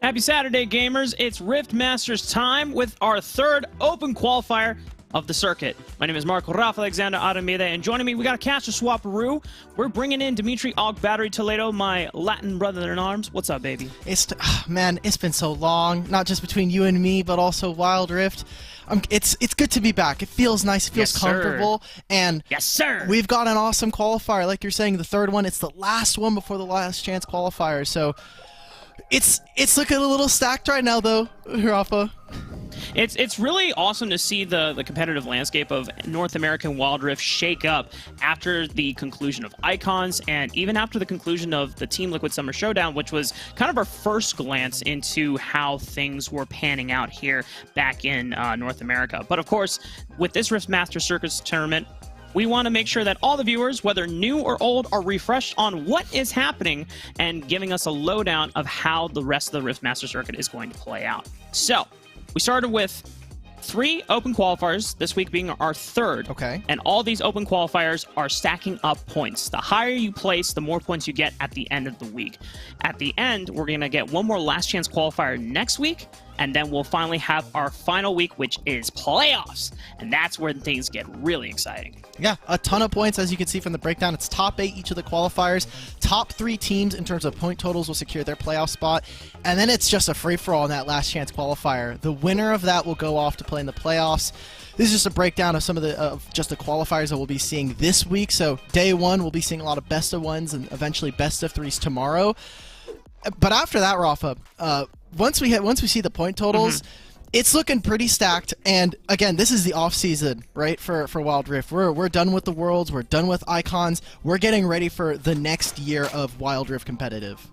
Happy Saturday, gamers. It's RiftMasters time with our third open qualifier of the circuit. My name is Marco Rafa Alexander Arameda, and joining me, we got a caster swapperoo. We're bringing in Dimitri Og Battery Toledo, my Latin brother-in-arms. What's up, baby? Man, it's been so long, not just between you and me, but also Wild Rift. It's good to be back. It feels nice. It feels comfortable. And yes, sir. We've got an awesome qualifier. Like you're saying, the third one. It's the last one before the last chance qualifier. So it's looking a little stacked right now, though, Rafa. It's really awesome to see the competitive landscape of North American Wild Rift shake up after the conclusion of Icons and even after the conclusion of the Team Liquid Summer Showdown, which was kind of our first glance into how things were panning out here back in North America. But of course, with this RiftMasters Circuits tournament, we want to make sure that all the viewers, whether new or old, are refreshed on what is happening and giving us a lowdown of how the rest of the RiftMasters Circuit is going to play out. So, we started with 3 open qualifiers, this week being our third. Okay. And all these open qualifiers are stacking up points. The higher you place, the more points you get at the end of the week. At the end, we're going to get one more last chance qualifier next week. and then we'll finally have our final week, which is playoffs, and that's where things get really exciting. Yeah, a ton of points, as you can see from the breakdown. It's top 8 each of the qualifiers. Top 3 teams in terms of point totals will secure their playoff spot. And then it's just a free-for-all in that last chance qualifier. The winner of that will go off to play in the playoffs. This is just a breakdown of some of the just the qualifiers that we'll be seeing this week. So day 1, we'll be seeing a lot of best of 1s and eventually best of 3s tomorrow. But after that, Rafa, once we see the point totals, it's looking pretty stacked. And again, this is the off season, right, for Wild Rift. We're done with the Worlds, we're done with Icons, we're getting ready for the next year of Wild Rift competitive.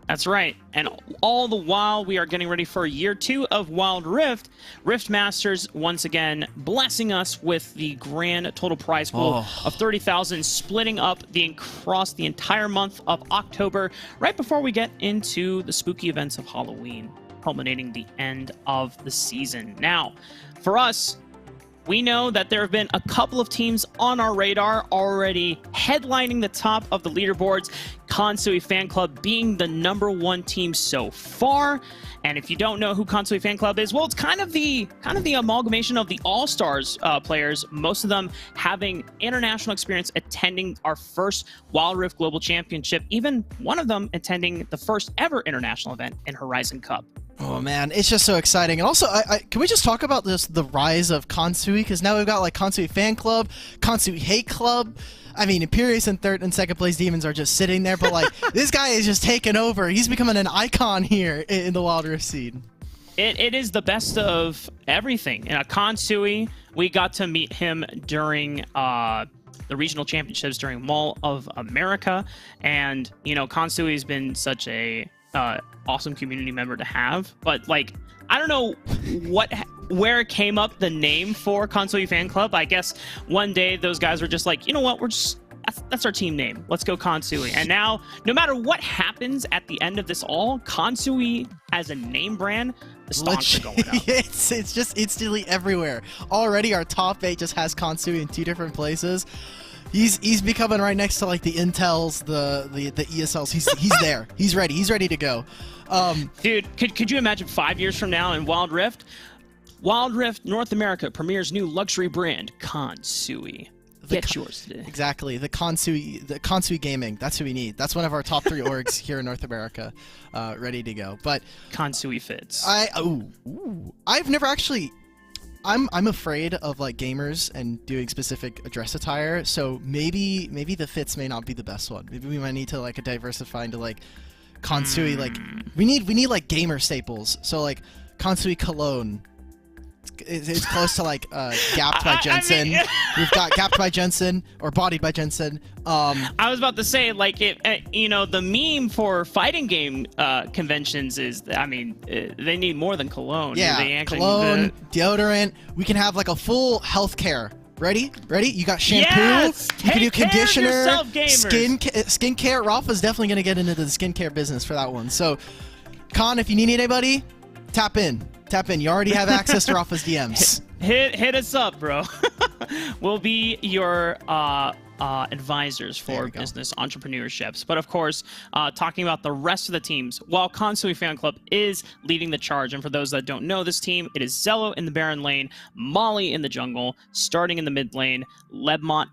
That's right. And all the while we are getting ready for year 2 of Wild Rift, RiftMasters once again blessing us with the grand total prize pool of 30,000, splitting up across the entire month of October, right before we get into the spooky events of Halloween, culminating the end of the season. Now, for us, we know that there have been a couple of teams on our radar already headlining the top of the leaderboards, Kansui Fan Club being the #1 team so far. And if you don't know who Kansui Fan Club is, well, it's kind of the amalgamation of the All-Stars players, most of them having international experience attending our first Wild Rift Global Championship, even one of them attending the first ever international event in Horizon Cup. Oh man, it's just so exciting. And also, can we just talk about the rise of Kansui? Because now we've got like Kansui Fan Club, Kansui Hate Club. I mean, Imperius and 3rd and 2nd place Demons are just sitting there, but like this guy is just taking over. He's becoming an icon here in the Wild Rift scene. It is the best of everything. Kansui, we got to meet him during the regional championships during Mall of America, and Kansui has been such a awesome community member to have. But like, I don't know where it came up, the name for Kansui Fan Club. I guess one day those guys were just like, you know what, that's our team name. Let's go Kansui. And now, no matter what happens at the end of this all, Kansui as a name brand, the stocks are going up. It's just instantly everywhere. Already our top 8 just has Kansui in 2 different places. He's becoming right next to like the Intels, the ESLs. He's there. He's ready. He's ready to go. Dude, could you imagine 5 years from now in Wild Rift? Wild Rift North America premieres new luxury brand, Kansui. Get yours today. Exactly. The Kansui Gaming. That's who we need. That's one of our top 3 orgs here in North America, ready to go. But Kansui fits. I've never actually. I'm afraid of like gamers and doing specific dress attire, so maybe the fits may not be the best one. Maybe we might need to like diversify into like Kansui. Like we need like gamer staples. So like Kansui cologne. It's close to like Gapped by Jensen. We've got Gapped by Jensen or Bodied by Jensen. I was about to say, like, the meme for fighting game conventions is, I mean, they need more than cologne. Yeah, they actually cologne, deodorant. We can have like a full healthcare. Ready? You got shampoo. Yes! You can do conditioner, yourself, skincare. Rafa's definitely gonna get into the skincare business for that one. So, Khan, if you need anybody, tap in. You already have access to Rafa's DMs. Hit us up, bro. We'll be your advisors for business entrepreneurships. But of course, talking about the rest of the teams, while Kansui Fan Club is leading the charge, and for those that don't know this team, it is Zello in the Baron lane, Molly in the jungle, starting in the mid lane, Lebmont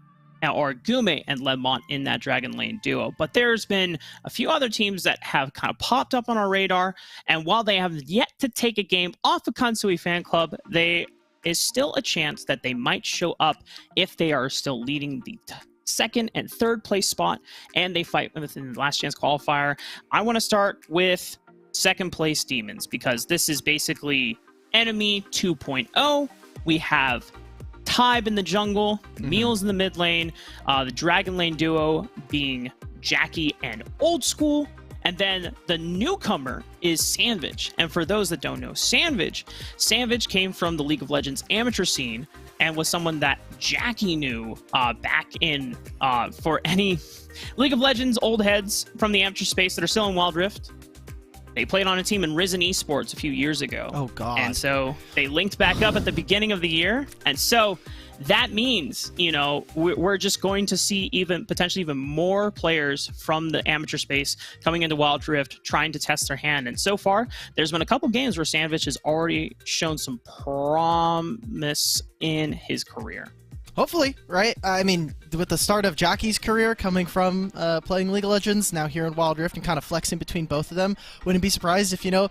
or Gume and Lebmont in that Dragon Lane duo. But there's been a few other teams that have kind of popped up on our radar, and while they have yet to take a game off of Kansui Fan Club, there is still a chance that they might show up if they are still leading the 2nd and 3rd place spot, and they fight within the last chance qualifier. I want to start with 2nd place Demons, because this is basically enemy 2.0. We have Tybe in the jungle, Meals in the mid lane, the Dragon Lane duo being Jackie and Old School, and then the newcomer is Sandwich. And for those that don't know Sandwich came from the League of Legends amateur scene and was someone that Jackie knew back in, for any League of Legends old heads from the amateur space that are still in Wild Rift. they played on a team in Risen Esports a few years ago. Oh, God. And so they linked back up at the beginning of the year. And so that means, you know, we're just going to see potentially even more players from the amateur space coming into Wild Rift trying to test their hand. And so far, there's been a couple games where Sandvich has already shown some promise in his career. Hopefully, right? I mean, with the start of Jackie's career coming from playing League of Legends, now here in Wild Rift and kind of flexing between both of them, wouldn't be surprised if, you know,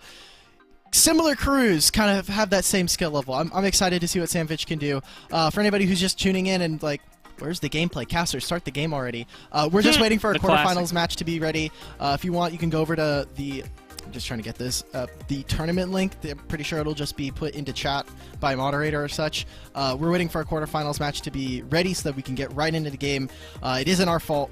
similar crews kind of have that same skill level. I'm excited to see what Sandvich can do. For anybody who's just tuning in and like, where's the gameplay? Caster, start the game already. We're just waiting for a quarterfinals match to be ready. If you want, you can go over to the... I'm just trying to get this. The tournament link, I'm pretty sure it'll just be put into chat by a moderator or such. We're waiting for a quarterfinals match to be ready so that we can get right into the game. It isn't our fault.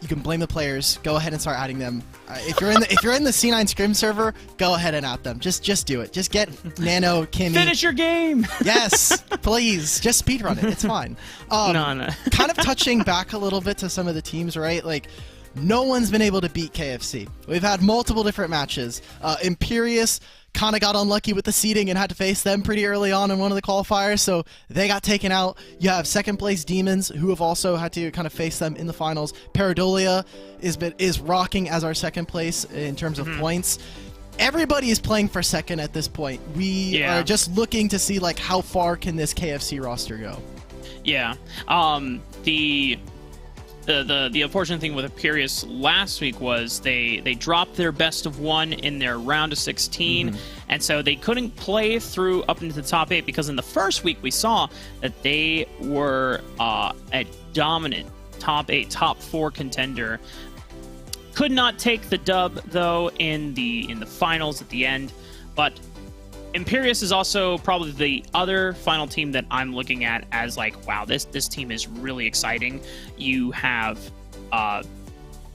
You can blame the players. Go ahead and start adding them. If you're in the C9 Scrim server, go ahead and add them. Just do it. Just get Nano, Kimmy. Finish your game. Yes, please. Just speedrun it. It's fine. No. Kind of touching back a little bit to some of the teams, right? Like, no one's been able to beat KFC. We've had multiple different matches. Imperius kind of got unlucky with the seeding and had to face them pretty early on in one of the qualifiers, so they got taken out. You have second place Demons, who have also had to kind of face them in the finals. Paradolia is rocking as our second place in terms of points. Everybody is playing for second at this point. We are just looking to see like how far can this KFC roster go. Yeah. The unfortunate thing with Imperius last week was they dropped their best of one in their round of 16, and so they couldn't play through up into the top 8 because in the first week we saw that they were a dominant top 8, top 4 contender. Could not take the dub though in the finals at the end, but Imperius is also probably the other final team that I'm looking at as like, wow, this team is really exciting. You have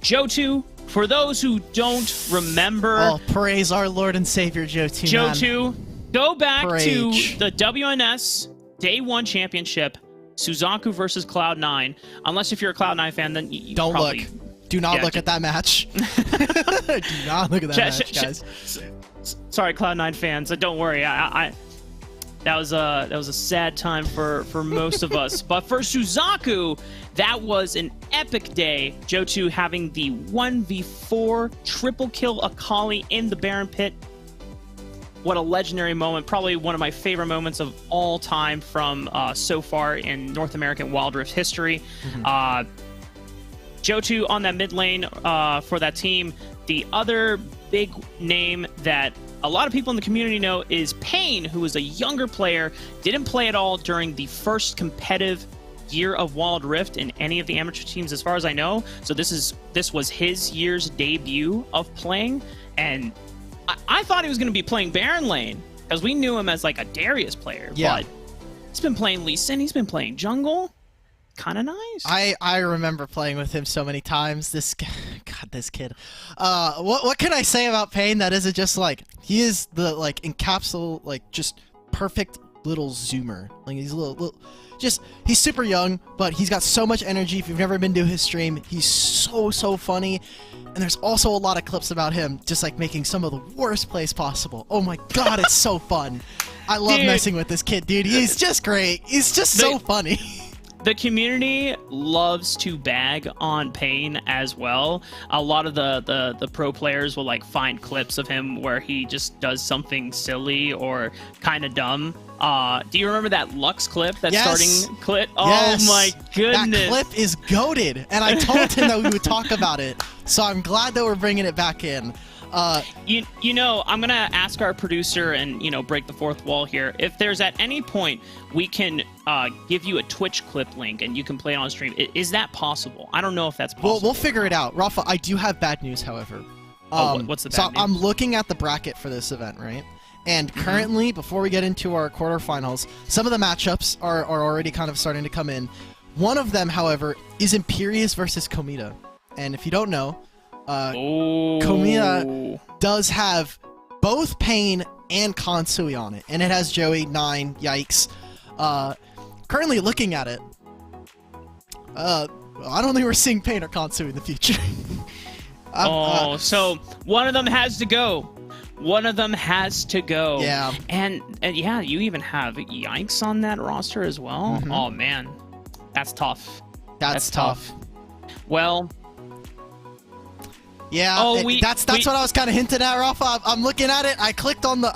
Johto. For those who don't remember... Oh, praise our Lord and Savior, Johto. Johto, go back to the WNS Day 1 Championship, Suzaku versus Cloud9. Unless if you're a Cloud9 fan, then you don't probably... look. Do not look at that match. Do not look at that match, guys. Sorry, Cloud9 fans. Don't worry. That was a sad time for most of us. But for Suzaku, that was an epic day. Johto having the 1v4 triple kill Akali in the Baron Pit. What a legendary moment. Probably one of my favorite moments of all time from so far in North American Wild Rift history. Johto on that mid lane for that team. The other big name that a lot of people in the community know is Payne, who is a younger player, didn't play at all during the first competitive year of Wild Rift in any of the amateur teams as far as I know. So this was his year's debut of playing, and I thought he was going to be playing Baron lane because we knew him as like a Darius player, but he's been playing Lee Sin, he's been playing jungle. Kind of nice. I remember playing with him so many times. This kid. What can I say about Payne that isn't just like he is the like encapsulate like just perfect little zoomer. Like he's a little just he's super young, but he's got so much energy. If you've never been to his stream, he's so funny. And there's also a lot of clips about him just like making some of the worst plays possible. Oh my god, it's so fun. I love messing with this kid, dude. He's just great. He's just so funny. The community loves to bag on Payne as well. A lot of the pro players will like find clips of him where he just does something silly or kind of dumb. Do you remember that Lux clip? That starting clip? Yes. Oh my goodness. That clip is goated, and I told him that we would talk about it. So I'm glad that we're bringing it back in. You know, I'm gonna ask our producer and break the fourth wall here. If there's at any point we can give you a Twitch clip link and you can play it on stream, is that possible? I don't know if that's possible. Well, we'll figure it out. Rafa, I do have bad news, however. What's the bad news? So I'm looking at the bracket for this event, right? And currently, before we get into our quarterfinals, some of the matchups are already kind of starting to come in. One of them, however, is Imperius versus Komita. And if you don't know, Komita does have both Payne and Kansui on it, and it has Joey, 9, yikes. Currently looking at it, I don't think we're seeing Payne or Kansui in the future. So one of them has to go. One of them has to go. Yeah. And yeah, you even have Yikes on that roster as well. Oh man, that's tough. That's tough. Well. Yeah, that's what I was kind of hinting at, Rafa. I'm looking at it. I clicked on it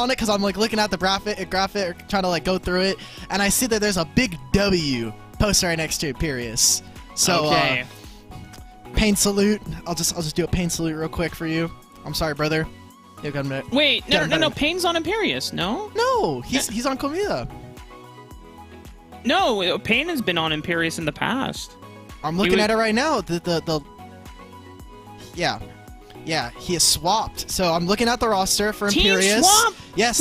because I'm like looking at the graphic, trying to like go through it, and I see that there's a big W posted right next to Imperius. So, okay. Pain salute. I'll just do a pain salute real quick for you. I'm sorry, brother. Wait, no. Pain's on Imperius. No. No, he's on Comida. No, Pain has been on Imperius in the past. I'm looking at it right now. Yeah, he is swapped. So I'm looking at the roster for Imperius. Team swap? Yes,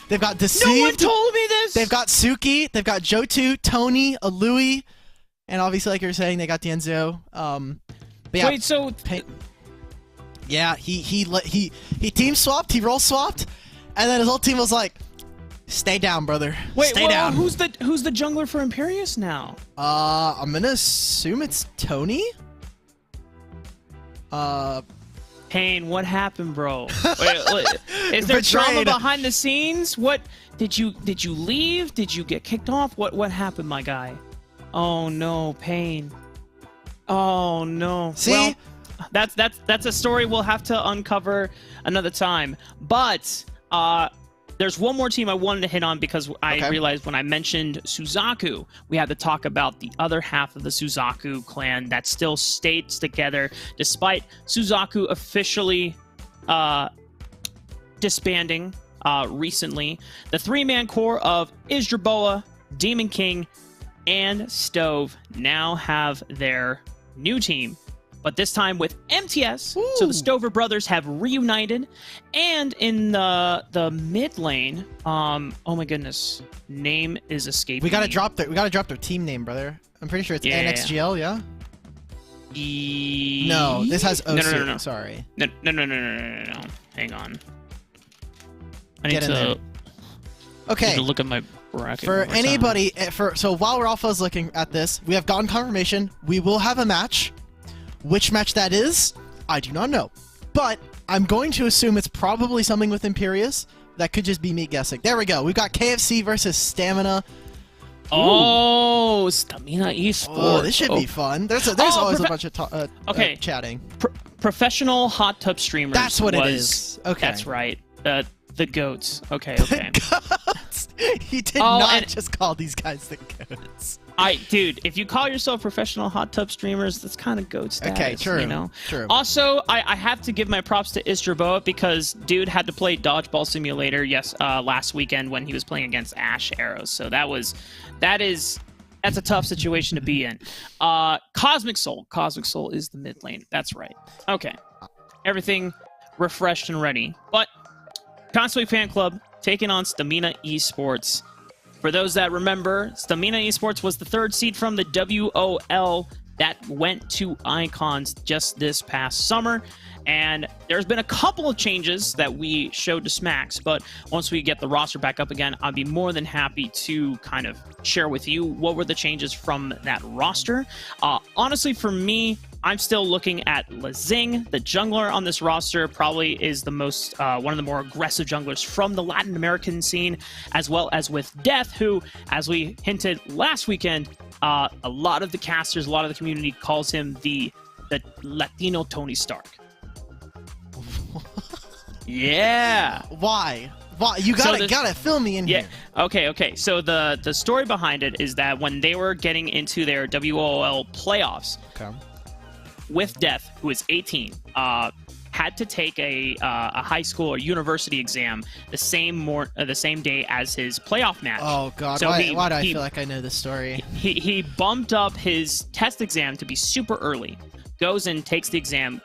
they've got Deceived. No one told me this. They've got Suki. They've got Jotu, Tony, Alui, and obviously, like you were saying, they got Dienzo. But yeah, wait, so yeah, he team swapped. He role swapped, and then his whole team was like, "Stay down, brother. Stay down." Who's the jungler for Imperius now? I'm gonna assume it's Tony. Pain, what happened, bro? Wait, is there drama behind the scenes? What did you leave? Did you get kicked off? What happened, my guy? Oh no, Pain. Oh no. See? Well, that's a story we'll have to uncover another time. But there's one more team I wanted to hit on because I realized when I mentioned Suzaku, we had to talk about the other half of the Suzaku clan that still stays together despite Suzaku officially disbanding recently. The three-man core of Isdraboa, Demon King, and Stove now have their new team, but this time with MTS. Ooh. So the Stover brothers have reunited, and in the mid lane, oh my goodness, name is escaping. We gotta drop their team name, brother. I'm pretty sure it's NXGL, yeah. No, this has OSU. No. Sorry. No. Hang on. I need to. Okay. Need to look at my bracket. For anybody, so while Ralpha's looking at this, we have gotten confirmation. We will have a match. Which match that is, I do not know. But I'm going to assume it's probably something with Imperius. That could just be me guessing. There we go. We've got KFC versus Stamina. Oh, Stamina Esports. Oh, this should be fun. There's always a bunch of chatting. Professional hot tub streamers. That's what it is. Okay. That's right. The goats. Okay. Goats. He did not just call these guys the goats. Dude, if you call yourself professional hot tub streamers, that's kind of goat status. Okay, true. You know? True. Also, I have to give my props to Isdraboa because dude had to play Dodgeball Simulator last weekend when he was playing against Ash Arrows. So that's a tough situation to be in. Cosmic Soul is the mid lane. That's right. Okay. Everything refreshed and ready. But Constantly Fan Club taking on Stamina Esports. For those that remember, Stamina Esports was the third seed from the WOL that went to Icons just this past summer. And there's been a couple of changes that we showed to Smacks, but once we get the roster back up again, I'd be more than happy to kind of share with you what were the changes from that roster. Honestly, for me, I'm still looking at Lazing. The jungler on this roster probably is the most one of the more aggressive junglers from the Latin American scene, as well as with Death, who, as we hinted last weekend, a lot of the casters, a lot of the community calls him the Latino Tony Stark. Yeah. Why? You gotta fill me in here. Okay. So the story behind it is that when they were getting into their WOL playoffs, with Death, who is 18, had to take a high school or university exam the same day as his playoff match. Oh God! So why do I feel like I know this story? He bumped up his test exam to be super early. Goes and takes the exam,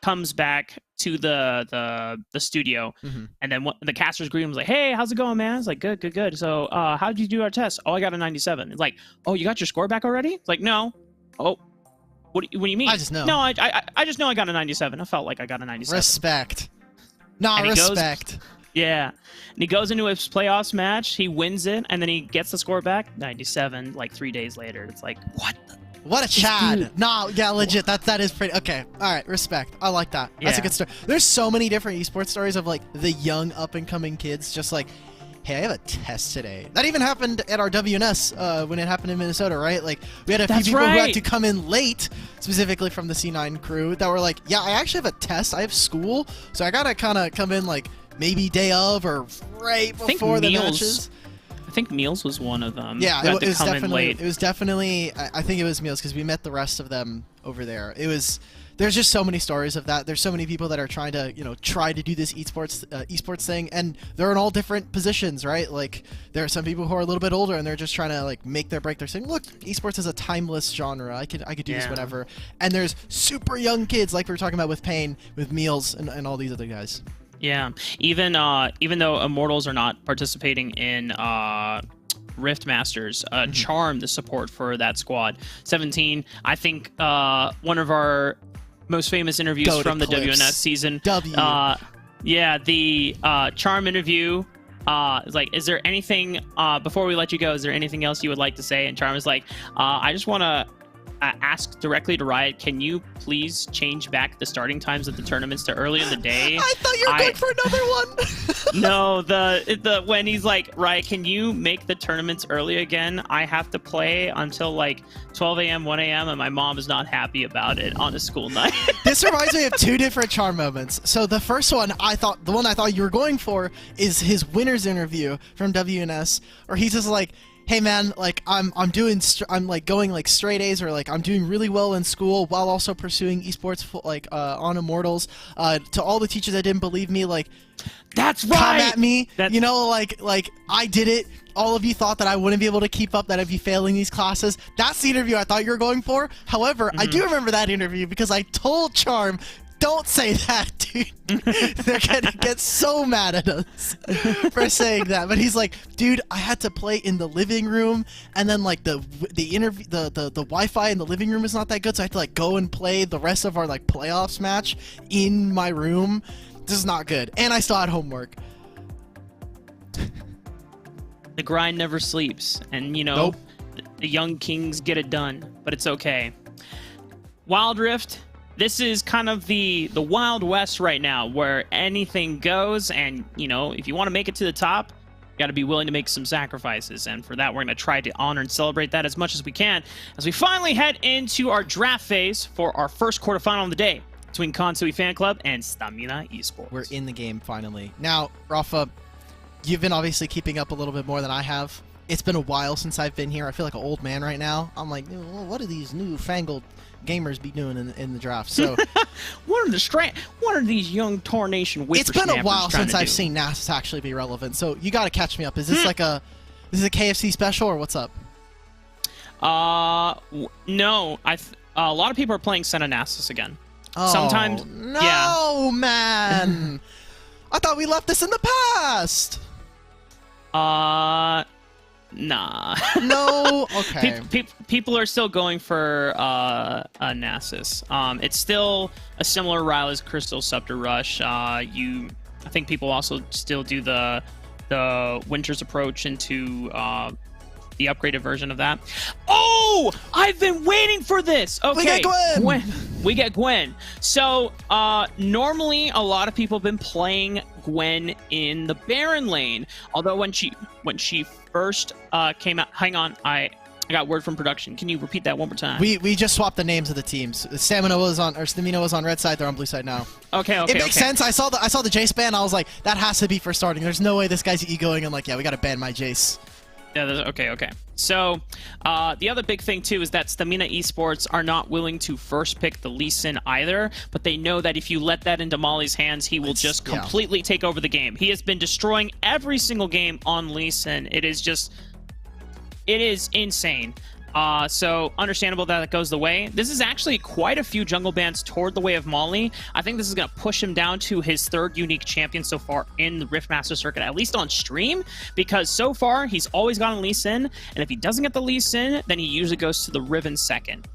comes back to the studio, and then the casters greet him, was like, "Hey, how's it going, man?" It's like, "Good. So, how did you do our test?" "Oh, I got a 97." It's like, "Oh, you got your score back already?" It's like, "No." "Oh, what do you mean?" "I just know." "No, I just know I got a 97. I felt like I got a 97." Respect. No, respect. Yeah. And he goes into his playoffs match, he wins it, and then he gets the score back, 97, like 3 days later. It's like, what? What a Chad. Nah, yeah, legit. That is pretty. Okay. All right. Respect. I like that. That's a good story. There's so many different esports stories of like the young up and coming kids just like, hey, I have a test today. That even happened at our WNS when it happened in Minnesota, right? Like we had a few people who had to come in late, specifically from the C9 crew, that were like, yeah, I actually have a test. I have school, so I gotta kind of come in like maybe day of or right before the matches. I think Meals was one of them. Yeah, it was definitely. It was definitely. I think it was Meals because we met the rest of them over there. It was. There's just so many stories of that. There's so many people that are trying to, try to do this esports thing, and they're in all different positions, right? Like there are some people who are a little bit older, and they're just trying to like make their break. They're saying, "Look, esports is a timeless genre. I could do this whenever." And there's super young kids, like we were talking about with Payne, with Meals, and all these other guys. Yeah, even though Immortals are not participating in RiftMasters, Charm, the support for that squad, 17. I think one of our most famous interviews from the WNS season. Yeah, the Charm interview. Is like, is there anything before we let you go? Is there anything else you would like to say? And Charm is like, I just want to ask directly to Riot, can you please change back the starting times of the tournaments to early in the day? I thought you were going for another one. No, the when he's like, Riot, can you make the tournaments early again? I have to play until like 12 a.m., 1 a.m., and my mom is not happy about it on a school night. This reminds me of two different Charm moments. So the first one, the one I thought you were going for is his winner's interview from WNS, where he's just like, hey man, like I'm like going like straight A's, or like I'm doing really well in school while also pursuing esports like on Immortals. To all the teachers that didn't believe me, like, that's right, come at me. Like I did it. All of you thought that I wouldn't be able to keep up, that I'd be failing these classes. That's the interview I thought you were going for. However, I do remember that interview because I told Charm, don't say that, dude. They're gonna get so mad at us for saying that. But he's like, dude, I had to play in the living room, and then like the Wi-Fi in the living room is not that good, so I had to like go and play the rest of our like playoffs match in my room. This is not good, and I still had homework. The grind never sleeps, and nope. The young kings get it done, but it's okay. Wild Rift. This is kind of the Wild West right now, where anything goes, and, if you want to make it to the top, you got to be willing to make some sacrifices, and for that, we're going to try to honor and celebrate that as much as we can, as we finally head into our draft phase for our first quarterfinal of the day, between Kansui Fan Club and Stamina Esports. We're in the game, finally. Now, Rafa, you've been obviously keeping up a little bit more than I have. It's been a while since I've been here. I feel like an old man right now. I'm like, what are these newfangled gamers be doing in the draft? So what are these young Tornation whippersnappers? It's been a while since I've seen Nasus actually be relevant. So you got to catch me up. Is this like a KFC special, or what's up? No. A lot of people are playing Senna Nasus again. Oh, sometimes. No, yeah. Man. I thought we left this in the past. Nah. No. Okay. People are still going for Nasus. It's still a similar route as Crystal Scepter Rush. I think people also still do the Winter's approach into the upgraded version of that. Oh, I've been waiting for this. Okay, we get Gwen. We get Gwen. So normally a lot of people have been playing Gwen in the Baron lane. Although when she first came out, hang on, I got word from production. Can you repeat that one more time? We just swapped the names of the teams. Stamina was on red side. They're on blue side now. Okay. It makes sense. I saw the Jace ban. I was like, that has to be for starting. There's no way this guy's egoing. I'm like, yeah, we got to ban my Jace. Yeah, okay. So, the other big thing, too, is that Stamina Esports are not willing to first pick the Lee Sin either, but they know that if you let that into Molly's hands, he will just completely take over the game. He has been destroying every single game on Lee Sin. It is insane. So understandable that it goes the way. This is actually quite a few jungle bans toward the way of Molly. I think this is going to push him down to his third unique champion so far in the Riftmaster circuit, at least on stream, because so far he's always gotten Lee Sin, and if he doesn't get the Lee Sin, then he usually goes to the Riven second.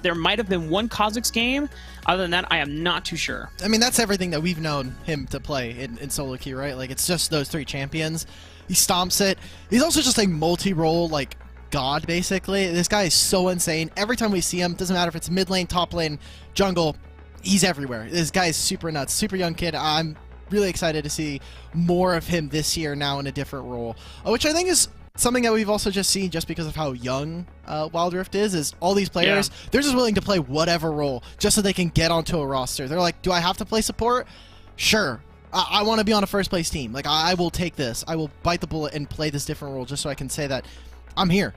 There might have been one Kha'Zix game. Other than that, I am not too sure. I mean, that's everything that we've known him to play in solo queue, right? Like, it's just those three champions. He stomps it. He's also just a multi-role, like, god, basically. This guy is so insane. Every time we see him, doesn't matter if it's mid lane, top lane, jungle, he's everywhere. This guy is super nuts, super young kid. I'm really excited to see more of him this year now in a different role, which I think is something that we've also just seen just because of how young Wild Rift is all these players, they're just willing to play whatever role just so they can get onto a roster. They're like, do I have to play support? Sure. I want to be on a first place team. Like, I will take this. I will bite the bullet and play this different role just so I can say that I'm here.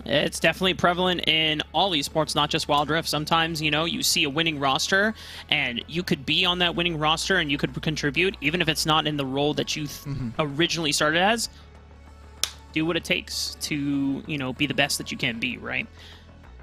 It's definitely prevalent in all esports, not just Wild Rift. Sometimes, you know, you see a winning roster and you could be on that winning roster and you could contribute, even if it's not in the role that you originally started as. Do what it takes to, you know, be the best that you can be, right?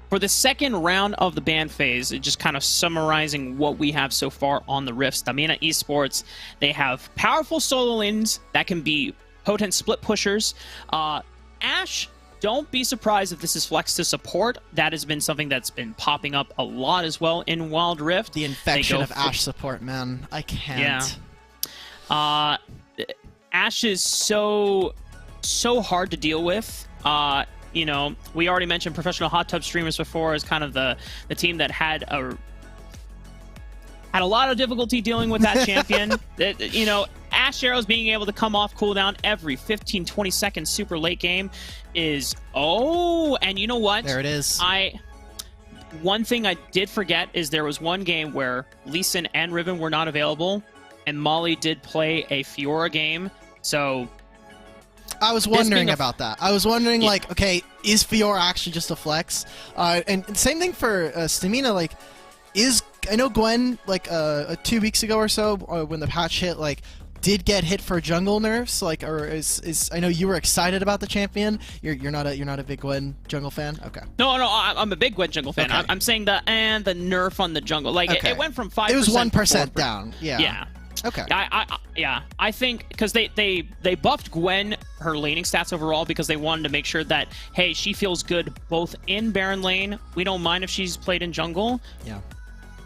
For the second round of the ban phase, just kind of summarizing what we have so far on the Rift, Stamina Esports, they have powerful solo lanes that can be potent split pushers. Ashe, don't be surprised if this is flexed to support. That has been something that's been popping up a lot as well in Wild Rift. The infection of Ashe support, man. I can't. Yeah. Ashe is so hard to deal with. You know, we already mentioned professional hot tub streamers before as kind of the team that had a lot of difficulty dealing with that champion. You know, Ashe Arrows being able to come off cooldown every 15-20 seconds super late game is... Oh, and you know what? There it is. One thing I did forget is there was one game where Lee Sin and Riven were not available, and Molly did play a Fiora game, so... I was wondering about that. I was wondering, like, okay, is Fiora actually just a flex? And same thing for Stamina, like, I know Gwen, like, 2 weeks ago or so, when the patch hit, like, did get hit for jungle nerfs, like, or is I know you were excited about the champion. You're not a big Gwen jungle fan. Okay. No, I'm a big Gwen jungle fan. Okay. I'm saying the nerf on the jungle, like, it went from 5%. It was 1% down. Yeah. Yeah. Okay. I think because they buffed Gwen, her laning stats overall, because they wanted to make sure that, hey, she feels good both in Baron lane. We don't mind if she's played in jungle. Yeah.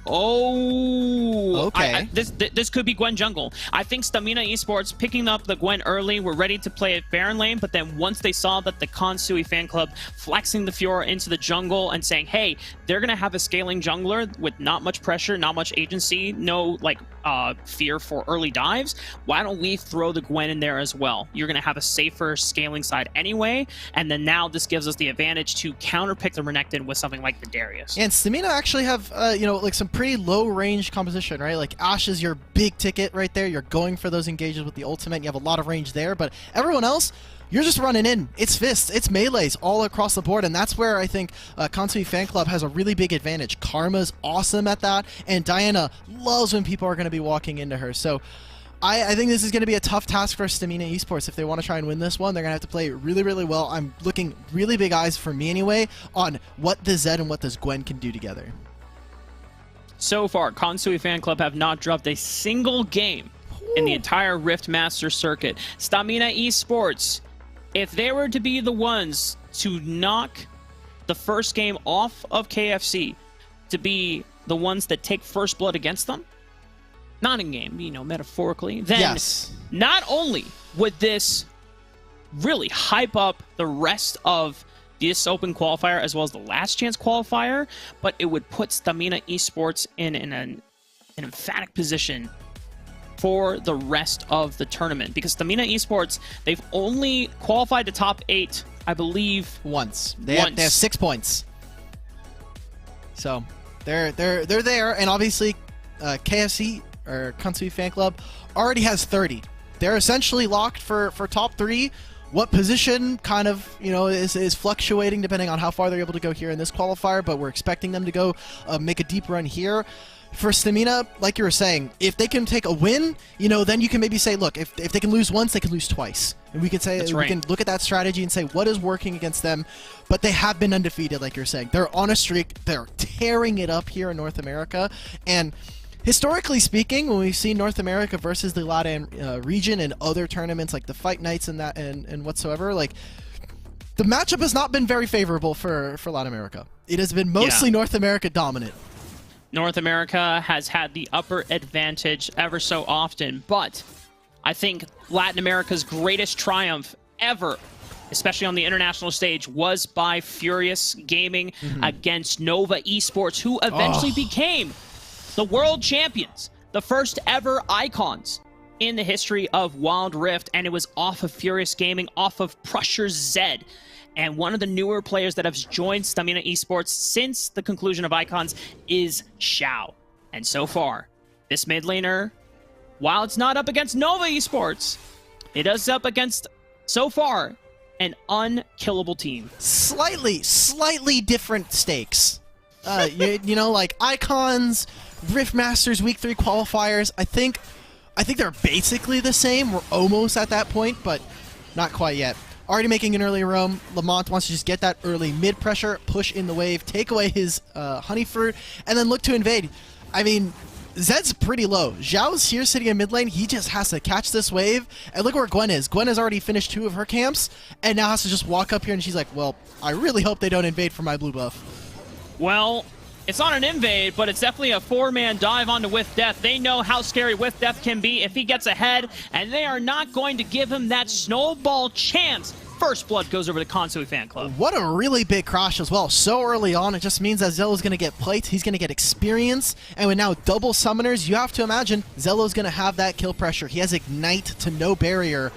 Oh, okay. This could be Gwen jungle. I think Stamina Esports picking up the Gwen early were ready to play at Baron lane, but then once they saw that the Kansui fan club flexing the Fiora into the jungle and saying, hey, they're gonna have a scaling jungler with not much pressure, not much agency, no like fear for early dives. Why don't we throw the Gwen in there as well? You're gonna have a safer scaling side anyway, and then now this gives us the advantage to counterpick the Renekton with something like the Darius. And Stamina actually have you know, like some pretty low range composition, right? Like Ashe is your big ticket right there. You're going for those engages with the ultimate. You have a lot of range there, but everyone else, you're just running in. It's fists, it's melees all across the board, and that's where I think Kansui Fan Club has a really big advantage. Karma's awesome at that, and Diana loves when people are going to be walking into her. So I think this is going to be a tough task for Stamina Esports. If they want to try and win this one, they're going to have to play really, really well. I'm looking really big eyes for me anyway on what does Zed and what does Gwen can do together. So far, Kansui Fan Club have not dropped a single game in the entire Rift Master circuit. Stamina Esports, if they were to be the ones to knock the first game off of KFC, to be the ones that take first blood against them, not in game, you know, metaphorically, then yes, not only would this really hype up the rest of this open qualifier as well as the last chance qualifier, but it would put Stamina Esports in an emphatic position for the rest of the tournament, because Stamina Esports, they've only qualified to top 8, I believe, once. They have 6 points. So they're there, and obviously KFC or Kansui Fan Club already has 30. They're essentially locked for top 3. What position kind of, you know, is fluctuating depending on how far they're able to go here in this qualifier, but we're expecting them to go make a deep run here. For Stamina, like you were saying, if they can take a win, you know, then you can maybe say, look, if they can lose once, they can lose twice. And we can say, we can look at that strategy and say, what is working against them? But they have been undefeated, like you're saying. They're on a streak. They're tearing it up here in North America. And historically speaking, when we've seen North America versus the LATAM region and other tournaments like the Fight Nights and that and whatsoever, like, the matchup has not been very favorable for Latin America. It has been mostly North America dominant. North America has had the upper advantage ever so often, but I think Latin America's greatest triumph ever especially on the international stage, was by Furious Gaming against Nova Esports, who eventually became the world champions, the first ever icons in the history of Wild Rift, and it was off of Furious Gaming, off of Prusher Zed. And one of the newer players that has joined Stamina Esports since the conclusion of Icons is Xiao. And so far, this mid laner, while it's not up against Nova Esports, it is up against, so far, an unkillable team. Slightly different stakes. You know, like Icons, RiftMSTRS, Week 3 qualifiers. I think they're basically the same. We're almost at that point, but not quite yet. Already making an early roam. Lamont wants to just get that early mid pressure, push in the wave, take away his honey fruit, and then look to invade. I mean, Zed's pretty low. Xiao's here sitting in mid lane. He just has to catch this wave. And look where Gwen is. Gwen has already finished 2 of her camps, and now has to just walk up here, and she's like, well, I really hope they don't invade for my blue buff. Well, it's not an invade, but it's definitely a 4-man dive onto With Death. They know how scary With Death can be if he gets ahead, and they are not going to give him that snowball chance. First blood goes over to Kansui Fan Club. What a really big crash as well. So early on, it just means that Zello's going to get plates, he's going to get experience, and with now double summoners, you have to imagine Zello's going to have that kill pressure. He has Ignite to no barrier.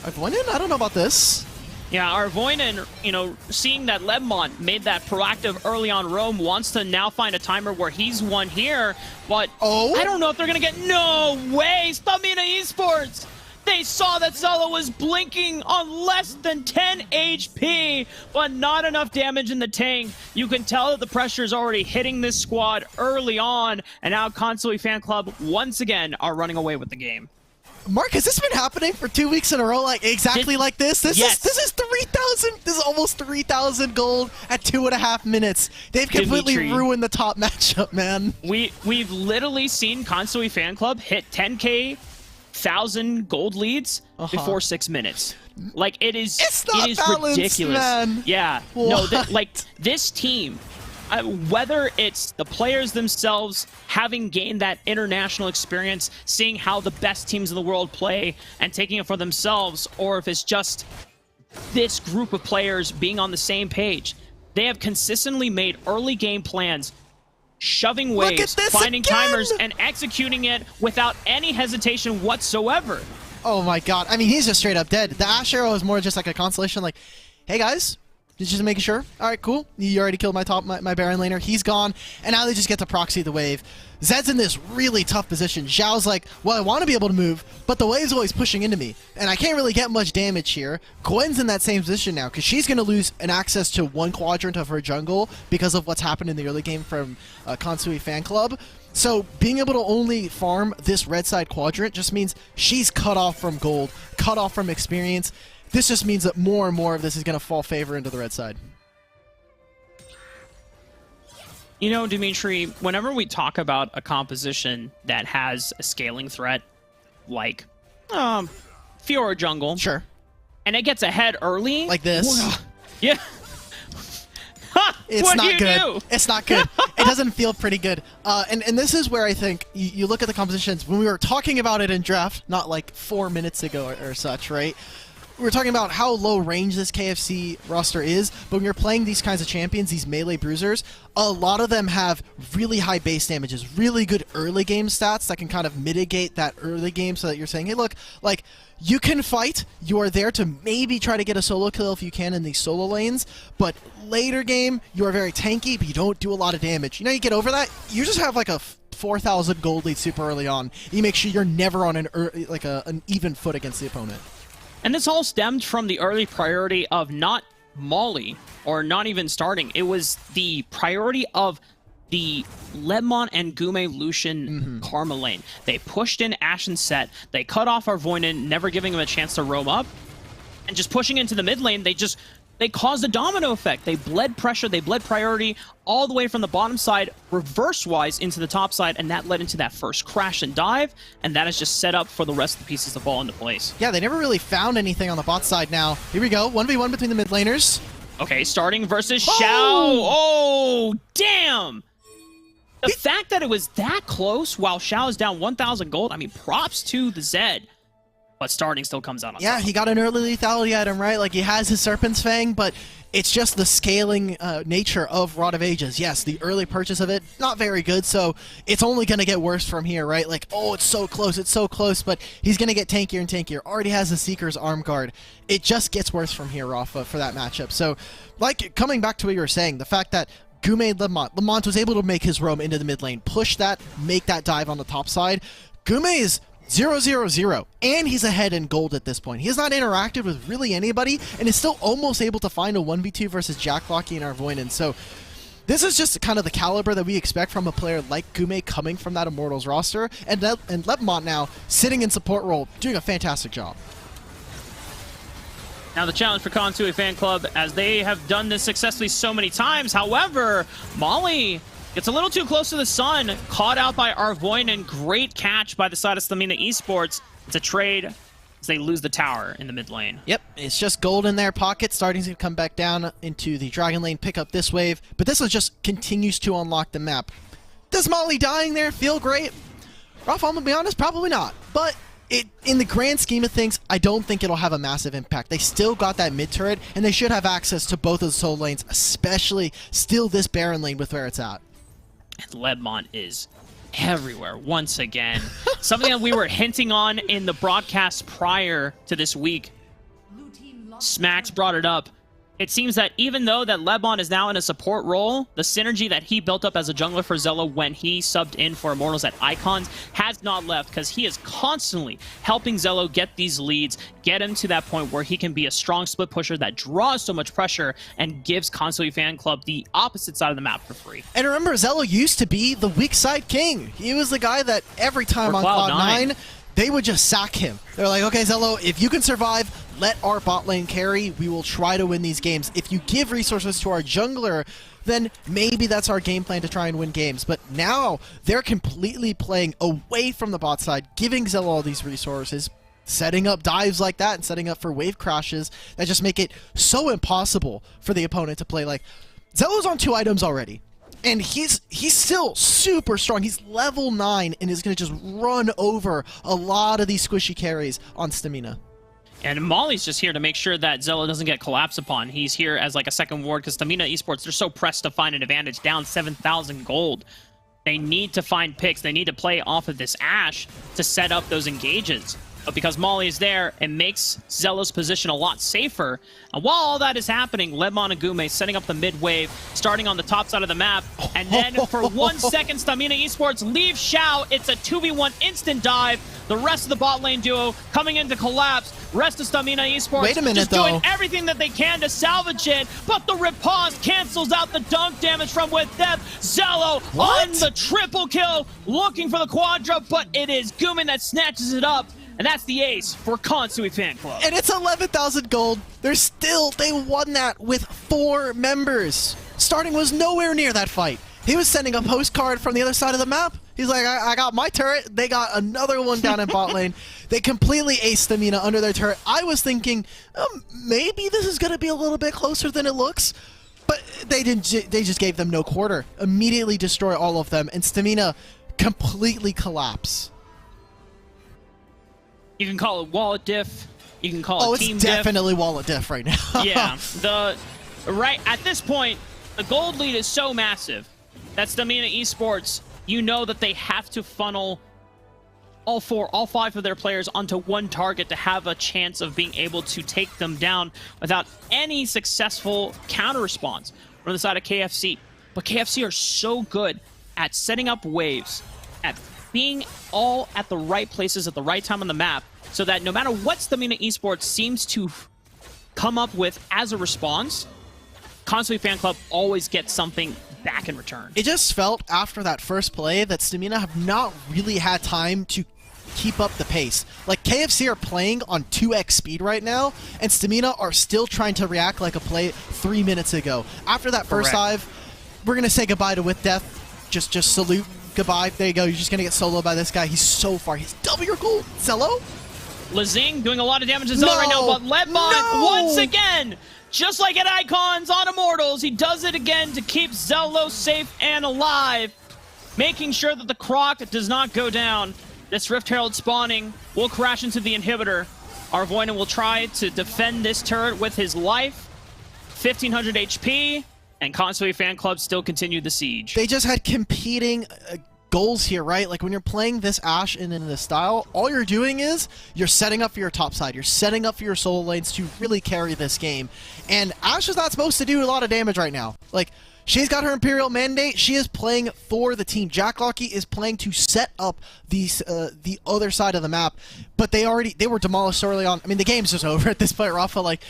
Arvoinen, I don't know about this. Yeah, Arvoinen, you know, seeing that Lemont made that proactive early on roam, wants to now find a timer where he's won here, but I don't know if they're going to get... No way! Stamina Esports! They saw that Zello was blinking on less than 10 HP, but not enough damage in the tank. You can tell that the pressure is already hitting this squad early on, and now Kansui Fan Club once again are running away with the game. Mark, has this been happening for 2 weeks in a row, like exactly like this? This is 3,000. This is almost 3,000 gold at 2.5 minutes. They've completely ruined the top matchup, man. We've literally seen Kansui Fan Club hit 10K 1,000 gold leads before 6 minutes. Like, it is balanced, ridiculous, man. Yeah. What? No, like this team, whether it's the players themselves having gained that international experience, seeing how the best teams in the world play and taking it for themselves, or if it's just this group of players being on the same page, they have consistently made early game plans, shoving waves, finding timers, and executing it without any hesitation whatsoever. Oh my god. I mean, he's just straight up dead. The Ash Arrow is more just like a consolation, like, hey guys, just making sure. Alright, cool. You already killed my Baron laner. He's gone, and now they just get to proxy the wave. Zed's in this really tough position. Xiao's like, well, I want to be able to move, but the wave's always pushing into me, and I can't really get much damage here. Gwen's in that same position now, because she's going to lose an access to one quadrant of her jungle because of what's happened in the early game from Kansui Fan Club. So being able to only farm this red side quadrant just means she's cut off from gold, cut off from experience. This just means that more and more of this is going to fall favor into the red side. You know, Dimitri, whenever we talk about a composition that has a scaling threat, like Fiora jungle, sure, and it gets ahead early, like this, yeah, it's not good. It's not good. It doesn't feel pretty good. And this is where I think you look at the compositions when we were talking about it in draft, not like 4 minutes ago or such, right? We're talking about how low range this KFC roster is, but when you're playing these kinds of champions, these melee bruisers, a lot of them have really high base damages, really good early game stats that can kind of mitigate that early game so that you're saying, hey, look, like, you can fight, you are there to maybe try to get a solo kill if you can in these solo lanes, but later game, you are very tanky, but you don't do a lot of damage. You know, you get over that, you just have like a 4,000 gold lead super early on. You make sure you're never on an even foot against the opponent. And this all stemmed from the early priority of not Molly, or not even starting. It was the priority of the Lemon and Gume Lucian Karma lane. They pushed in Ashen Set, they cut off Arvoinen, never giving him a chance to roam up, and just pushing into the mid lane, they caused a domino effect. They bled pressure, they bled priority all the way from the bottom side, reverse-wise into the top side, and that led into that first crash and dive, and that is just set up for the rest of the pieces to fall into place. Yeah, they never really found anything on the bot side now. Here we go, 1v1 between the mid laners. Okay, starting versus Xiao. Oh, damn! The fact that it was that close while Xiao is down 1,000 gold, I mean, props to the Zed. but starting still comes out on Yeah, top. he got an early lethality item, right? Like, he has his Serpent's Fang, but it's just the scaling nature of Rod of Ages. Yes, the early purchase of it, not very good, so it's only going to get worse from here, right? Like, oh, it's so close, but he's going to get tankier and tankier. Already has the Seeker's Arm Guard. It just gets worse from here, Rafa, for that matchup. So, like, coming back to what you were saying, the fact that Gume and Lamont was able to make his roam into the mid lane, push that, make that dive on the top side. Gume is 0-0-0, and he's ahead in gold at this point. He has not interacted with really anybody, and is still almost able to find a 1v2 versus Jack Locky and Arvoinen. So this is just kind of the caliber that we expect from a player like Gume coming from that Immortals roster, and Lepmont now sitting in support role, doing a fantastic job. Now the challenge for Kansui Fan Club, as they have done this successfully so many times. However, Molly gets a little too close to the sun, caught out by Arvoinen. Great catch by the side of Stamina Esports. It's a trade as they lose the tower in the mid lane. Yep, it's just gold in their pocket, starting to come back down into the Dragon Lane, pick up this wave, but this one just continues to unlock the map. Does Molly dying there feel great? Rafa, I'm gonna be honest, probably not, but in the grand scheme of things, I don't think it'll have a massive impact. They still got that mid turret, and they should have access to both of the soul lanes, especially still this Baron lane with where it's at. And Lepmont is everywhere once again. Something that we were hinting on in the broadcast prior to this week. Smacks brought it up. It seems that even though that Lepmont is now in a support role, the synergy that he built up as a jungler for Zello when he subbed in for Immortals at Icons has not left, because he is constantly helping Zello get these leads, get him to that point where he can be a strong split pusher that draws so much pressure and gives Kansui Fan Club the opposite side of the map for free. And remember, Zello used to be the weak side king. He was the guy that every time on Cloud9, they would just sack him. They're like, okay, Zello, if you can survive, let our bot lane carry. We will try to win these games. If you give resources to our jungler, then maybe that's our game plan to try and win games. But now they're completely playing away from the bot side, giving Zello all these resources, setting up dives like that and setting up for wave crashes that just make it so impossible for the opponent to play. Like, Zello's on 2 items already. And he's still super strong. He's level 9 and is going to just run over a lot of these squishy carries on Stamina. And Molly's just here to make sure that Zello doesn't get collapsed upon. He's here as like a second ward because Stamina Esports, they're so pressed to find an advantage, down 7,000 gold. They need to find picks. They need to play off of this Ashe to set up those engages. But because Molly is there, it makes Zello's position a lot safer. And while all that is happening, Lepmont and Gume setting up the mid wave, starting on the top side of the map. And then for 1 second, Stamina Esports leaves Xiao. It's a 2v1 instant dive. The rest of the bot lane duo coming in to collapse. Rest of Stamina Esports just doing everything that they can to salvage it. But the riposte cancels out the dunk damage from With Death. Zello on the triple kill, looking for the quadra, but it is Gume that snatches it up. And that's the ace for Kansui Fan Club. And it's 11,000 gold. They won that with 4 members. Starting was nowhere near that fight. He was sending a postcard from the other side of the map. He's like, I got my turret. They got another one down in bot lane. They completely aced Stamina under their turret. I was thinking, maybe this is going to be a little bit closer than it looks. But they didn't. They just gave them no quarter. Immediately destroy all of them. And Stamina completely collapse. You can call it wallet diff. You can call it team diff. Oh, it's definitely wallet diff right now. Yeah. At this point, the gold lead is so massive that Stamina Esports, you know that they have to funnel all 5 of their players onto one target to have a chance of being able to take them down without any successful counter response from the side of KFC. But KFC are so good at setting up waves, at being all at the right places at the right time on the map, so that no matter what Stamina Esports seems to come up with as a response, Kansui Fan Club always gets something back in return. It just felt after that first play that Stamina have not really had time to keep up the pace. Like, KFC are playing on 2x speed right now, and Stamina are still trying to react like a play 3 minutes ago. After that first dive, we're going to say goodbye to With Death. Just salute. Goodbye. There you go. You're just going to get soloed by this guy. He's so far. He's double your gold. Zello? Lazing doing a lot of damage to Zello right now, but Lepmont once again, just like at Icons on Immortals, he does it again to keep Zello safe and alive, making sure that the Croc does not go down. This Rift Herald spawning will crash into the inhibitor. Arvoinen will try to defend this turret with his life. 1500 HP, and Consoy Fan Club still continued the siege. They just had competing goals here, right? Like when you're playing this Ashe in this style, all you're doing is you're setting up for your top side. You're setting up for your solo lanes to really carry this game. And Ashe is not supposed to do a lot of damage right now. Like, she's got her Imperial Mandate. She is playing for the team. Jack Locky is playing to set up these the other side of the map. But they were demolished so early on. I mean, the game's just over at this point, Rafa. Like,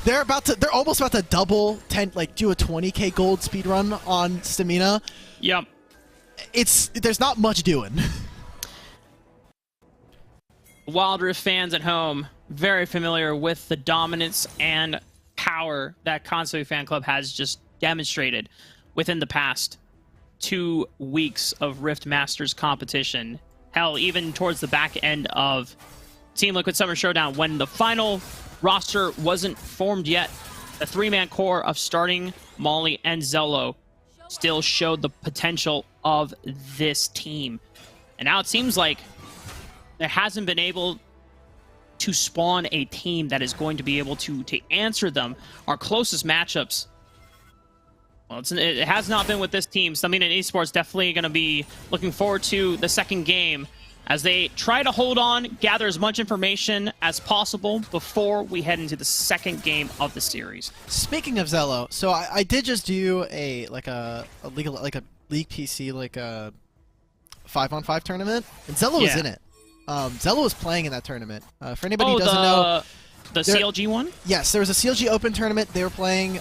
they're almost about to double 10, like do a 20k gold speed run on Stamina. Yep. There's not much doing. Wild Rift fans at home, very familiar with the dominance and power that Consoy Fan Club has just demonstrated within the past 2 weeks of Rift Masters competition. Hell, even towards the back end of Team Liquid Summer Showdown, when the final roster wasn't formed yet, the 3-man core of starting Molly and Zello still showed the potential of this team. And now it seems like there hasn't been able to spawn a team that is going to be able to answer them. Our closest matchups, well, it has not been with this team. So, I mean, Esports definitely going to be looking forward to the second game as they try to hold on, gather as much information as possible before we head into the second game of the series. Speaking of Zello, so I did just do a League PC, like a 5-on-5 tournament, and Zello was in it. Zello was playing in that tournament. For anybody who doesn't know, the CLG one? Yes, there was a CLG Open tournament they were playing.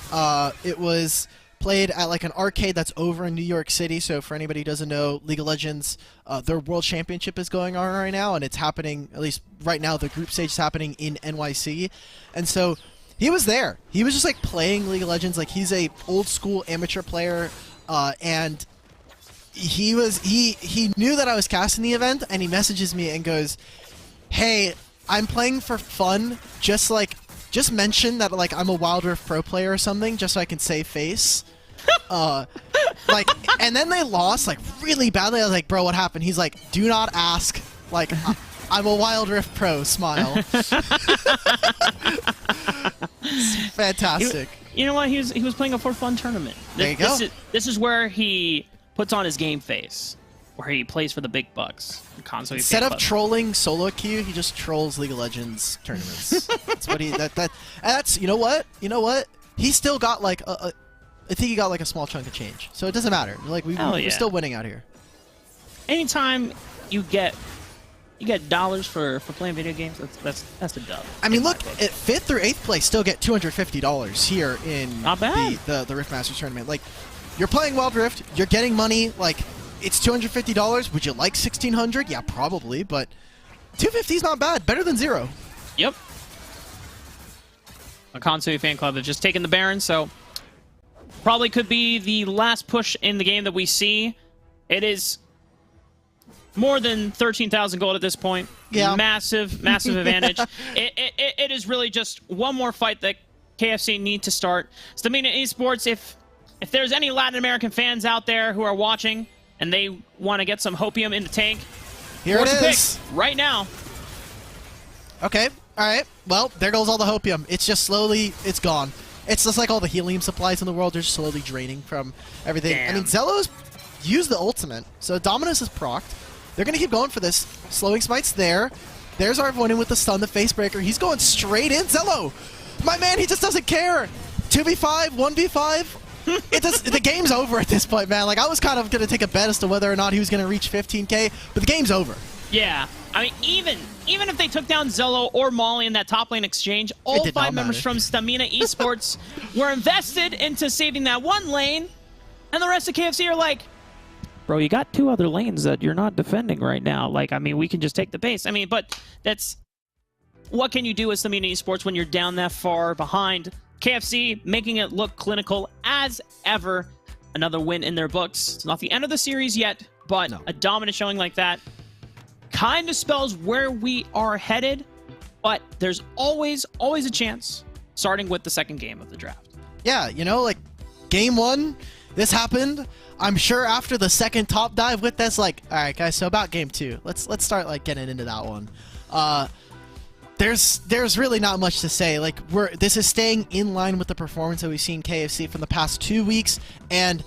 It was played at like an arcade that's over in New York City. So for anybody who doesn't know, League of Legends, their World Championship is going on right now, and it's happening, at least right now, the group stage is happening in NYC. And so he was there. He was just like playing League of Legends. Like, he's a old school amateur player, and he knew that I was casting the event, and he messages me and goes, "Hey, I'm playing for fun. Just mention that like I'm a Wild Rift Pro player or something, just so I can save face." Like, and then they lost like really badly. I was like, "Bro, what happened?" He's like, "Do not ask. Like, I'm a Wild Rift Pro." Smile. Fantastic. You know what? He was playing a for fun tournament. There you go. This is where he puts on his game face, where he plays for the big bucks. Instead of trolling solo queue, he just trolls League of Legends tournaments. That's what that's you know what? He still got like I think he got like a small chunk of change. So it doesn't matter. Like we're still winning out here. Anytime you get dollars for playing video games, that's a dub. I mean, look, at 5th through 8th place still get $250 here in Not bad. the Rift Masters tournament. Like, you're playing Wild Rift, you're getting money, like, it's $250. Would you like $1,600? Yeah, probably, but $250 is not bad. Better than zero. Yep. A Consoy Fan Club have just taken the Baron, so probably could be the last push in the game that we see. It is more than 13,000 gold at this point. Yeah. Massive advantage. It is really just one more fight that KFC need to start. Stamina Esports, if there's any Latin American fans out there who are watching and they want to get some hopium in the tank, here it is. Pick right now. Okay. All right. Well, there goes all the hopium. It's just slowly, it's gone. It's just like all the helium supplies in the world. They're just slowly draining from everything. Damn. I mean, Zello's used the ultimate, so Dominus is procced. They're going to keep going for this. Slowing Smite's there. There's Arvoinen with the stun, the Facebreaker. He's going straight in. Zello! My man, he just doesn't care. 2v5, 1v5. The game's over at this point, man. Like, I was kind of going to take a bet as to whether or not he was going to reach 15k, but the game's over. Yeah. I mean, even if they took down Zello or Molly in that top lane exchange, all 5 members from Stamina Esports were invested into saving that one lane, and the rest of KFC are like, bro, you got 2 other lanes that you're not defending right now. Like, I mean, we can just take the base. I mean, but that's... What can you do as Stamina Esports when you're down that far behind? KFC making it look clinical as ever. Another win in their books. It's not the end of the series yet, but a dominant showing like that kind of spells where we are headed, but there's always a chance, starting with the second game of the draft. Yeah, you know, like, game 1... This happened, I'm sure, after the second top dive with this, like, alright guys, so about game 2. Let's start like getting into that one. There's really not much to say. Like, this is staying in line with the performance that we've seen KFC from the past 2 weeks, and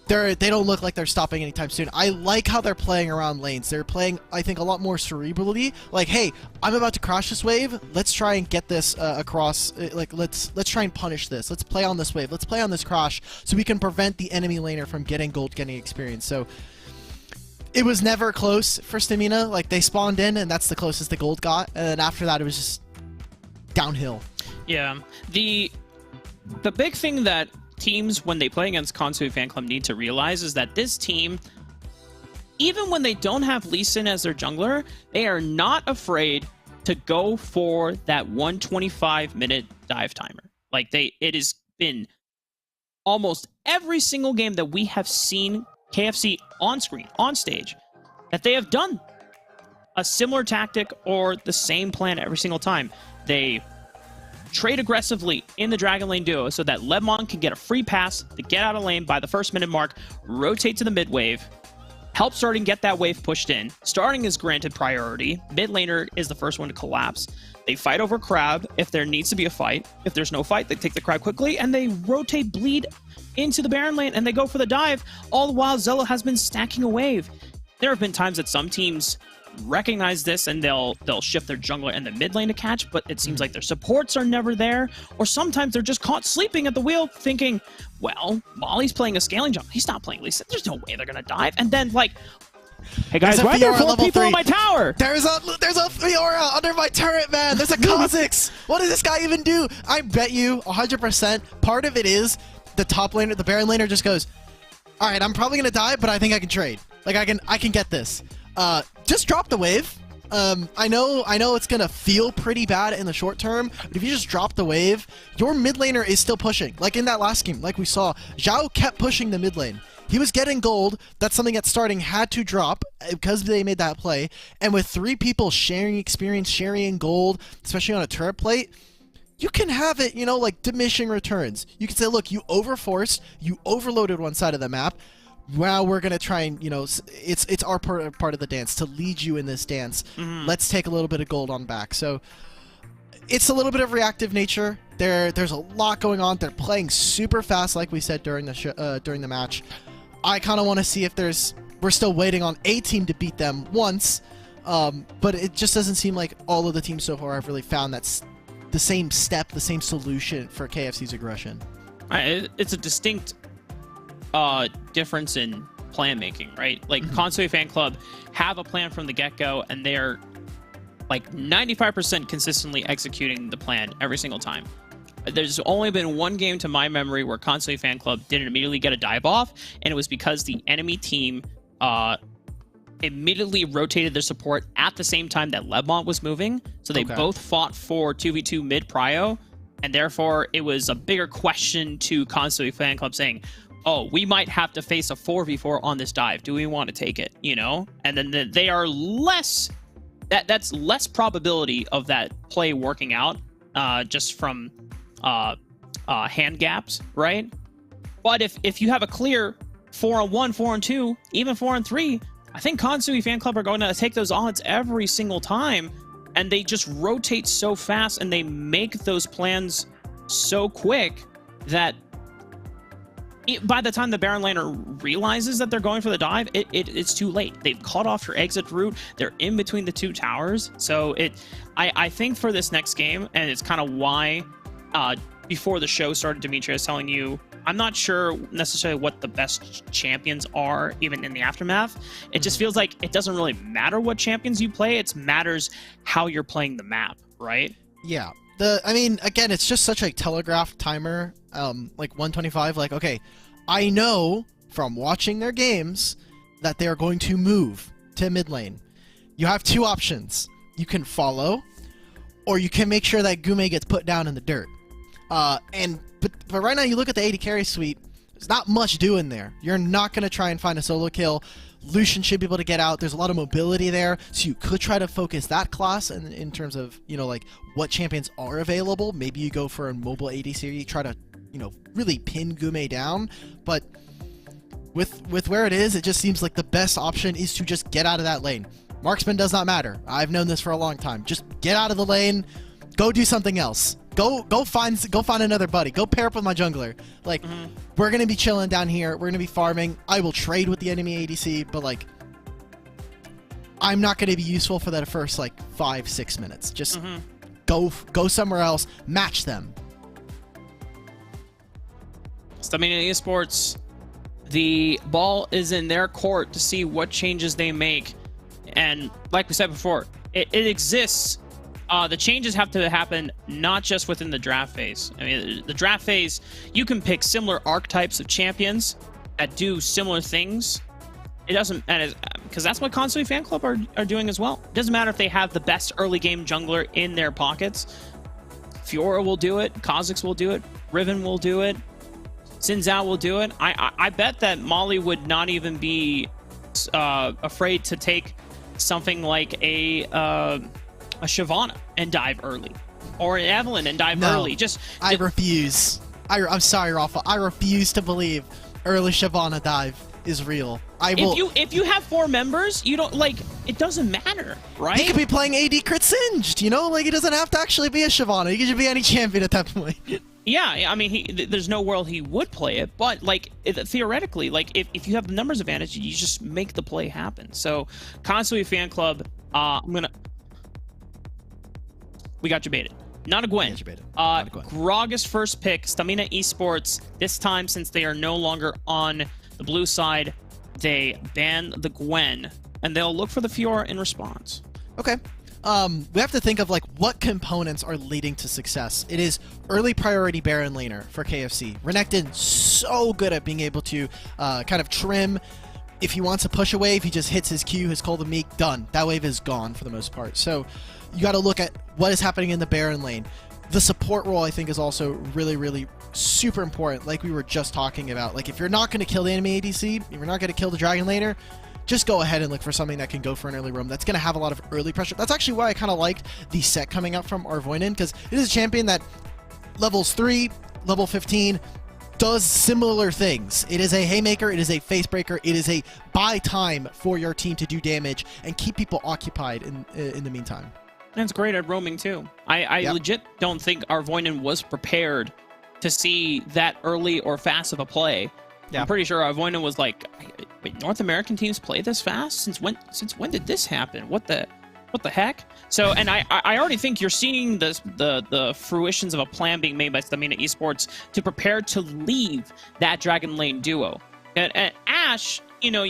they don't look like they're stopping anytime soon. I like how they're playing around lanes. They're playing, I think, a lot more cerebrally. Like, hey, I'm about to crash this wave. Let's try and get this across. Like, let's try and punish this. Let's play on this wave. Let's play on this crash so we can prevent the enemy laner from getting gold, getting experience. So it was never close for Stamina. Like, they spawned in, and that's the closest the gold got. And then after that, it was just downhill. Yeah. The big thing that teams, when they play against Kansui Fan Club, need to realize is that this team, even when they don't have Lee Sin as their jungler, they are not afraid to go for that 125-minute dive timer. Like, it has been almost every single game that we have seen KFC on screen, on stage, that they have done a similar tactic or the same plan every single time. They trade aggressively in the Dragon Lane duo so that Lebmon can get a free pass to get out of lane by the first minute mark, rotate to the mid wave, help starting get that wave pushed in. Starting is granted priority. Mid laner is the first one to collapse. They fight over Crab if there needs to be a fight. If there's no fight, they take the Crab quickly, and they rotate bleed into the Baron lane, and they go for the dive, all the while Zella has been stacking a wave. There have been times that some teams recognize this and they'll shift their jungler and the mid lane to catch, but it seems like their supports are never there, or sometimes they're just caught sleeping at the wheel thinking, well, Molly's playing a scaling jungler, he's not playing Lisa, there's no way they're gonna dive. And then, like, hey guys, why are there 4 people on my tower? There's a Fiora under my turret, man. There's a Kha'Zix. What did this guy even do? I bet you 100% part of it is the top laner, the Baron laner, just goes, all right, I'm probably gonna die, but I think I can trade. Like, I can get this. Just drop the wave. I know it's gonna feel pretty bad in the short term, but if you just drop the wave, your mid laner is still pushing. Like in that last game, like we saw, Zhao kept pushing the mid lane. He was getting gold. That's something that starting had to drop because they made that play. And with 3 people sharing experience, sharing gold, especially on a turret plate, you can have it, you know, like diminishing returns. You can say, look, you overforced, you overloaded one side of the map. Wow, we're gonna try and, you know, it's our part of the dance to lead you in this dance. Let's take a little bit of gold on back. So it's a little bit of reactive nature. There's a lot going on. They're playing super fast, like we said during the match. I kind of want to see if we're still waiting on a team to beat them once, but it just doesn't seem like all of the teams so far have really found that's the same step, the same solution for KFC's aggression. It's a distinct difference in plan making, right? Like, Kansui Fan Club have a plan from the get-go, and they're like 95% consistently executing the plan every single time. There's only been one game to my memory where Kansui Fan Club didn't immediately get a dive off, and it was because the enemy team immediately rotated their support at the same time that Lebmont was moving, so they both fought for 2v2 mid prio, and therefore it was a bigger question to Kansui Fan Club saying, oh, we might have to face a 4v4 on this dive. Do we want to take it? You know? And then they are less... That's less probability of that play working out just from hand gaps, right? But if you have a clear 4-on-1, 4-on-2, even 4-on-3, I think Kansui Fan Club are going to take those odds every single time, and they just rotate so fast and they make those plans so quick that by the time the Baron laner realizes that they're going for the dive, it's too late. They've cut off your exit route. They're in between the 2 towers. So I think for this next game, and it's kind of why before the show started, Dimitri was telling you, I'm not sure necessarily what the best champions are, even in the aftermath. It just feels like it doesn't really matter what champions you play. It matters how you're playing the map, right? Yeah. I mean, again, it's just such a telegraphed timer, like 125. Like, okay, I know from watching their games that they are going to move to mid lane. You have 2 options. You can follow, or you can make sure that Gume gets put down in the dirt. But right now, you look at the 80 carry suite, there's not much doing there. You're not going to try and find a solo kill. Lucian should be able to get out. There's a lot of mobility there, so you could try to focus that class in terms of, you know, like what champions are available. Maybe you go for a mobile ADC, you try to, you know, really pin Gume down. But with where it is, it just seems like the best option is to just get out of that lane. Marksman does not matter. I've known this for a long time. Just get out of the lane. Go do something else. Go find another buddy. Go pair up with my jungler. Like, we're gonna be chilling down here. We're gonna be farming. I will trade with the enemy ADC, but like, I'm not gonna be useful for that first like 5-6 minutes. Just go somewhere else. Match them. Stamina Esports, the ball is in their court to see what changes they make, and like we said before, it exists. The changes have to happen not just within the draft phase. I mean, the draft phase, you can pick similar archetypes of champions that do similar things. It doesn't, because that's what Constantly Fan Club are doing as well. It doesn't matter if they have the best early game jungler in their pockets. Fiora will do it. Kha'Zix will do it. Riven will do it. Xin Zhao will do it. I bet that Molly would not even be afraid to take something like a Shyvana and dive early, or an Evelyn and dive early. I refuse. I'm sorry, Rafa. I refuse to believe early Shyvana dive is real. If you have 4 members, you don't like. It doesn't matter, right? He could be playing AD crit singed. You know, like, he doesn't have to actually be a Shyvana. He could just be any champion at that point. Yeah, I mean, there's no world he would play it, but like theoretically, like if you have the numbers advantage, you just make the play happen. So, Constantly Fan Club, we got you baited. Not a Gwen. Gragas first pick, Stamina Esports. This time, since they are no longer on the blue side, they ban the Gwen, and they'll look for the Fiora in response. Okay. We have to think of like what components are leading to success. It is early priority Baron laner for KFC. Renekton so good at being able to kind of trim. If he wants to push a wave, he just hits his Q, his Call the Meek, done. That wave is gone for the most part. So you got to look at what is happening in the Baron lane. The support role, I think, is also really, really super important, like we were just talking about. Like, if you're not going to kill the enemy ADC, if you're not going to kill the Dragon laner, just go ahead and look for something that can go for an early roam. That's going to have a lot of early pressure. That's actually why I kind of liked the set coming out from Arvoinen, because it is a champion that levels 3, level 15, does similar things. It is a haymaker, it is a face breaker, it is a buy time for your team to do damage and keep people occupied in the meantime. And it's great at roaming too. I legit don't think Arvoinen was prepared to see that early or fast of a play. Yeah. I'm pretty sure Arvoinen was like, wait, North American teams play this fast? Since when did this happen? What the heck? So, and I already think you're seeing the fruitions of a plan being made by Stamina Esports to prepare to leave that Dragon Lane duo. And Ashe, you know,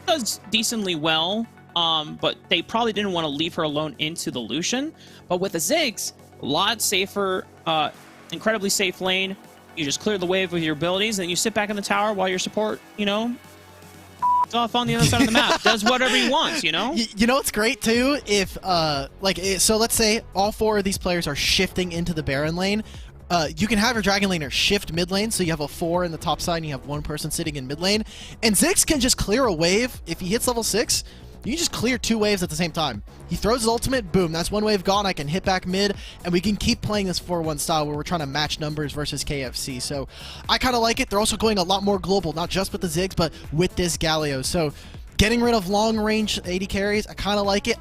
does decently well, but they probably didn't want to leave her alone into the Lucian. But with the Ziggs, a lot safer, incredibly safe lane. You just clear the wave with your abilities, and you sit back in the tower while your support, you know, off on the other side of the map, does whatever he wants, you know? You know what's great, too? If, so let's say all 4 of these players are shifting into the Baron lane. You can have your Dragon laner shift mid lane, so you have a 4 in the top side, and you have 1 person sitting in mid lane. And Ziggs can just clear a wave. If he hits level 6, you can just clear 2 waves at the same time. He throws his ultimate, boom, that's 1 wave gone. I can hit back mid, and we can keep playing this 4-1 style where we're trying to match numbers versus KFC. So I kind of like it. They're also going a lot more global, not just with the Ziggs, but with this Galio. So getting rid of long-range AD carries, I kind of like it.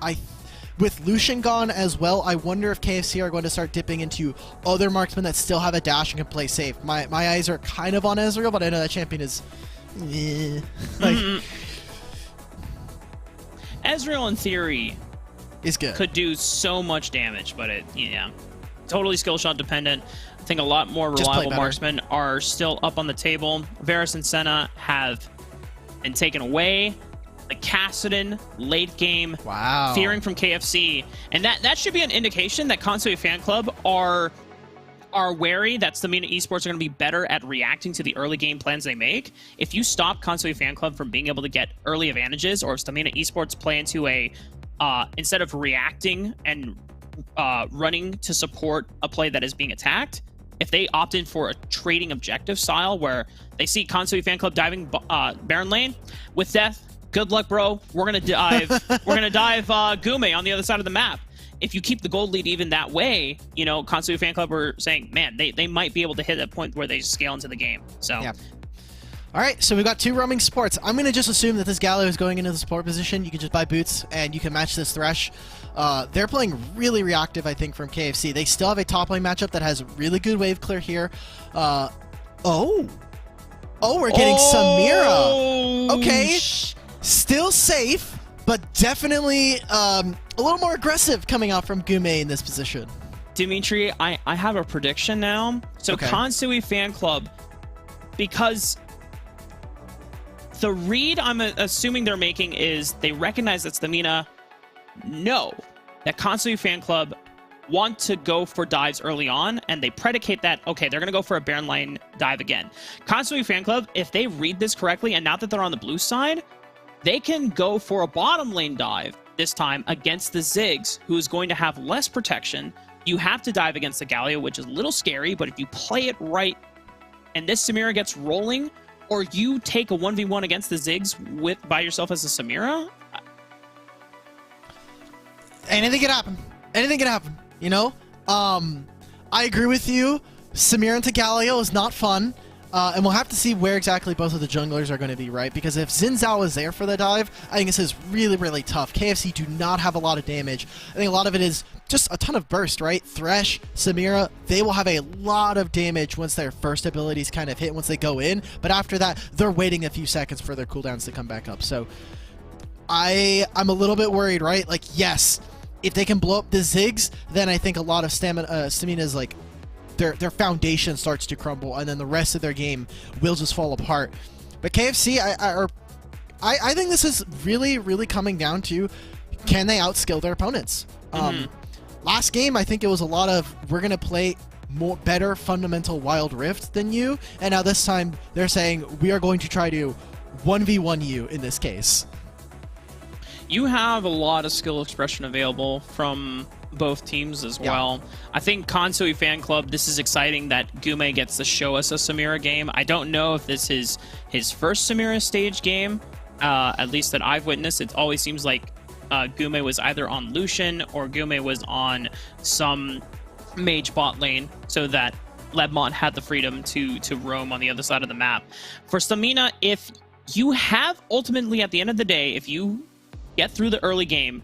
With Lucian gone as well, I wonder if KFC are going to start dipping into other marksmen that still have a dash and can play safe. My eyes are kind of on Ezreal, but I know that champion is... Ezreal, in theory, is good. Could do so much damage, but totally skill shot dependent. I think a lot more reliable marksmen are still up on the table. Varus and Senna have been taken away. The Kassadin late game, fearing from KFC, and that should be an indication that Constantly Fan Club are wary that Stamina Esports are going to be better at reacting to the early game plans they make. If you stop Constantly Fan Club from being able to get early advantages, or if Stamina Esports play into instead of reacting and running to support a play that is being attacked, if they opt in for a trading objective style where they see Constantly Fan Club diving Baron lane with death, good luck, bro. We're gonna dive. We're gonna dive Gume on the other side of the map. If you keep the gold lead even that way, you know, Constantly Fan Club are saying, man, they might be able to hit that point where they scale into the game. So, All right, so we've got 2 roaming supports. I'm going to just assume that this Galio is going into the support position. You can just buy boots, and you can match this Thresh. They're playing really reactive, I think, from KFC. They still have a top lane matchup that has really good wave clear here. Oh, we're getting Samira. Okay, still safe, but definitely a little more aggressive coming out from Gume in this position. Dimitri, I have a prediction now. So okay. Kansui fan club, because the read I'm assuming they're making is they recognize that Stamina know that Kansui fan club want to go for dives early on, and they predicate that, okay, they're going to go for a Baron lane dive again. Kansui fan club, if they read this correctly, and now that they're on the blue side, they can go for a bottom lane dive this time against the Ziggs, who is going to have less protection. You have to dive against the Galio, which is a little scary, but if you play it right and this Samira gets rolling, or you take a 1v1 against the Ziggs by yourself as a Samira, anything can happen. Anything can happen, you know? I agree with you. Samira into Galio is not fun. And we'll have to see where exactly both of the junglers are going to be, right? Because if Xin Zhao is there for the dive, I think this is really, really tough. KFC do not have a lot of damage. I think a lot of it is just a ton of burst, right? Thresh, Samira, they will have a lot of damage once their first abilities kind of hit, once they go in. But after that, they're waiting a few seconds for their cooldowns to come back up. So I'm a little bit worried, right? Like, yes, if they can blow up the Ziggs, then I think a lot of Stamina's like, their foundation starts to crumble, and then the rest of their game will just fall apart. But KFC, I think this is really, really coming down to, can they outskill their opponents? Last game, I think it was a lot of, we're going to play better fundamental Wild Rift than you, and now this time they're saying, we are going to try to 1v1 you in this case. You have a lot of skill expression available from both teams as well. I think Kansui fan club, this is exciting that Gume gets to show us a Samira game. I don't know if this is his first Samira stage game, at least that I've witnessed. It always seems like Gume was either on Lucian or Gume was on some mage bot lane, so that Lebmont had the freedom to roam on the other side of the map. For Stamina, if you have ultimately at the end of the day, if you get through the early game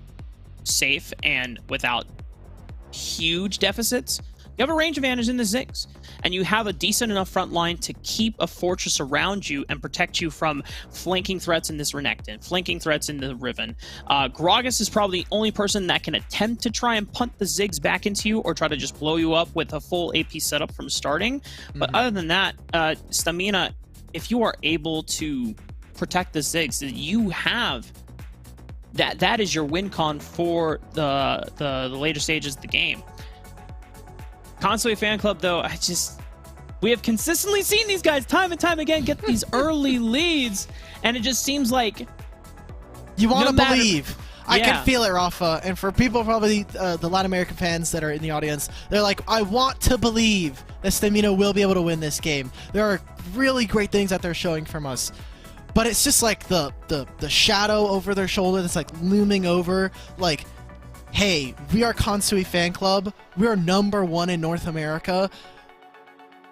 safe and without huge deficits, you have a range advantage in the Ziggs, and you have a decent enough front line to keep a fortress around you and protect you from flanking threats in this Renekton, flanking threats in the Riven. Gragas is probably the only person that can attempt to try and punt the Ziggs back into you or try to just blow you up with a full AP setup from starting. But other than that, Stamina, if you are able to protect the Ziggs, you have that is your win con for the later stages of the game. Kansui fan club, though, we have consistently seen these guys time and time again get these early leads, and it just seems like you want to believe. I can feel it, Rafa. And for people, probably the Latin American fans that are in the audience, they're like, I want to believe that Stamina will be able to win this game. There are really great things that they're showing from us. But it's just like the shadow over their shoulder that's like looming over, like, hey, we are Kansui fan club. We are #1 in North America.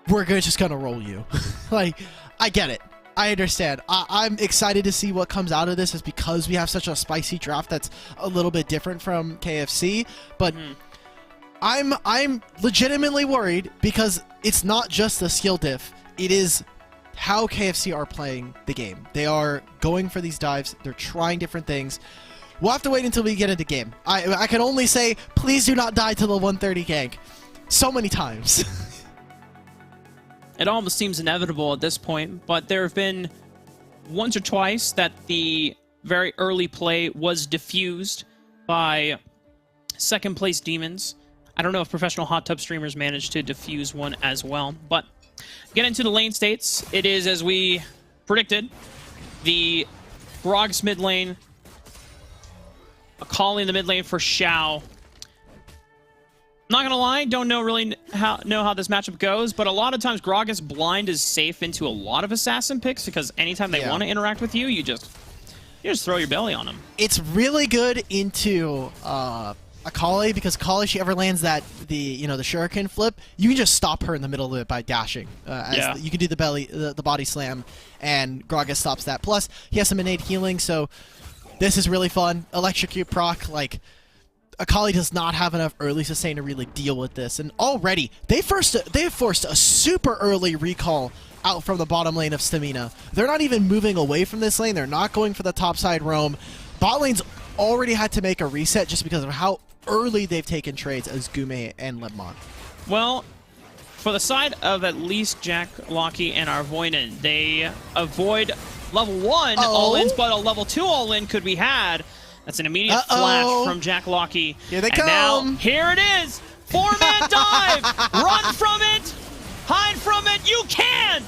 We're just gonna roll you. Like, I get it. I understand. I'm excited to see what comes out of this, is because we have such a spicy draft that's a little bit different from KFC. But I'm legitimately worried, because it's not just the skill diff. It is how KFC are playing the game. They are going for these dives. They're trying different things. We'll have to wait until we get into game. I can only say, please do not die to the 130 gank. So many times. It almost seems inevitable at this point, but there have been once or twice that the very early play was diffused by second place demons. I don't know if professional hot tub streamers managed to diffuse one as well, but get into the lane states. It is, as we predicted, the Gragas mid lane, a call in the mid lane for Xiao. Not gonna lie, don't know how this matchup goes, but a lot of times Gragas blind is safe into a lot of assassin picks, because anytime they want to interact with you, you just throw your belly on them. It's really good into Akali, because Akali, if she ever lands the shuriken flip, you can just stop her in the middle of it by dashing. You can do the body slam, and Gragas stops that. Plus, he has some innate healing, so this is really fun. Electrocute proc, like, Akali does not have enough early sustain to really deal with this, and already they've forced a super early recall out from the bottom lane of Stamina. They're not even moving away from this lane. They're not going for the topside roam. Bot lane's already had to make a reset just because of how early they've taken trades as Gume and Lebmon. Well, for the side of at least Jack Locky and Arvoinen, they avoid level 1 all-ins, but a level 2 all-in could be had. That's an immediate flash from Jack Locky. Here they and come. Now, here it is. 4-man dive. Run from it. Hide from it. You can't.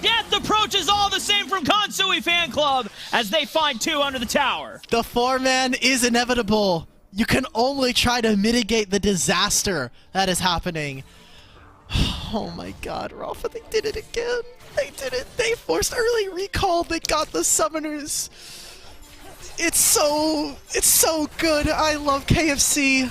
Death approaches all the same from Kansui fan club as they find 2 under the tower. The 4-man is inevitable. You can only try to mitigate the disaster that is happening. Oh my god, Rafa, they did it again. They did it. They forced early recall. They got the summoners. It's so good. I love KFC.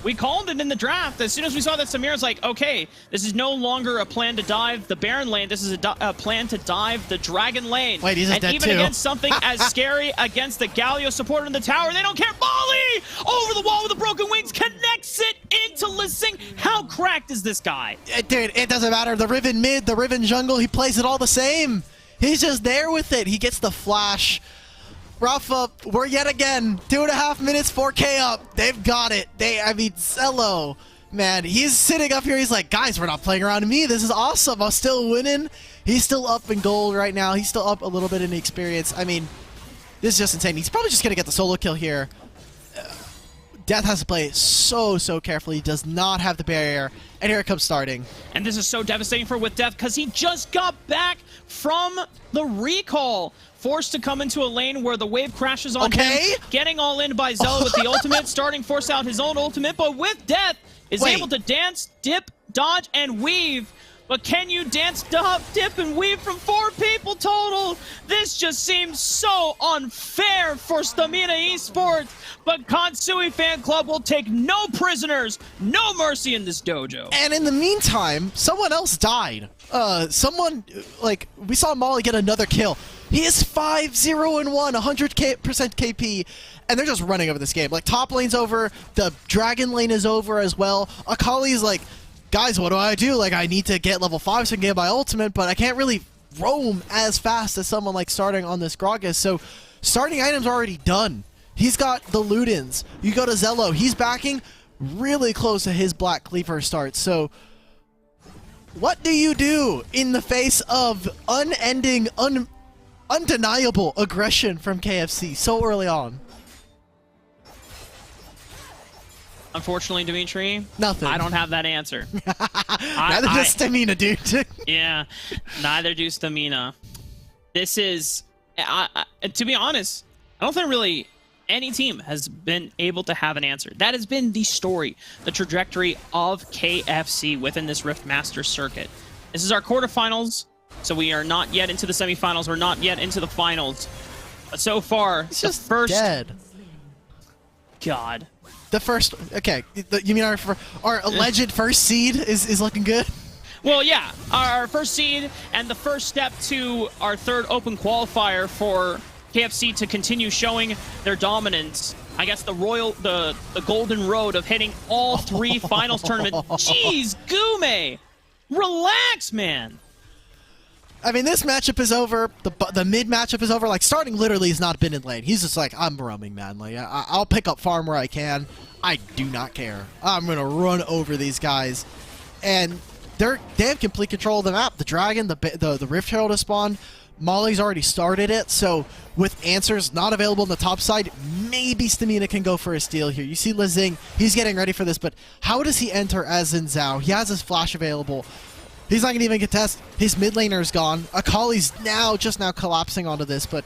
We called it in the draft. As soon as we saw that, Samir's like, okay, this is no longer a plan to dive the Baron lane. This is a plan to dive the Dragon lane. Wait, he's dead too. And even against something as scary against the Galio supporter in the tower, they don't care. Molly over the wall with the broken wings connects it into Lising. How cracked is this guy? Dude, it doesn't matter. The Riven mid, the Riven jungle, he plays it all the same. He's just there with it. He gets the flash. Rafa, we're yet again 2.5 minutes, 4K up. They've got it. Zello, man, he's sitting up here. He's like, guys, we're not playing around to me. This is awesome. I'm still winning. He's still up in gold right now. He's still up a little bit in the experience. I mean, this is just insane. He's probably just going to get the solo kill here. Death has to play so carefully. He does not have the barrier. And here it comes starting. And this is so devastating for With Death because he just got back from the recall. Forced to come into a lane where the wave crashes on him. Getting all in by Zello with the ultimate. Starting force out his own ultimate. But With Death is able to dance, dip, dodge, and weave. But can you dance, dip, and weave from 4 people total? This just seems so unfair for Stamina Esports. But Kansui fan club will take no prisoners, no mercy in this dojo. And in the meantime, someone else died. We saw Molly get another kill. He is 5-0-1, 100% KP, and they're just running over this game. Like, top lane's over, the Dragon lane is over as well. Akali's like, guys, what do I do? Like, I need to get level 5 so I can get my ultimate, but I can't really roam as fast as someone like starting on this Gragas. So, starting items are already done. He's got the Ludens. You go to Zello. He's backing really close to his Black Cleaver start. So, what do you do in the face of unending, undeniable aggression from KFC so early on? Unfortunately, Dimitri, nothing. I don't have that answer. Neither does Stamina, dude. Yeah, neither do Stamina. This is, to be honest, I don't think really any team has been able to have an answer. That has been the story, the trajectory of KFC within this RiftMasters circuit. This is our quarterfinals. So we are not yet into the semifinals. We're not yet into the finals. But so far, it's just dead. God. The first... Okay, you mean our alleged first seed is looking good? Well, yeah. Our first seed and the first step to our third open qualifier for KFC to continue showing their dominance. I guess the golden road of hitting all 3 finals tournament. Jeez, Gume! Relax, man! I mean, this matchup is over. The mid matchup is over. Like, starting literally has not been in lane. He's just like, I'm roaming, man. Like, I'll pick up farm where I can. I do not care. I'm gonna run over these guys, and they have complete control of the map. The Dragon, the Rift Herald has spawned. Molly's already started it, so with answers not available on the top side, maybe Stamina can go for a steal here. You see Lising, he's getting ready for this, but how does he enter as Xin Zhao? He has his flash available. He's not going to even contest. His mid laner is gone. Akali's just now collapsing onto this, but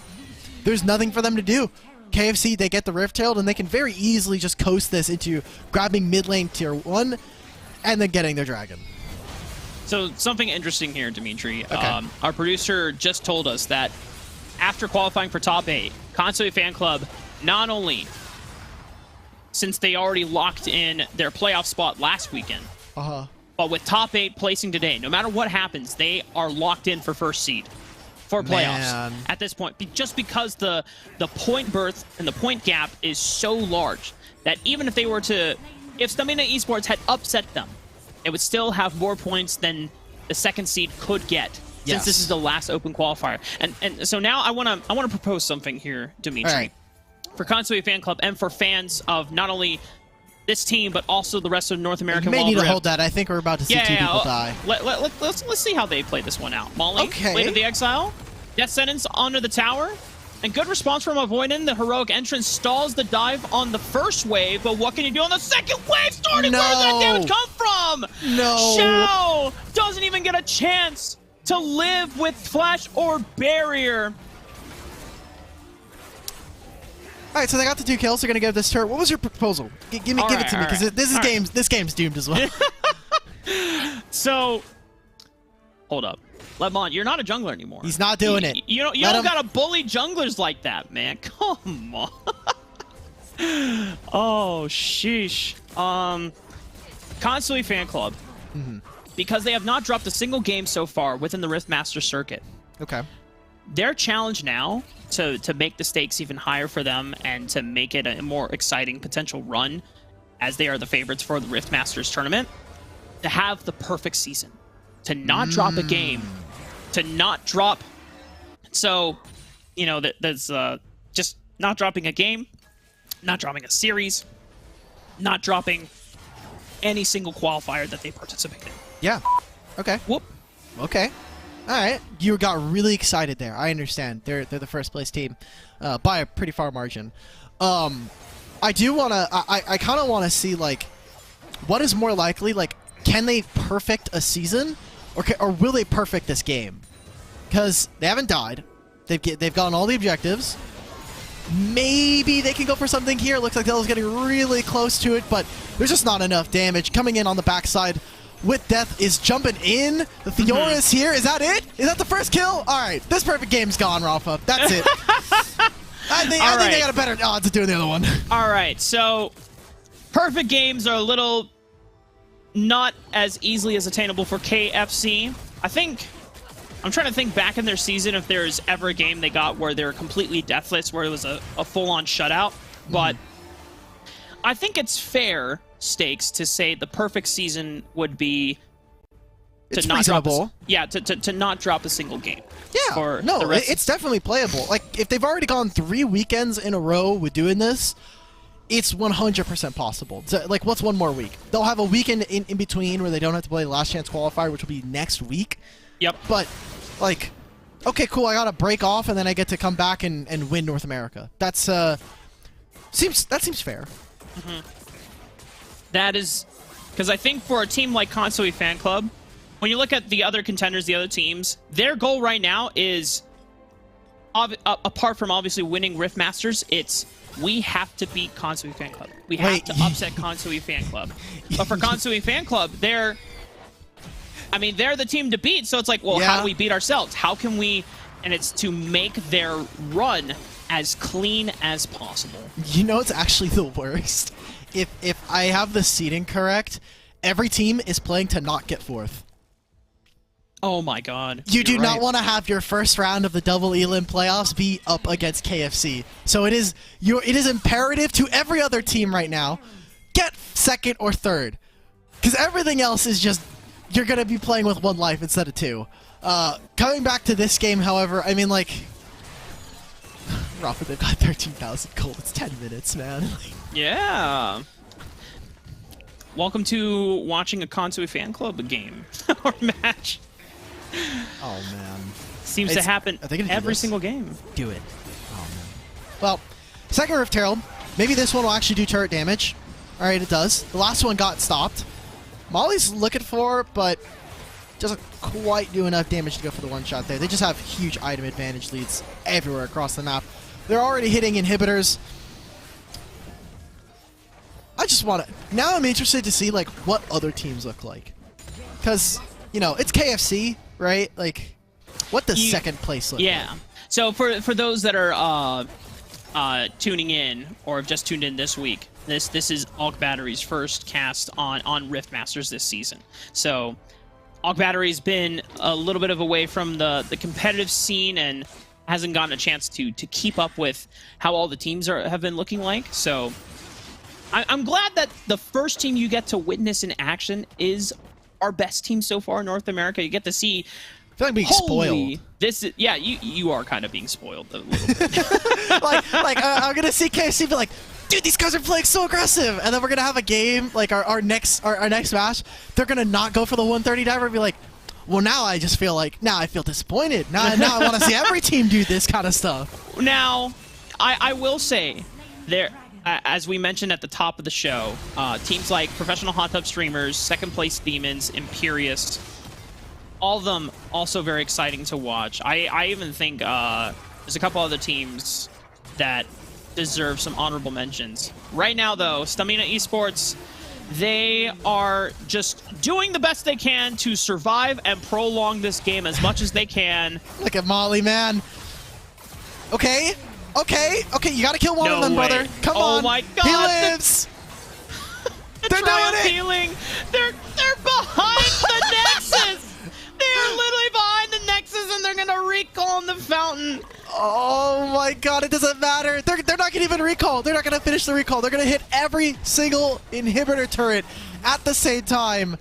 there's nothing for them to do. KFC, they get the Rift Herald, and they can very easily just coast this into grabbing mid lane tier 1 and then getting their Dragon. So something interesting here, Dimitri. Okay. Our producer just told us that after qualifying for top 8, Kansui fan club not only since they already locked in their playoff spot last weekend. But with top 8 placing today, no matter what happens, they are locked in for first seed for playoffs at this point. Just because the point berth and the point gap is so large that even if they were to, if Stamina Esports had upset them, it would still have more points than the second seed could get. Since this is the last open qualifier. And so now I wanna propose something here, Dimitri. Right. For Kansui Fan Club and for fans of not only this team but also the rest of North American You may Wild need to Rift. hold that. I think we're about to see two people die. Let's see how they play this one out. Molly, Okay. Blade of the Exile, Death Sentence under the tower, and good response from Avoidant. The heroic entrance stalls the dive on the first wave, but what can you do on the second wave? Starting, where did that damage come from? No. Xiao doesn't even get a chance to live with Flash or Barrier. All right, so they got the 2 kills. They're gonna give this turret. What was your proposal? Give it to me, because this game's doomed as well. So, hold up, Lemon, you're not a jungler anymore. He's not doing it. You don't gotta bully junglers like that, man. Come on. Oh, sheesh. Kansui Fan Club, because they have not dropped a single game so far within the RiftMasters circuit. Okay. Their challenge now to make the stakes even higher for them and to make it a more exciting potential run, as they are the favorites for the RiftMasters tournament, to have the perfect season, to not drop a game, to not drop. So, you know, that's just not dropping a game, not dropping a series, not dropping any single qualifier that they participate in. Yeah. Okay. Whoop. Okay. All right. You got really excited there. I understand. They're the first place team by a pretty far margin. I do want to... I kind of want to see, like, what is more likely? Like, can they perfect a season? Or will they perfect this game? Because they haven't died. They've gotten all the objectives. Maybe they can go for something here. Looks like Dell's getting really close to it, but there's just not enough damage. Coming in on the backside with Death is jumping in. The Fiora is here. Is that it? Is that the first kill? All right. This perfect game's gone, Rafa. That's it. I think they got a better odds of doing the other one. All right. So perfect games are a little not as easily as attainable for KFC. I'm trying to think back in their season if there's ever a game they got where they were completely deathless, where it was a full-on shutout. But I think it's fair stakes to say the perfect season would be to not drop to not drop a single game. Yeah, no, it's definitely playable. Like, if they've already gone 3 weekends in a row with doing this, it's 100% possible. So, like, what's one more week? They'll have a weekend in between where they don't have to play the last chance qualifier, which will be next week. Yep. But, like, okay, cool, I gotta break off and then I get to come back and win North America. That seems fair. That is, because I think for a team like Kansui Fan Club, when you look at the other contenders, the other teams, their goal right now is, apart from obviously winning RiftMasters, it's we have to beat Kansui Fan Club. We have to upset Kansui Fan Club. But for Kansui Fan Club, they're the team to beat, so it's like, well, how do we beat ourselves? How can we... And it's to make their run as clean as possible. You know, it's actually the worst. If I have the seeding correct, every team is playing to not get 4th. Oh my god. You do not want to have your first round of the double elim playoffs be up against KFC. So it is imperative to every other team right now, get 2nd or 3rd. Because everything else is just, you're going to be playing with 1 life instead of 2. Coming back to this game, however, I mean, like, Rafa, they've got 13,000 gold. It's 10 minutes, man. Yeah. Welcome to watching a Kansui Fan Club game or match. Oh, man. Seems to happen every single game. Do it. Oh, man. Well, second Rift Herald. Maybe this one will actually do turret damage. All right, it does. The last one got stopped. Molly's looking for it, but doesn't quite do enough damage to go for the one shot there. They just have huge item advantage leads everywhere across the map. They're already hitting inhibitors. I just want to... Now I'm interested to see, like, what other teams look like. Because, you know, it's KFC, right? Like, what does second place look like? Yeah. So for those that are tuning in or have just tuned in this week, This is Alk Battery's first cast on Rift Masters this season. So Alk Battery's been a little bit of away from the competitive scene and hasn't gotten a chance to keep up with how all the teams have been looking like. So I'm glad that the first team you get to witness in action is our best team so far in North America. You get to see. I feel like being spoiled. This is, yeah, you are kind of being spoiled a little bit. I'm gonna see KFC be like, dude, these guys are playing so aggressive, and then we're gonna have a game like our next match. They're gonna not go for the 130 diver and be like, well, now I just feel like I feel disappointed. Now I want to see every team do this kind of stuff. Now, I will say there. As we mentioned at the top of the show, teams like Professional Hot Tub Streamers, Second Place Demons, Imperious, all of them also very exciting to watch. I even think there's a couple other teams that deserve some honorable mentions. Right now, though, Stamina Esports, they are just doing the best they can to survive and prolong this game as much as they can. Look at Molly, man. Okay, you gotta kill one of them, brother. Come on. Oh my God. He lives. They're doing it. Healing. They're behind the Nexus. They're literally behind the Nexus, and they're gonna recall in the fountain. Oh my God, it doesn't matter. They're not gonna even recall. They're not gonna finish the recall. They're gonna hit every single inhibitor turret at the same time.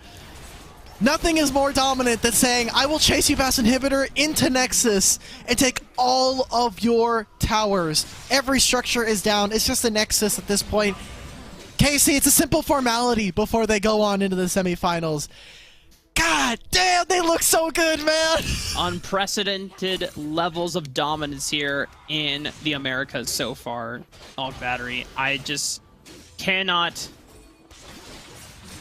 Nothing is more dominant than saying, I will chase you past inhibitor into Nexus and take all of your towers. Every structure is down. It's just a Nexus at this point. Casey, it's a simple formality before they go on into the semifinals. God damn, they look so good, man. Unprecedented levels of dominance here in the Americas so far, Alk Battery. I just cannot...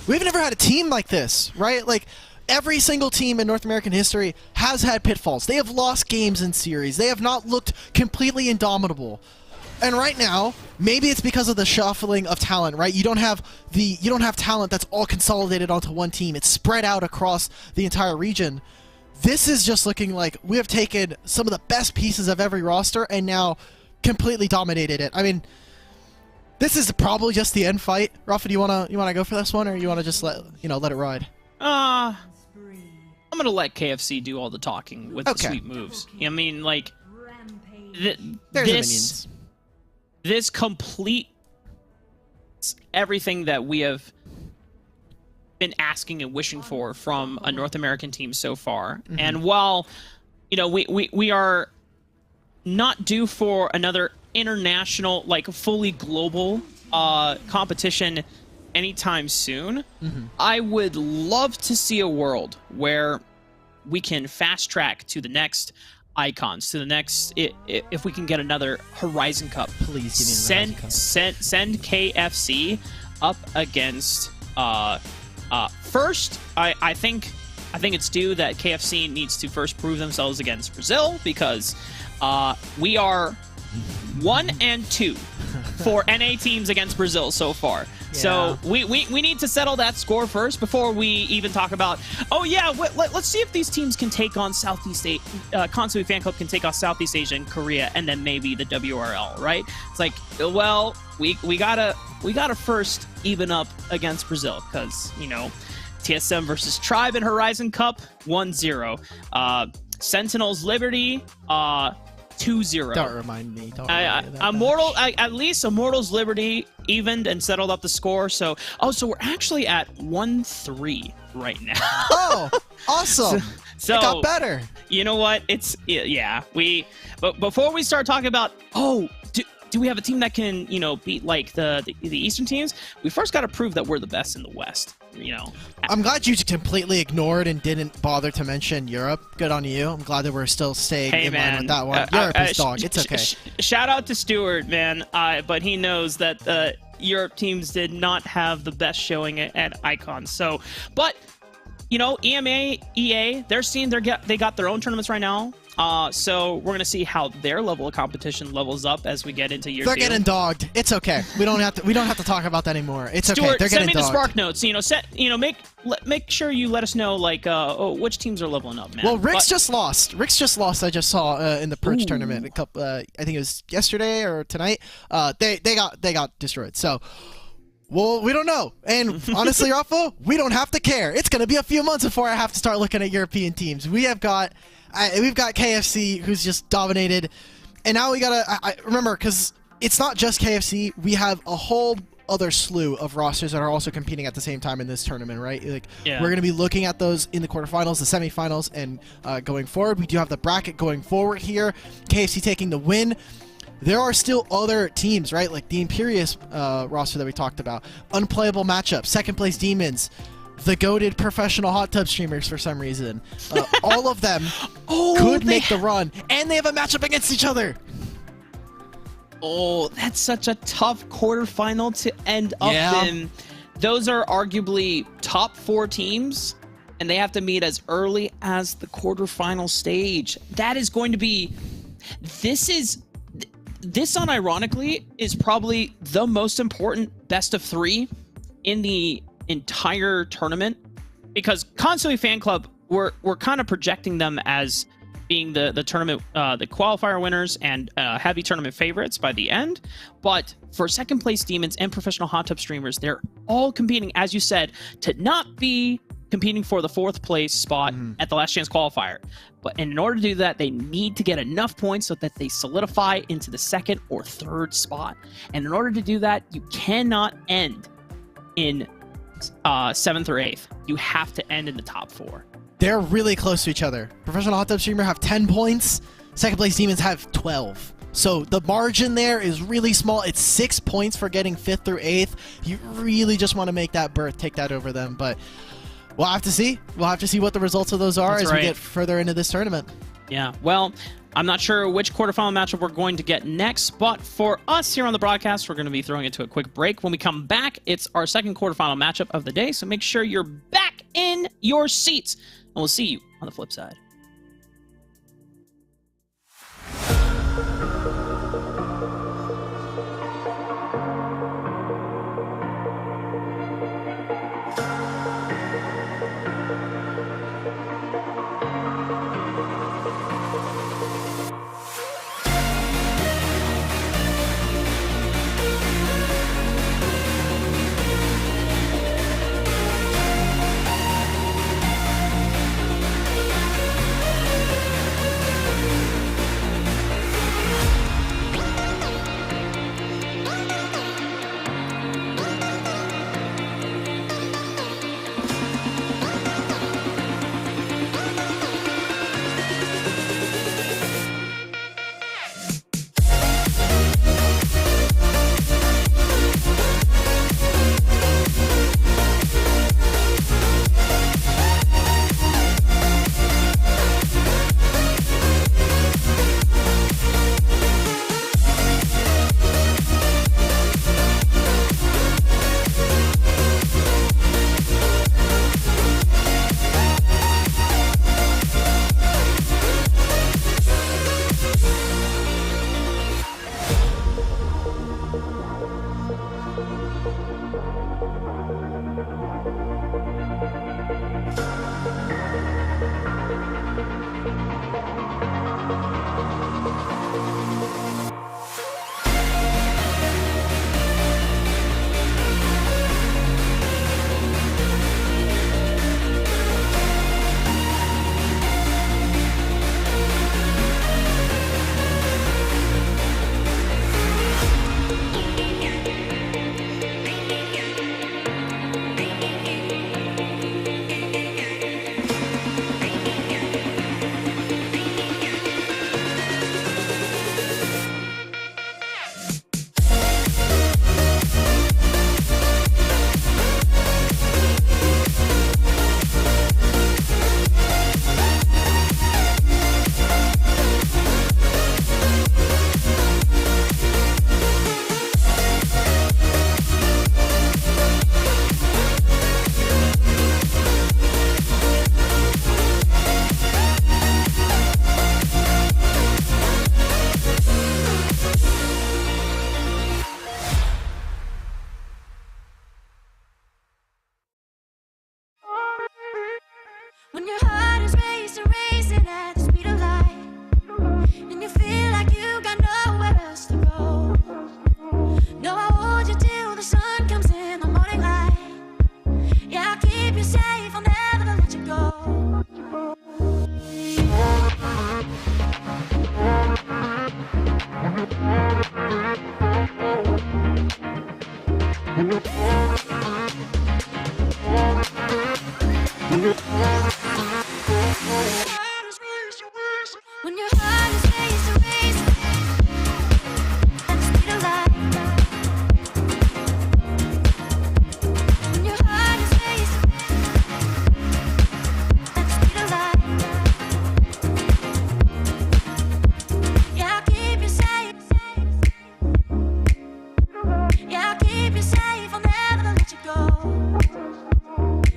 We've never had a team like this, right? Like, every single team in North American history has had pitfalls. They have lost games in series. They have not looked completely indomitable. And right now, maybe it's because of the shuffling of talent, right? You don't have talent that's all consolidated onto one team. It's spread out across the entire region. This is just looking like we have taken some of the best pieces of every roster and now completely dominated it. I mean, this is probably just the end fight. Rafa, do you wanna go for this one, or you wanna just let it ride? I'm gonna let KFC do all the talking with the sweet moves. I mean, like, this completes everything that we have been asking and wishing for from a North American team so far. Mm-hmm. And while, we are not due for another international, like, fully global competition anytime soon, I would love to see a world where we can fast track to the next icons, to the next, if we can get another Horizon Cup. Please give me a send KFC up against first. I think it's due that KFC needs to first prove themselves against Brazil, because we are 1 and 2 for NA teams against Brazil so far. Yeah. So we need to settle that score first before we even talk about, oh yeah, let's see if these teams can take on Southeast Asia, Kansui Fan Club can take on Southeast Asia and Korea, and then maybe the WRL, right? It's like, well, we gotta first even up against Brazil, because, TSM versus Tribe in Horizon Cup, 1-0. Sentinels Liberty, 2-0. Don't remind me. At least Immortals Liberty evened and settled up the score. So we're actually at 1-3 right now. Oh, awesome! So it got better. You know what? But before we start talking about, do we have a team that can, beat like the Eastern teams? We first got to prove that we're the best in the West. I'm glad you completely ignored and didn't bother to mention Europe. Good on you. I'm glad that we're still staying in line with that one. Europe is dog. It's okay. Shout out to Stuart, man. But he knows that Europe teams did not have the best showing at Icons. So, but EMA, EA, they're seeing they got their own tournaments right now. So we're gonna see how their level of competition levels up as we get into year 2. They're getting dogged. It's okay. We don't have to talk about that anymore. It's Stuart, okay. They're getting dogged. Send me the Spark notes. Make sure you let us know, like, which teams are leveling up, man. Well, Rick's just lost. I just saw in the Purge tournament. I think it was yesterday or tonight. They got destroyed. So Well, we don't know. And honestly, Rafa, we don't have to care. It's going to be a few months before I have to start looking at European teams. We've got KFC, who's just dominated. And now we got to remember, because it's not just KFC. We have a whole other slew of rosters that are also competing at the same time in this tournament, right? Like, we're going to be looking at those in the quarterfinals, the semifinals, and going forward. We do have the bracket going forward here. KFC taking the win. There are still other teams, right? Like the Imperius roster that we talked about. Unplayable matchup. Second place Demons. The goated professional hot tub streamers for some reason. All of them could make the run. And they have a matchup against each other. Oh, that's such a tough quarterfinal to end up in. Those are arguably top 4 teams, and they have to meet as early as the quarterfinal stage. That is going to be... This unironically is probably the most important best of 3 in the entire tournament, because Constantly Fan Club, we're kind of projecting them as being the tournament, the qualifier winners and heavy tournament favorites by the end. But for second place Demons and professional hot tub streamers, they're all competing, as you said, to not be competing for the 4th place spot at the last chance qualifier. But in order to do that, they need to get enough points so that they solidify into the 2nd or 3rd spot. And in order to do that, you cannot end in 7th or 8th. You have to end in the top 4. They're really close to each other. Professional hot tub streamer have 10 points. Second place Demons have 12. So the margin there is really small. It's 6 points for getting 5th through 8th. You really just want to make that berth, take that over them. But we'll have to see. We'll have to see what the results of those are as we get further into this tournament. Yeah, well, I'm not sure which quarterfinal matchup we're going to get next, but for us here on the broadcast, we're going to be throwing it to a quick break. When we come back, it's our second quarterfinal matchup of the day, so make sure you're back in your seats, and we'll see you on the flip side. When your heart is racing, racing at the speed of light, and you feel like you got nowhere else to go. No, I hold you till the sun comes in. When your heart is racing, racing at the speed of light. When your heart is racing at the speed of light. Yeah, I'll keep you safe. Yeah, I'll keep you safe. I'll never let you go.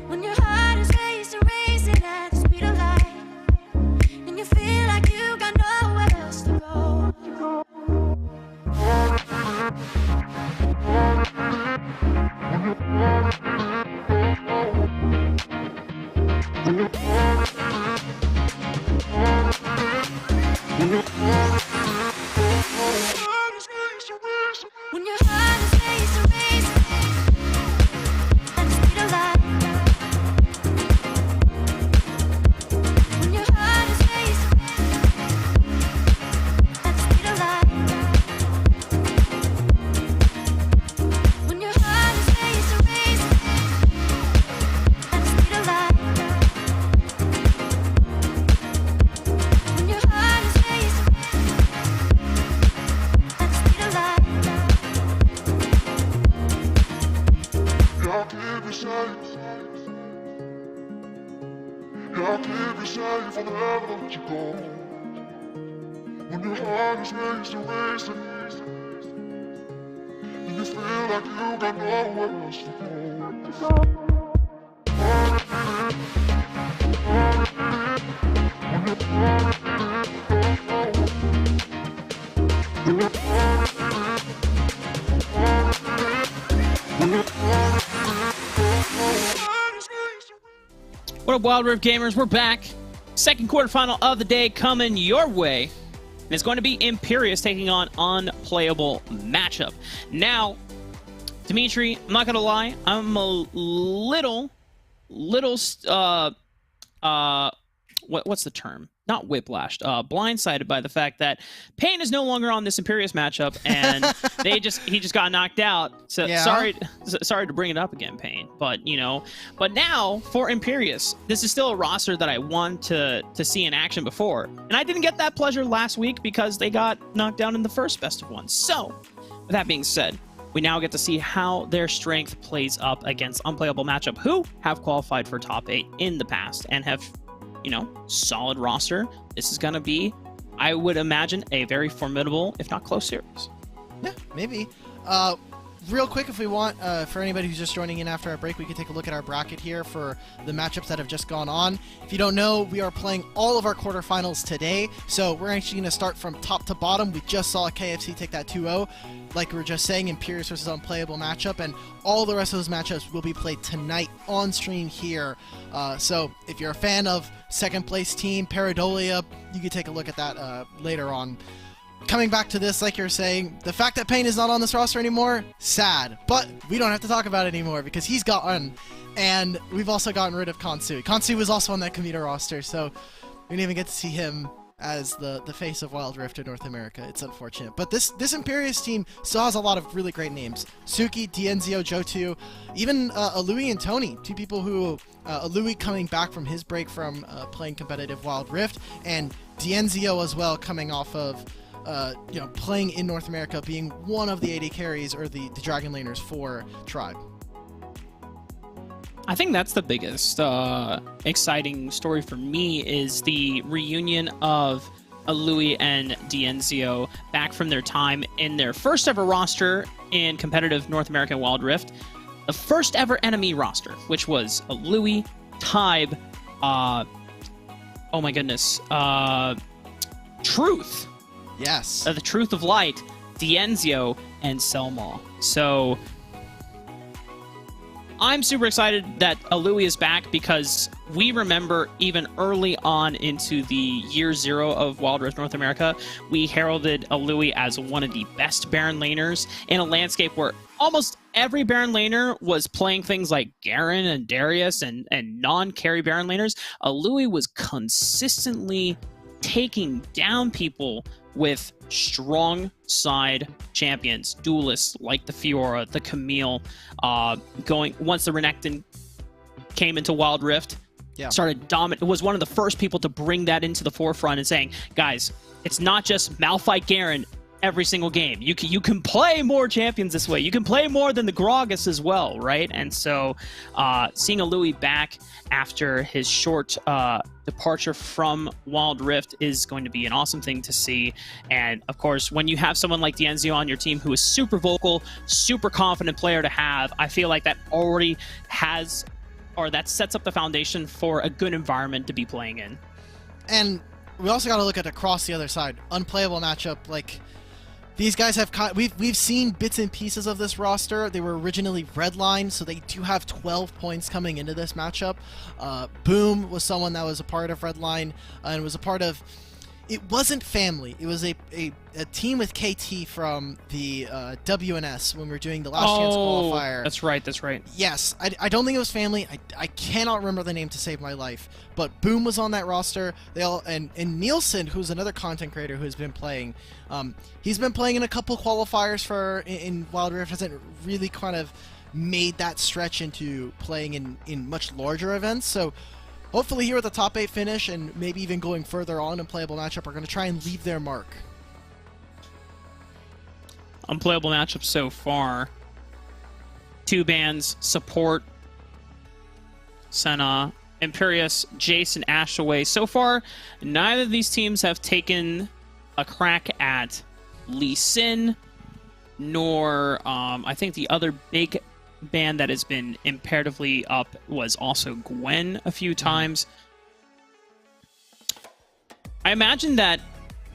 When your heart is racing, racing at the speed of light. And you feel like you got nowhere else to go. When your heart is racing, racing at the speed of light. When your heart is racing at the speed of light. When your heart is racing, racing at the speed of light. When your heart is racing at the speed of light. I'll keep you safe. I'll keep you safe. I'll never let you go. When your heart is racing, racing, and you feel like you got nowhere else to go. What up, Wild Rift gamers? We're back. Second quarterfinal of the day coming your way. And it's going to be Imperious taking on Unplayable Matchup. Now, Dimitri, I'm not going to lie. I'm a little, what's the term? Not whiplashed, blindsided by the fact that Payne is no longer on this Imperious matchup, and he just got knocked out. So Yeah. sorry to bring it up again, Payne. But but now for Imperious, this is still a roster that I want to see in action before, and I didn't get that pleasure last week because they got knocked down in the first best of one. So, with that being said, we now get to see how their strength plays up against Unplayable Matchup, who have qualified for top 8 in the past and have, solid roster. This is going to be, I would imagine, a very formidable, if not close series. Yeah, maybe. Real quick, if we want, for anybody who's just joining in after our break, we can take a look at our bracket here for the matchups that have just gone on. If you don't know, we are playing all of our quarterfinals today, so we're actually going to start from top to bottom. We just saw KFC take that 2-0. Like we were just saying, Imperious versus Unplayable matchup, and all the rest of those matchups will be played tonight on stream here. So if you're a fan of second place team, Paradolia, you can take a look at that later on. Coming back to this, like you're saying, the fact that Payne is not on this roster anymore, sad. But we don't have to talk about it anymore because he's gone, and we've also gotten rid of Kansu. Kansu was also on that commuter roster, so we didn't even get to see him as the face of Wild Rift in North America. It's unfortunate. But this Imperious team still has a lot of really great names. Suki, Dienzio, Jotu, even Alui and Tony, two people who, Alui coming back from his break from playing competitive Wild Rift, and Dienzio as well coming off of playing in North America, being one of the AD carries or the Dragon Laners for Tribe. I think that's the biggest exciting story for me is the reunion of Alui and Dienzio back from their time in their first ever roster in competitive North American Wild Rift. The first ever enemy roster, which was Alui, Tybe, oh my goodness, Truth. Yes. The Truth of Light, Dienzio, and Selma. So I'm super excited that Alui is back because we remember even early on into the year 0 of Wild Rift North America, we heralded Alui as one of the best Baron laners in a landscape where almost every Baron laner was playing things like Garen and Darius and non-carry Baron laners. Alui was consistently taking down people with strong side champions, duelists like the Fiora, the Camille, going once the Renekton came into Wild Rift, started dominant. Was one of the first people to bring that into the forefront and saying, guys, it's not just Malphite Garen every single game. You can play more champions this way. You can play more than the Gragas as well, right? And so seeing a Louis back after his short departure from Wild Rift is going to be an awesome thing to see. And of course, when you have someone like Dienzio on your team who is super vocal, super confident player to have, I feel like that already has, or that sets up the foundation for a good environment to be playing in. And we also got to look at across the other side. Unplayable matchup, like... These guys have we've seen bits and pieces of this roster. They were originally Redline, so they do have 12 points coming into this matchup. Boom was someone that was a part of Redline and was a part of. It wasn't family. It was a team with KT from the WNS when we were doing the last chance qualifier. That's right. That's right. Yes, I don't think it was family. I cannot remember the name to save my life. But Boom was on that roster. They all and Nielsen, who's another content creator who's been playing. He's been playing in a couple qualifiers in Wild Rift. Hasn't really kind of made that stretch into playing in much larger events. So. Hopefully here with the top 8 finish and maybe even going further on in playable matchup are going to try and leave their mark. Unplayable matchup so far. 2 bans, Support, Senna, Imperius, Jason, Ashaway. So far, neither of these teams have taken a crack at Lee Sin, nor I think the other big ban that has been imperatively up was also Gwen a few times. I imagine that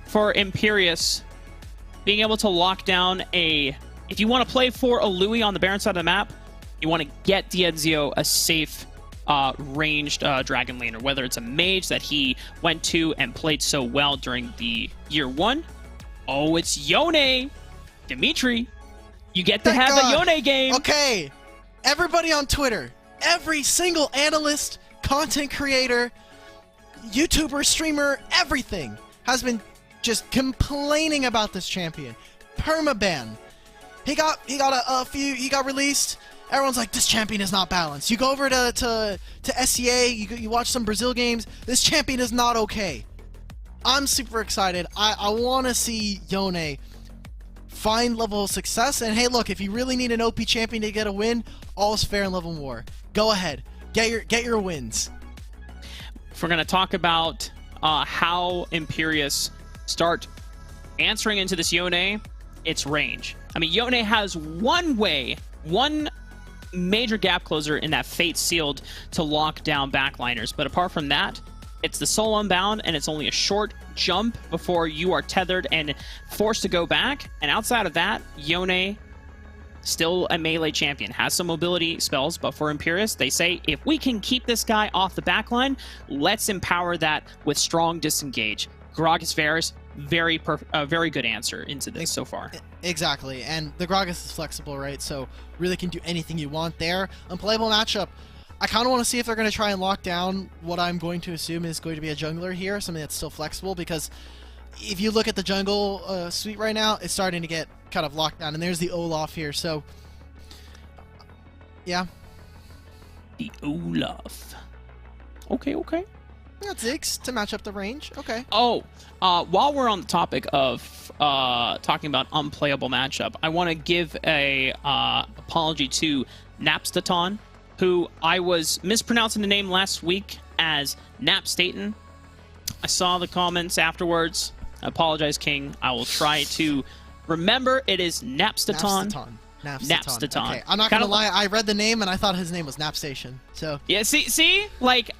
for Imperius, being able to lock down if you want to play for a Louis on the Baron side of the map, you want to get Dienzio a safe ranged dragon laner, whether it's a mage that he went to and played so well during the year 1. Oh, it's Yone! Dimitri! You get to have a Yone game! Okay! Everybody on Twitter, every single analyst, content creator, YouTuber, streamer, everything has been just complaining about this champion. Permaban. He got released. Everyone's like, this champion is not balanced. You go over to SEA, you watch some Brazil games. This champion is not okay. I'm super excited. I want to see Yone find level of success. And hey, look, if you really need an OP champion to get a win, all's fair in Love and War. Go ahead, get your wins. If we're gonna talk about how Imperius start answering into this Yone, it's range. I mean, Yone has one major gap closer in that Fate Sealed to lock down backliners, but apart from that, it's the Soul Unbound, and it's only a short jump before you are tethered and forced to go back. And outside of that, Yone, still a melee champion, has some mobility spells, but for Imperius, they say, if we can keep this guy off the backline, let's empower that with strong disengage. Gragas Varus, very good answer into this so far. Exactly, and the Gragas is flexible, right? So really can do anything you want there. Unplayable matchup. I kind of want to see if they're going to try and lock down what I'm going to assume is going to be a jungler here, something that's still flexible, because if you look at the jungle suite right now, it's starting to get kind of locked down, and there's the Olaf here, so yeah. The Olaf. Okay. Yeah, Ziggs to match up the range. Okay. Oh, while we're on the topic of talking about unplayable matchup, I want to give a apology to Napstaton, who I was mispronouncing the name last week as Napstaton. I saw the comments afterwards. I apologize, King. I will try to remember. It is Napstaton. Napstaton. Okay. I'm not gonna lie. I read the name and I thought his name was Napstation. So yeah. See, like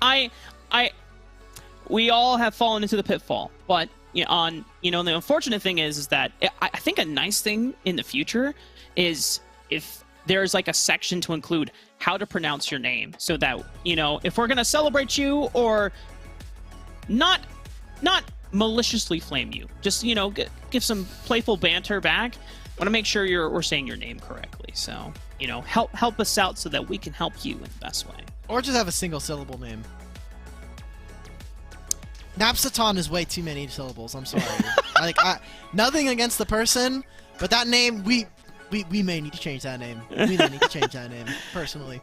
we all have fallen into the pitfall. But the unfortunate thing is that I think a nice thing in the future is if there's like a section to include how to pronounce your name, so that if we're gonna celebrate you or not maliciously flame you, just give some playful banter back. I want to make sure we're saying your name correctly. So help us out so that we can help you in the best way. Or just have a single syllable name. Napstaton is way too many syllables. I'm sorry. Nothing against the person, but that name we may need to change that name. We may need to change that name personally.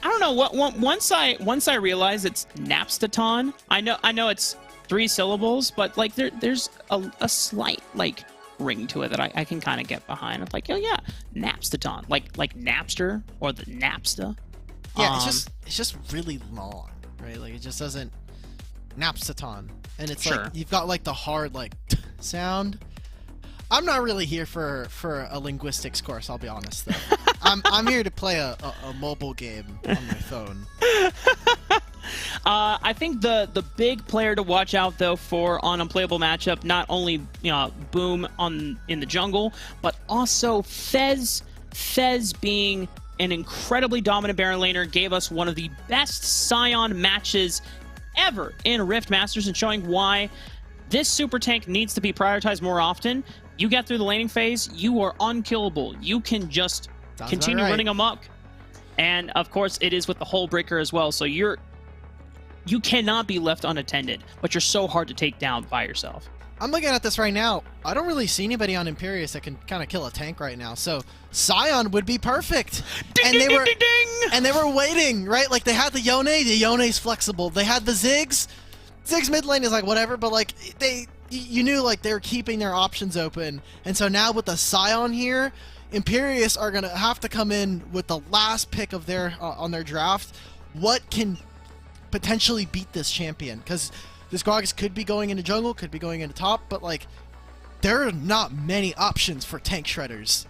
don't know what once I realize it's Napstaton. I know it's 3 syllables, but like there's a slight like ring to it that I can kind of get behind. I'm like, oh yeah, Napstaton, like Napster or the Napsta. Yeah, it's just really long, right? Like it just doesn't Napstaton, and it's Sure. like you've got like the hard like sound. I'm not really here for a linguistics course. I'll be honest though. I'm here to play a mobile game on my phone. I think the big player to watch out though for on Unplayable Matchup, not only Boom in the jungle, but also Fez. Fez being an incredibly dominant Baron laner, gave us one of the best Scion matches ever in Rift Masters, and showing why this super tank needs to be prioritized more often. You get through the laning phase, you are unkillable. You can just continue running amok. And of course, it is with the Hull Breaker as well. So you cannot be left unattended, but you're so hard to take down by yourself. I'm looking at this right now. I don't really see anybody on Imperius that can kind of kill a tank right now. So Scion would be perfect. Ding, and ding, they ding, were ding, ding. and they were waiting, right? Like they had the Yone. The Yone's flexible. They had the Ziggs. Ziggs mid lane is like whatever, but like you knew like they were keeping their options open. And so now with the Scion here, Imperius are gonna have to come in with the last pick of their on their draft. What can potentially beat this champion? Because this Gragas could be going into jungle, could be going into top, but like there are not many options for tank shredders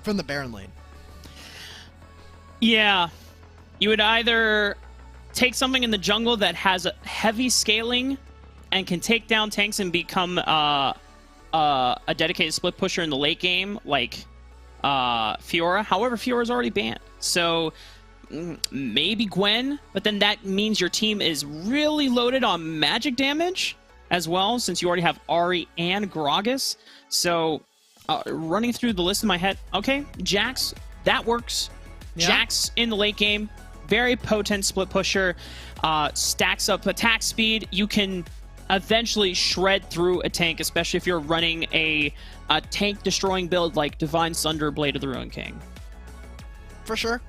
from the Baron lane. Yeah, you would either take something in the jungle that has a heavy scaling and can take down tanks and become a dedicated split pusher in the late game, like Fiora. However, Fiora's already banned, so maybe Gwen, but then that means your team is really loaded on magic damage as well, since you already have Ahri and Gragas. So running through the list in my head, okay, Jax, that works. Yeah. Jax in the late game, very potent split pusher, stacks up attack speed. You can eventually shred through a tank, especially if you're running a tank destroying build like Divine Sunder, Blade of the Ruin King. For sure.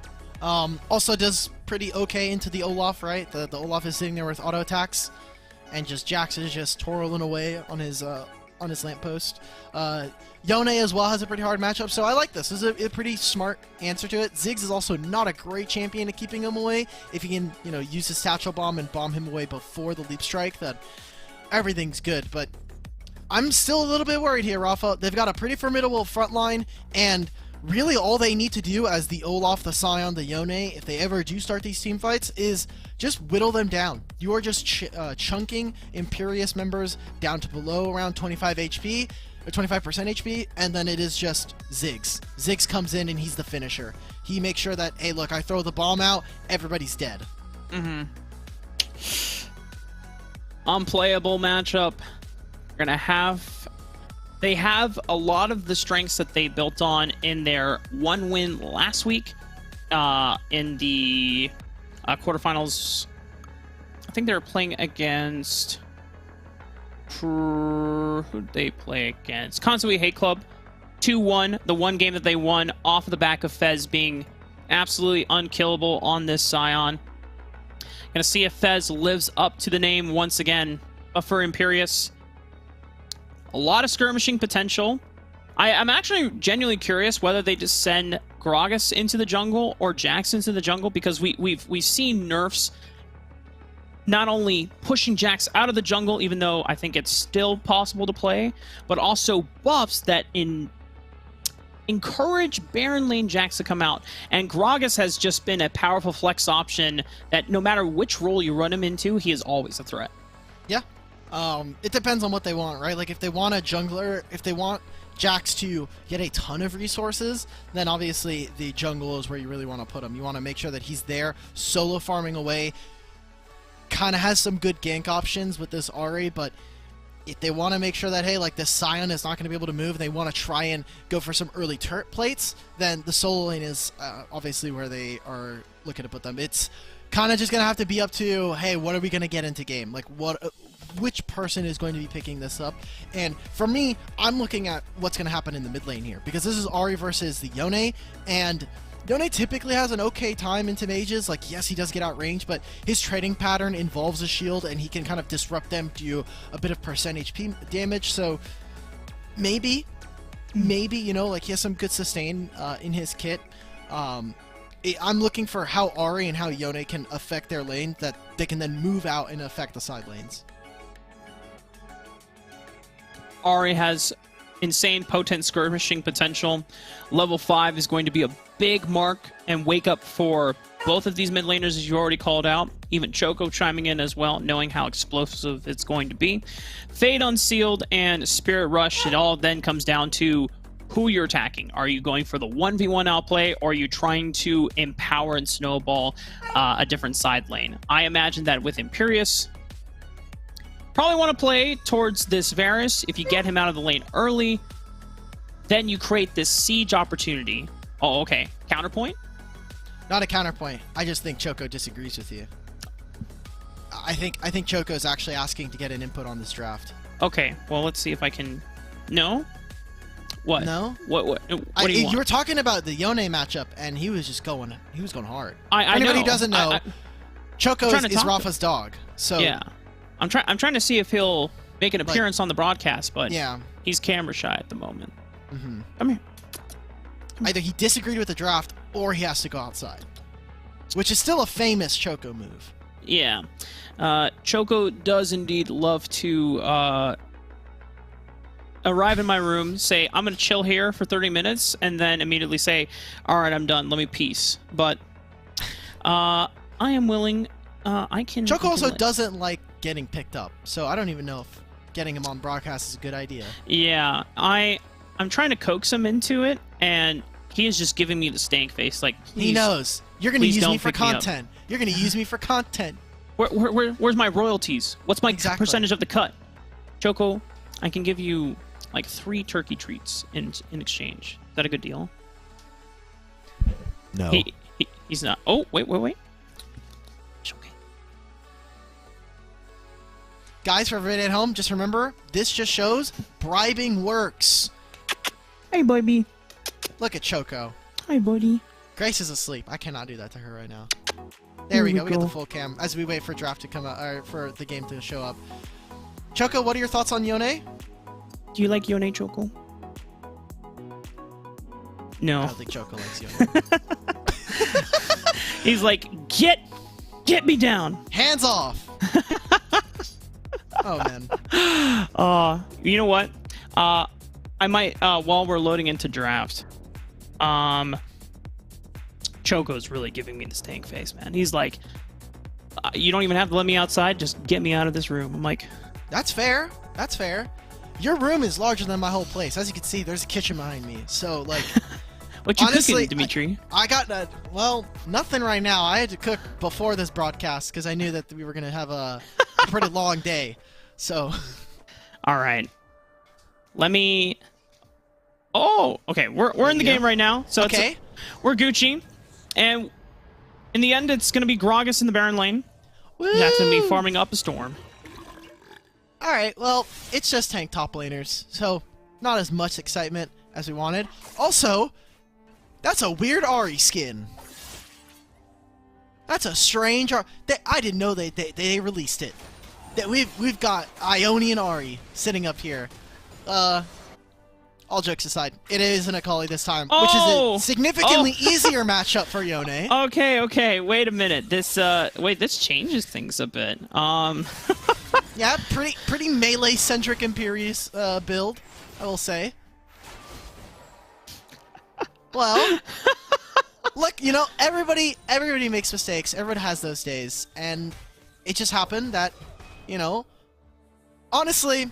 Also does pretty okay into the Olaf, right? The Olaf is sitting there with auto attacks, and just Jax is just twirling away on his lamppost. Yone as well has a pretty hard matchup, so I like this. This is a pretty smart answer to it. Ziggs is also not a great champion at keeping him away. If you can, use his satchel bomb and bomb him away before the leap strike, then everything's good. But I'm still a little bit worried here, Rafa. They've got a pretty formidable front line, and really all they need to do as the Olaf, the Scion, the Yone, if they ever do start these team fights, is just whittle them down. You are just chunking Imperius members down to below around 25 HP, or 25% HP, and then it is just Ziggs. Ziggs comes in and he's the finisher. He makes sure that, hey, look, I throw the bomb out, everybody's dead. Unplayable matchup. We're gonna have... They have a lot of the strengths that they built on in their one win last week in the quarterfinals. I think they were playing against... Who did they play against? Constantly Hate Club. 2-1. The one game that they won off of the back of Fez being absolutely unkillable on this Scion. Gonna see if Fez lives up to the name once again. But for Imperius, a lot of skirmishing potential. I'm actually genuinely curious whether they just send Gragas into the jungle or Jax into the jungle, because we've seen nerfs not only pushing Jax out of the jungle, even though I think it's still possible to play, but also buffs that encourage Baron lane Jax to come out. And Gragas has just been a powerful flex option that no matter which role you run him into, he is always a threat. Yeah. It depends on what they want, right? Like, if they want a jungler, if they want Jax to get a ton of resources, then obviously the jungle is where you really want to put him. You want to make sure that he's there, solo farming away, kind of has some good gank options with this Ahri, but if they want to make sure that, hey, like, this Scion is not going to be able to move, and they want to try and go for some early turret plates, then the solo lane is obviously where they are looking to put them. It's kind of just going to have to be up to, hey, what are we going to get into game? Like, which person is going to be picking this up? And for me, I'm looking at what's going to happen in the mid lane here, because this is Ahri versus the Yone, and Yone typically has an okay time into mages. Like, yes, he does get outrange, but his trading pattern involves a shield, and he can kind of disrupt them, do a bit of percent HP damage. So maybe, you know, like he has some good sustain in his kit. I'm looking for how Ari and how Yone can affect their lane, that they can then move out and affect the side lanes. Ari has insane potent skirmishing potential. Level 5 is going to be a big mark and wake up for both of these mid laners, as you already called out. Even Choco chiming in as well, knowing how explosive it's going to be. Fade Unsealed and Spirit Rush, it all then comes down to who you're attacking. Are you going for the 1v1 outplay, or are you trying to empower and snowball a different side lane? I imagine that with Imperius, probably want to play towards this Varus. If you get him out of the lane early, then you create this siege opportunity. Oh, okay. Counterpoint? Not a counterpoint. I just think Choco disagrees with you. I think Choco is actually asking to get an input on this draft. Okay. Well, let's see if I can. No. What? No. What do you want? You were talking about the Yone matchup, and he was just going. He was going hard. I Anybody know. who doesn't know, Choco is Rafa's to dog. So yeah. I'm trying to see if he'll make an appearance on the broadcast, but yeah, he's camera shy at the moment. Mm-hmm. Come here. Either he disagreed with the draft, or he has to go outside, which is still a famous Choco move. Yeah. Choco does indeed love to arrive in my room, say, I'm going to chill here for 30 minutes, and then immediately say, all right, I'm done. Let me peace. But I am willing. I can... Choco also doesn't like getting picked up, so I don't even know if getting him on broadcast is a good idea. Yeah, I'm trying to coax him into it, and he is just giving me the stank face. Like, please, he knows you're going to use me for pick me up. content. You're going to use me for content. Where's my royalties? What's my Exactly. percentage of the cut? Choco, I can give you like 3 turkey treats in exchange. Is that a good deal? No. He's not. Oh, wait. It's okay. Guys, for everybody at home, just remember, this just shows bribing works. Hey, baby. Look at Choco. Hi, buddy. Grace is asleep. I cannot do that to her right now. There we go. We got the full cam as we wait for draft to come out, or for the game to show up. Choco, what are your thoughts on Yone? Do you like Yone, Choco? No. I don't think Choco likes Yone. He's like, get me down. Hands off. Oh man. You know what? I might while we're loading into draft. Choco's really giving me the stank face, man. He's like, you don't even have to let me outside. Just get me out of this room. I'm like, that's fair. That's fair. Your room is larger than my whole place. As you can see, there's a kitchen behind me. So, like, what you honestly, cooking, Dimitri? I got well, nothing right now. I had to cook before this broadcast because I knew that we were gonna have a pretty long day. So, all right. Let me. Oh, okay. We're in the game right now. So okay. We're Gucci, and in the end, it's gonna be Gragas in the Baron lane. Woo! That's gonna be farming up a storm. All right. Well, it's just tank top laners, so not as much excitement as we wanted. Also, that's a weird Ari skin. That's a strange Ari. I didn't know they released it. That we've got Ionian Ari sitting up here. All jokes aside, it is an Akali this time, which is a significantly easier matchup for Yone. Okay. Wait a minute. This changes things a bit. Yeah, pretty melee centric Imperius build, I will say. Well, look, you know, everybody makes mistakes. Everyone has those days, and it just happened that, you know, honestly,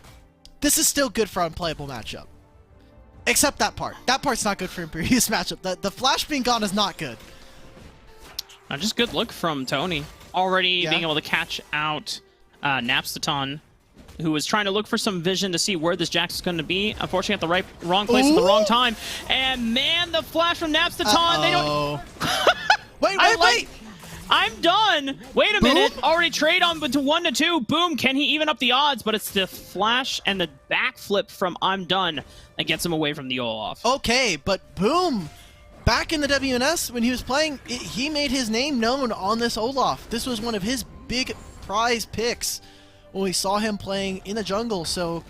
this is still good for unplayable matchup. Except that part. That part's not good for Imperius matchup. The flash being gone is not good. Just good look from Tony. Already being able to catch out Napstaton, who was trying to look for some vision to see where this Jax is going to be. Unfortunately, at the wrong place at the wrong time. And man, the flash from Napstaton. They don't. Wait! I'm done. Wait a minute. Already trade on to 1 to 2. Boom. Can he even up the odds? But it's the flash and the backflip from I'm done that gets him away from the Olaf. Okay, but boom. back in the WNS, when he was playing, he made his name known on this Olaf. This was one of his big prize picks when we saw him playing in the jungle. So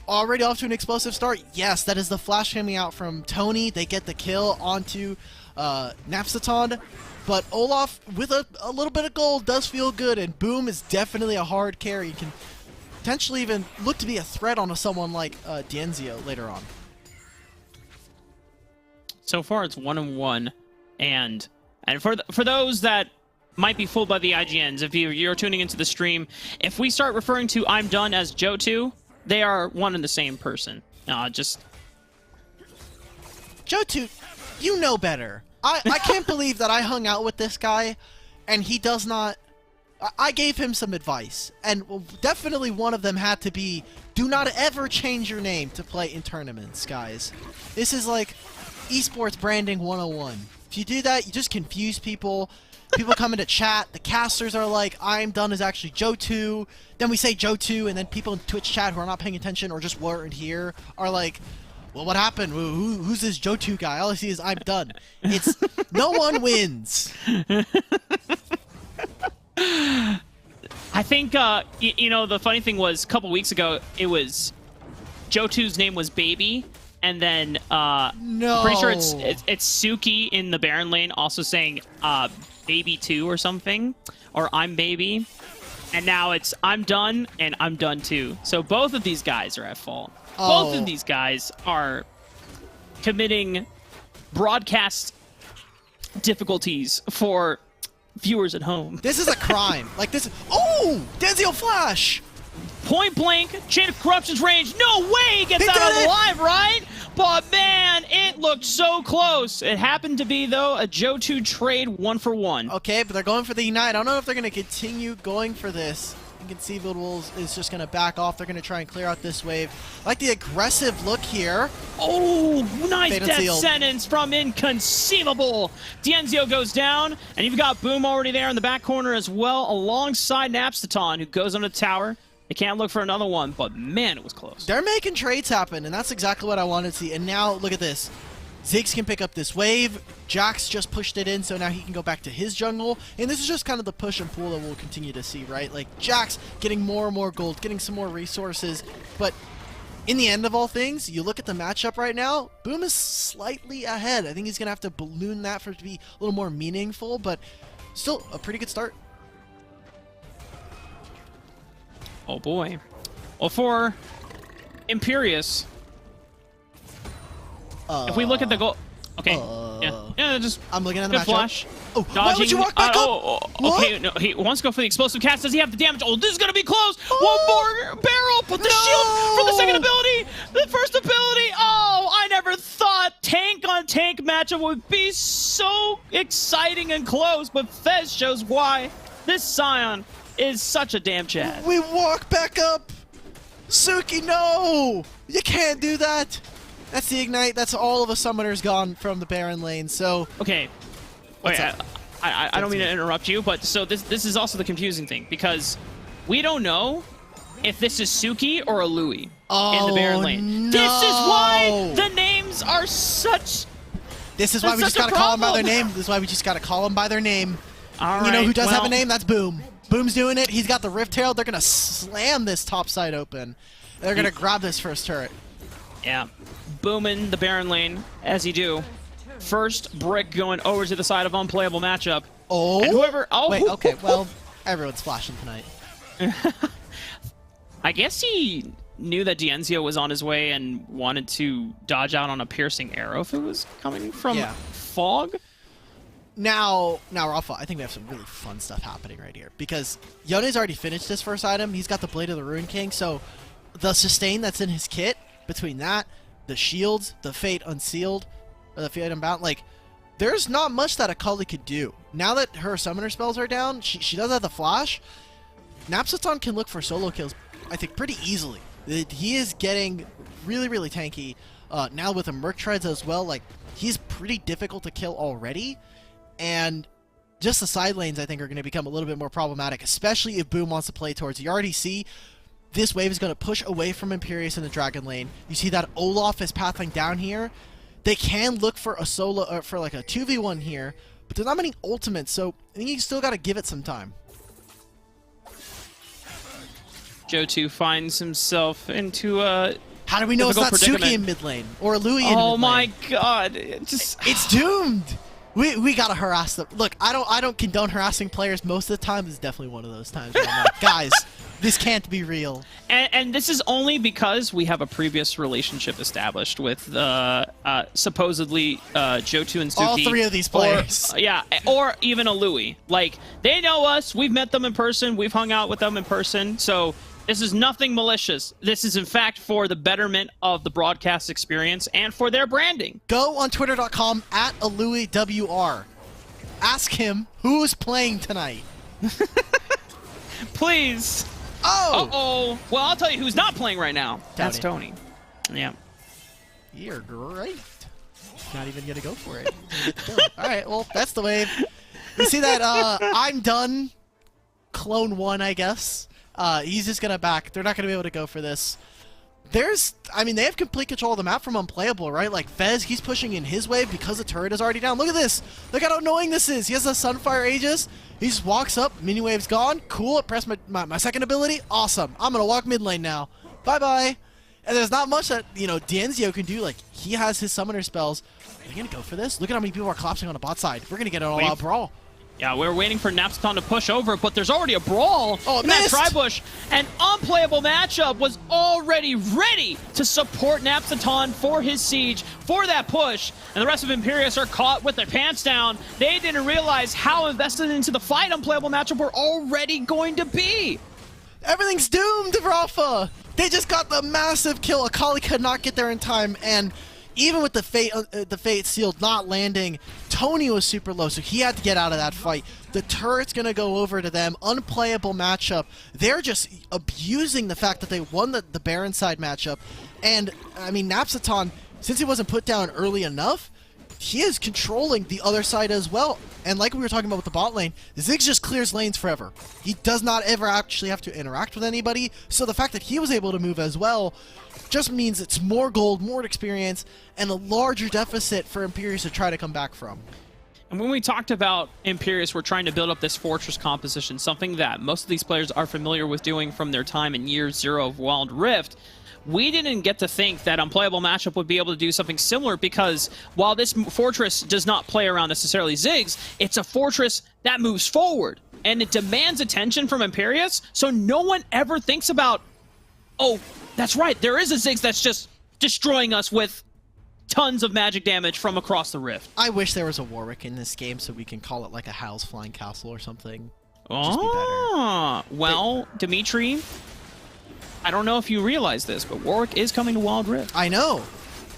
already off to an explosive start. Yes, that is the flash coming out from Tony. They get the kill onto Napstaton. But Olaf, with a little bit of gold, does feel good. And Boom is definitely a hard carry. You can potentially even look to be a threat on someone like Dienzio later on. So far, it's 1-1, and for those that might be fooled by the IGNs, if you're tuning into the stream, if we start referring to I'm Done as Johto, they are one and the same person. Just Johto, you know better. I can't believe that I hung out with this guy, and he does not. I gave him some advice, and definitely one of them had to be, do not ever change your name to play in tournaments, guys. This is like Esports branding 101. If you do that, you just confuse people. People come into chat. The casters are like, I'm Done is actually Johto. Then we say Johto, and then people in Twitch chat who are not paying attention or just weren't here are like, well, what happened? Who's this Johto guy? All I see is I'm Done. It's no one wins. I think, you know, the funny thing was, a couple weeks ago, it was Johto's name was Baby, and then No. I'm pretty sure it's Suki in the Baron lane also saying Baby 2 or something, or I'm Baby, and now it's I'm Done and I'm Done too. So both of these guys are at fault. Oh. Both of these guys are committing broadcast difficulties for viewers at home. This is a crime. Like this. Oh, Denzio Flash. Point blank, Chain of Corruption's range. No way he gets They out did it! alive, right? But man, it looked so close. It happened to be, though, a Johto trade 1-for-1. Okay, but they're going for the Unite. I don't know if they're going to continue going for this. Inconceivable is just going to back off. They're going to try and clear out this wave. I like the aggressive look here. Oh, nice Fatal death seal. sentence from Inconceivable. Dienzio goes down, and you've got Boom already there in the back corner as well, alongside Napstaton, who goes on the tower. They can't look for another one, but man, it was close. They're making trades happen, and that's exactly what I wanted to see. And now, look at this. Ziggs can pick up this wave. Jax just pushed it in, so now he can go back to his jungle. And this is just kind of the push and pull that we'll continue to see, right? Like, Jax getting more and more gold, getting some more resources. But in the end of all things, you look at the matchup right now, Boom is slightly ahead. I think he's going to have to balloon that for it to be a little more meaningful, but still a pretty good start. Oh, boy. Well, for Imperious, if we look at the goal... Okay, yeah, just I'm looking at the good matchup. Flash. Oh, why would you walk back up? Okay, no, he wants to go for the explosive cast. Does he have the damage? Oh, this is going to be close. One more barrel, but the shield for the second ability. The first ability. Oh, I never thought tank on tank matchup would be so exciting and close, but Fez shows why this Scion is such a damn Chad. We walk back up. Suki, no! You can't do that. That's the Ignite. That's all of a summoners gone from the Baron lane. So Okay. Wait, I don't mean to interrupt you, but so this is also the confusing thing, because we don't know if this is Suki or a Louis in the Baron lane. No. This is why the names are such... This is why we That's just such a gotta call them by their problem. name. This is why we just gotta call them by their name. All You know right, who does have a well, name? That's Boom. Boom's doing it. He's got the Rift Herald. They're gonna slam this top side open. They're gonna grab this first turret. Yeah. Booming the Baron lane, as you do. First brick going over to the side of unplayable matchup. Oh. And whoever... Oh, Wait, okay, well, everyone's flashing tonight. I guess he knew that Dienzio was on his way and wanted to dodge out on a piercing arrow if it was coming from fog. Now, Rafa, I think we have some really fun stuff happening right here, because Yone's already finished his first item. He's got the Blade of the Rune King, so the sustain that's in his kit, between that, the shields, the Fate Unsealed, or the Fate Unbound, like, there's not much that Akali could do. Now that her summoner spells are down, she does have the flash. Napstaton can look for solo kills, I think, pretty easily. He is getting really, really tanky. Now with the Merc Treads as well, like, he's pretty difficult to kill already. And just the side lanes, I think, are going to become a little bit more problematic, especially if Boom wants to play towards. You already see this wave is going to push away from Imperious in the Dragon lane. You see that Olaf is pathing down here. They can look for a solo, for like a 2v1 here, but there's not many ultimates, so I think you still got to give it some time. Joe2 finds himself into a How do we know it's not predicament. Suki in mid lane or Louis in mid lane? Oh my god! It's doomed. We gotta harass them. Look, I don't condone harassing players most of the time. This is definitely one of those times where I'm like, guys, this can't be real. And this is only because we have a previous relationship established with supposedly Joe2 and Suki. All three of these players. Or even a Louis. Like, they know us. We've met them in person. We've hung out with them in person. So this is nothing malicious. This is, in fact, for the betterment of the broadcast experience and for their branding. Go on Twitter.com @ALouisWR. Ask him who's playing tonight. Please. Oh! Uh-oh. Well, I'll tell you who's not playing right now. That's Tony. Yeah. You're great. Not even gonna go for it. Alright, well, that's the wave. You see that I'm done clone 1, I guess. He's just gonna back. They're not gonna be able to go for this. I mean, they have complete control of the map from unplayable, right? Like, Fez, he's pushing in his wave because the turret is already down. Look at this! Look how annoying this is! He has the Sunfire Aegis. He just walks up, mini wave's gone. Cool, it pressed my second ability. Awesome. I'm gonna walk mid lane now. Bye-bye. And there's not much that, Dienzio can do. Like, he has his summoner spells. Are they gonna go for this? Look at how many people are collapsing on the bot side. We're gonna get an all-out brawl. Yeah, we're waiting for Napston to push over, but there's already a brawl in that missed. Tribush. An unplayable matchup was already ready to support Napston for his siege, for that push. And the rest of Imperius are caught with their pants down. They didn't realize how invested into the fight unplayable matchup we're already going to be. Everything's doomed, Rafa! They just got the massive kill. Akali could not get there in time, and even with the fate sealed not landing, Tony was super low, so he had to get out of that fight. The turret's gonna go over to them. Unplayable matchup. They're just abusing the fact that they won the Baron side matchup. And, I mean, Napsaton, since he wasn't put down early enough, he is controlling the other side as well. And like we were talking about with the bot lane, Ziggs just clears lanes forever. He does not ever actually have to interact with anybody, so the fact that he was able to move as well just means it's more gold, more experience, and a larger deficit for Imperius to try to come back from. And when we talked about Imperius, we're trying to build up this fortress composition, something that most of these players are familiar with doing from their time in Year 0 of Wild Rift. We didn't get to think that Unplayable Matchup would be able to do something similar because while this fortress does not play around necessarily Ziggs, it's a fortress that moves forward. And it demands attention from Imperius, so no one ever thinks about, oh, that's right, there is a Ziggs that's just destroying us with tons of magic damage from across the rift. I wish there was a Warwick in this game so we can call it like a Hal's Flying Castle or something. Oh, well, Dimitri, I don't know if you realize this, but Warwick is coming to Wild Rift. I know,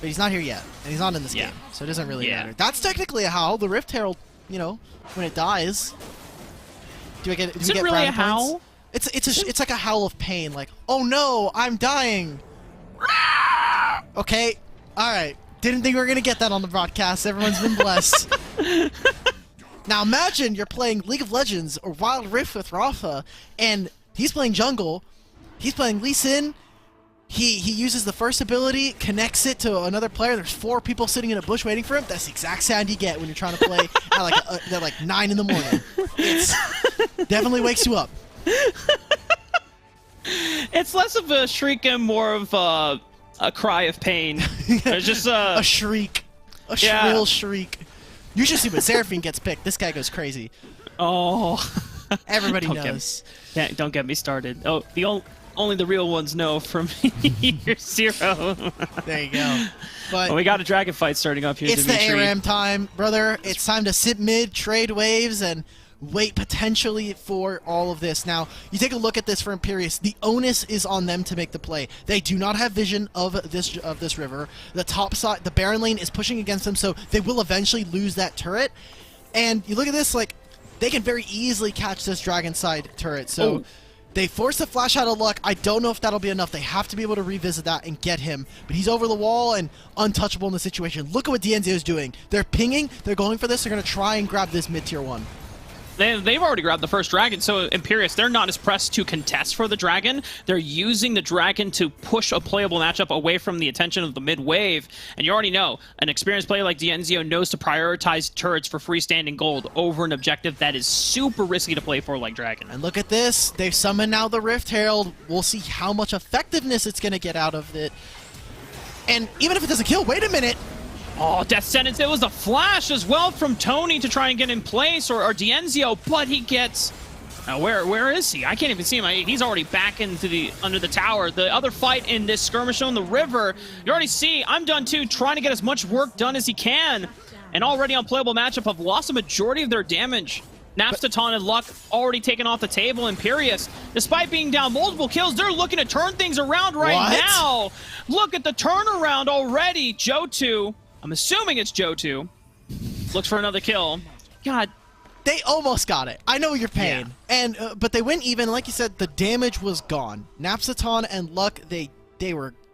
but he's not here yet, and he's not in this game, so it doesn't really matter. That's technically a howl. The Rift Herald, when it dies. Do we get? Is it really a howl? It's like a howl of pain, like, oh no, I'm dying. Okay, all right. Didn't think we were gonna get that on the broadcast. Everyone's been blessed. Now imagine you're playing League of Legends or Wild Rift with Rafa, and he's playing jungle. He's playing Lee Sin. He uses the first ability, connects it to another player. There's 4 people sitting in a bush waiting for him. That's the exact sound you get when you're trying to play at like 9 in the morning. It definitely wakes you up. It's less of a shriek and more of a cry of pain. It's just a shriek, a shrill shriek. You should see when Seraphine gets picked. This guy goes crazy. Oh, everybody knows. Don't get me started. Oh, only the real ones know from Year 0. There you go. But we got a dragon fight starting up here. It's Dimitri. the ARAM time, brother. It's time to sit mid, trade waves, and wait potentially for all of this. Now, you take a look at this for Imperius. The onus is on them to make the play. They do not have vision of this river. The top side, the Baron lane is pushing against them, so they will eventually lose that turret. And you look at this, like, they can very easily catch this dragon side turret. So they force the flash out of luck. I don't know if that'll be enough. They have to be able to revisit that and get him. But he's over the wall and untouchable in the situation. Look at what Dienzio is doing. They're pinging. They're going for this. They're going to try and grab this mid-tier 1. They've already grabbed the first dragon, so Imperius, they're not as pressed to contest for the dragon. They're using the dragon to push a playable matchup away from the attention of the mid wave. And you already know, an experienced player like Dienzio knows to prioritize turrets for freestanding gold over an objective that is super risky to play for like dragon. And look at this. They've summoned now the Rift Herald. We'll see how much effectiveness it's going to get out of it. And even if it doesn't kill, wait a minute. Oh, Death Sentence, it was a flash as well from Tony to try and get in place, or Dienzio, but he gets... where is he? I can't even see him. He's already back into under the tower. The other fight in this skirmish on the river, you already see, I'm done too, trying to get as much work done as he can. And already unplayable matchup have lost a majority of their damage. Napstaton and Luck already taken off the table. Imperius, despite being down multiple kills, they're looking to turn things around right now. Look at the turnaround already. Johto, I'm assuming it's Johto, looks for another kill. God. They almost got it. I know your pain. Yeah. And but they went even. Like you said, the damage was gone. Napstaton and Luck, they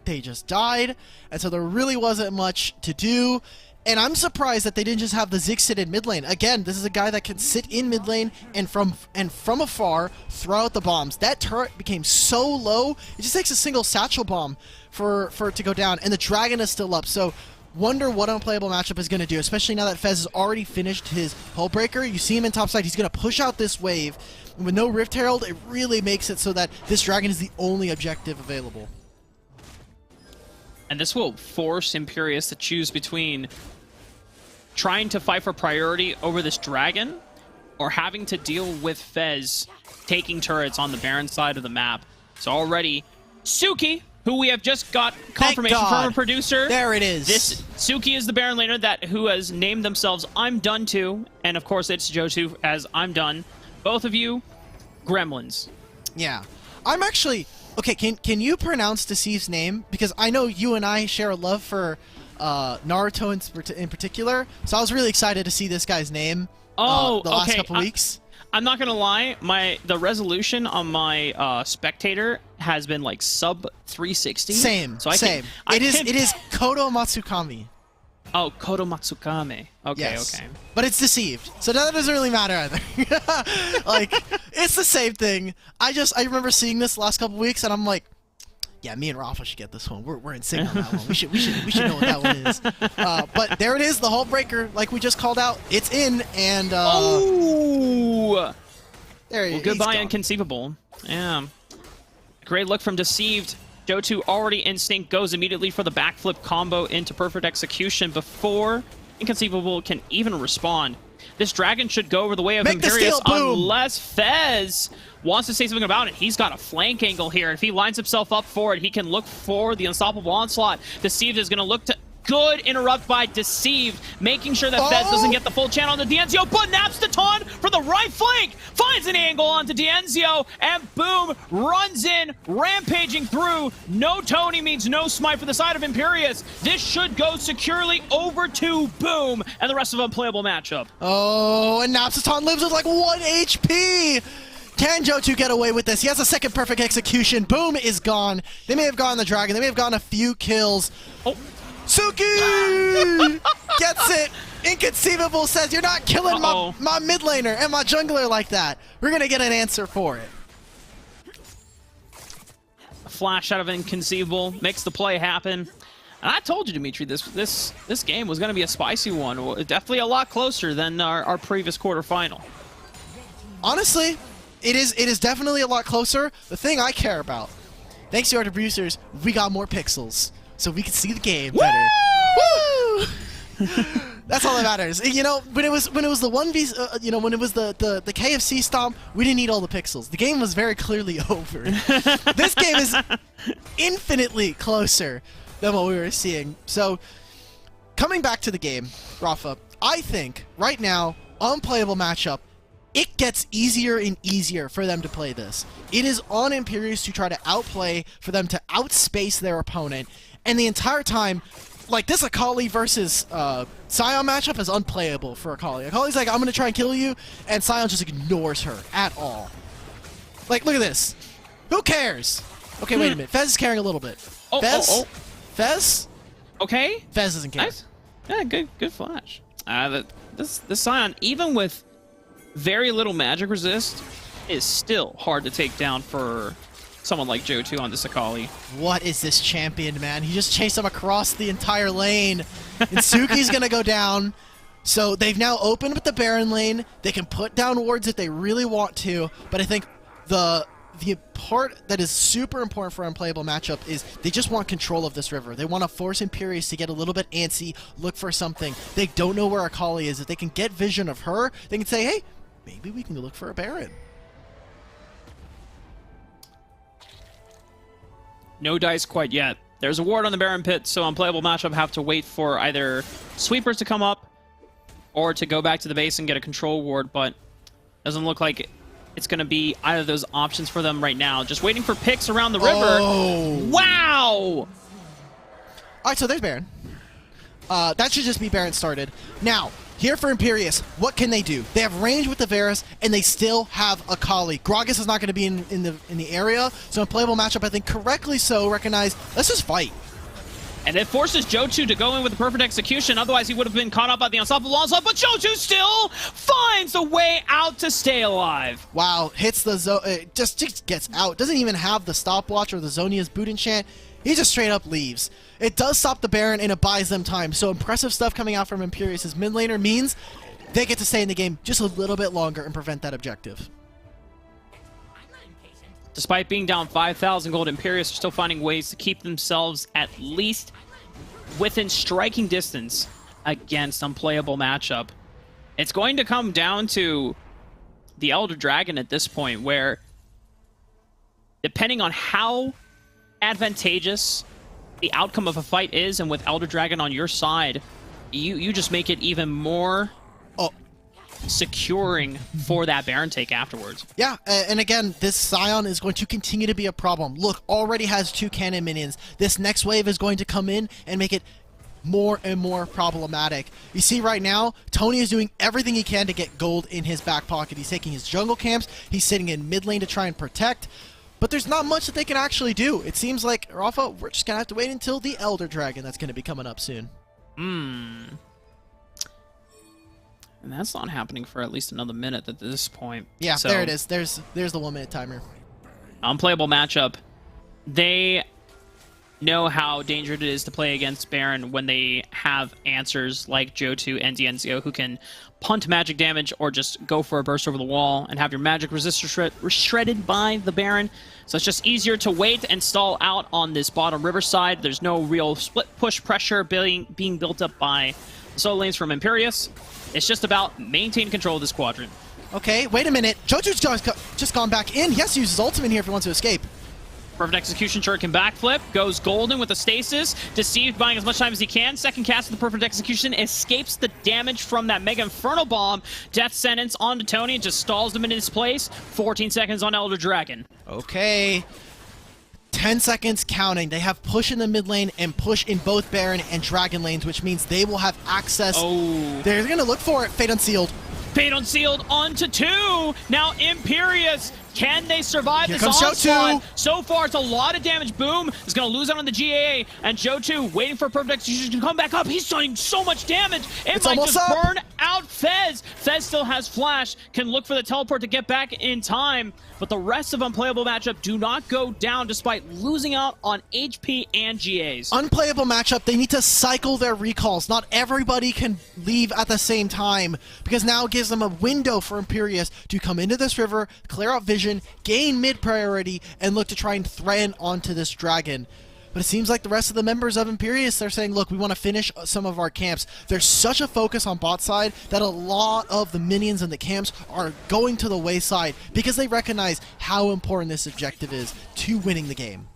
just died. And so there really wasn't much to do. And I'm surprised that they didn't just have the Ziggs sit in mid lane. Again, this is a guy that can sit in mid lane and from afar throw out the bombs. That turret became so low, it just takes a single satchel bomb for it to go down. And the dragon is still up. So wonder what unplayable matchup is going to do, especially now that Fez has already finished his Hullbreaker. You see him in topside. He's going to push out this wave. And with no Rift Herald, it really makes it so that this dragon is the only objective available. And this will force Imperius to choose between trying to fight for priority over this dragon or having to deal with Fez taking turrets on the Baron side of the map. So already, Suki, who we have just got confirmation from a producer. There it is. This Suki is the Baron laner who has named themselves I'm Done To, and of course it's Johto as I'm Done. Both of you, gremlins. Yeah. I'm actually... Okay, can you pronounce Deceive's name? Because I know you and I share a love for Naruto in particular, so I was really excited to see this guy's name the last couple weeks. I'm not gonna lie, the resolution on my spectator has been like sub 360. Same. It is Kodo Matsukami. Oh, Kodo Matsukame. Okay, yes. okay. But it's Deceived, so that doesn't really matter either. Like, it's the same thing. I remember seeing this last couple weeks, and I'm like, yeah, me and Rafa should get this one. We're in sync on that one. We should know what that one is. But there it is, the Hullbreaker, like we just called out. It's in, and oh, there well, goodbye, Inconceivable. Yeah, great look from Deceived. Johto already instinct goes immediately for the backflip combo into perfect execution before Inconceivable can even respond. This dragon should go over the way of Imperius unless Fez wants to say something about it. He's got a flank angle here. If he lines himself up for it, he can look for the unstoppable onslaught. Deceived is going to look to... Good interrupt by Deceived, making sure that Fez doesn't get the full channel onto Dienzio, but Napstaton for the right flank, finds an angle onto Dienzio, and boom, runs in, rampaging through. No Tony means no smite for the side of Imperius. This should go securely over to Boom, and the rest of unplayable matchup. Oh, and Napstaton lives with like 1 HP! Can Johto get away with this? He has a second perfect execution. Boom is gone. They may have gotten the dragon. They may have gotten a few kills. Oh. Suki gets it. Inconceivable says, you're not killing my mid laner and my jungler like that. We're going to get an answer for it. A flash out of Inconceivable makes the play happen. And I told you, Dimitri, this game was going to be a spicy one. Definitely a lot closer than our previous quarterfinal. Honestly, it is definitely a lot closer. The thing I care about, thanks to our producers, we got more pixels. So we can see the game better. Woo! That's all that matters. You know, when it was the 1v, you know, when it was the KFC stomp, we didn't need all the pixels. The game was very clearly over. This game is infinitely closer than what we were seeing. So, coming back to the game, Rafa, I think right now, unplayable matchup, it gets easier and easier for them to play this. It is on Imperius to try to outplay, for them to outspace their opponent. And the entire time, like, this Akali versus Sion matchup is unplayable for Akali. Akali's like, I'm going to try and kill you, and Sion just ignores her at all. Like, look at this. Who cares? Okay, wait a minute. Fez is caring a little bit. Fez? Fez? Okay. Fez doesn't care. Nice. Yeah, good flash. This Sion, even with very little magic resist is still hard to take down for someone like Joe2 on this Akali. What is this champion, man? He just chased him across the entire lane. And Suki's going to go down. So they've now opened with the Baron lane. They can put down wards if they really want to. But I think the part that is super important for an unplayable matchup is they just want control of this river. They want to force Imperius to get a little bit antsy, look for something. They don't know where Akali is. If they can get vision of her, they can say, hey, maybe we can go look for a Baron. No dice quite yet. There's a ward on the Baron pit, so unplayable matchup have to wait for either sweepers to come up or to go back to the base and get a control ward, but doesn't look like it's going to be either of those options for them right now. Just waiting for picks around the river. Oh. Wow! All right, so there's Baron. That should just be Baron started. Now, here for Imperius, what can they do? They have range with the Varus, and they still have Akali. Gragas is not going to be in the area, so unplayable matchup, I think correctly so, recognize, let's just fight. And it forces Joe2 to go in with the perfect execution. Otherwise, he would have been caught up by the unstoppable onslaught. But Joe2 still finds a way out to stay alive. Wow, hits the zone, just gets out. Doesn't even have the stopwatch or the Zonia's boot enchant. He just straight up leaves. It does stop the Baron, and it buys them time. So impressive stuff coming out from Imperius' mid laner means they get to stay in the game just a little bit longer and prevent that objective. Despite being down 5,000 gold, Imperius are still finding ways to keep themselves at least within striking distance against unplayable matchup. It's going to come down to the Elder Dragon at this point, where depending on how advantageous the outcome of a fight is, and with Elder Dragon on your side, you just make it even more securing for that Baron take afterwards. Yeah, and again, this Scion is going to continue to be a problem. Look, already has 2 cannon minions. This next wave is going to come in and make it more and more problematic. You see right now, Tony is doing everything he can to get gold in his back pocket. He's taking his jungle camps, he's sitting in mid lane to try and protect, but there's not much that they can actually do. It seems like, Rafa, we're just going to have to wait until the Elder Dragon that's going to be coming up soon. And that's not happening for at least another minute at this point. Yeah, so, there it is. There's the 1 minute timer. Unplayable matchup. They know how dangerous it is to play against Baron when they have answers like Joe2 and Dienzio who can punt magic damage or just go for a burst over the wall and have your magic resistor shredded by the Baron. So it's just easier to wait and stall out on this bottom river side. There's no real split push pressure being built up by the solo lanes from Imperius. It's just about maintaining control of this quadrant. Okay, wait a minute. Jojo's just gone back in. He has to use his ultimate here if he wants to escape. Perfect execution, Shuriken backflip, goes golden with the stasis, Deceived buying as much time as he can, second cast of the perfect execution, escapes the damage from that Mega Infernal Bomb, death sentence onto Tony and just stalls him in his place, 14 seconds on Elder Dragon. Okay. 10 seconds counting. They have push in the mid lane and push in both Baron and Dragon lanes, which means they will have access. Oh. They're going to look for it. Fate Unsealed. Fate Unsealed onto 2. Now Imperius, can they survive Here this comes onslaught? Joe2. So far, it's a lot of damage. Boom is going to lose out on the GAA, and Joe2 waiting for perfect execution to come back up. He's doing so much damage. It might just burn out Fez. Fez still has flash, can look for the teleport to get back in time, but the rest of unplayable matchup do not go down despite losing out on HP and GAs. Unplayable matchup. They need to cycle their recalls. Not everybody can leave at the same time, because now it gives them a window for Imperius to come into this river, clear out vision, gain mid priority, and look to try and threaten onto this dragon. But it seems like the rest of the members of Imperius, they're saying, look, we want to finish some of our camps. There's such a focus on bot side that a lot of the minions in the camps are going to the wayside because they recognize how important this objective is to winning the game.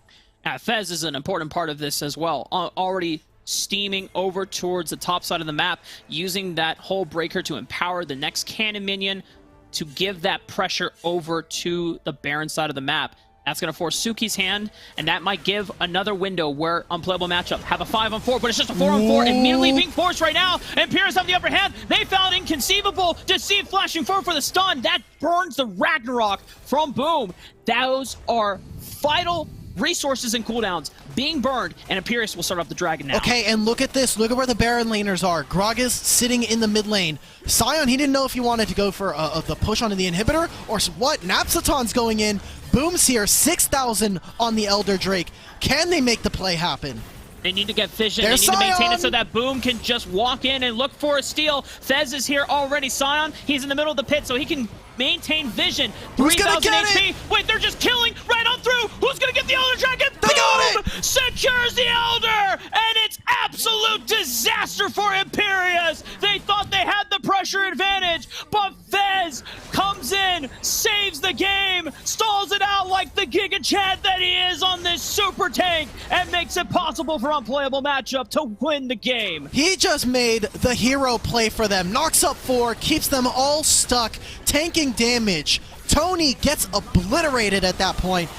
Fez is an important part of this as well. Already steaming over towards the top side of the map, using that whole breaker to empower the next cannon minion to give that pressure over to the Baron side of the map. That's going to force Suki's hand, and that might give another window where unplayable matchup have a 5-on-4, but it's just a 4-on-4 immediately being forced right now. Imperius have the upper hand. They found inconceivable. Deceived flashing forward for the stun. That burns the Ragnarok from Boom. Those are vital resources and cooldowns being burned, and Imperius will start up the Dragon now. Okay, and look at this. Look at where the Baron laners are. Gragas sitting in the mid lane. Sion, he didn't know if he wanted to go for the push onto the inhibitor or what. Napsaton's going in. Boom's here. 6,000 on the Elder Drake. Can they make the play happen? They need to get Vision. There's They need to maintain Sion! it so that Boom can just walk in and look for a steal. Fez is here already. Sion, he's in the middle of the pit, so he can maintain Vision. Who's gonna 3,000 get HP. it? Wait, they're just killing right on through. Who's going to get the Elder Dragon? They got Boom! Secures the Elder, and it's absolute disaster for Imperius. They thought they had the pressure advantage, but Fez comes in, saves the game, stalls it out like the Giga Chad that he is on this super tank, and makes it possible for Unplayable Matchup to win the game. He just made the hero play for them. Knocks up 4, keeps them all stuck, tanking damage. Tony gets obliterated at that point.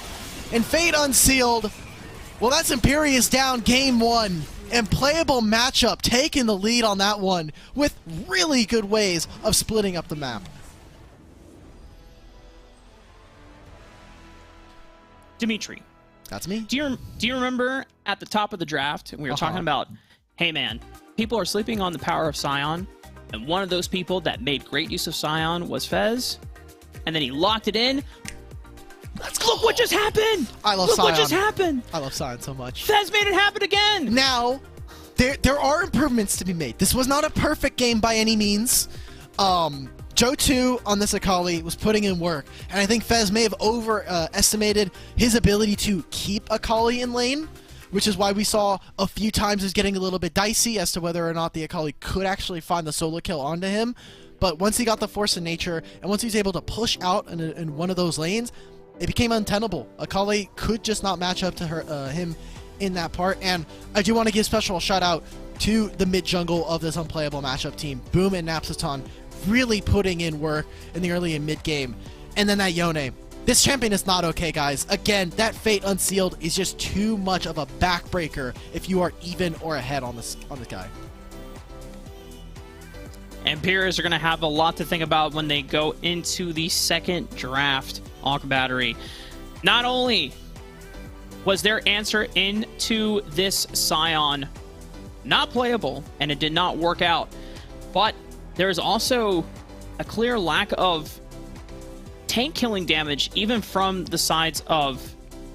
And Fate Unsealed, well, that's Imperius down game 1. And Playable Matchup taking the lead on that one with really good ways of splitting up the map. Dimitri, That's me. do you remember at the top of the draft, we were talking about, hey man, people are sleeping on the power of Sion, and one of those people that made great use of Sion was Fez, and then he locked it in. Look what just happened! I love Look Sion. what just happened! I love Sion so much. Fez made it happen again! Now, there are improvements to be made. This was not a perfect game by any means. Joe 2 on this Akali was putting in work, and I think Fez may have overestimated his ability to keep Akali in lane, which is why we saw a few times it was getting a little bit dicey as to whether or not the Akali could actually find the solo kill onto him. But once he got the Force of Nature, and once he was able to push out in one of those lanes, it became untenable. Akali could just not match up to him in that part, and I do want to give special shout out to the mid jungle of this Unplayable Matchup team. Boom and Napsaton really putting in work in the early and mid game. And then that Yone. This champion is not okay, guys. Again, that Fate Unsealed is just too much of a backbreaker if you are even or ahead on this guy. Imperius are going to have a lot to think about when they go into the second draft, Alk Battery. Not only was their answer into this Sion not playable, and it did not work out, but there's also a clear lack of tank killing damage, even from the sides of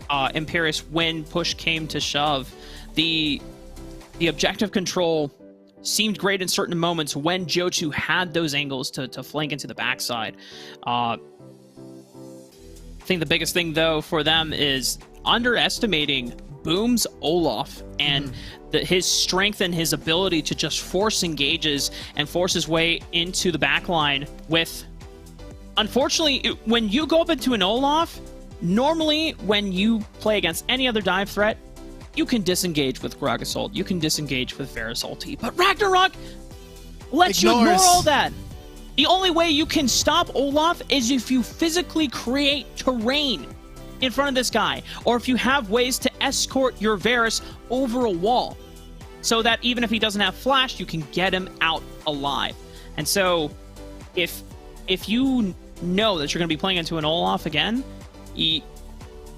Imperius when push came to shove. The objective control seemed great in certain moments when Jotu had those angles to flank into the backside. I think the biggest thing, though, for them is underestimating Boom's Olaf and his strength and his ability to just force engages and force his way into the backline with... Unfortunately, when you go up into an Olaf, normally when you play against any other dive threat, you can disengage with Gragas ult, you can disengage with Varus ulti, but Ragnarok lets you ignore all that. The only way you can stop Olaf is if you physically create terrain in front of this guy, or if you have ways to escort your Varus over a wall, so that even if he doesn't have flash, you can get him out alive. And so, if you know that you're going to be playing into an Olaf again, you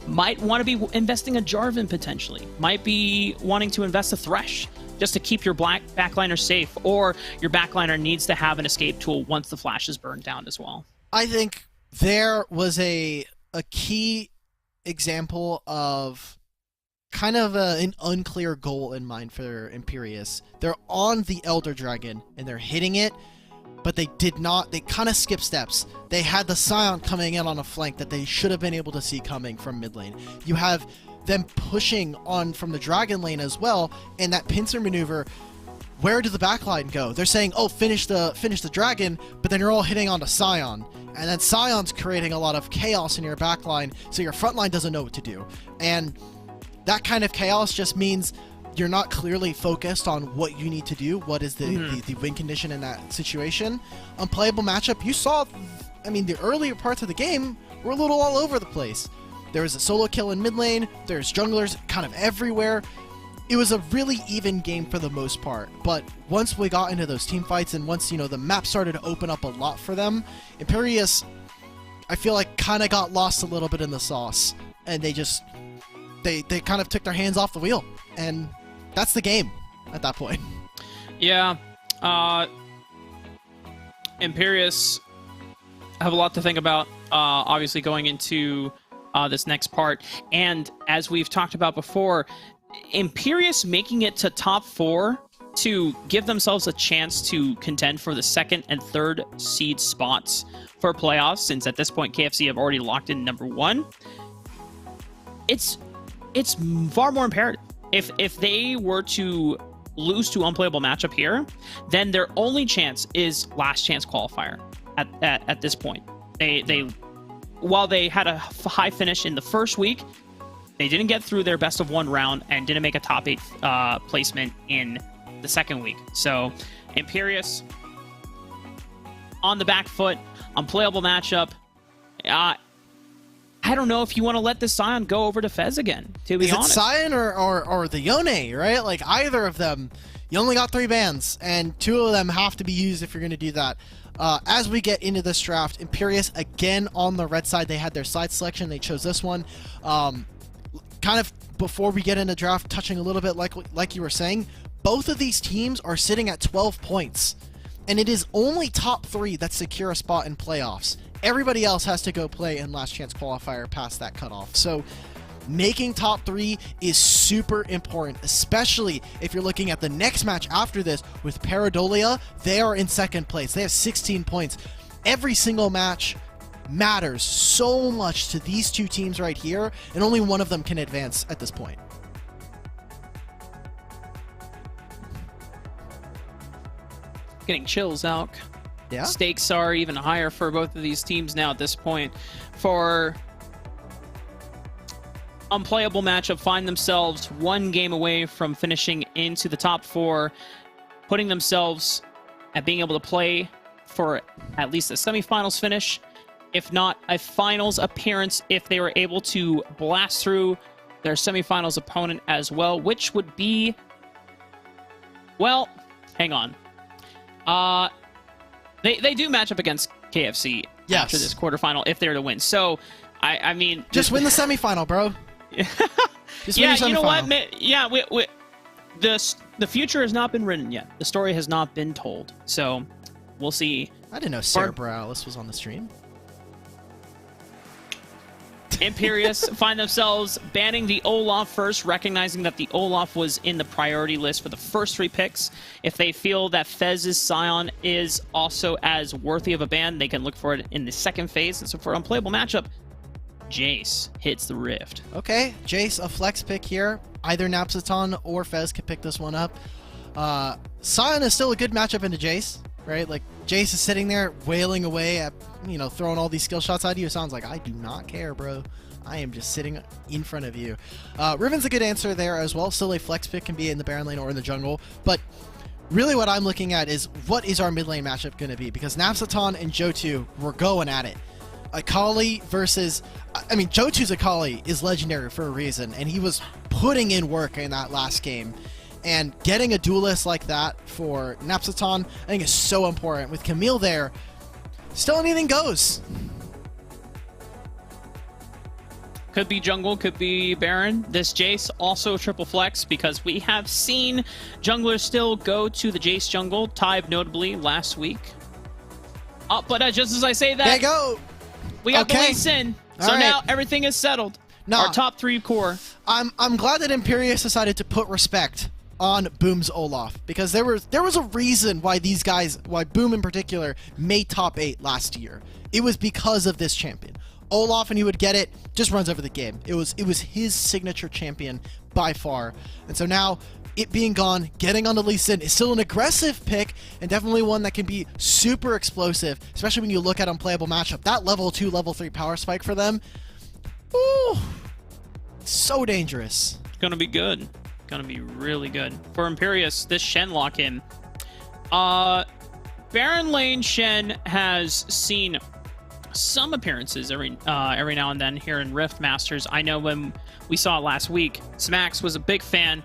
might want to be investing a Jarvan potentially. Might be wanting to invest a Thresh just to keep your backliner safe, or your backliner needs to have an escape tool once the flash is burned down as well. I think there was a key example of kind of an unclear goal in mind for Imperius. They're on the Elder Dragon and they're hitting it, but they kind of skipped steps. They had the Sion coming in on a flank that they should have been able to see coming from mid lane. You have them pushing on from the Dragon lane as well, and that pincer maneuver, where did the backline go? They're saying, oh, finish the Dragon, but then you're all hitting onto Sion. And then Sion's creating a lot of chaos in your backline, so your frontline doesn't know what to do. And that kind of chaos just means you're not clearly focused on what you need to do, what is the win condition in that situation. Unplayable matchup, you saw, I mean, the earlier parts of the game were a little all over the place. There was a solo kill in mid lane, there's junglers kind of everywhere. It was a really even game for the most part, but once we got into those team fights and once, the map started to open up a lot for them, Imperius, I feel like, kind of got lost a little bit in the sauce, and they just they kind of took their hands off the wheel, and that's the game at that point. Yeah. Imperius have a lot to think about, obviously, going into this next part. And as we've talked about before, Imperius making it to top 4 to give themselves a chance to contend for the 2nd and 3rd seed spots for playoffs, since at this point KFC have already locked in number 1. It's far more imperative. If they were to lose to unplayable matchup here, then their only chance is last chance qualifier at this point. They while they had a high finish in the first week, they didn't get through their best of 1 round and didn't make a top 8 placement in the 2nd week. So Imperius on the back foot, unplayable matchup. I don't know if you want to let this Sion go over to Fez again, to be honest. Is it Sion or the Yone, right? Like, either of them, you only got 3 bans, and 2 of them have to be used if you're going to do that. As we get into this draft, Imperius, again, on the red side, they had their side selection. They chose this one. Kind of before we get into draft, touching a little bit like you were saying, both of these teams are sitting at 12 points, and it is only top 3 that secure a spot in playoffs. Everybody else has to go play in last chance qualifier past that cutoff. So making top 3 is super important, especially if you're looking at the next match after this with Paradolia. They are in 2nd place. They have 16 points. Every single match matters so much to these 2 teams right here, and only one of them can advance at this point. Getting chills, Alk. Yeah. Stakes are even higher for both of these teams now at this point. For unplayable matchup, find themselves 1 game away from finishing into the top 4, putting themselves at being able to play for at least a semifinals finish, if not a finals appearance, if they were able to blast through their semifinals opponent as well, which would be, well, hang on. They do match up against KFC after this quarterfinal if they're to win. So, I mean... Just win the semifinal, bro. Just win yeah, your you know semifinal. what? Yeah, the future has not been written yet. The story has not been told. So, we'll see. I didn't know Sarah Morales was on the stream. Imperius find themselves banning the Olaf first, recognizing that the Olaf was in the priority list for the first 3 picks. If they feel that Fez's Sion is also as worthy of a ban, they can look for it in the 2nd phase. And so for an unplayable matchup, Jace hits the Rift. Okay, Jace, a flex pick here. Either Napsaton or Fez could pick this one up. Sion is still a good matchup into Jace, right? Like, Jace is sitting there wailing away at, throwing all these skill shots at you. It sounds like, I do not care, bro. I am just sitting in front of you. Riven's a good answer there as well. Still a flex pick, can be in the Baron lane or in the jungle. But really what I'm looking at is, what is our mid lane matchup going to be? Because Napsaton and Johto were going at it. Akali versus... I mean, Jotu's Akali is legendary for a reason, and he was putting in work in that last game. And getting a duelist like that for Napsaton, I think, is so important. With Camille there, still anything goes. Could be jungle, could be Baron. This Jace also triple flex, because we have seen junglers still go to the Jace jungle, Tybe notably last week. Oh, but just as I say that, there you go. We got the Lee Sin. So now everything is settled. Nah, our top 3 core. I'm glad that Imperius decided to put respect on Boom's Olaf, because there was a reason why these guys, why Boom in particular, made top 8 last year. It was because of this champion. Olaf, and he would get it, just runs over the game. It was his signature champion by far. And so now, it being gone, getting on the Lee Sin is still an aggressive pick, and definitely one that can be super explosive, especially when you look at unplayable matchup. That level 2, level 3 power spike for them, ooh, so dangerous. It's gonna be good. Gonna be really good. For Imperius, this Shen lock-in. Baron lane Shen has seen some appearances every now and then here in Rift Masters. I know when we saw it last week, Smax was a big fan.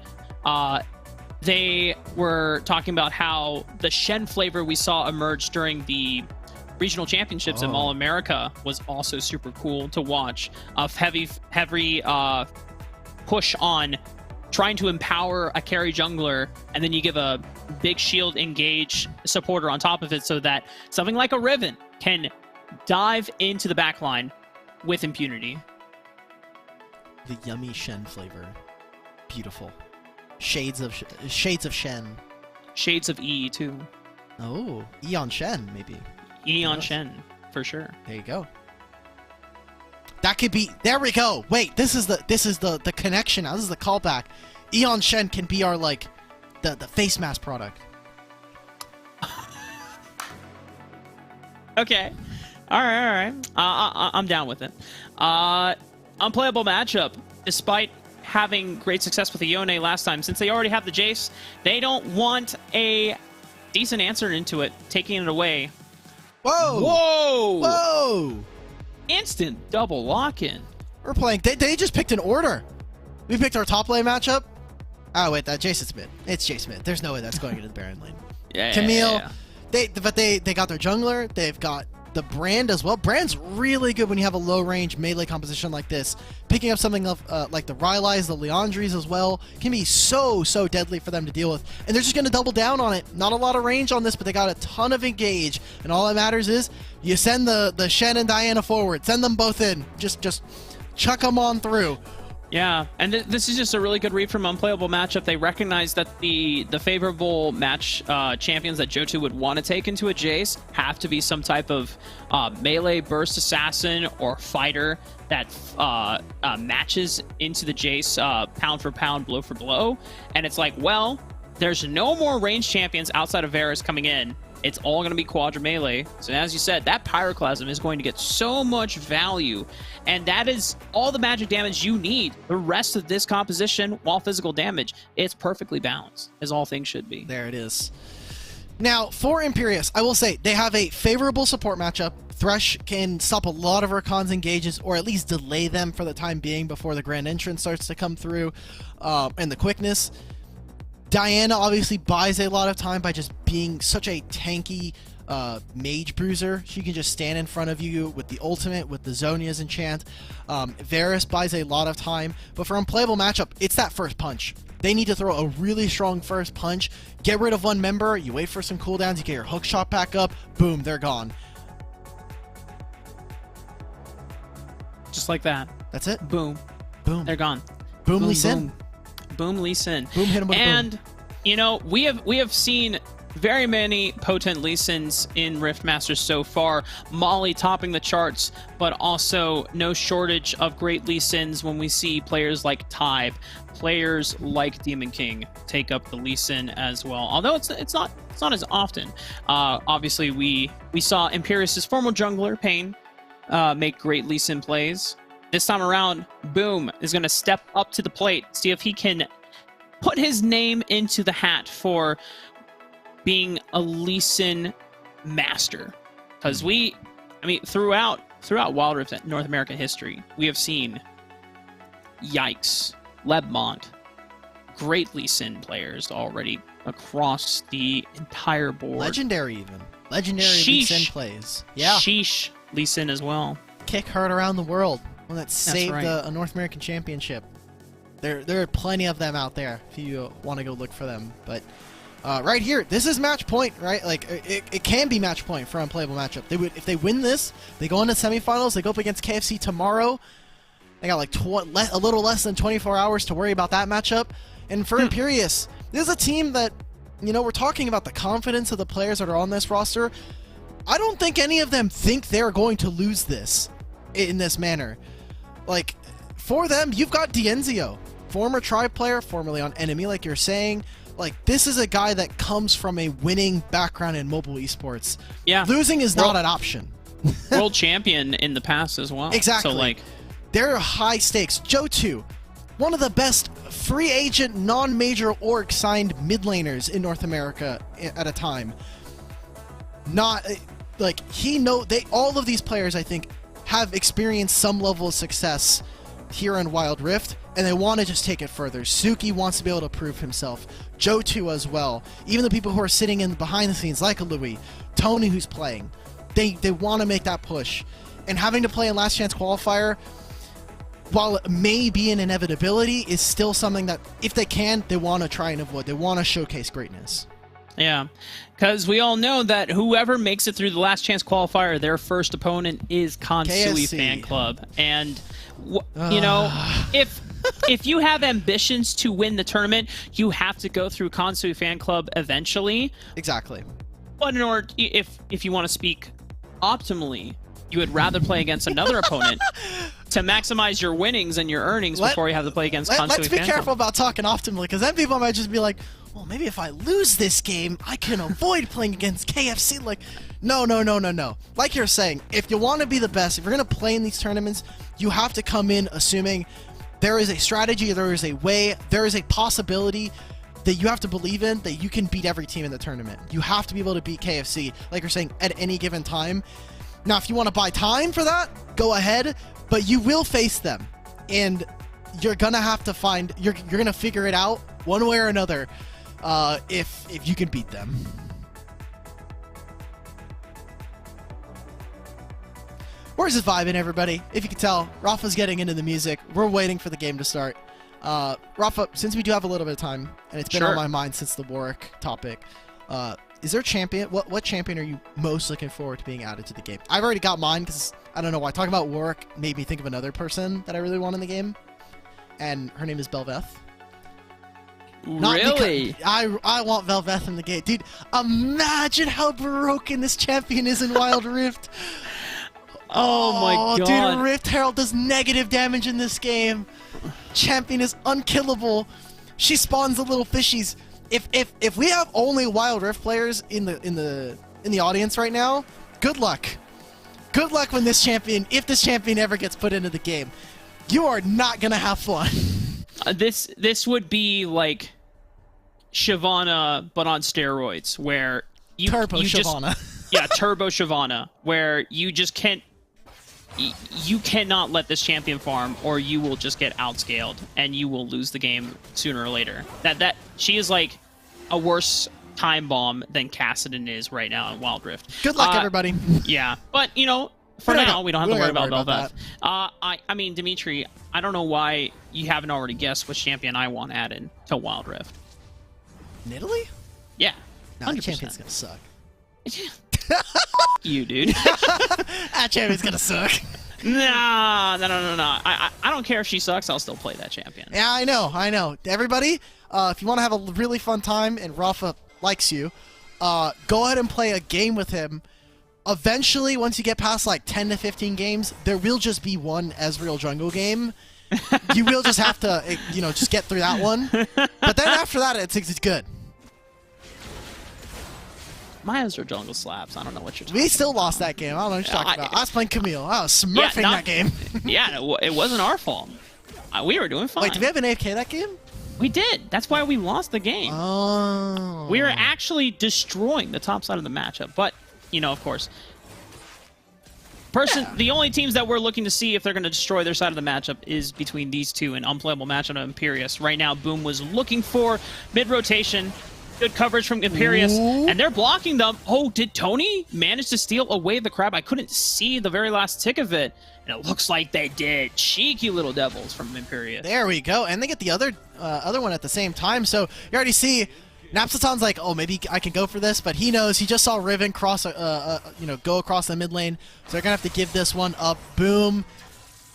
They were talking about how the Shen flavor we saw emerge during the regional championships in All America was also super cool to watch. Of heavy push on trying to empower a carry jungler, and then you give a big shield engage supporter on top of it so that something like a Riven can dive into the backline with impunity. The yummy Shen flavor. Beautiful. Shades of Shen. Shades of E, too. Oh, Eon Shen, maybe. Eon Shen, for sure. There you go. That could be. There we go. Wait, this is the connection now. This is the callback. Eon Shen can be our the face mask product. Okay. All right. I'm down with it. Unplayable matchup. Despite having great success with the Yone last time, since they already have the Jace, they don't want a decent answer into it, taking it away. Whoa! Whoa! Whoa! Instant double lock-in. We're playing. They just picked an order. We picked our top lane matchup. Oh wait, that Jace Smith. It's Jace Smith. There's no way that's going into the Baron lane. Yeah. Camille. They got their jungler. They've got the Brand as well. Brand's really good when you have a low range melee composition like this. Picking up something of like the Rylai's, the Leandries as well can be so deadly for them to deal with. And they're just going to double down on it. Not a lot of range on this, but they got a ton of engage. And all that matters is you send the Shen and Diana forward. Send them both in. Just chuck them on through. Yeah, and this is just a really good read from Unplayable Matchup. They recognize that the favorable match champions that Johto would want to take into a Jace have to be some type of melee burst assassin or fighter that matches into the Jace pound for pound, blow for blow. And it's like, well, there's no more ranged champions outside of Varus coming in. It's all going to be quadra melee. So as you said, that Pyroclasm is going to get so much value. And that is all the magic damage you need. The rest of this composition, while physical damage, it's perfectly balanced, as all things should be. There it is. Now, for Imperius, I will say, they have a favorable support matchup. Thresh can stop a lot of Rakan's engages, or at least delay them for the time being before the Grand Entrance starts to come through, and the quickness. Diana obviously buys a lot of time by just being such a tanky mage bruiser. She can just stand in front of you with the ultimate, with the Zhonya's enchant. Varus buys a lot of time, but for Unplayable Matchup, it's that first punch. They need to throw a really strong first punch, get rid of one member, you wait for some cooldowns, you get your hook shot back up, boom, they're gone. Just like that. That's it. Boom. Boom. They're gone. Boom, Lee Sin. Boom, Lee Sin. Boom, hit him with a boom. And, you know, we have seen very many potent Lee Sins in Riftmasters so far. Molly topping the charts, but also no shortage of great Lee Sins when we see players like Tyve, players like Demon King take up the Lee Sin as well. Although it's not as often. Obviously, we saw Imperius' former jungler, Pain, make great Lee Sin plays. This time around, Boom is going to step up to the plate, see if he can put his name into the hat for being a Lee Sin master. Because throughout Wild Rift North American history, we have seen Yikes, Lebmont, great Lee Sin players already across the entire board. Legendary even. Legendary Lee Sin plays. Yeah. Sheesh, Lee Sin as well. Kick heard around the world. One that saved right. a North American championship. There are plenty of them out there if you want to go look for them. But right here, this is match point, right? Like it can be match point for Unplayable Matchup. If they win this, they go into semifinals. They go up against KFC tomorrow. They got like a little less than 24 hours to worry about that matchup. And for Imperius, this is a team that, you know, we're talking about the confidence of the players that are on this roster. I don't think any of them think they're going to lose this in this manner. Like, for them, you've got Dienzio, former Tribe player, formerly on Enemy, like you're saying. Like, this is a guy that comes from a winning background in mobile esports. Yeah. Losing is not an option. World champion in the past as well. Exactly. So, like, they're high stakes. Johto, one of the best free agent, non-major org signed mid laners in North America at a time. Not, like, all of these players, I think, have experienced some level of success here in Wild Rift, and they want to just take it further. Suki wants to be able to prove himself. Johto as well. Even the people who are sitting in behind the scenes, like a Louis, Tony who's playing, they want to make that push. And having to play in Last Chance Qualifier, while it may be an inevitability, is still something that, if they can, they want to try and avoid. They want to showcase greatness. Yeah, because we all know that whoever makes it through the last chance qualifier, their first opponent is Kansui KFC. Fan Club. And, you know, if you have ambitions to win the tournament, you have to go through Kansui Fan Club eventually. Exactly. But in order, if you want to speak optimally, you would rather play against another opponent to maximize your winnings and your earnings before you have to play against Kansui Let's be Fan careful Club. about talking optimally, because then people might just be like, well, maybe if I lose this game, I can avoid playing against KFC. Like, no. Like you're saying, if you want to be the best, if you're going to play in these tournaments, you have to come in assuming there is a strategy, there is a way, there is a possibility that you have to believe in, that you can beat every team in the tournament. You have to be able to beat KFC, like you're saying, at any given time. Now, if you want to buy time for that, go ahead, but you will face them. And you're going to have to find, you're going to figure it out one way or another if you can beat them. Where's his vibing, everybody? If you can tell, Rafa's getting into the music. We're waiting for the game to start. Rafa, since we do have a little bit of time, and it's been on my mind since the Warwick topic, is there a champion? What champion are you most looking forward to being added to the game? I've already got mine because I don't know why. Talking about Warwick made me think of another person that I really want in the game, and her name is Belveth. Really? I want Belveth in the game. Dude, imagine how broken this champion is in Wild Rift. Oh my god. Dude, Rift Herald does negative damage in this game. Champion is unkillable. She spawns the little fishies. If we have only Wild Rift players in the audience right now, good luck. Good luck when this champion, if this champion ever gets put into the game. You are not gonna have fun. This would be like Shyvana, but on steroids, where Turbo Shyvana. Yeah, Turbo Shyvana, where you just can't. You cannot let this champion farm, or you will just get outscaled, and you will lose the game sooner or later. That she is like a worse time bomb than Kassadin is right now in Wild Rift. Good luck, everybody. Yeah, but you know, for now we don't have to worry about Belveth. I mean, Dimitri, I don't know why you haven't already guessed which champion I want added to Wild Rift. Nidalee? Yeah, Nah, that champion's gonna suck. You, dude. That champion's gonna suck. No. I don't care if she sucks. I'll still play that champion. Yeah, I know. Everybody, if you want to have a really fun time and Rafa likes you, go ahead and play a game with him. Eventually, once you get past like 10 to 15 games, there will just be one Ezreal jungle game. You will just have to, just get through that one. But then after that, it's good. My Ezreal jungle slaps. I don't know what you're talking about. We still lost that game. I don't know what you're talking about. I was playing Camille. I was smurfing that game. Yeah, it wasn't our fault. We were doing fine. Wait, did we have an AFK that game? We did. That's why we lost the game. Oh. We were actually destroying the top side of the matchup. But, of course, the only teams that we're looking to see if they're going to destroy their side of the matchup is between these two, an unplayable matchup of Imperius. Right now, Boom was looking for mid-rotation. Good coverage from Imperius, and they're blocking them. Oh, did Tony manage to steal away the crab? I couldn't see the very last tick of it, and it looks like they did. Cheeky little devils from Imperius. There we go, and they get the other one at the same time. So you already see Napsaton's like, oh, maybe I can go for this, but he knows. He just saw Riven cross, go across the mid lane, so they're gonna have to give this one up. Boom.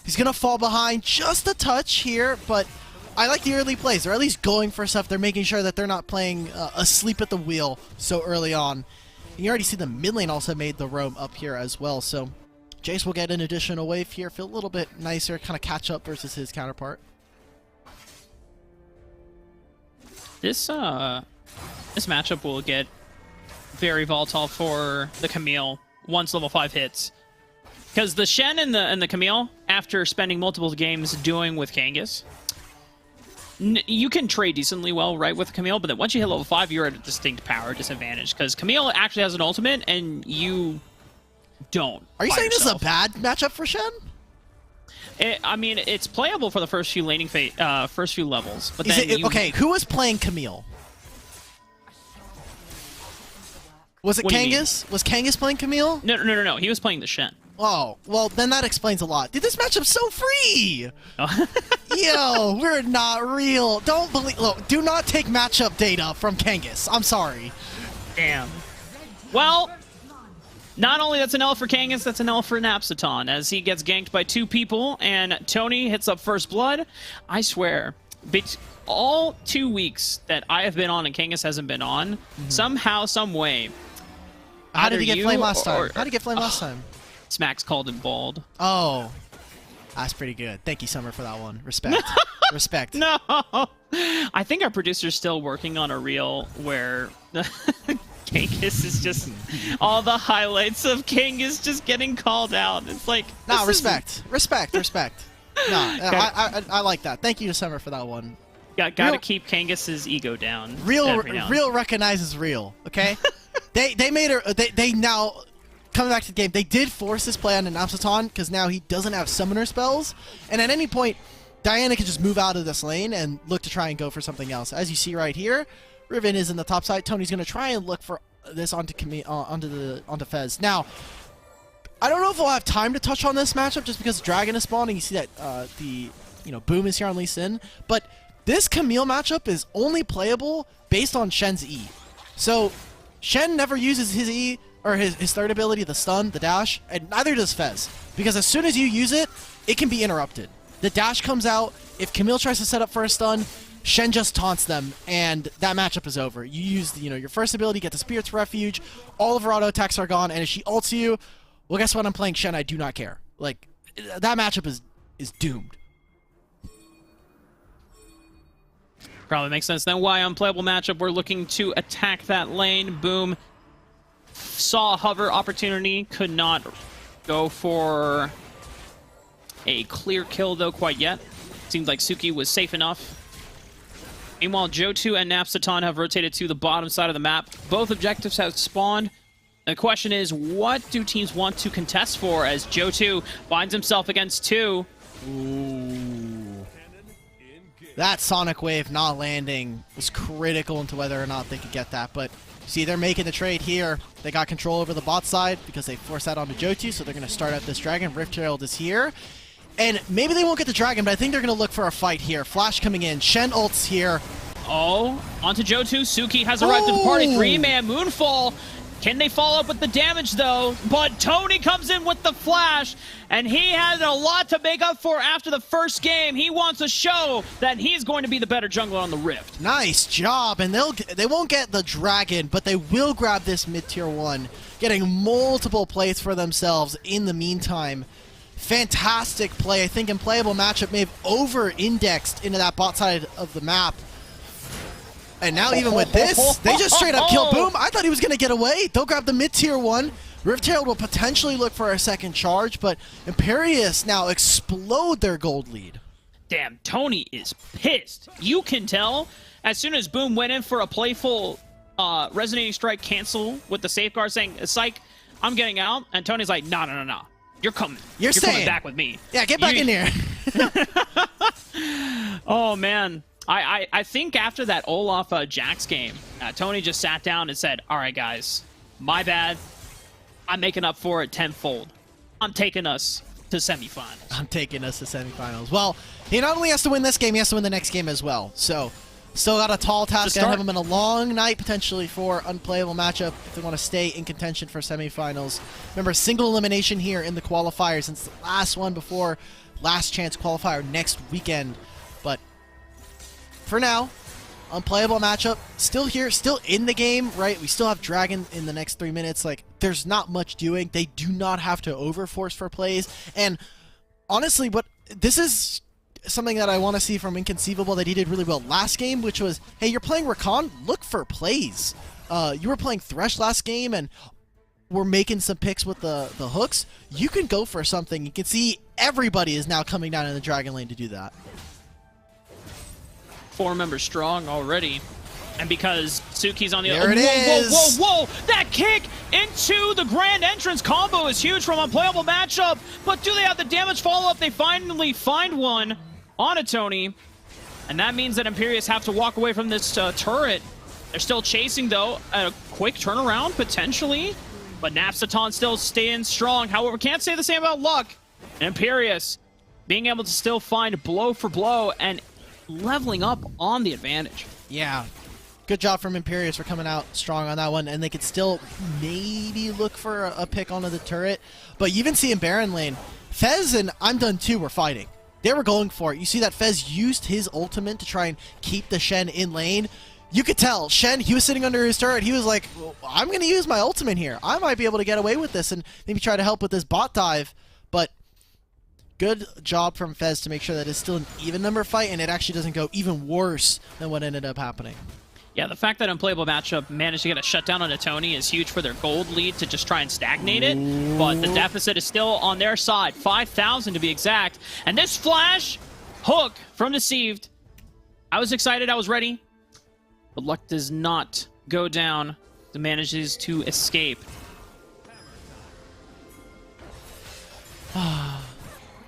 He's gonna fall behind just a touch here, but I like the early plays. They're at least going for stuff. They're making sure that they're not playing asleep at the wheel so early on. And you already see the mid lane also made the roam up here as well. So Jace will get an additional wave here. Feel a little bit nicer, kind of catch up versus his counterpart. This matchup will get very volatile for the Camille once level 5 hits. Because the Shen and the Camille, after spending multiple games doing with Kangas, you can trade decently well, right, with Camille, but then once you hit level 5, you're at a distinct power disadvantage, because Camille actually has an ultimate, and you don't. Are you saying this is a bad matchup for Shen? I mean, it's playable for the first few laning first few levels, but then okay, who was playing Camille? Was it Kangas? Was Kangas playing Camille? No. He was playing the Shen. Oh, well, then that explains a lot. Dude, this matchup's so free! Yo, we're not real. Don't believe... Look, do not take matchup data from Kangas. I'm sorry. Damn. Well, not only that's an L for Kangas, that's an L for Napsaton, as he gets ganked by 2 people, and Tony hits up first blood. I swear, all 2 weeks that I have been on and Kangas hasn't been on, somehow, some way... How did he get flame last time? How did he get flame last time? Smack's called him bald. Oh. That's pretty good. Thank you, Summer, for that one. Respect. Respect. No! I think our producer's still working on a reel where Kangas is just... all the highlights of Kangas just getting called out. It's like... No, respect. Respect. Respect. No, I like that. Thank you to Summer for that one. Gotta keep Kangas's ego down. Real recognizes real, okay? They made her... They now... Coming back to the game, they did force this play on an Napsaton because now he doesn't have summoner spells, and at any point, Diana can just move out of this lane and look to try and go for something else. As you see right here, Riven is in the top side. Tony's going to try and look for this onto Fez. Now, I don't know if we'll have time to touch on this matchup just because Dragon is spawning. You see that the Boom is here on Lee Sin, but this Camille matchup is only playable based on Shen's E. So Shen never uses his E. Or his third ability, the stun, the dash, and neither does Fez. Because as soon as you use it, it can be interrupted. The dash comes out, if Camille tries to set up for a stun, Shen just taunts them, and that matchup is over. You use your first ability, get the Spirit's Refuge, all of her auto attacks are gone, and if she ults you, well, guess what? I'm playing Shen, I do not care. Like, that matchup is doomed. Probably makes sense then why unplayable matchup we're looking to attack that lane. Boom. Saw a hover opportunity, could not go for a clear kill though quite yet. Seemed like Suki was safe enough. Meanwhile, Johto and Napsaton have rotated to the bottom side of the map. Both objectives have spawned. The question is, what do teams want to contest for as Johto finds himself against 2? Ooh. That Sonic Wave not landing was critical into whether or not they could get that, but see, they're making the trade here. They got control over the bot side because they forced that onto Johto, so they're going to start out this Dragon. Rift Herald is here. And maybe they won't get the Dragon, but I think they're going to look for a fight here. Flash coming in. Shen ults here. Oh, onto Johto. Suki has arrived at the party. 3-man Moonfall. Can they follow up with the damage, though? But Tony comes in with the flash, and he has a lot to make up for after the first game. He wants to show that he's going to be the better jungler on the Rift. Nice job, and they won't get the Dragon, but they will grab this mid-tier 1, getting multiple plays for themselves in the meantime. Fantastic play. I think in playable matchup may have over-indexed into that bot side of the map. And now even with this, they just straight up kill Boom. I thought he was going to get away. They'll grab the mid-tier 1. Rift Herald will potentially look for a second charge, but Imperius now explode their gold lead. Damn, Tony is pissed. You can tell as soon as Boom went in for a playful Resonating Strike cancel with the safeguard saying, "Psych, I'm getting out." And Tony's like, "No. You're coming. You're coming back with me." Yeah, get back in here. Oh, man. I think after that Olaf Jax game, Tony just sat down and said, "All right, guys, my bad. I'm making up for it tenfold. I'm taking us to semifinals." I'm taking us to semifinals. Well, he not only has to win this game, he has to win the next game as well. So, still got a tall task ahead of him and a long night potentially for unplayable matchup if they want to stay in contention for semifinals. Remember, single elimination here in the qualifier since the last one before last chance qualifier next weekend. But for now, unplayable matchup, still here, still in the game, right? We still have Dragon in the next 3 minutes. Like, there's not much doing. They do not have to overforce for plays. And honestly, this is something that I want to see from Inconceivable that he did really well last game, which was, hey, you're playing Rakan, look for plays. You were playing Thresh last game, and we're making some picks with the hooks. You can go for something. You can see everybody is now coming down in the Dragon lane to do that. 4 members strong already. And because Suki's on the other... Whoa! That kick into the grand entrance combo is huge from unplayable matchup. But do they have the damage follow-up? They finally find one on a Tony. And that means that Imperius have to walk away from this turret. They're still chasing, though. A quick turnaround, potentially. But Napsaton still staying strong. However, can't say the same about Luck. And Imperious being able to still find blow for blow and leveling up on the advantage. Yeah. Good job from Imperious for coming out strong on that one, and they could still maybe look for a pick onto the turret. But you even see in Baron lane, Fez and I'm Done Too were fighting. They were going for it. You see that Fez used his ultimate to try and keep the Shen in lane. You could tell, Shen, he was sitting under his turret. He was like, well, I'm going to use my ultimate here. I might be able to get away with this and maybe try to help with this bot dive. But good job from Fez to make sure that it's still an even number fight and it actually doesn't go even worse than what ended up happening. Yeah, the fact that Unplayable Matchup managed to get a shutdown on a Tony is huge for their gold lead to just try and stagnate it. But the deficit is still on their side, 5,000 to be exact. And this flash hook from Deceived, I was excited, I was ready. But Luck does not go down. It manages to escape.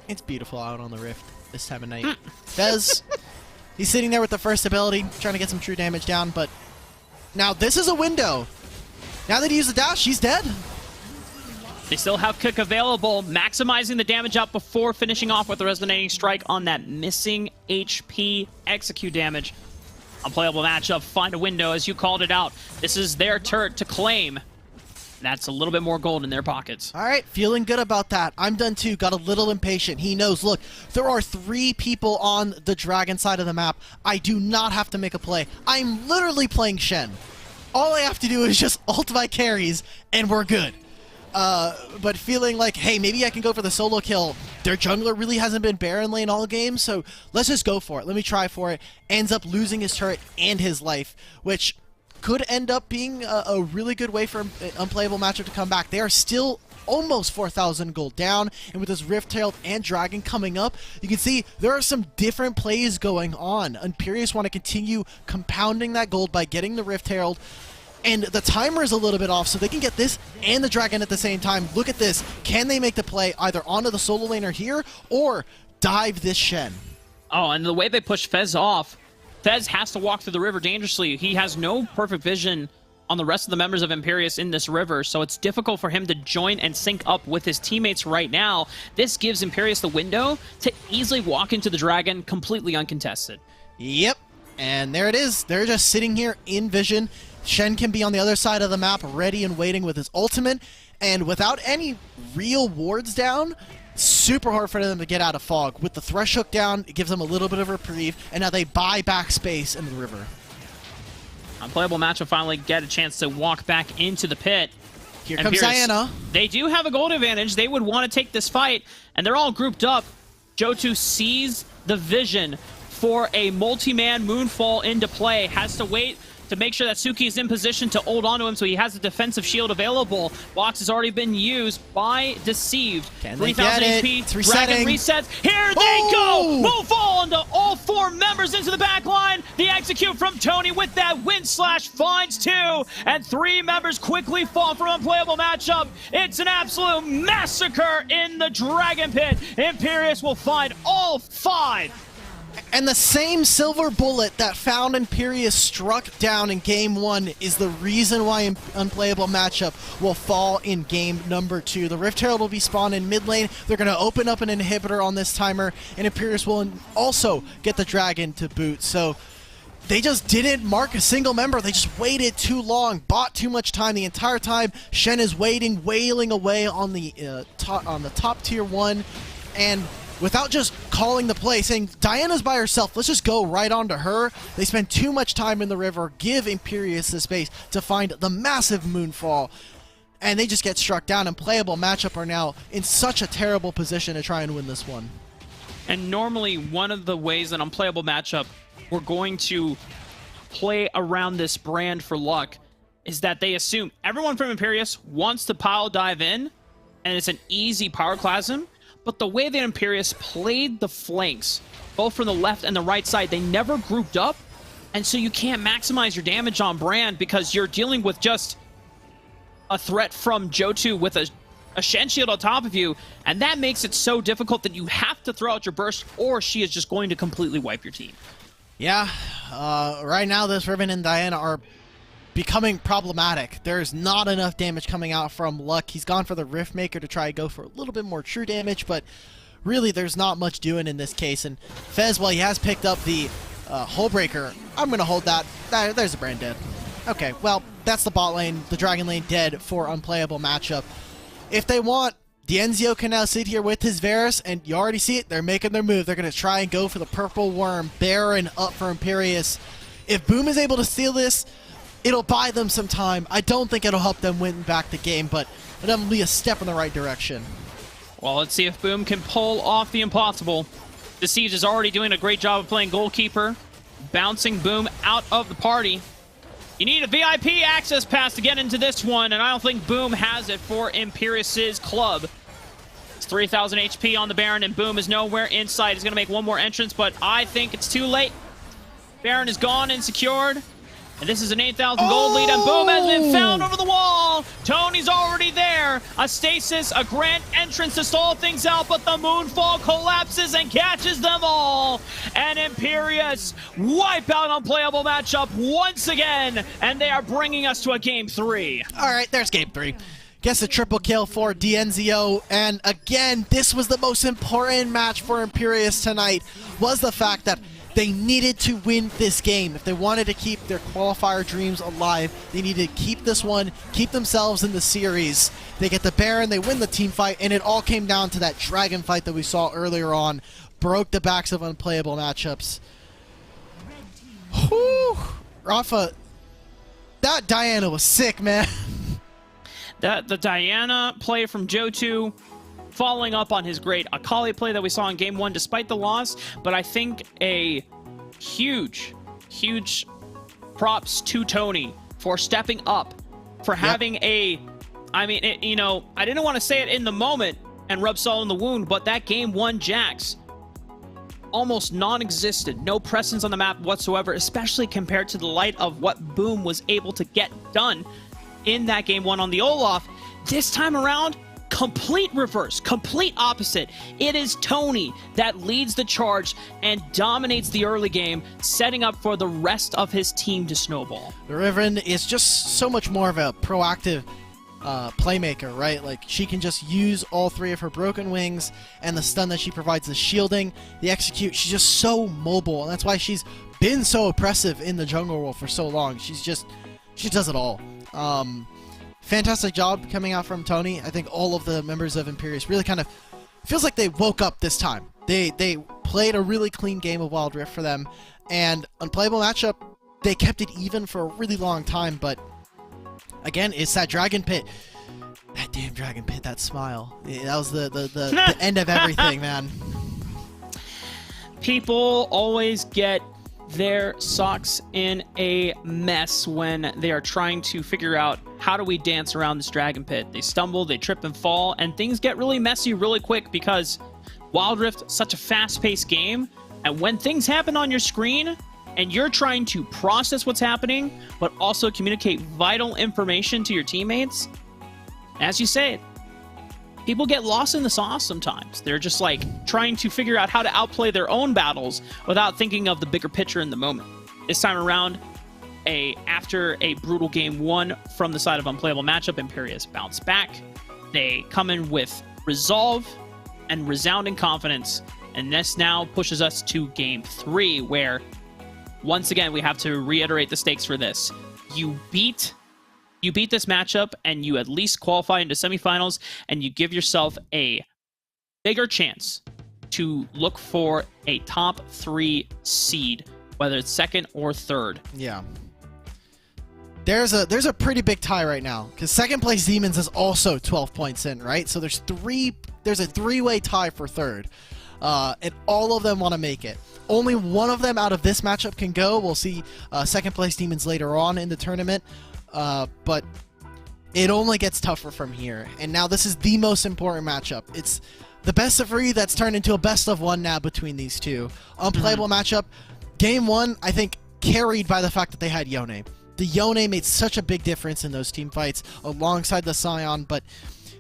It's beautiful out on the Rift this time of night. Fez, he's sitting there with the first ability, trying to get some true damage down, but now this is a window. Now that he used the dash, he's dead. They still have Cook available, maximizing the damage out before finishing off with the Resonating Strike on that missing HP execute damage. Unplayable Matchup, find a window, as you called it out. This is their turret to claim. That's a little bit more gold in their pockets. All right, feeling good about that. I'm Done Too, got a little impatient. He knows, look, there are 3 people on the dragon side of the map. I do not have to make a play. I'm literally playing Shen. All I have to do is just ult my carries, and we're good. But feeling like, hey, maybe I can go for the solo kill. Their jungler really hasn't been Baron lane all game, so let's just go for it. Let me try for it. Ends up losing his turret and his life, which could end up being a really good way for Unplayable Matchup to come back. They are still almost 4,000 gold down, and with this Rift-Tailed and Dragon coming up, you can see there are some different plays going on. Imperious want to continue compounding that gold by getting the Rift-Tailed, and the timer is a little bit off, so they can get this and the Dragon at the same time. Look at this. Can they make the play either onto the solo laner here or dive this Shen? Oh, and the way they push Fez off, Fez has to walk through the river dangerously. He has no perfect vision on the rest of the members of Imperious in this river, so it's difficult for him to join and sync up with his teammates right now. This gives Imperious the window to easily walk into the Dragon completely uncontested. Yep, and there it is. They're just sitting here in vision. Shen can be on the other side of the map, ready and waiting with his ultimate, and without any real wards down, super hard for them to get out of fog. With the Thresh hook down, it gives them a little bit of reprieve, and now they buy back space in the river. Unplayable Matchup finally get a chance to walk back into the pit. Here comes Diana. They do have a gold advantage. They would want to take this fight, and they're all grouped up. Johto sees the vision for a multi-man Moonfall into play, has to wait to make sure that Suki is in position to hold onto him, so he has a defensive shield available. Box has already been used by Deceived. 3,000 HP, Dragon resets. Here they go! Move on to all 4 members into the back line. The execute from Tony with that wind slash finds 2, and 3 members quickly fall from Unplayable Matchup. It's an absolute massacre in the Dragon Pit. Imperious will find all 5. And the same silver bullet that found Imperious struck down in game 1 is the reason why Unplayable Matchup will fall in game number 2. The Rift Herald will be spawned in mid lane. They're going to open up an inhibitor on this timer, and Imperious will also get the Dragon to boot. So they just didn't mark a single member. They just waited too long, bought too much time. The entire time, Shen is waiting, wailing away on the top tier 1, and without just calling the play, saying, Diana's by herself, let's just go right onto her. They spend too much time in the river, give Imperious the space to find the massive Moonfall, and they just get struck down. Unplayable Matchup are now in such a terrible position to try and win this one. And normally, one of the ways that Unplayable Matchup we're going to play around this brand for Luck is that they assume everyone from Imperious wants to pile dive in, and it's an easy power clasm. But the way that Imperious played the flanks, both from the left and the right side, they never grouped up. And so you can't maximize your damage on Brand because you're dealing with just a threat from Johto with a Shen shield on top of you. And that makes it so difficult that you have to throw out your burst or she is just going to completely wipe your team. Yeah, right now this Riven and Diana are becoming problematic. There's not enough damage coming out from Luck. He's gone for the Riftmaker to try to go for a little bit more true damage, but really there's not much doing in this case. And Fez, while he has picked up the Hullbreaker, I'm going to hold that. There's a Brand dead. Okay, well, that's the bot lane, the Dragon lane dead for unplayable matchup. If they want, Dienzio can now sit here with his Varus, and you already see it, they're making their move. They're going to try and go for the Purple Worm, Baron up for Imperius. If Boom is able to steal this, it'll buy them some time. I don't think it'll help them win back the game, but it'll be a step in the right direction. Well, let's see if Boom can pull off the impossible. The Siege is already doing a great job of playing goalkeeper, bouncing Boom out of the party. You need a VIP access pass to get into this one, and I don't think Boom has it for Imperius's club. It's 3,000 HP on the Baron, and Boom is nowhere in sight. He's going to make one more entrance, but I think it's too late. Baron is gone and secured. And this is an 8,000 gold lead, and Boom has been found over the wall. Tony's already there. A stasis, a grand entrance to stall things out, but the Moonfall collapses and catches them all. And Imperius wipe out unplayable matchup once again, and they are bringing us to a game 3. All right, there's game 3. Gets a triple kill for Dienzio, and again, this was the most important match for Imperius tonight, was the fact that they needed to win this game. If they wanted to keep their qualifier dreams alive, they needed to keep this one, keep themselves in the series. They get the Baron, they win the team fight, and it all came down to that Dragon fight that we saw earlier on. Broke the backs of unplayable matchups. Whew! Rafa, that Diana was sick, man. The Diana play from Johto, following up on his great Akali play that we saw in Game 1 despite the loss, but I think a huge props to Tony for stepping up, for having I didn't want to say it in the moment and rub salt in the wound, but that Game 1 Jax almost non-existent, no presence on the map whatsoever, especially compared to the light of what Boom was able to get done in that Game 1 on the Olaf. This time around, complete reverse, complete opposite. It is Tony that leads the charge and dominates the early game, setting up for the rest of his team to snowball. The Riven is just so much more of a proactive playmaker, right? Like, she can just use all 3 of her broken wings, and the stun that she provides, the shielding, the execute. She's just so mobile, and that's why she's been so oppressive in the jungle role for so long. She does it all. Fantastic job coming out from Tony. I think all of the members of Imperius really kind of feels like they woke up this time. They played a really clean game of Wild Rift for them, and unplayable matchup, they kept it even for a really long time, but again, it's that Dragon Pit. That damn Dragon Pit, that smile. Yeah, that was the end of everything, man. People always get their socks in a mess when they are trying to figure out how do we dance around this Dragon Pit. They stumble, they trip and fall, and things get really messy really quick because Wild Rift, such a fast-paced game, and when things happen on your screen and you're trying to process what's happening but also communicate vital information to your teammates, as you say, people get lost in the sauce sometimes. They're just like trying to figure out how to outplay their own battles without thinking of the bigger picture in the moment. This time around, after a brutal Game 1 from the side of unplayable matchup, Imperius bounce back. They come in with resolve and resounding confidence, and this now pushes us to Game 3, where once again we have to reiterate the stakes for this. You beat this matchup and you at least qualify into semifinals, and you give yourself a bigger chance to look for a top 3 seed, whether it's second or third. Yeah. There's a pretty big tie right now, because second place Demons is also 12 points in, right? So there's a 3-way tie for third, and all of them want to make it. Only one of them out of this matchup can go. We'll see second place Demons later on in the tournament. But it only gets tougher from here. And now this is the most important matchup. It's the best of 3 that's turned into a best of 1 now between these two. Unplayable matchup. Game 1, I think, carried by the fact that they had Yone. The Yone made such a big difference in those team fights alongside the Scion, but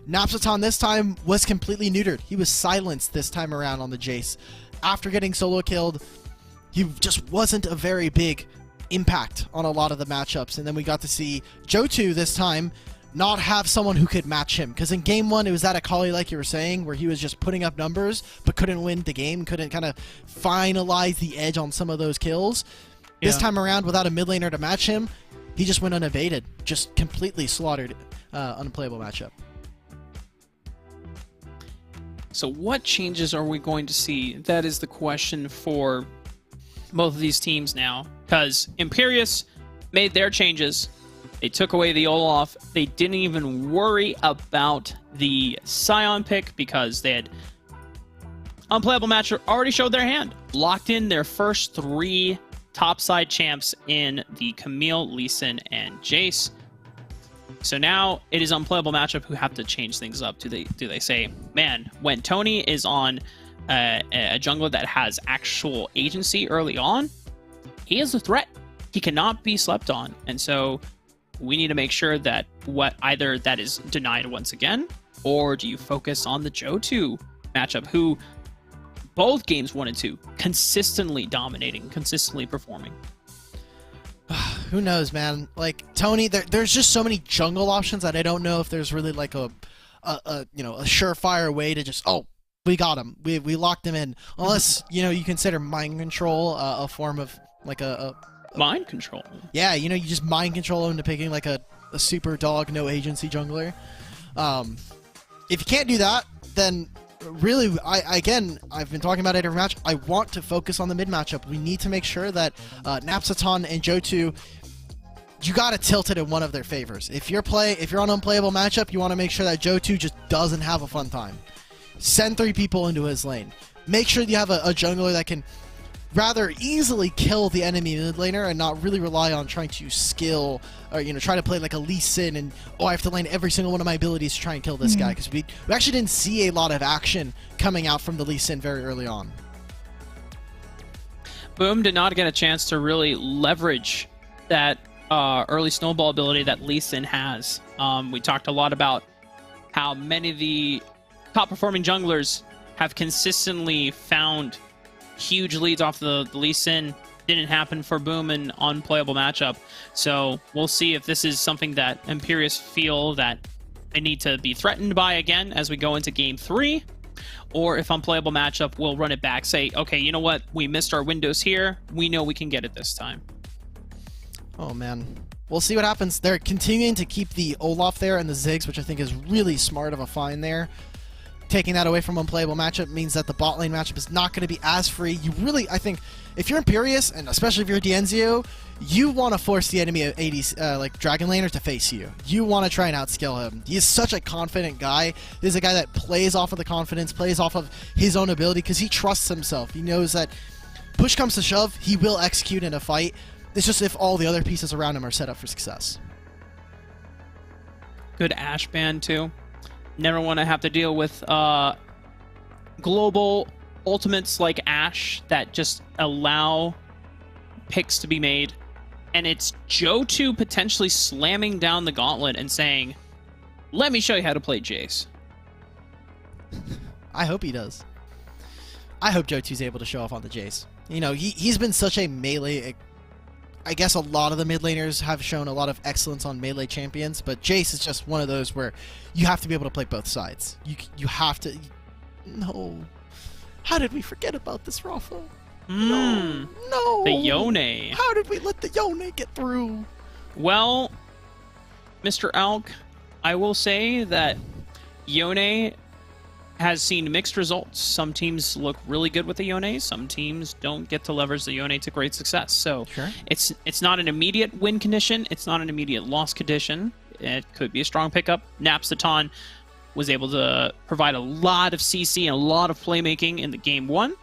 Napsaton this time was completely neutered. He was silenced this time around on the Jace. After getting solo killed, he just wasn't a very big impact on a lot of the matchups. And then we got to see Johto this time not have someone who could match him. Because in game 1, it was that Akali, like you were saying, where he was just putting up numbers, but couldn't win the game, couldn't kind of finalize the edge on some of those kills. Yeah. This time around, without a mid laner to match him, he just went unevaded, just completely slaughtered unplayable matchup. So what changes are we going to see? That is the question for both of these teams now. Because Imperius made their changes. They took away the Olaf. They didn't even worry about the Scion pick because they had unplayable matchup already showed their hand. Locked in their first 3 topside champs in the Camille, Lee Sin, and Jace. So now it is unplayable matchup who have to change things up. Do they say, man, when Tony is on a jungler that has actual agency early on, he is a threat. He cannot be slept on. And so we need to make sure that either that is denied once again, or do you focus on the Johto matchup, who both games 1 and 2 consistently dominating, consistently performing. Who knows, man? Like Tony, there's just so many jungle options that I don't know if there's really like a surefire way to just, oh, we got him, we locked him in, unless you consider mind control a form of like a mind control. Yeah, you just mind control him into picking like a super dog, no agency jungler. If you can't do that, then really, I've been talking about it every match. I want to focus on the mid matchup. We need to make sure that Napsaton and Johto, you got to tilt it in one of their favors. If you're on unplayable matchup, you want to make sure that Johto just doesn't have a fun time. Send 3 people into his lane. Make sure you have a jungler that can rather easily kill the enemy mid laner and not really rely on trying to skill or try to play like a Lee Sin and I have to land every single one of my abilities to try and kill this guy, because we actually didn't see a lot of action coming out from the Lee Sin very early on. Boom did not get a chance to really leverage that early snowball ability that Lee Sin has. We talked a lot about how many of the top performing junglers have consistently found huge leads off the Lee Sin. Didn't happen for Boom in unplayable matchup. So we'll see if this is something that Imperius feel that they need to be threatened by again as we go into game 3, or if unplayable matchup will run it back, say, okay, you know what, we missed our windows here, we know we can get it this time. Oh man, we'll see what happens. They're continuing to keep the Olaf there and the Ziggs, which I think is really smart of a find there. Taking that away from unplayable matchup means that the bot lane matchup is not going to be as free. You really, I think, if you're Imperius, and especially if you're Dienzio, you want to force the enemy like Dragon Laner to face you. You want to try and outskill him. He is such a confident guy. He's a guy that plays off of the confidence, plays off of his own ability, because he trusts himself. He knows that push comes to shove, he will execute in a fight. It's just if all the other pieces around him are set up for success. Good Ashe ban, too. Never want to have to deal with global ultimates like Ashe that just allow picks to be made. And it's Johto potentially slamming down the gauntlet and saying, let me show you how to play Jace. I hope he does. I hope Johto's able to show off on the Jace. He's been such a melee... I guess a lot of the mid laners have shown a lot of excellence on melee champions, but Jace is just one of those where you have to be able to play both sides. You have to... No. How did we forget about this, Rafa? No. The Yone. How did we let the Yone get through? Well, Mr. Alk, I will say that Yone has seen mixed results. Some teams look really good with the Yone. Some teams don't get to leverage the Yone to great success. So sure. It's not an immediate win condition. It's not an immediate loss condition. It could be a strong pickup. Napsaton was able to provide a lot of CC and a lot of playmaking in the game 1.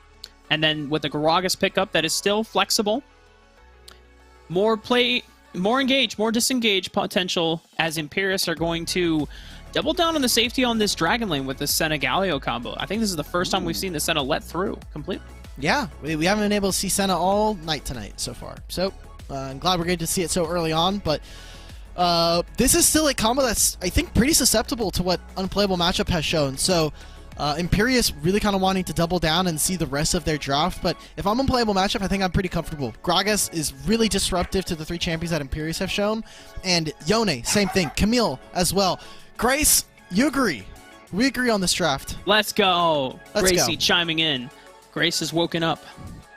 And then with the Gragas pickup that is still flexible, more engage, more disengage potential, as Imperius are going to double down on the safety on this Dragon Lane with the Senna Galio combo. I think this is the first time we've seen the Senna let through completely. Yeah, we haven't been able to see Senna all night tonight so far. So I'm glad we're getting to see it so early on, but this is still a combo that's, I think, pretty susceptible to what unplayable matchup has shown. So Imperius really kind of wanting to double down and see the rest of their draft, but if I'm unplayable matchup, I think I'm pretty comfortable. Gragas is really disruptive to the 3 champions that Imperius have shown, and Yone, same thing. Camille as well. Grace, you agree? We agree on this draft. Let's go. Let's Gracie go. chiming in. Grace has woken up.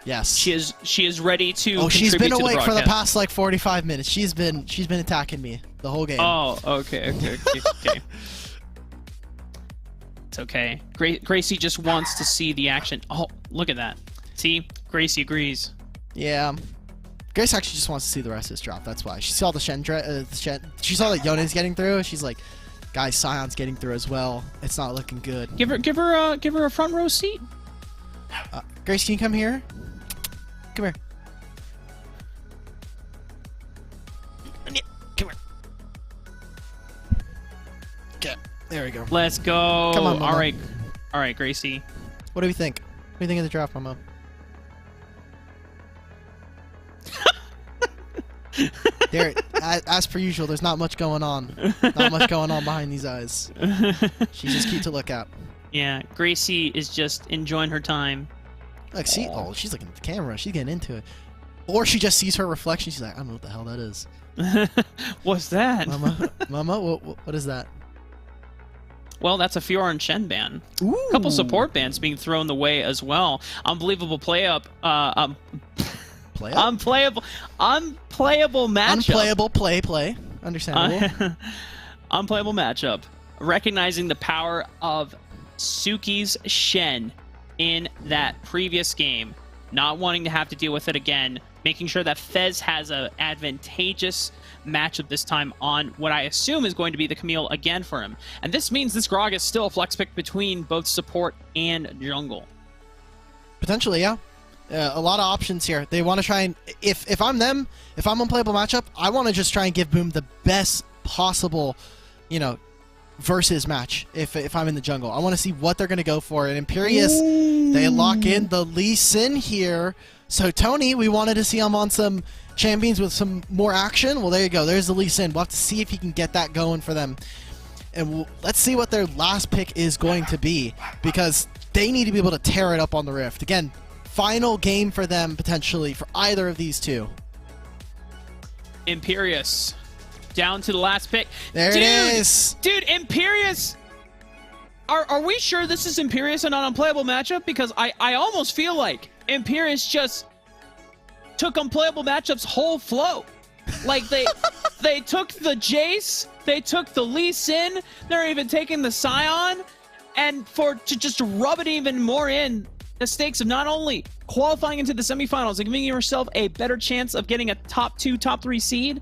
Yes. She is ready to. Oh, she's been contribute to awake for the broadcast. past like 45 minutes. She's been attacking me the whole game. Oh, okay. It's okay. Gracie just wants to see the action. Oh, look at that. See? Gracie agrees. Yeah. Grace actually just wants to see the rest of this drop. That's why. She saw the Shen. She saw that Yone's getting through. She's like, guys, Scion's getting through as well. It's not looking good. Give her a front row seat. Grace, can you come here? Come here. Come here. Okay, there we go. Let's go. Come on, Mama. All right, Gracie. What do we think? What do you think of the draft, Mama? There, as per usual, there's not much going on. Not much going on behind these eyes. She's just cute to look at. Yeah, Gracie is just enjoying her time. Look, see, oh, she's looking at the camera. She's getting into it. Or she just sees her reflection. She's like, I don't know what the hell that is. What's that? Mama, what is that? Well, that's a Fiora and Shen ban. Ooh. A couple support bans being thrown the way as well. Unbelievable play up. Play up? Unplayable matchup. Unplayable play. Understandable. Unplayable matchup. Recognizing the power of Suki's Shen in that previous game. Not wanting to have to deal with it again. Making sure that Fez has an advantageous matchup this time on what I assume is going to be the Camille again for him. And this means this Grog is still a flex pick between both support and jungle. Potentially, yeah. A lot of options here. They want to try and... If I'm them, if I'm unplayable matchup, I want to just try and give Boom the best possible, versus match if I'm in the jungle. I want to see what they're going to go for. And Imperius, they lock in the Lee Sin here. So Tony, we wanted to see him on some champions with some more action. Well, there you go. There's the Lee Sin. We'll have to see if he can get that going for them. And let's see what their last pick is going to be, because they need to be able to tear it up on the Rift. Again, final game for them, potentially, for either of these two. Imperius. Down to the last pick. There it is. Dude, Imperius. Are we sure this is Imperius and not unplayable matchup? Because I almost feel like Imperius just took unplayable matchup's whole flow. Like they took the Jace, they took the Lee Sin, they're even taking the Scion, and to just rub it even more in the stakes of not only qualifying into the semifinals and giving yourself a better chance of getting a top 2, top 3 seed,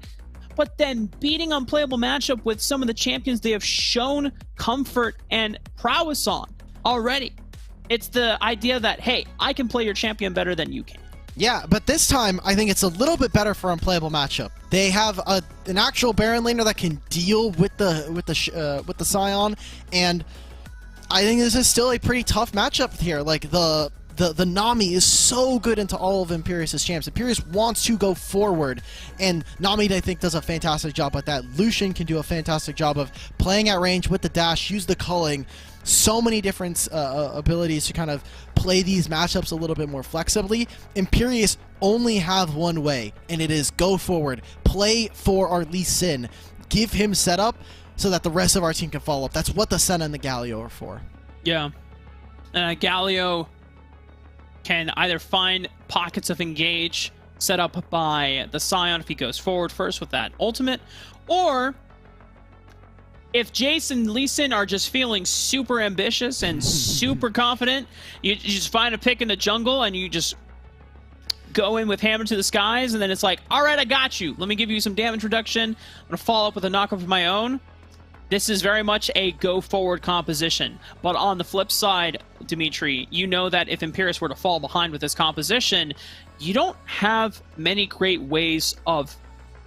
but then beating unplayable matchup with some of the champions they have shown comfort and prowess on already. It's the idea that, hey, I can play your champion better than you can. Yeah, but this time I think it's a little bit better for unplayable matchup. They have an actual Baron laner that can deal with the Scion, and I think this is still a pretty tough matchup here. Like the Nami is so good into all of Imperius' champs. Imperius wants to go forward, and Nami, I think, does a fantastic job at that. Lucian can do a fantastic job of playing at range with the dash, use the culling. So many different abilities to kind of play these matchups a little bit more flexibly. Imperius only have one way, and it is go forward, play for our Lee Sin, give him setup so that the rest of our team can follow up. That's what the Senna and the Galio are for. Yeah. Galio can either find pockets of engage set up by the Scion if he goes forward first with that ultimate, or if Jace and Lee Sin are just feeling super ambitious and super confident, you just find a pick in the jungle and you just go in with hammer to the skies, and then it's like, all right, I got you. Let me give you some damage reduction. I'm going to follow up with a knockoff of my own. This is very much a go-forward composition. But on the flip side, Dimitri, you know that if Imperius were to fall behind with this composition, you don't have many great ways of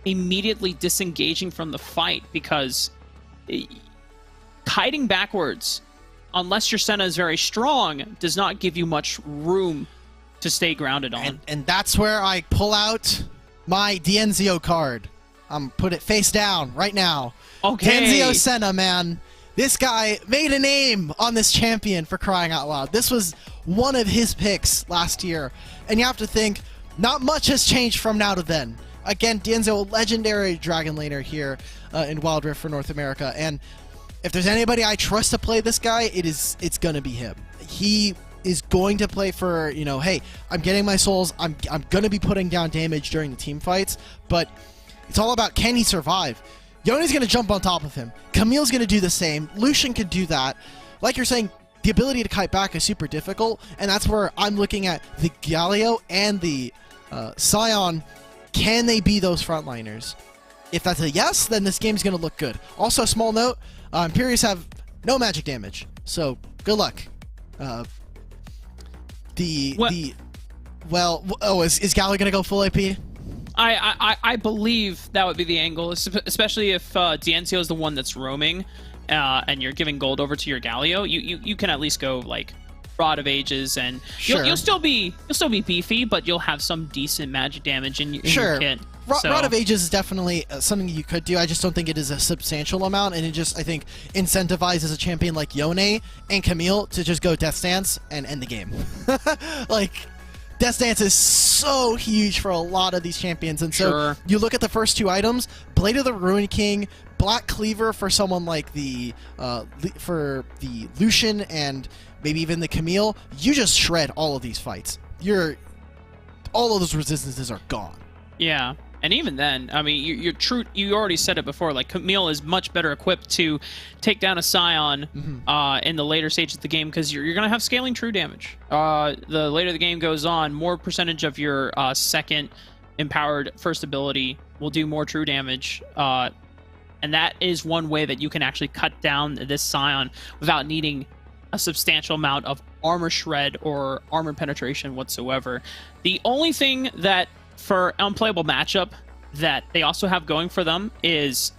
immediately disengaging from the fight, because kiting backwards, unless your Senna is very strong, does not give you much room to stay grounded on. And that's where I pull out my Dienzio card. Put it face down right now. Okay. Dienzio Senna, man. This guy made a name on this champion, for crying out loud. This was one of his picks last year. And you have to think, not much has changed from now to then. Again, Dianzo, legendary Dragon Laner here in Wild Rift for North America. And if there's anybody I trust to play this guy, it's going to be him. He is going to play for, you know, hey, I'm getting my souls. I'm going to be putting down damage during the team fights. But it's all about, can he survive? Yone's going to jump on top of him. Camille's going to do the same. Lucian could do that. Like you're saying, the ability to kite back is super difficult, and that's where I'm looking at the Galio and the Scion. Can they be those frontliners? If that's a yes, then this game's going to look good. Also, a small note, Imperius have no magic damage, so good luck. Is Galio going to go full AP? I believe that would be the angle, especially if Diancio is the one that's roaming, and you're giving gold over to your Galio. You can at least go like Rod of Ages, and sure. you'll still be beefy, but you'll have some decent magic damage in your kit. Rod of Ages is definitely something you could do. I just don't think it is a substantial amount, and it just, I think, incentivizes a champion like Yone and Camille to just go Death Stance and end the game. Like, Death Dance is so huge for a lot of these champions, and so you look at the first two items: Blade of the Ruin King, Black Cleaver for someone like the Lucian, and maybe even the Camille. You just shred all of these fights. All of those resistances are gone. Yeah. And even then, I mean, you already said it before, like, Camille is much better equipped to take down a Scion in the later stages of the game, because you're going to have scaling true damage. The later the game goes on, more percentage of your second empowered first ability will do more true damage. And that is one way that you can actually cut down this Scion without needing a substantial amount of armor shred or armor penetration whatsoever. The only thing that for unplayable matchup that they also have going for them is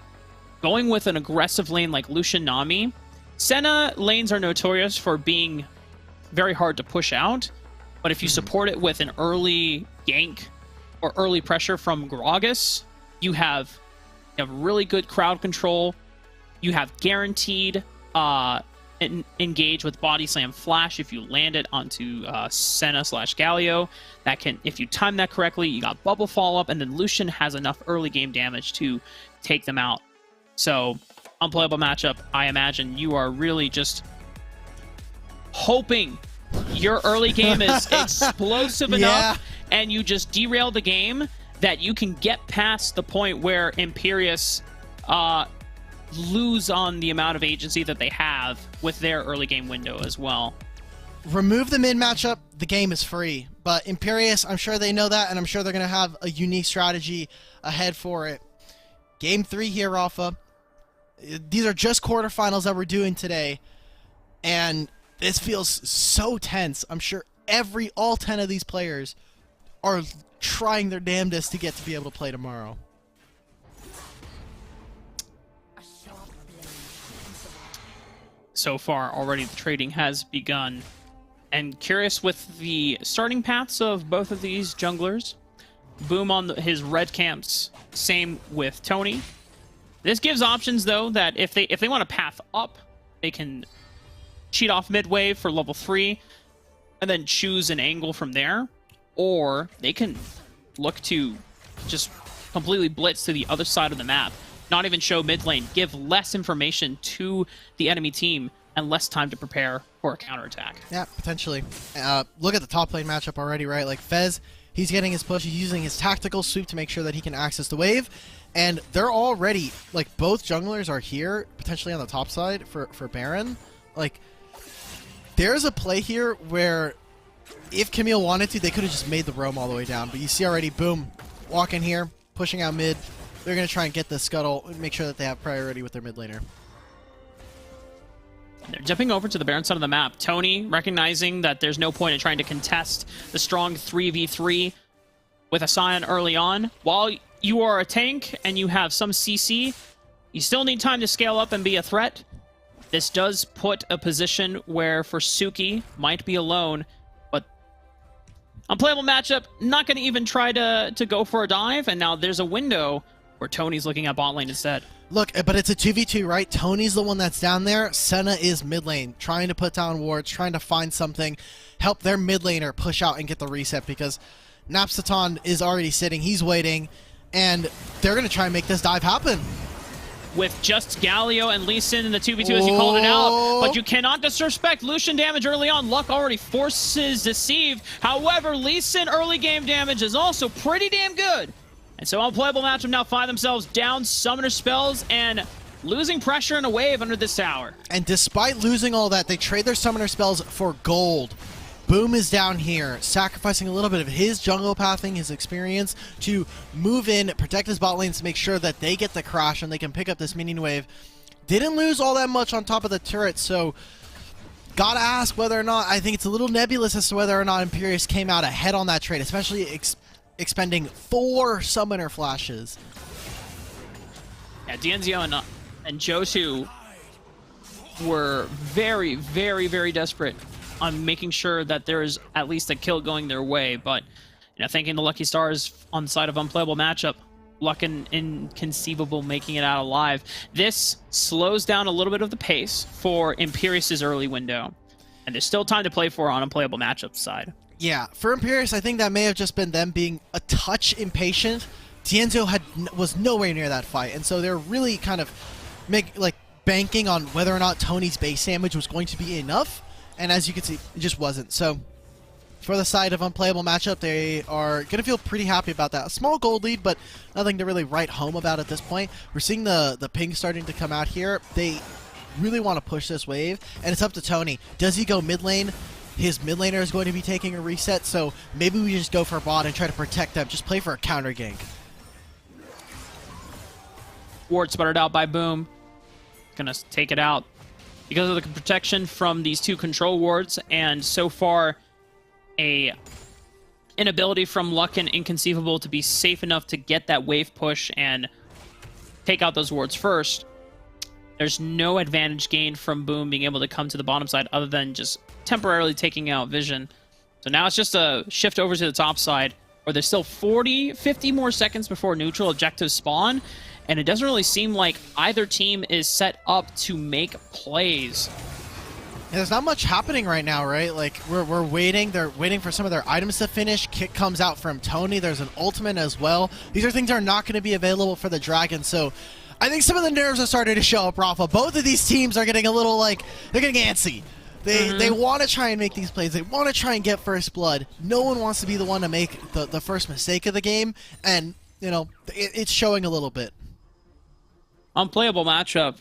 going with an aggressive lane like Lucian Nami. Senna lanes are notorious for being very hard to push out, but if you support it with an early gank or early pressure from Gragas, you have really good crowd control. You have guaranteed engage with Body Slam Flash if you land it onto Senna/Galio. That can, if you time that correctly, you got Bubble Follow Up, and then Lucian has enough early game damage to take them out. So, unplayable matchup, I imagine you are really just hoping your early game is explosive enough and you just derail the game that you can get past the point where Imperius lose on the amount of agency that they have with their early game window as well. Remove the mid matchup, the game is free. But Imperius, I'm sure they know that, and I'm sure they're going to have a unique strategy ahead for it. Game 3 here, Rafa. These are just quarterfinals that we're doing today, and this feels so tense. I'm sure all 10 of these players are trying their damnedest to get to be able to play tomorrow. So far, already the trading has begun. And curious with the starting paths of both of these junglers. Boom on his red camps. Same with Tony. This gives options, though, that if they want to path up, they can cheat off mid wave for level 3 and then choose an angle from there. Or they can look to just completely blitz to the other side of the map. Not even show mid lane, give less information to the enemy team and less time to prepare for a counterattack. Yeah, potentially. Look at the top lane matchup already, right? Like Fez, he's getting his push, he's using his tactical sweep to make sure that he can access the wave, and they're already, like, both junglers are here, potentially on the top side for Baron. Like, there's a play here where if Camille wanted to, they could have just made the roam all the way down, but you see already, boom, walk in here, pushing out mid. They're going to try and get the scuttle and make sure that they have priority with their mid laner. They're jumping over to the Baron side of the map. Tony, recognizing that there's no point in trying to contest the strong 3v3 with a Scion early on. While you are a tank and you have some CC, you still need time to scale up and be a threat. This does put a position where Suki might be alone, but unplayable matchup, not going to even try to go for a dive, and now there's a window where Tony's looking at bot lane instead. Look, but it's a 2v2, right? Tony's the one that's down there. Senna is mid lane, trying to put down wards, trying to find something, help their mid laner push out and get the reset, because Napstaton is already sitting, he's waiting, and they're going to try and make this dive happen. With just Galio and Lee Sin in the 2v2 as you called it out. But you cannot disrespect Lucian damage early on. Luck already forces Deceive. However, Lee Sin early game damage is also pretty damn good. And so Unplayable Matchup now find themselves down summoner spells and losing pressure in a wave under this tower. And despite losing all that, they trade their summoner spells for gold. Boom is down here, sacrificing a little bit of his jungle pathing, his experience, to move in, protect his bot lanes to make sure that they get the crash and they can pick up this minion wave. Didn't lose all that much on top of the turret, so gotta ask whether or not, I think it's a little nebulous as to whether or not Imperius came out ahead on that trade, especially expending 4 summoner flashes. Yeah, Dienzio and Josu were very, very, very desperate on making sure that there is at least a kill going their way, but thanking the lucky stars on the side of Unplayable Matchup, Luck and Inconceivable making it out alive. This slows down a little bit of the pace for Imperius's early window, and there's still time to play for on Unplayable Matchup side. Yeah, for Imperius, I think that may have just been them being a touch impatient. Tienzo was nowhere near that fight, and so they're really kind of banking on whether or not Tony's base damage was going to be enough, and as you can see, it just wasn't. So for the side of Unplayable Matchup, they are going to feel pretty happy about that. A small gold lead, but nothing to really write home about at this point. We're seeing the ping starting to come out here. They really want to push this wave, and it's up to Tony. Does he go mid lane? His mid laner is going to be taking a reset, so maybe we just go for bot and try to protect them. Just play for a counter gank. Ward sputtered out by Boom. Gonna take it out because of the protection from these 2 control wards, and so far a inability from Luck and Inconceivable to be safe enough to get that wave push and take out those wards first. There's no advantage gained from Boom being able to come to the bottom side other than just temporarily taking out Vision. So now it's just a shift over to the top side, where there's still 50 more seconds before neutral objectives spawn, and it doesn't really seem like either team is set up to make plays. And there's not much happening right now, right? Like, we're waiting. They're waiting for some of their items to finish. Kick comes out from Tony. There's an ultimate as well. These are things that are not going to be available for the Dragon, so I think some of the nerves are starting to show up, Rafa. Both of these teams are getting a little, they're getting antsy. They want to try and make these plays. They want to try and get first blood. No one wants to be the one to make the first mistake of the game, and, it's showing a little bit. Unplayable Matchup,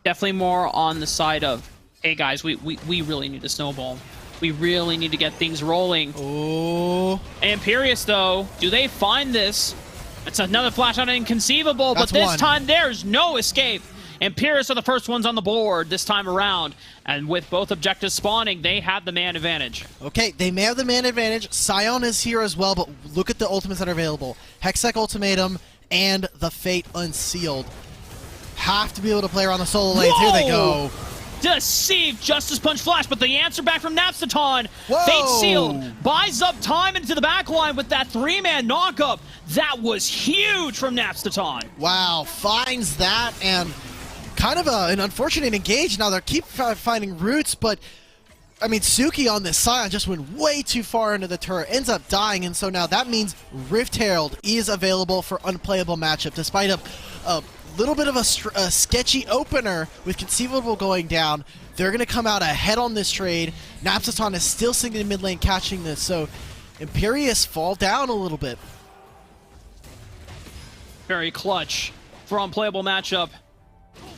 definitely more on the side of, hey guys, we really need to snowball. We really need to get things rolling. Oh. Imperius, though, do they find this? It's another flash on Inconceivable, That's but this one. time there's no escape. Imperius are the first ones on the board this time around, and with both objectives spawning, they have the man advantage. Okay, they may have the man advantage. Scion is here as well, but look at the ultimates that are available. Hextech Ultimatum and the Fate Unsealed. Have to be able to play around the solo lanes. Whoa! Here they go. Deceive, Justice Punch Flash, but the answer back from Napstaton. Whoa! Fate Sealed buys up time into the backline with that 3-man knockup. That was huge from Napstaton. Wow, finds that, and kind of an unfortunate engage. Now they keep finding roots, but I mean, Suki on this Scion just went way too far into the turret, ends up dying, and so now that means Rift Herald is available for Unplayable Matchup, despite a little bit of a sketchy opener with Conceivable going down. They're going to come out ahead on this trade. Napstaton is still sitting in mid lane catching this, so Imperius fall down a little bit. Very clutch for Unplayable Matchup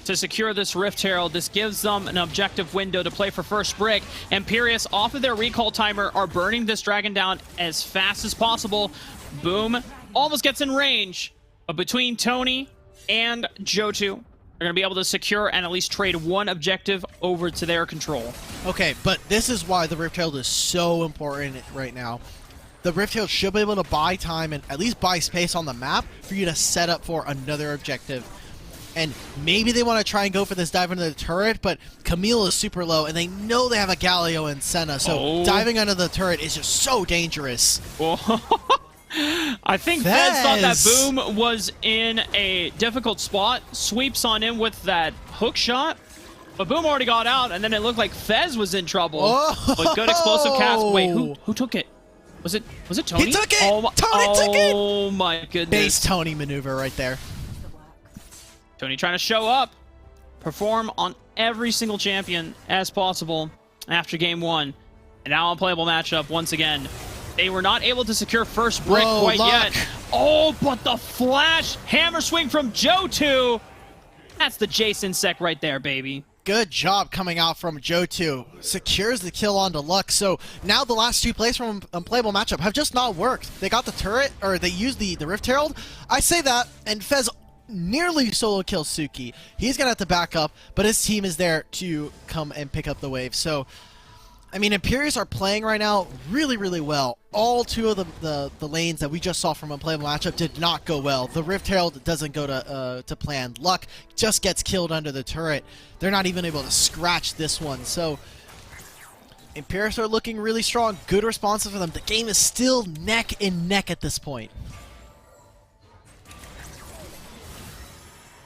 to secure this Rift Herald. This gives them an objective window to play for first brick. Imperius, off of their recall timer, are burning this dragon down as fast as possible. Boom almost gets in range, but between Tony and Jotu, they're going to be able to secure and at least trade one objective over to their control. Okay, but this is why the Rift Herald is so important right now. The Rift Herald should be able to buy time and at least buy space on the map for you to set up for another objective. And maybe they want to try and go for this dive into the turret, but Camille is super low, and they know they have a Galio and Senna, so diving under the turret is just so dangerous. I think Fez thought that Boom was in a difficult spot. Sweeps on in with that hook shot. But Boom already got out, and then it looked like Fez was in trouble. Oh. But good explosive cast. Wait, who took it? Was it Tony? He took it! Oh, Tony took it! Oh my goodness. Base Tony maneuver right there. Tony trying to show up. Perform on every single champion as possible after game 1. And now unplayable matchup once again. They were not able to secure first brick quite yet. Oh, but the flash hammer swing from Joe2. That's the Jason Sec right there, baby. Good job coming out from Joe2. Secures the kill onto Luck. So now the last 2 plays from unplayable matchup have just not worked. They got the turret, or they used the Rift Herald. I say that, and Fez nearly solo kills Suki. He's going to have to back up, but his team is there to come and pick up the wave. So, I mean, Imperius are playing right now really, really well. All 2 of the lanes that we just saw from unplayable matchup did not go well. The Rift Herald doesn't go to plan. Luck just gets killed under the turret. They're not even able to scratch this one. So, Imperius are looking really strong. Good responses for them. The game is still neck and neck at this point.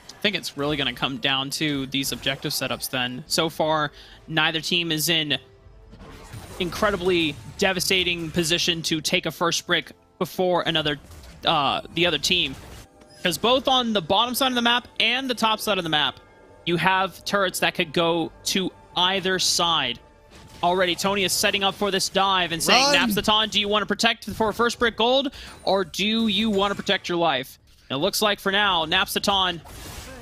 I think it's really going to come down to these objective setups then. So far, neither team is in incredibly devastating position to take a first brick before the other team. Because both on the bottom side of the map and the top side of the map, you have turrets that could go to either side. Already, Tony is setting up for this dive and saying, Napstaton, do you want to protect for first brick gold, or do you want to protect your life? It looks like for now, Napstaton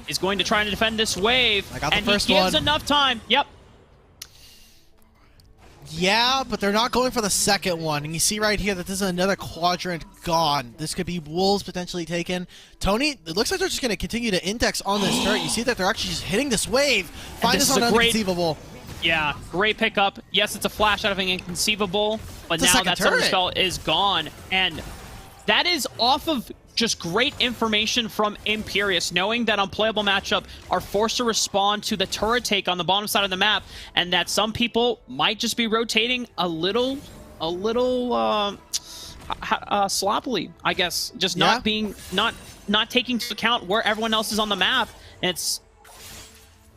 is going to try and defend this wave, and he gives enough time. Yep. Yeah, but they're not going for the second one. And you see right here that this is another quadrant gone. This could be wolves potentially taken. Tony, it looks like they're just going to continue to index on this turret. You see that they're actually just hitting this wave. Find this on Inconceivable. Yeah, great pickup. Yes, it's a flash out of an Inconceivable, but now that Summer Spell is gone. And that is off of just great information from Imperius, knowing that unplayable matchup are forced to respond to the turret take on the bottom side of the map, and that some people might just be rotating a little sloppily, I guess, just not taking into account where everyone else is on the map. And it's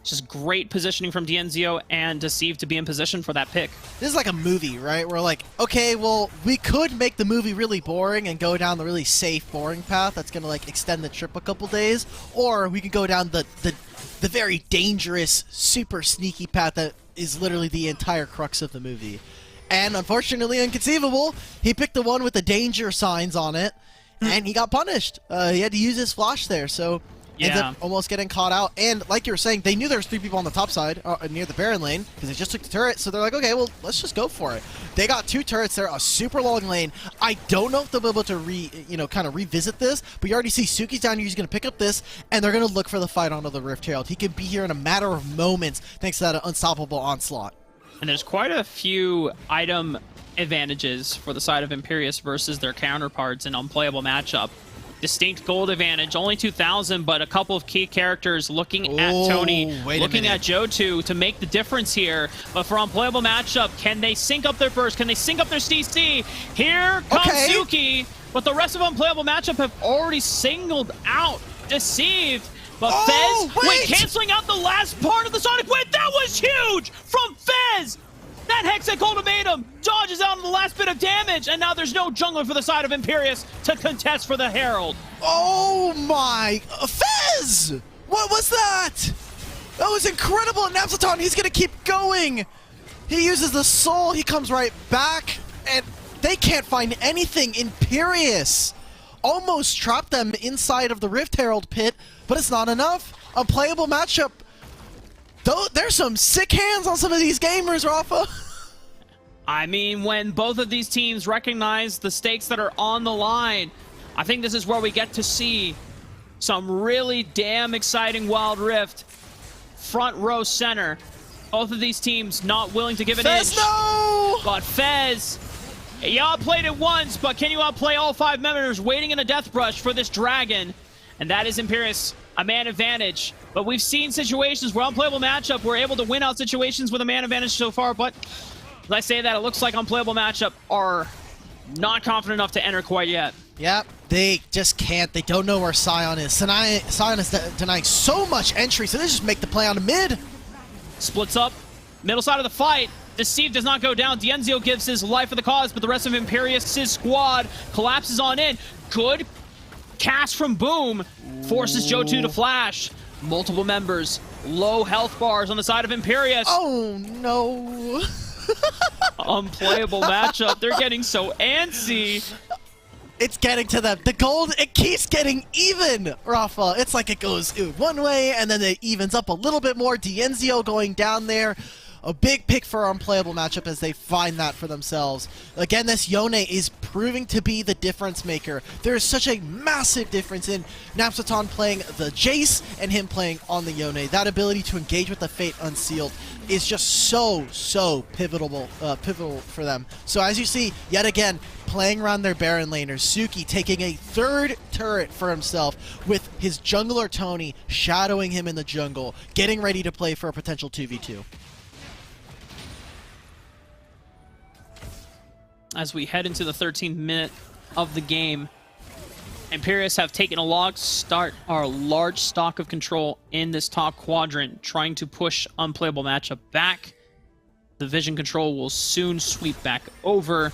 just great positioning from DNZO and Deceive to be in position for that pick. This is like a movie, right? We're like, okay, well, we could make the movie really boring and go down the really safe, boring path that's going to like extend the trip a couple days, or we could go down the very dangerous, super sneaky path that is literally the entire crux of the movie. And unfortunately, Inconceivable, he picked the one with the danger signs on it, and he got punished. He had to use his flash there, so ends up almost getting caught out. And like you were saying, they knew there was 3 people on the top side near the Baron lane because they just took the turret, so they're like, okay, well, let's just go for it. They got 2 turrets there, a super long lane. I don't know if they'll be able to kind of revisit this, but you already see Suki's down here. He's going to pick up this, and they're going to look for the fight onto the Rift Herald. He can be here in a matter of moments thanks to that unstoppable onslaught. And there's quite a few item advantages for the side of Imperius versus their counterparts in unplayable matchup. Distinct gold advantage, only 2,000, but a couple of key characters looking at Tony, looking at Joe2 to make the difference here. But for unplayable matchup, can they sync up their burst? Can they sync up their CC? Here comes Suki, but the rest of unplayable matchup have already singled out Deceived. But Fez, canceling out the last part of the Sonic Wave. That was huge from Fez! That Hextech ultimatum dodges out on the last bit of damage, and now there's no jungler for the side of Imperius to contest for the Herald. Oh my... Fez! What was that? That was incredible. And Napstaton, he's going to keep going. He uses the soul. He comes right back, and they can't find anything. Imperius almost trapped them inside of the Rift Herald pit, but it's not enough. Unplayable matchup. There's some sick hands on some of these gamers, Rafa. I mean, when both of these teams recognize the stakes that are on the line, I think this is where we get to see some really damn exciting Wild Rift. Front row center. Both of these teams not willing to give an inch. No! But Fez, you outplayed it once, but can you outplay all 5 members waiting in a death brush for this dragon? And that is Imperius, a man advantage. But we've seen situations where unplayable matchup, we're able to win out situations with a man advantage so far, but as I say that, it looks like unplayable matchup are not confident enough to enter quite yet. Yep, they just can't. They don't know where Sion is. Sion is denying so much entry, so they just make the play on the mid. Splits up, middle side of the fight. Deceive does not go down. Dienzio gives his life for the cause, but the rest of Imperius' squad collapses on in. Good cast from Boom forces Johto to flash. Multiple members, low health bars on the side of Imperius. Oh no. Unplayable matchup. They're getting so antsy. It's getting to them. The gold, it keeps getting even, Rafa. It's like it goes one way, and then it evens up a little bit more. Dienzio going down there. A big pick for our unplayable matchup as they find that for themselves. Again, this Yone is proving to be the difference maker. There is such a massive difference in Napsaton playing the Jace and him playing on the Yone. That ability to engage with the Fate Unsealed is just so pivotal for them. So as you see, yet again, playing around their Baron laners, Suki taking a third turret for himself with his jungler Tony shadowing him in the jungle, getting ready to play for a potential 2v2. As we head into the 13th minute of the game, Imperius have taken a large stock of control in this top quadrant, trying to push unplayable matchup back. The vision control will soon sweep back over.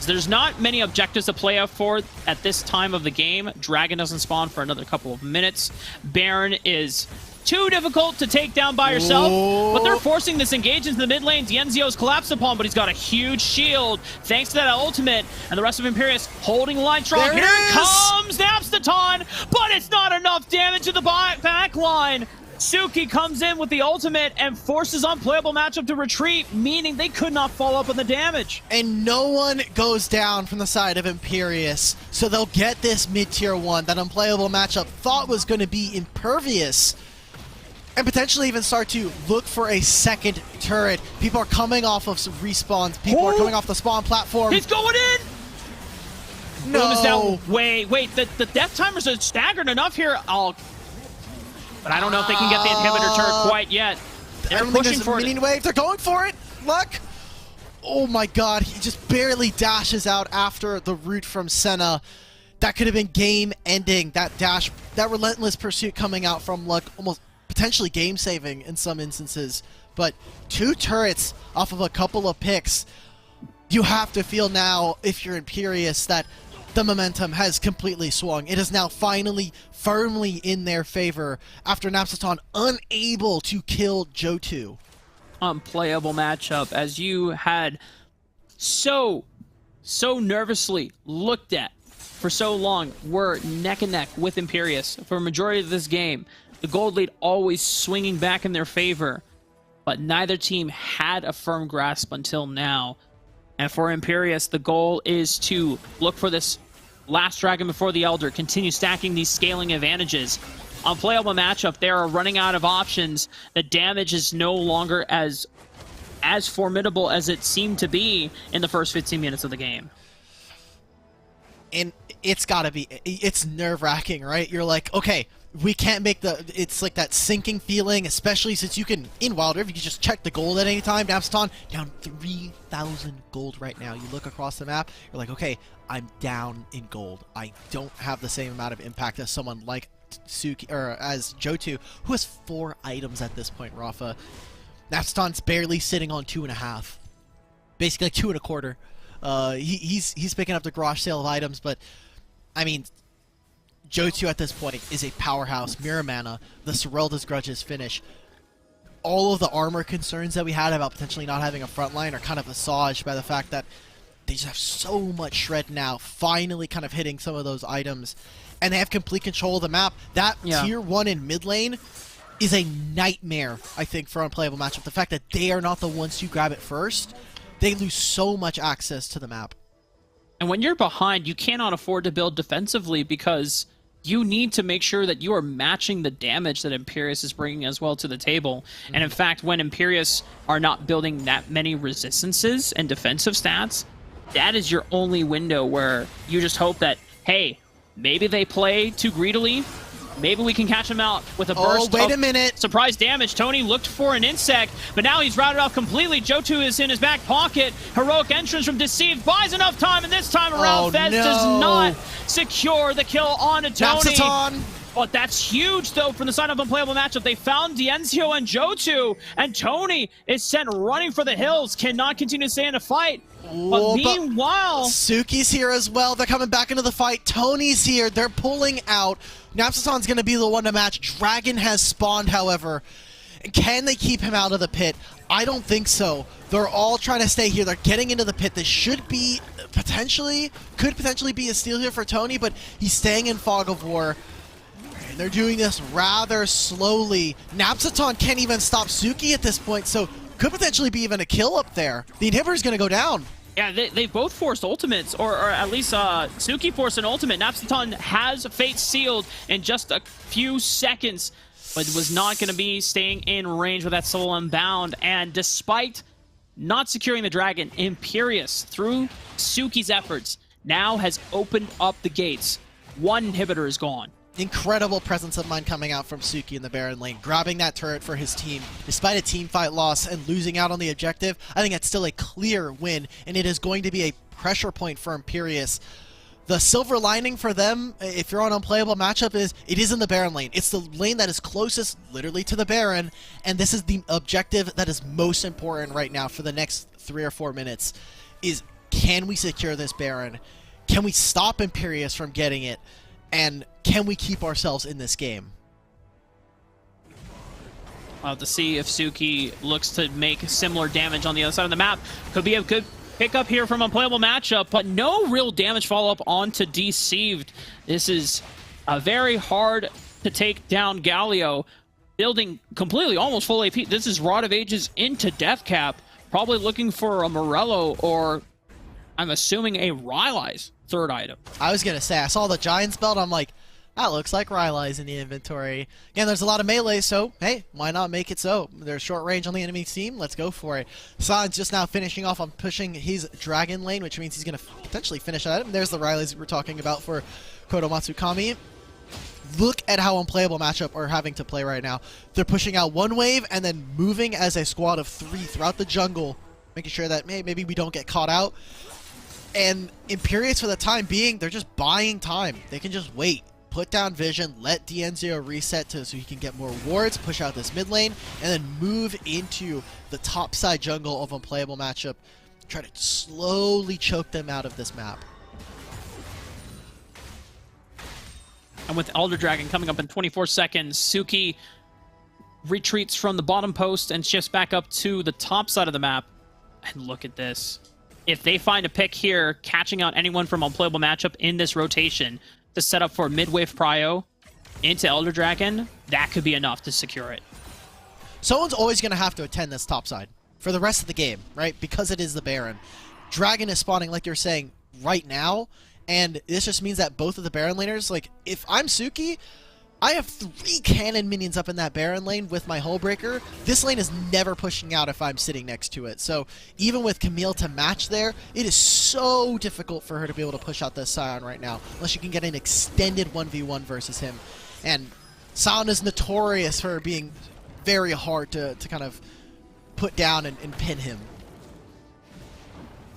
There's not many objectives to play out for at this time of the game. Dragon doesn't spawn for another couple of minutes. Baron is too difficult to take down by yourself, but they're forcing this engage into the mid lane. Dienzio's collapsed upon, but he's got a huge shield thanks to that ultimate, and the rest of Imperius holding line strong. There Here it comes Napstaton, but it's not enough damage to the back line. Suki comes in with the ultimate and forces unplayable matchup to retreat, meaning they could not follow up on the damage. And no one goes down from the side of Imperius, so they'll get this mid-tier 1 that unplayable matchup thought was going to be impervious, and potentially even start to look for a second turret. People are coming off of some respawns. People are coming off the spawn platform. He's going in! No. Boom is down. Wait, the death timers are staggered enough here. But I don't know if they can get the inhibitor turret quite yet. They're pushing for it. Wave. They're going for it. Luck. Oh my god, he just barely dashes out after the root from Senna. That could have been game ending. That dash, that relentless pursuit coming out from Luck, almost potentially game saving in some instances. But 2 turrets off of a couple of picks. You have to feel now, if you're Imperius, that the momentum has completely swung. It is now finally firmly in their favor after Napsaton unable to kill Johto. Unplayable matchup, as you had so nervously looked at for so long, were neck and neck with Imperius for a majority of this game. The gold lead always swinging back in their favor, but neither team had a firm grasp until now. And for Imperius, the goal is to look for this last dragon before the Elder, continue stacking these scaling advantages. Unplayable matchup, they are running out of options. The damage is no longer as formidable as it seemed to be in the first 15 minutes of the game. And it's gotta be, it's nerve-wracking, right? You're like, okay, we can't make it's like that sinking feeling, especially since you can, in Wild Rift, you can just check the gold at any time. Napsaton, down 3,000 gold right now. You look across the map, you're like, okay, I'm down in gold. I don't have the same amount of impact as someone like Suki, or as Johto, who has 4 items at this point, Rafa. Napsaton's barely sitting on 2.5. Basically like 2.25. He's picking up the garage sale of items, but, I mean, Johto at this point is a powerhouse. Mirror Mana, the Serelda's Grudges finish. All of the armor concerns that we had about potentially not having a front line are kind of assuaged by the fact that they just have so much shred now, finally kind of hitting some of those items. And they have complete control of the map. That tier 1 in mid lane is a nightmare, I think, for unplayable matchup. The fact that they are not the ones to grab it first, they lose so much access to the map. And when you're behind, you cannot afford to build defensively because you need to make sure that you are matching the damage that Imperius is bringing as well to the table. And in fact, when Imperius are not building that many resistances and defensive stats, that is your only window where you just hope that, hey, maybe they play too greedily, Maybe we can catch him out with a Oh, burst wait of a minute. surprise damage. Tony looked for an insect, but now he's routed off completely. Johto is in his back pocket. Heroic entrance from Deceived buys enough time, and this time around, Oh, Fez no. does not secure the kill on Tony. Napsaton. But that's huge, though, from the side of Unplayable Matchup. They found Dienzio and Johto, and Tony is sent running for the hills. Cannot continue to stay in a fight. Whoa, But meanwhile, Suki's here as well. They're coming back into the fight. Tony's here. They're pulling out. Napsaton's going to be the one to match. Dragon has spawned, however. Can they keep him out of the pit? I don't think so. They're all trying to stay here. They're getting into the pit. This should be could potentially be a steal here for Tony, but he's staying in Fog of War. And they're doing this rather slowly. Napsaton can't even stop Suki at this point, so could potentially be even a kill up there. The inhibitor's going to go down. yeah, they both forced ultimates, or at least Suki forced an ultimate. Napsaton has fate sealed in just a few seconds, but was not going to be staying in range with that Soul Unbound. And despite not securing the dragon, Imperius, through Suki's efforts, now has opened up the gates. One inhibitor is gone. Incredible presence of mind coming out from Suki in the Baron lane, grabbing that turret for his team. Despite a team fight loss and losing out on the objective, I think that's still a clear win, and it is going to be a pressure point for Imperius. The silver lining for them, if you're on Unplayable Matchup, is it is in the Baron lane. It's the lane that is closest literally to the Baron, and this is the objective that is most important right now for the next 3 or 4 minutes, is can we secure this Baron? Can we stop Imperius from getting it? And can we keep ourselves in this game? I'll have to see if Suki looks to make similar damage on the other side of the map. Could be a good pickup here from Unplayable Matchup, but no real damage follow-up onto Deceived. This is a very hard to take down Galio, building completely almost full AP. This is Rod of Ages into Death Cap, probably looking for a Morello or, I'm assuming, a Rylai's third item. I was going to say, I saw the Giant's Belt, I'm like, that looks like Rylai's in the inventory. Again, there's a lot of melee, so hey, why not make it so? There's short range on the enemy team, let's go for it. San's just now finishing off on pushing his Dragon lane, which means he's going to potentially finish that. And there's the Rylai's we were talking about for Kodo Matsukami. Look at how Unplayable Matchup are having to play right now. They're pushing out one wave and then moving as a squad of 3 throughout the jungle, making sure that maybe we don't get caught out. And Imperius, for the time being, they're just buying time. They can just wait. Put down Vision, let Dienzio reset so he can get more wards, push out this mid lane, and then move into the top side jungle of Unplayable Matchup. Try to slowly choke them out of this map. And with Elder Dragon coming up in 24 seconds, Suki retreats from the bottom post and shifts back up to the top side of the map. And look at this. If they find a pick here, catching out anyone from Unplayable Matchup in this rotation to set up for mid-wave prio into Elder Dragon, that could be enough to secure it. Someone's always going to have to attend this top side for the rest of the game, right? Because it is the Baron. Dragon is spawning, like you're saying, right now, and this just means that both of the Baron laners, like, if I'm Suki, I have 3 cannon minions up in that Baron lane with my Hullbreaker. This lane is never pushing out if I'm sitting next to it. So even with Camille to match there, it is so difficult for her to be able to push out this Scion right now, unless you can get an extended 1v1 versus him. And Scion is notorious for being very hard to kind of put down and pin him.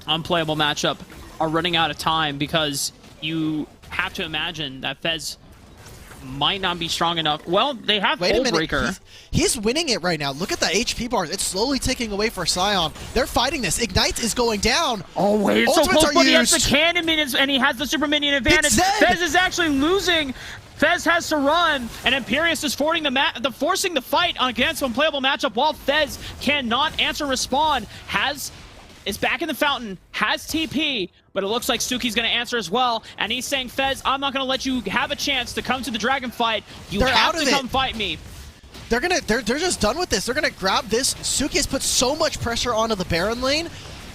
Unplayable Matchup are running out of time because you have to imagine that Fez might not be strong enough. Well, they have Hullbreaker. He's winning it right now. Look at the HP bars. It's slowly taking away for Scion. They're fighting this. Ignite is going down. Oh, wait. It's so Ultimates close, but he has used. the cannon minions, and he has the super minion advantage. It's Zed. Fez is actually losing. Fez has to run, and Imperius is forcing the fight against Unplayable Matchup while Fez cannot answer respond. Is back in the fountain, has TP, but it looks like Suki's going to answer as well, and he's saying, Fez, I'm not going to let you have a chance to come to the dragon fight. They're have to come fight me. They're just done with this. They're gonna grab this. Suki has put so much pressure onto the Baron lane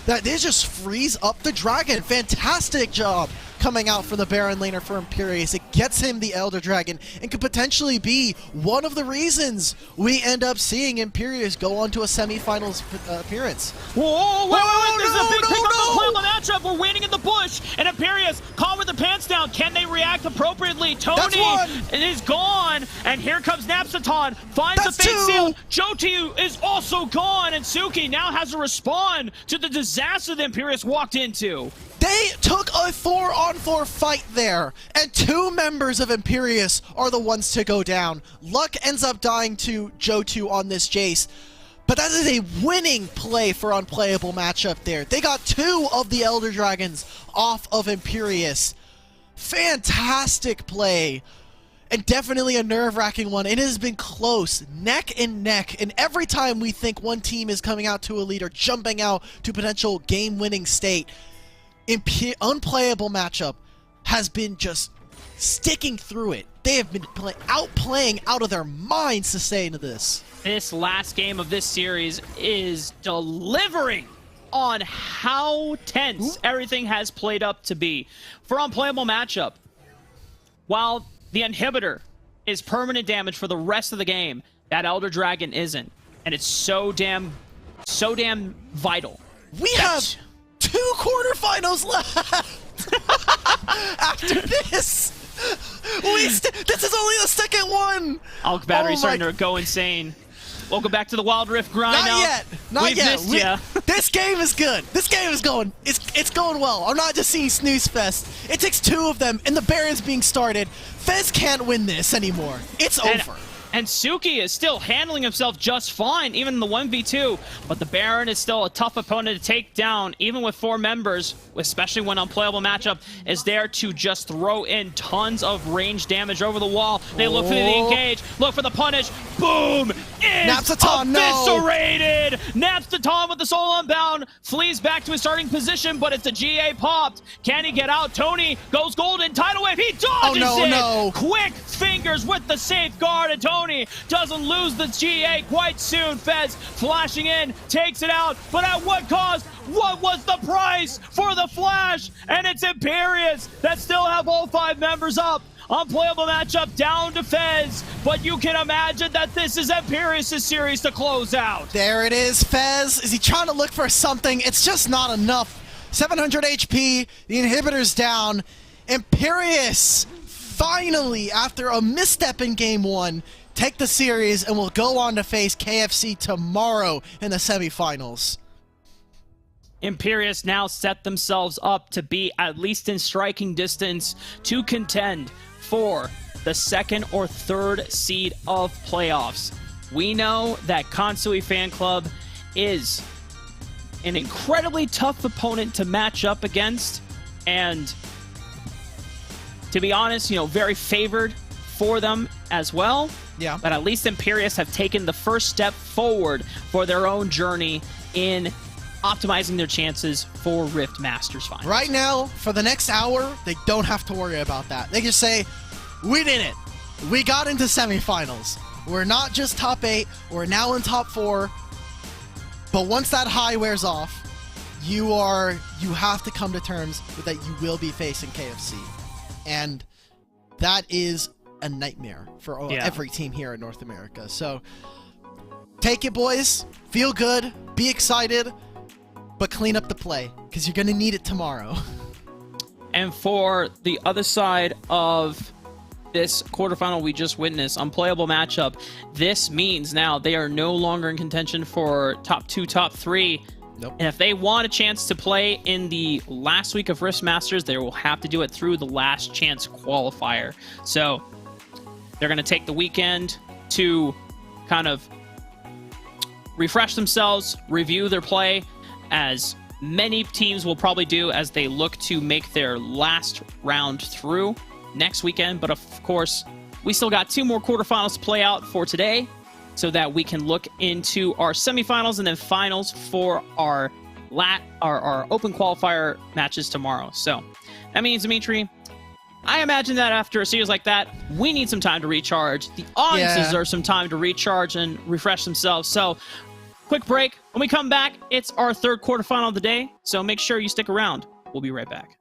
that they just freeze up the dragon. Fantastic job coming out for the Baron laner for Imperius. It gets him the Elder Dragon and could potentially be one of the reasons we end up seeing Imperius go on to a semifinals appearance. Whoa, wait, this is a big pick up no. the play on the matchup. We're waiting in the bush, and Imperius caught with their pants down. Can they react appropriately? Tony is gone, and here comes Napsaton, finds the fake seal. Joti is also gone, and Suki now has to respond to the disaster that Imperius walked into. They took a 4-on-4 fight there, and 2 members of Imperius are the ones to go down. Luck ends up dying to Joti on this Jace, but that is a winning play for unplayable matchup there. They got 2 of the Elder Dragons off of Imperius. Fantastic play, and definitely a nerve-wracking one. It has been close, neck and neck, and every time we think one team is coming out to a lead or jumping out to potential game-winning state, unplayable matchup has been just sticking through it. They have been outplaying out of their minds to stay into this. This last game of this series is delivering on how tense everything has played up to be. For unplayable matchup, while the inhibitor is permanent damage for the rest of the game, that Elder Dragon isn't. And it's so damn vital. We have 2 quarterfinals left after this. This is only the second one. Alk Battery's starting to go insane. Welcome back to the Wild Rift grind. Not yet. Missed ya. This game is good. This game is going. It's going well. I'm not just seeing Snooze Fest. It takes 2 of them, and the Baron's being started. Fez can't win this anymore. It's over. And Suki is still handling himself just fine, even in the 1v2. But the Baron is still a tough opponent to take down, even with 4 members, especially when unplayable matchup is there to just throw in tons of range damage over the wall. They look for the engage, look for the punish. Boom! Napsaton, eviscerated! Napsaton with the soul unbound, flees back to his starting position, but it's a GA popped. Can he get out? Tony goes golden, tidal wave, he dodges it! Quick fingers with the safeguard, and Tony doesn't lose the GA quite soon. Fez flashing in, takes it out, but at what cost? What was the price for the flash? And it's Imperius that still have all 5 members up. Unplayable matchup down to Fez, but you can imagine that this is Imperius' series to close out. There it is, Fez. Is he trying to look for something? It's just not enough. 700 HP, the inhibitor's down. Imperius, finally, after a misstep in Game 1, take the series and will go on to face KFC tomorrow in the semifinals. Imperius now set themselves up to be at least in striking distance to contend for the 2nd or 3rd seed of playoffs. We know that Kansui Fan Club is an incredibly tough opponent to match up against, and to be honest, very favored for them as well. Yeah. But at least Imperius have taken the first step forward for their own journey in optimizing their chances for Rift Masters Finals. Right now, for the next hour, they don't have to worry about that. They just say, we did it. We got into semifinals. We're not just top 8. We're now in top 4. But once that high wears off, you have to come to terms with that you will be facing KFC. And that is a nightmare for every team here in North America. So take it, boys. Feel good. Be excited. But clean up the play, because you're going to need it tomorrow. And for the other side of this quarterfinal we just witnessed, unplayable matchup, this means now they are no longer in contention for top 2, top 3. Nope. And if they want a chance to play in the last week of Rift Masters, they will have to do it through the last chance qualifier. So they're going to take the weekend to kind of refresh themselves, review their play, as many teams will probably do as they look to make their last round through next weekend. But of course, we still got 2 more quarterfinals to play out for today, so that we can look into our semifinals and then finals for our open qualifier matches tomorrow. So that means, Dimitri, I imagine that after a series like that, we need some time to recharge. The audiences deserve some time to recharge and refresh themselves. So quick break. When we come back, it's our 3rd quarterfinal of the day, so make sure you stick around. We'll be right back.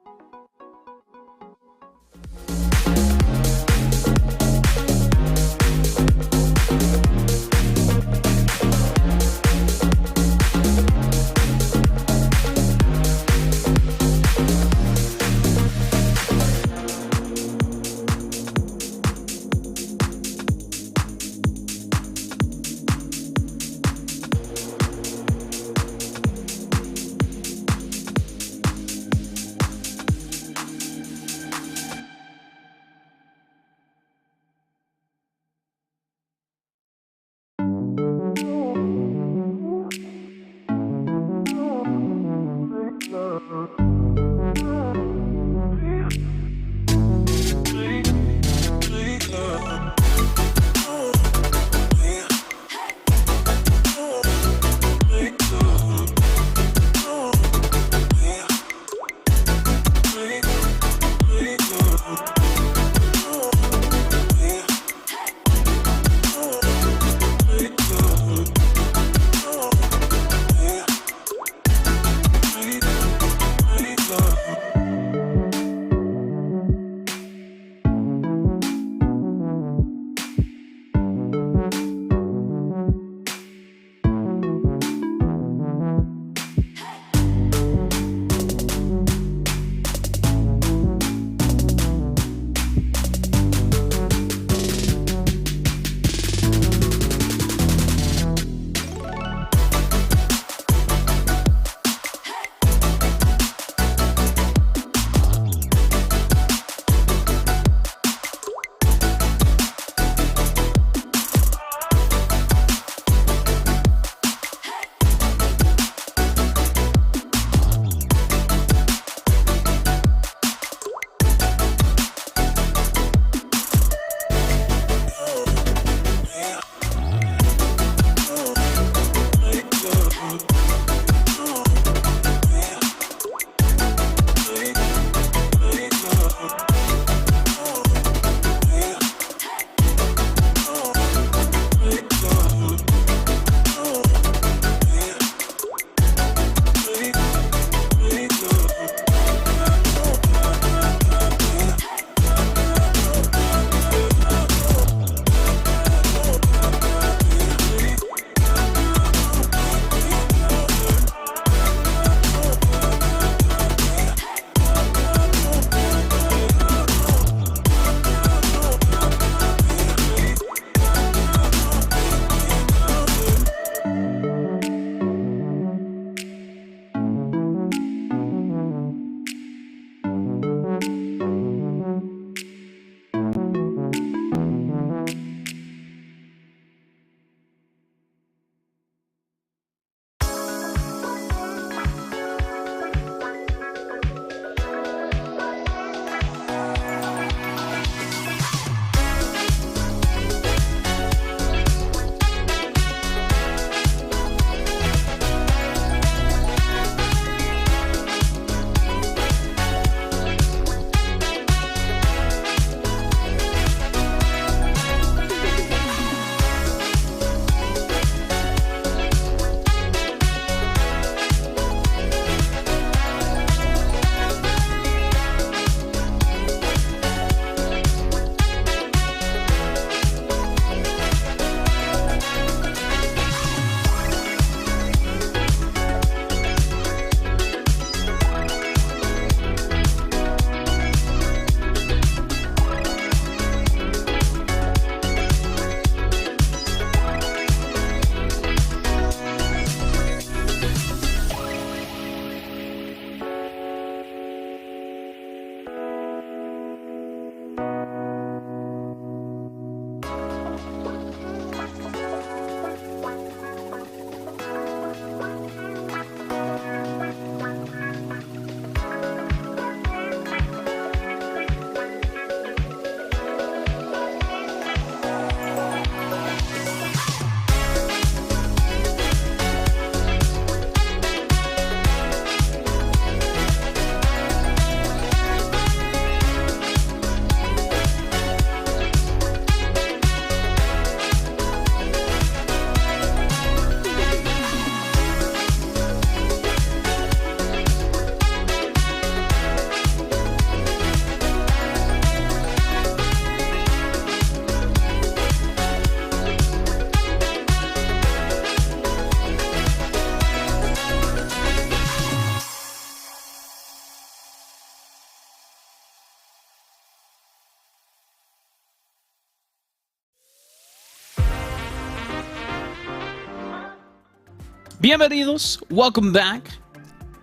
Bienvenidos, welcome back,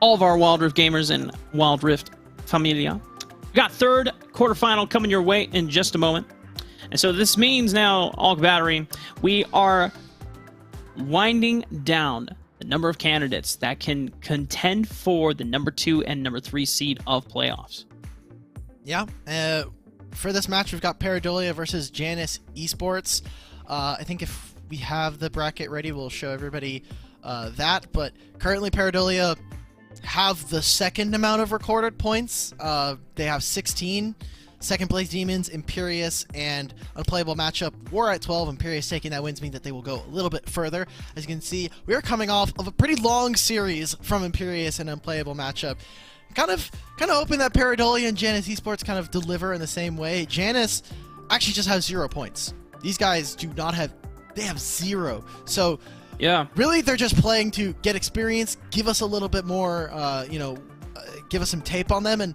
all of our Wild Rift gamers and Wild Rift familia. We got third quarterfinal coming your way in just a moment. And so this means now, Alk Battery, we are winding down the number of candidates that can contend for the number 2 and number 3 seed of playoffs. Yeah, for this match, we've got Paradolia versus Janus Esports. I think if we have the bracket ready, we'll show everybody that. But currently, Paradolia have the second amount of recorded points. They have 16. Second place Demons, Imperius, and Unplayable matchup. War at 12. Imperius taking that wins means that they will go a little bit further. As you can see, we are coming off of a pretty long series from Imperius and Unplayable matchup. Kind of hoping that Paradolia and Janus Esports kind of deliver in the same way. Janus actually just has 0 points. These guys do not have... They have 0. So, yeah, really, they're just playing to get experience, give us a little bit more, give us some tape on them, and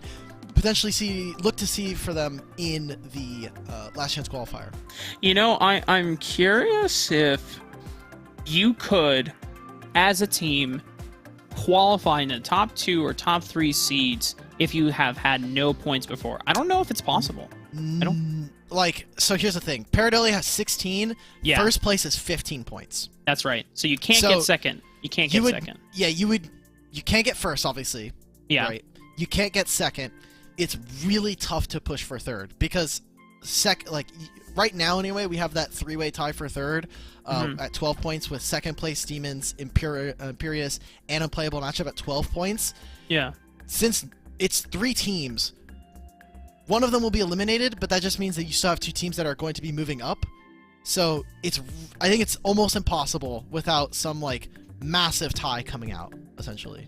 potentially look to see for them in the last chance qualifier. You know, I'm curious if you could, as a team, qualify in the top 2 or top 3 seeds if you have had no points before. I don't know if it's possible. I don't. So here's the thing. Paradolia has 16. Yeah. First place is 15 points. That's right. So you can't get second. You can't get second. Yeah, you can't get first, obviously. Yeah. Right. You can't get second. It's really tough to push for third because right now anyway, we have that 3-way tie for third at 12 points with second place Demons, Imperius, and Unplayable matchup at 12 points. Yeah. Since it's 3 teams, one of them will be eliminated, but that just means that you still have 2 teams that are going to be moving up. So I think it's almost impossible without some massive tie coming out, essentially.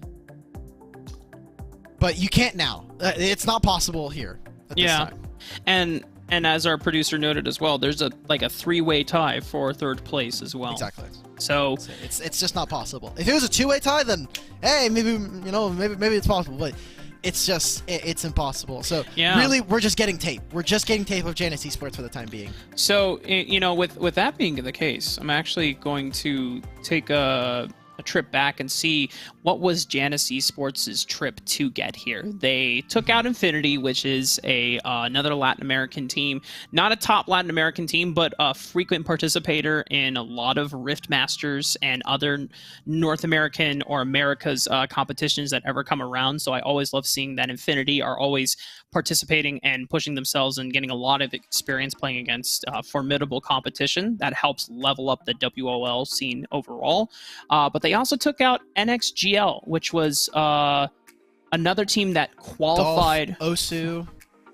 But you can't now. It's not possible here at this time. And as our producer noted as well, there's a 3-way tie for third place as well. Exactly. So it's just not possible. If it was a 2-way tie, then hey, maybe maybe it's possible. But it's just it's impossible. So really, we're just getting tape. We're just getting tape of Janus Esports for the time being. So with that being the case, I'm actually going to take a trip back and see what was Janus Esports' trip to get here. They took out Infinity, which is another Latin American team, not a top Latin American team, but a frequent participator in a lot of Rift Masters and other North American or America's competitions that ever come around. So I always love seeing that Infinity are always participating and pushing themselves and getting a lot of experience playing against formidable competition. That helps level up the WOL scene overall. But they also took out NXGL, which was another team that qualified. Dolph, Osu.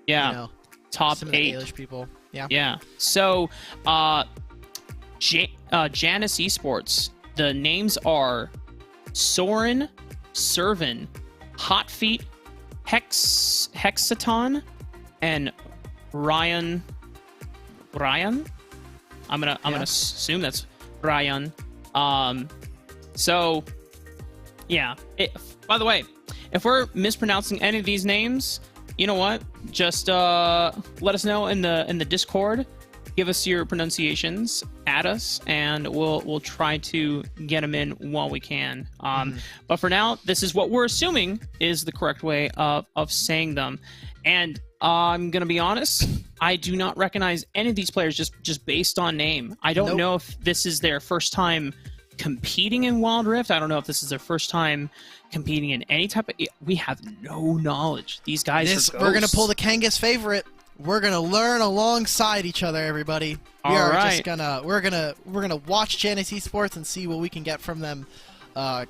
Yeah. Top some 8. English people. Yeah. Yeah. So Janus Esports, the names are Soren, Servan, Hotfeet, Hexaton, and Ryan. I'm gonna assume that's Ryan. So, yeah. By the way, if we're mispronouncing any of these names, you know what? Just let us know in the Discord. Give us your pronunciations, add us, and we'll try to get them in while we can. But for now, this is what we're assuming is the correct way of saying them. And I'm gonna be honest, I do not recognize any of these players just based on name. I don't know if this is their first time competing in Wild Rift. I don't know if this is their first time competing in any type of... We have no knowledge. These guys are we're going to pull the Kangas favorite. We're going to learn alongside each other, everybody. We're going to watch Janus Esports and see what we can get from them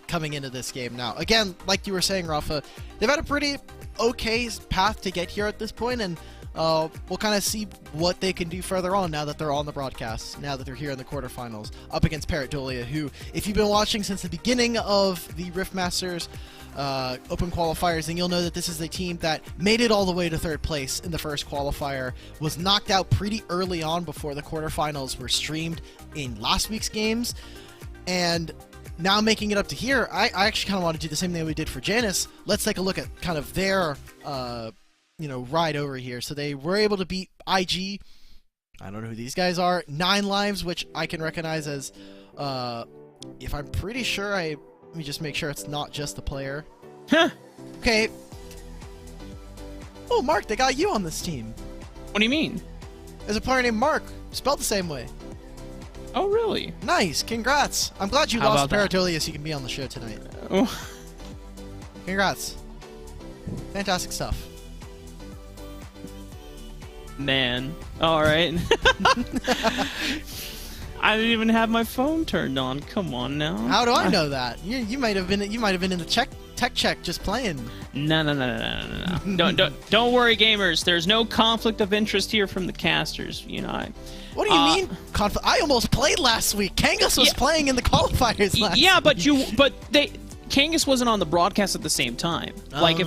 coming into this game. Now, again, like you were saying, Rafa, they've had a pretty okay path to get here at this point, and we'll kind of see what they can do further on now that they're on the broadcast, now that they're here in the quarterfinals, up against Paradolia, who, if you've been watching since the beginning of the RiftMasters Open qualifiers, then you'll know that this is a team that made it all the way to third place in the first qualifier, was knocked out pretty early on before the quarterfinals were streamed in last week's games, and now making it up to here. I actually kind of want to do the same thing we did for Janus. Let's take a look at kind of their ride over here. So they were able to beat IG. I don't know who these guys are. 9 Lives, which I can recognize as, if I'm pretty sure I Let me just make sure it's not just the player. Huh. Okay. Oh, Mark, they got you on this team. What do you mean? There's a player named Mark, spelled the same way. Oh, really? Nice, congrats. I'm glad you How lost about that? Paradolia so you can be on the show tonight. Oh. Congrats. Fantastic stuff. Man. All right. I didn't even have my phone turned on. Come on now. How do I know that? You might have been in the tech check just playing. No. Don't worry, gamers. There's no conflict of interest here from the casters. You know, What do you mean? I almost played last week. Kangas was Yeah. playing in the qualifiers last yeah, week. but Kangas wasn't on the broadcast at the same time. Like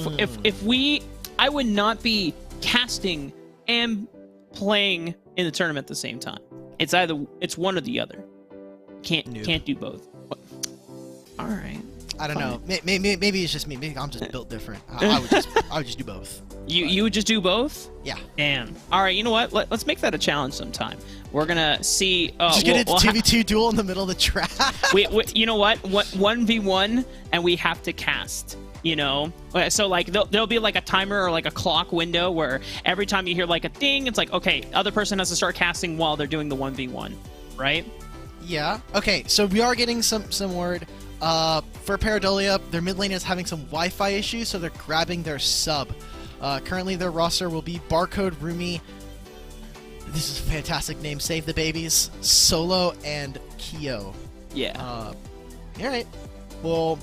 I would not be casting and playing in the tournament at the same time. It's one or the other. Can't do both. All right. I don't know. Maybe it's just me. Maybe I'm just built different. I would just do both. You would just do both? Yeah. Damn. All right. You know what? Let's make that a challenge sometime. We're gonna see. Just get into 2v2 duel in the middle of the track. we you know what? 1v1, and we have to cast. You know, so like there'll be like a timer or like a clock window where every time you hear like a ding, it's like, okay, other person has to start casting while they're doing the 1v1, right? Yeah. Okay. So we are getting some word. For Paradolia, their mid lane is having some Wi-Fi issues, so they're grabbing their sub. Currently, their roster will be Barcode, Rumi. This is a fantastic name. Save the Babies, Solo, and Kyo. Yeah. All right. Well,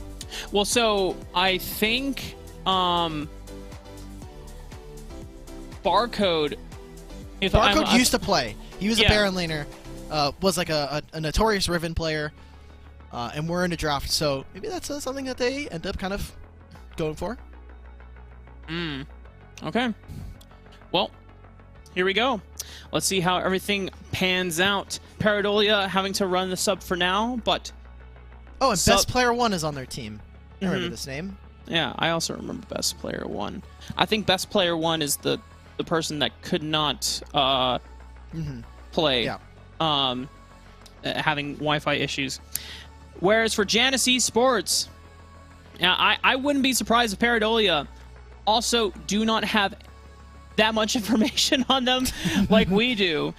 so I think Barcode. Barcode used to play. He was a Yeah. Baron laner. Was like a notorious Riven player. And we're in a draft, so maybe that's something that they end up kind of going for. Okay. Well, here we go. Let's see how everything pans out. Paradolia having to run the sub for now, but Oh, and Best Player 1 is on their team. I remember this name. yeah, I also remember Best Player 1. I think Best Player 1 is the person that could not play, Yeah. having Wi-Fi issues. Whereas for Janus Esports, I wouldn't be surprised if Paradolia also do not have that much information on them like we do.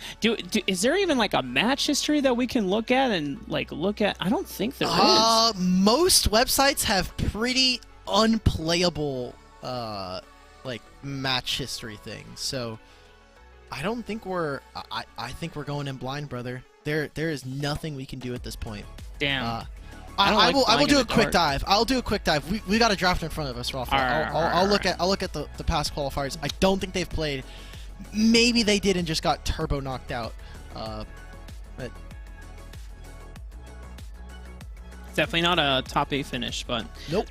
Is there even like a match history that we can look at and look at? I don't think there is. Most websites have pretty unplayable match history things. So I don't think I think we're going in blind, brother. There is nothing we can do at this point. Damn. I will do a quick dive. I'll do a quick dive. We got a draft in front of us, Ralph. I'll look at the past qualifiers. I don't think they've played. Maybe they did and just got turbo knocked out. But Definitely not a top 8 finish, but nope.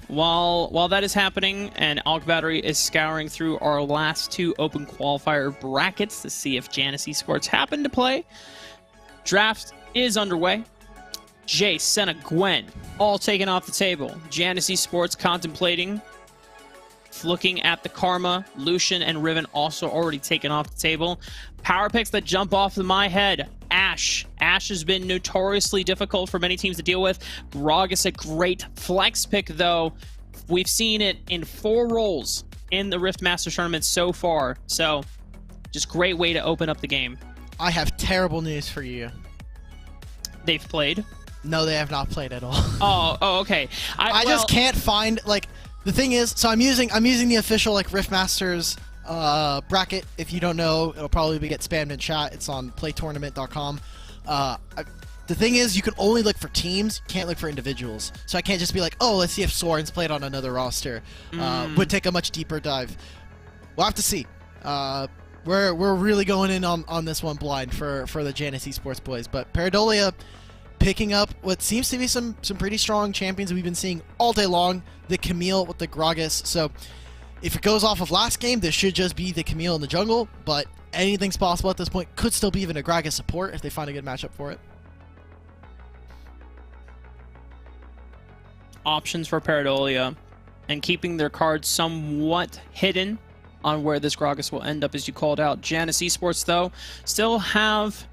While that is happening and Alk Battery is scouring through our last 2 open qualifier brackets to see if Janus Esports happen to play, draft is underway. Jace, Senna, Gwen, all taken off the table. Janus Esports contemplating, looking at the Karma, Lucian, and Riven also already taken off the table. Power picks that jump off of my head. Ashe. Ashe has been notoriously difficult for many teams to deal with. Gragas, a great flex pick, though. We've seen it in 4 roles in the RiftMSTRS tournament so far. So, just great way to open up the game. I have terrible news for you. They've played. No, they have not played at all. Oh, okay. I just can't find the thing is. So I'm using the official RiftMSTRS bracket. If you don't know, it'll probably get spammed in chat. It's on playtournament.com. The thing is, you can only look for teams. You can't look for individuals. So I can't just be like, oh, let's see if Soren's played on another roster. Would take a much deeper dive. We'll have to see. We're really going in on this one blind for the Janus Esports boys. But Paradolia picking up what seems to be some pretty strong champions we've been seeing all day long. The Camille with the Gragas. So if it goes off of last game, this should just be the Camille in the jungle. But anything's possible at this point. Could still be even a Gragas support if they find a good matchup for it. Options for Paradolia and keeping their cards somewhat hidden on where this Gragas will end up, as you called out. Janus Esports, though, still have,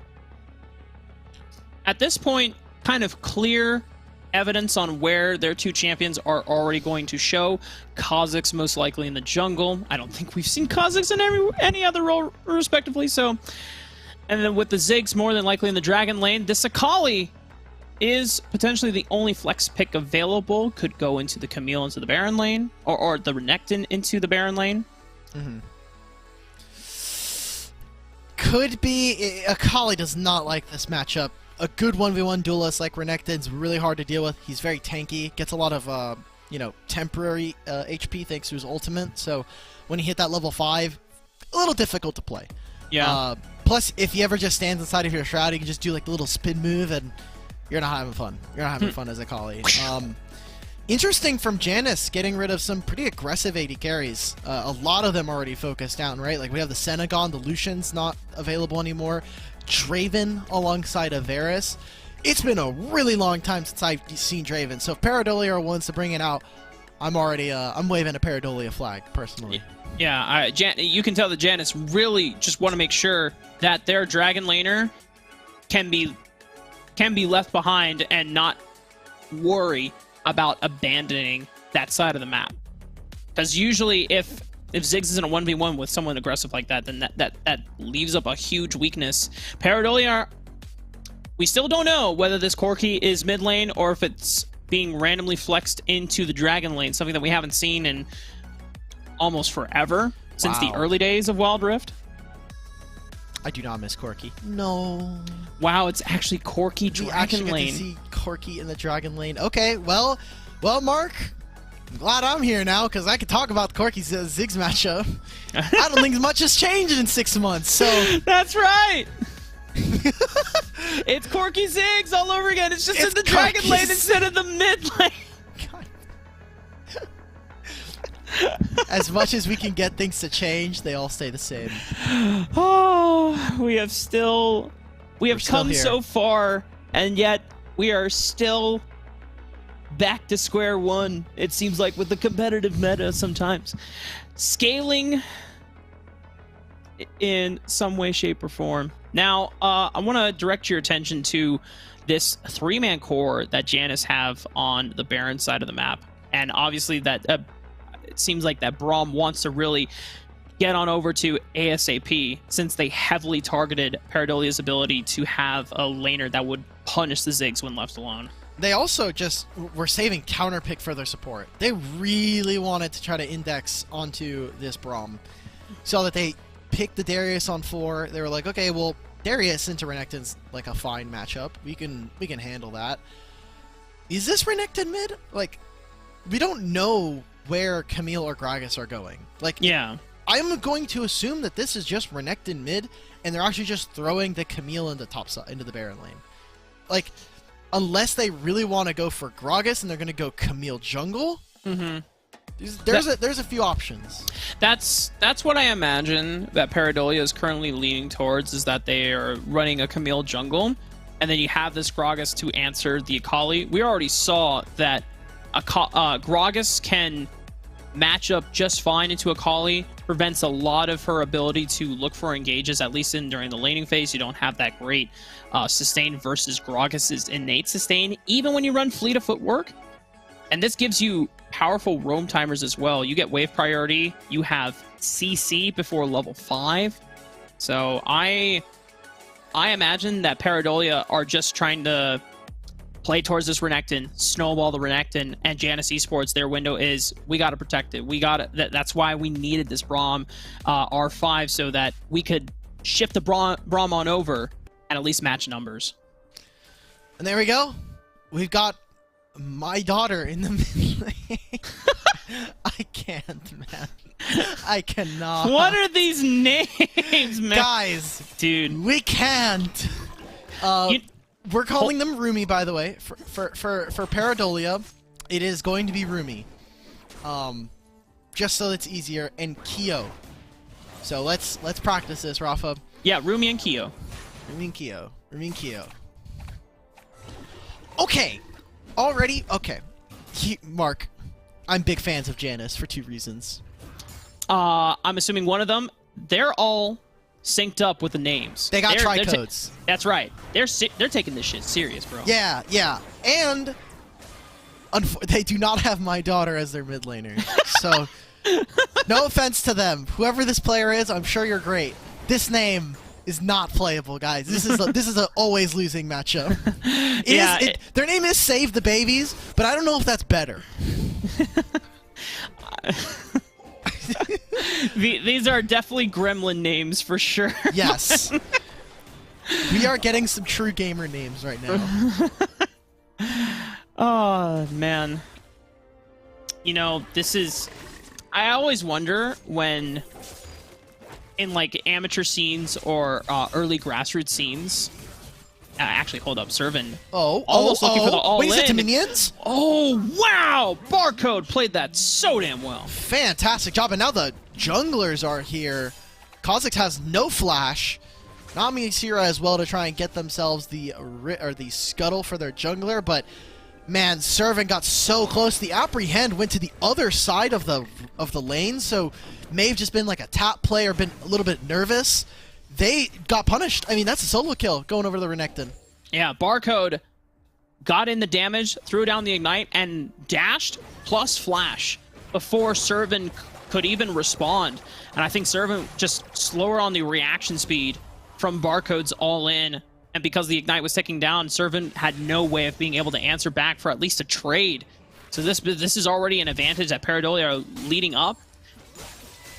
at this point, kind of clear evidence on where their two champions are already going to show. Kha'Zix most likely in the jungle. I don't think we've seen Kha'Zix in any other role, respectively. So, and then with the Ziggs more than likely in the Dragon lane, this Akali is potentially the only flex pick available. Could go into the Camille into the Baron lane, or the Renekton into the Baron lane. Could be. Akali does not like this matchup. A good 1v1 duelist like Renekton's really hard to deal with. He's very tanky, gets a lot of temporary HP thanks to his ultimate. So when he hit that level 5, a little difficult to play. Yeah. Plus, if he ever just stands inside of your shroud, you can just do like the little spin move, and you're not having fun. You're not having fun as Akali. Interesting from Janus getting rid of some pretty aggressive AD carries. A lot of them already focused down, right? Like we have the Senegon, the Lucian's not available anymore. Draven alongside of Varus. It's been a really long time since I've seen Draven, so if Paradolia wants to bring it out, I'm waving a Paradolia flag, personally. Yeah, you can tell that Janus really just want to make sure that their Dragon laner can be left behind and not worry about abandoning that side of the map. Because usually if Ziggs is in a 1v1 with someone aggressive like that, then that leaves up a huge weakness. Paradolia, we still don't know whether this Corki is mid lane or if it's being randomly flexed into the Dragon lane, something that we haven't seen in almost forever, since the early days of Wild Rift. I do not miss Corki. No. Wow, it's actually Corki Dragon lane. Get to see Corki in the Dragon lane. Okay, well, Mark, I'm glad I'm here now because I could talk about Corki's Ziggs matchup. I don't think much has changed in 6 months, so... That's right! It's Corki Ziggs all over again. It's just in the Dragon lane instead of the mid lane. As much as we can get things to change, they all stay the same. Oh, we have come here. so far, and yet we are still back to square one, it seems like, with the competitive meta sometimes. Scaling in some way, shape, or form. Now, I want to direct your attention to this 3-man core that Janus have on the Baron side of the map. And obviously that it seems like that Braum wants to really get on over to ASAP, since they heavily targeted Paradolia's ability to have a laner that would punish the Ziggs when left alone. They also just were saving counterpick for their support. They really wanted to try to index onto this Braum. So that they picked the Darius on 4. They were like, okay, well, Darius into Renekton's like a fine matchup. We can handle that. Is this Renekton mid? Like, we don't know where Camille or Gragas are going. Like, yeah. I'm going to assume that this is just Renekton mid, and they're actually just throwing the Camille into into the Baron lane. Like, unless they really want to go for Gragas and they're going to go Camille jungle. There's a few options. That's what I imagine that Paradolia is currently leaning towards, is that they are running a Camille jungle, and then you have this Gragas to answer the Akali. We already saw that Gragas can match up just fine into Akali, prevents a lot of her ability to look for engages, at least during the laning phase. You don't have that great sustain versus Gragas' innate sustain, even when you run Fleet of Footwork. And this gives you powerful roam timers as well. You get wave priority, you have CC before level 5. So I imagine that Paradolia are just trying to play towards this Renekton, snowball the Renekton, and Janus Esports, their window is, we got to protect it. That's why we needed this Braum R5, so that we could shift the Braum on over and at least match numbers. And there we go. We've got my daughter in the mid lane. I can't, man. I cannot. What are these names, man? Guys, dude, we can't. We're calling them Rumi, by the way. For Paradolia, it is going to be Rumi. Just so it's easier. And Kyo. So let's practice this, Rafa. Yeah, Rumi and Kyo. Rumi and Kyo. Rumi and Kyo. Okay. Already? Okay. Mark, I'm big fans of Janus for 2 reasons. I'm assuming one of them, they're all synced up with the names. They got tri-codes. That's right. They're taking this shit serious, bro. Yeah. And They do not have my daughter as their mid laner. So, no offense to them. Whoever this player is, I'm sure you're great. This name is not playable, guys. This is an always losing matchup. Their name is Save the Babies, but I don't know if that's better. These are definitely gremlin names for sure. Yes. We are getting some true gamer names right now. Oh, man. You know, this is... I always wonder when, in, like, amateur scenes or early grassroots scenes... actually, hold up, Servant. Almost looking for the all-in. Wait, is it Dominions? Oh, wow! Barcode played that so damn well. Fantastic job, and now the junglers are here. Kha'Zix has no flash. Nami's here as well to try and get themselves the scuttle for their jungler, but man, Servant got so close. The apprehend went to the other side of the lane, so may have just been like a tap play or been a little bit nervous. They got punished. I mean, that's a solo kill going over the Renekton. Yeah, Barcode got in the damage, threw down the ignite, and dashed plus flash before Servant could even respond. And I think Servant just slower on the reaction speed from Barcode's all-in. And because the ignite was ticking down, Servant had no way of being able to answer back for at least a trade. So this is already an advantage that Paradolia are leading up.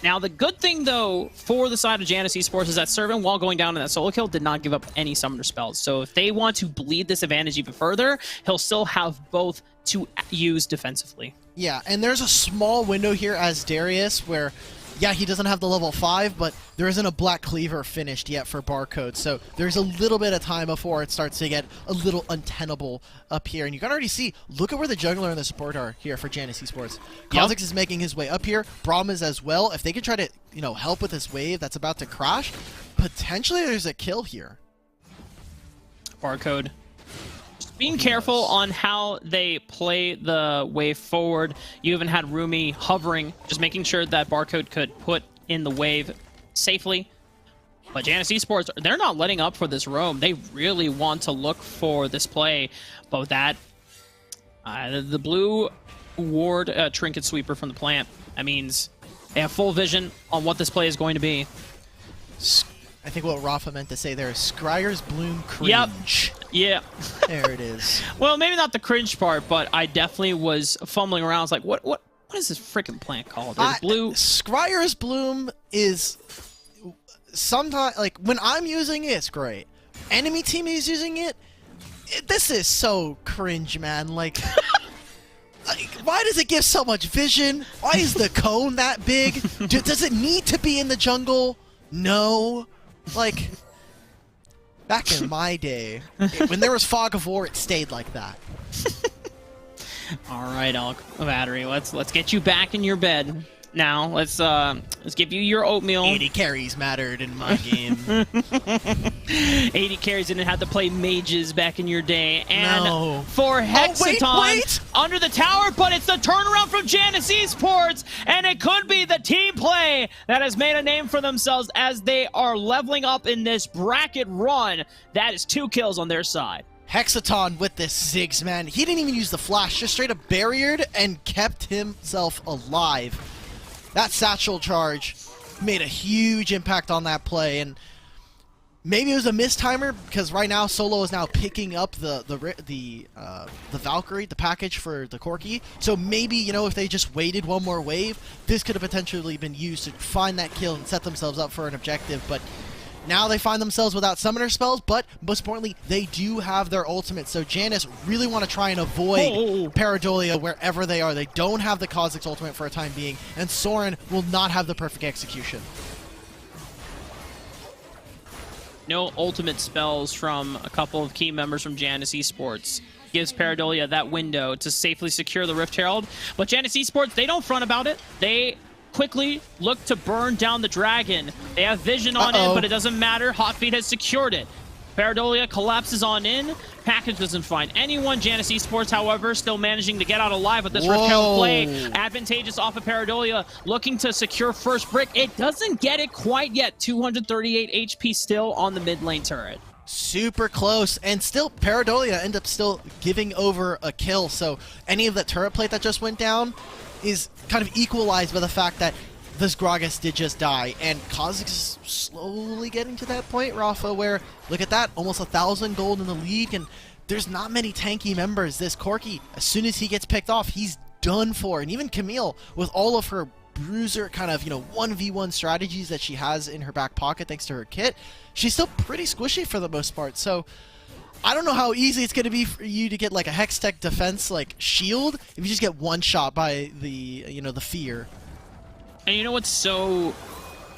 Now, the good thing, though, for the side of Janus Esports is that Servant, while going down in that solo kill, did not give up any summoner spells. So if they want to bleed this advantage even further, he'll still have both to use defensively. Yeah, and there's a small window here as Darius where, yeah, he doesn't have the level 5, but there isn't a Black Cleaver finished yet for Barcode. So there's a little bit of time before it starts to get a little untenable up here. And you can already see, look at where the jungler and the support are here for Janus Esports. Kha'Zix is making his way up here. Braum is as well. If they can try to, help with this wave that's about to crash, potentially there's a kill here. Barcode. Just being careful on how they play the wave forward. You even had Rumi hovering, just making sure that Barcode could put in the wave safely. But Janus Esports, they're not letting up for this roam. They really want to look for this play. But with that, the blue ward trinket sweeper from the plant, that means they have full vision on what this play is going to be. I think what Rafa meant to say there is Scryer's Bloom cringe. Yep. There it is. Well, maybe not the cringe part, but I definitely was fumbling around. I was like, what is this freaking plant called? There's blue. Scryer's Bloom is sometimes, like, when I'm using it, it's great. Enemy team is using it, this is so cringe, man. Like, why does it give so much vision? Why is the cone that big? Does it need to be in the jungle? No. Like, back in my day, when there was Fog of War, it stayed like that. All right, Elk Battery, let's get you back in your bed. Now, let's give you your oatmeal. 80 carries mattered in my game. 80 carries didn't have to play mages back in your day. And no. For Hexaton, wait. under the tower, but it's the turnaround from Janus Esports, and it could be the team play that has made a name for themselves as they are leveling up in this bracket run. That is 2 kills on their side. Hexaton with this Ziggs, man. He didn't even use the flash, just straight up barriered and kept himself alive. That satchel charge made a huge impact on that play, and maybe it was a mistimer because right now Solo is now picking up the Valkyrie, the package for the Corki. So maybe, if they just waited one more wave, this could have potentially been used to find that kill and set themselves up for an objective. But now they find themselves without summoner spells, but most importantly, they do have their ultimate. So Janus really want to try and avoid Paradolia wherever they are. They don't have the Kha'Zix ultimate for a time being, and Soren will not have the perfect execution. No ultimate spells from a couple of key members from Janus Esports. Gives Paradolia that window to safely secure the Rift Herald. But Janus Esports, they don't front about it. They quickly look to burn down the dragon. They have vision on it, but it doesn't matter. Hotfeet has secured it. Paradolia collapses on in. Package doesn't find anyone. Janus Esports, however, still managing to get out alive with this Rift Herald play. Advantageous off of Paradolia, looking to secure first brick. It doesn't get it quite yet. 238 HP still on the mid lane turret. super close, and still Paradolia end up still giving over a kill, so any of the turret plate that just went down is kind of equalized by the fact that this Gragas did just die, and Kha'Zix is slowly getting to that point, Rafa, where, look at that, almost 1,000 gold in the lead, and there's not many tanky members. This Corki, as soon as he gets picked off, he's done for, and even Camille, with all of her bruiser kind of, 1v1 strategies that she has in her back pocket thanks to her kit, she's still pretty squishy for the most part. So I don't know how easy it's going to be for you to get like a Hextech defense like shield if you just get one shot by the, the fear. And you know what's so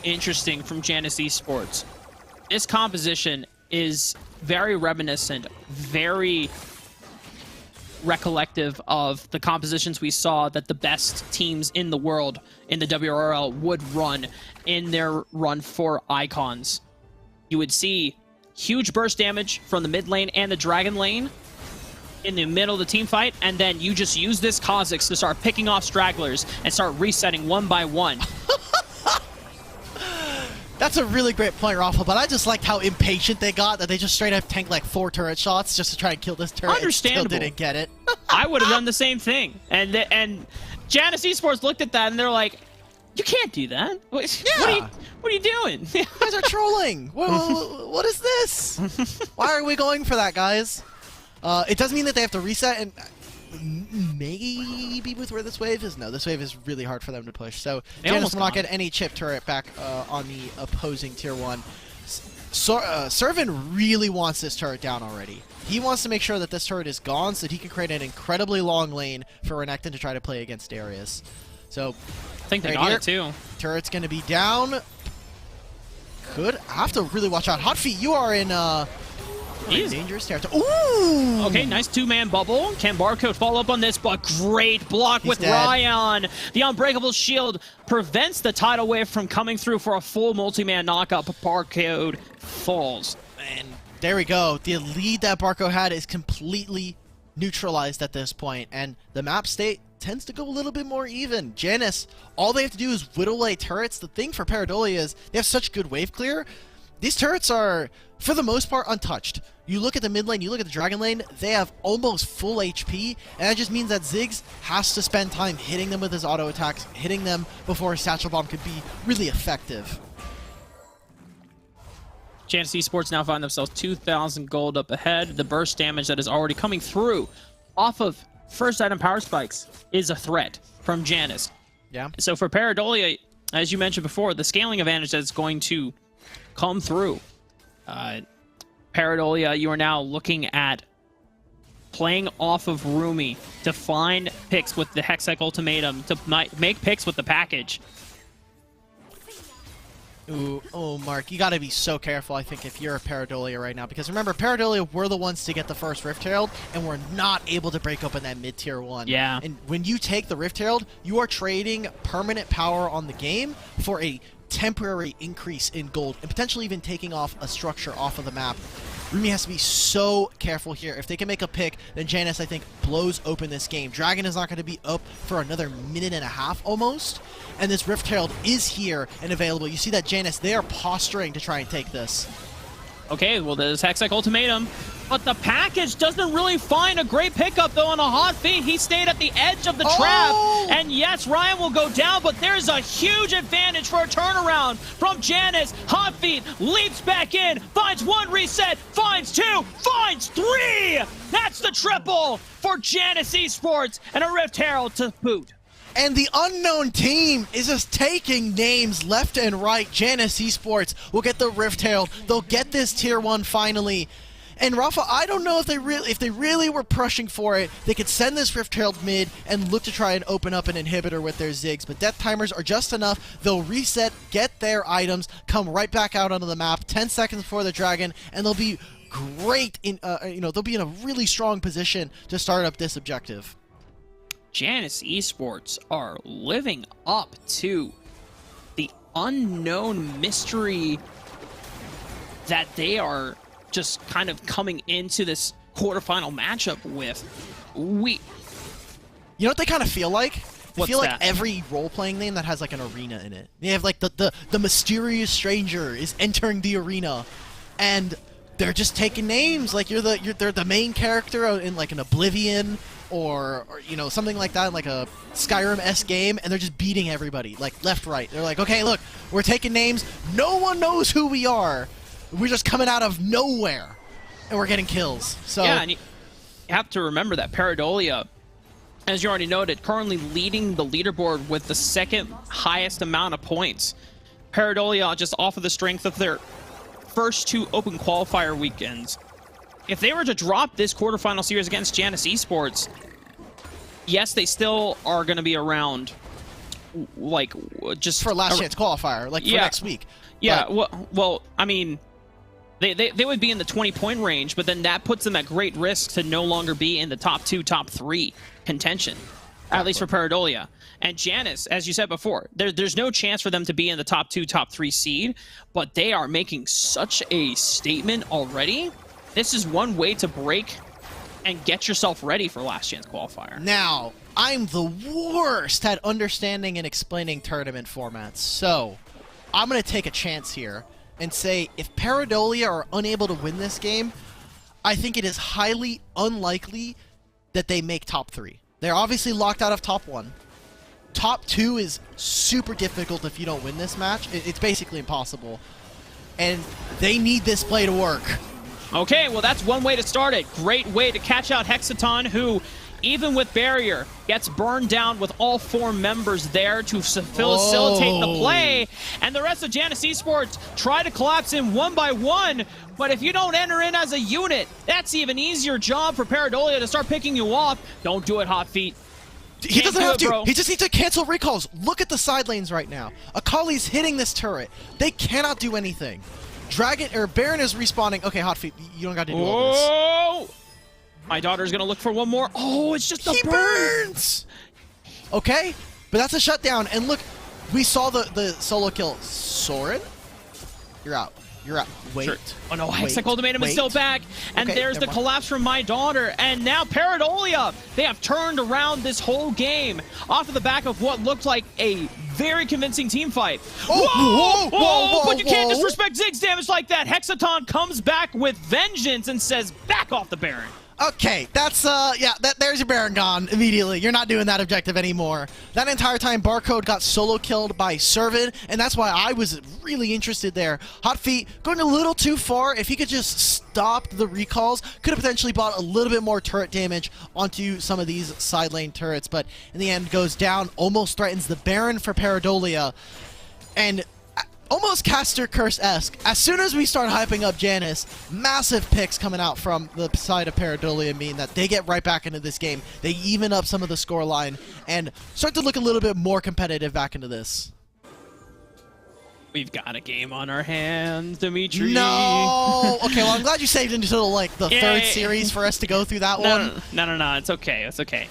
interesting from Janus Esports? This composition is very reminiscent, very recollective of the compositions we saw that the best teams in the world in the WRL would run in their run for icons. You would see huge burst damage from the mid lane and the dragon lane in the middle of the team fight, and then you just use this Kha'Zix to start picking off stragglers and start resetting one by one. That's a really great point, Rafa, but I just liked how impatient they got, that they just straight up tanked like 4 turret shots just to try and kill this turret. Understandable. And still didn't get it. I would have done the same thing. And Janus Esports looked at that and they're like, you can't do that. What are you doing? You guys are trolling. Well, what is this? Why are we going for that, guys? It does mean that they have to reset, and maybe with where this wave is. No, this wave is really hard for them to push. So Janus will not get any chip turret back on the opposing tier 1. Servant really wants this turret down already. He wants to make sure that this turret is gone so that he can create an incredibly long lane for Renekton to try to play against Darius. So I think they got it too. Turret's going to be down. Could have to really watch out. Hotfeet, you are in dangerous territory. Ooh! Okay, nice 2-man bubble. Can Barcode follow up on this? But great block with dead. Ryan. The Unbreakable Shield prevents the tidal wave from coming through for a full multi-man knockup. Barcode falls. And there we go. The lead that Barco had is completely neutralized at this point, and the map state tends to go a little bit more even. Janus, all they have to do is whittle away turrets. The thing for Paradolia is they have such good wave clear. These turrets are, for the most part, untouched. You look at the mid lane, you look at the dragon lane, they have almost full HP, and that just means that Ziggs has to spend time hitting them with his auto attacks, hitting them before his satchel bomb could be really effective. Janus Esports now find themselves 2,000 gold up ahead. The burst damage that is already coming through off of first item power spikes is a threat from Janus. Yeah. So for Paradolia, as you mentioned before, the scaling advantage that's going to come through. Paradolia, you are now looking at playing off of Rumi to find picks with the Hextech Ultimatum, to make picks with the package. Ooh, oh, Mark, you got to be so careful, I think, if you're a Paradolia right now. Because remember, Paradolia were the ones to get the first Rift Herald, and we're not able to break open that mid-tier 1. Yeah. And when you take the Rift Herald, you are trading permanent power on the game for a temporary increase in gold, and potentially even taking off a structure off of the map. Rumi has to be so careful here. If they can make a pick, then Janus, I think, blows open this game. Dragon is not going to be up for another minute and a half almost, and this Rift Herald is here and available. You see that Janus, they are posturing to try and take this. Okay, well, there's Hextech Ultimatum, but the package doesn't really find a great pickup, though, on a hot feet. He stayed at the edge of the trap, and yes, Ryan will go down, but there's a huge advantage for a turnaround from Janus. Hot feet leaps back in, finds 1 reset, finds 2, finds 3! That's the triple for Janus Esports, and a Rift Herald to boot. And the unknown team is just taking names left and right. Janus Esports will get the Rift Herald. They'll get this tier 1 finally. And Rafa, I don't know if they really were pushing for it. They could send this Rift Herald mid and look to try and open up an inhibitor with their Ziggs. But death timers are just enough. They'll reset, get their items, come right back out onto the map 10 seconds before the dragon, and they'll be great in they'll be in a really strong position to start up this objective. Janus Esports are living up to the unknown mystery that they are just kind of coming into this quarterfinal matchup with. You know what they kind of feel like? They feel like that? every role-playing name that has like an arena in it. They have like the mysterious stranger is entering the arena, and they're just taking names. Like they're the main character in like an Oblivion or you know, something like that, in like a Skyrim-esque game, and they're just beating everybody, like left, right. They're like, okay, look, we're taking names. No one knows who we are. We're just coming out of nowhere, and we're getting kills. So yeah, and you have to remember that Paradolia, as you already noted, currently leading the leaderboard with the second highest amount of points. Paradolia, just off of the strength of their first 2 open qualifier weekends. If they were to drop this quarterfinal series against Janus Esports, yes, they still are going to be around, like, just for last chance qualifier, like for next week. Yeah, well, I mean, they would be in the 20-point range, but then that puts them at great risk to no longer be in the top 2, top 3 contention, at least for Paradolia. And Janus, as you said before, there's no chance for them to be in the top 2, top 3 seed, but they are making such a statement already. This is one way to break and get yourself ready for last chance qualifier. Now, I'm the worst at understanding and explaining tournament formats, so I'm going to take a chance here and say if Paradolia are unable to win this game, I think it is highly unlikely that they make top 3. They're obviously locked out of top 1. Top 2 is super difficult if you don't win this match. It's basically impossible. And they need this play to work. Okay, well, that's one way to start it. Great way to catch out Hexaton, who, even with Barrier, gets burned down with all 4 members there to facilitate the play. And the rest of Janus Esports try to collapse in one by one. But if you don't enter in as a unit, that's even easier job for Paradolia to start picking you off. Don't do it, Hot Feet. He doesn't have to. He just needs to cancel recalls. Look at the side lanes right now. Akali's hitting this turret. They cannot do anything. Dragon or Baron is respawning. Okay, Hot Feet, you don't got to do all this. My daughter's gonna look for one more. Oh, it's just a He burns. Okay, but that's a shutdown. And look, we saw the solo kill. Soren, you're out. You're out. Wait. Sure. Oh no, Hexa Ultimatum is still back. And Okay, there's the collapse from My Daughter. And now Paradolia, they have turned around this whole game off of the back of what looked like a very convincing team fight. Whoa, but you can't disrespect Ziggs damage like that. Hexaton comes back with vengeance and says, back off the Baron. Okay, that's, yeah, there's your Baron gone immediately. You're not doing that objective anymore. That entire time, Barcode got solo killed by Servant, and that's why I was really interested there. Hot Feet going a little too far. If he could just stop the recalls, could have potentially bought a little bit more turret damage onto some of these side lane turrets, but in the end goes down, almost threatens the Baron for Paradolia, and almost Caster Curse-esque. As soon as we start hyping up Janus, massive picks coming out from the side of Paradolia mean that they get right back into this game. They even up some of the scoreline and start to look a little bit more competitive back into this. We've got a game on our hands, Dimitri. No! Okay, well, I'm glad you saved until, like, the third series for us to go through that one. No. It's okay. It's okay.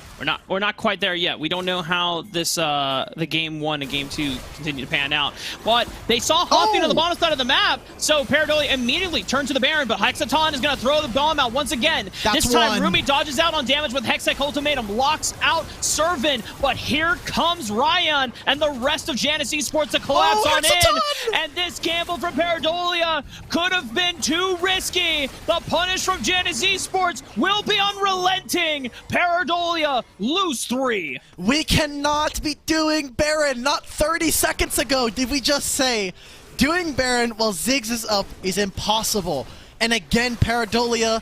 We're not quite there yet. We don't know how this the game 1 and game 2 continue to pan out. But they saw Hotfeet on the bottom side of the map, so Paradolia immediately turned to the Baron, but Hexaton is going to throw the bomb out once again. That's this time, one. Rumi dodges out on damage with Hextech Ultimatum, locks out Servant, but here comes Ryan and the rest of Janus Esports to collapse on Hexaton! in. And this gamble from Paradolia could have been too risky. The punish from Janus Esports will be unrelenting. Paradolia lose 3. We cannot be doing Baron. Not 30 seconds ago did we just say doing Baron while Ziggs is up is impossible. And again, Paradolia,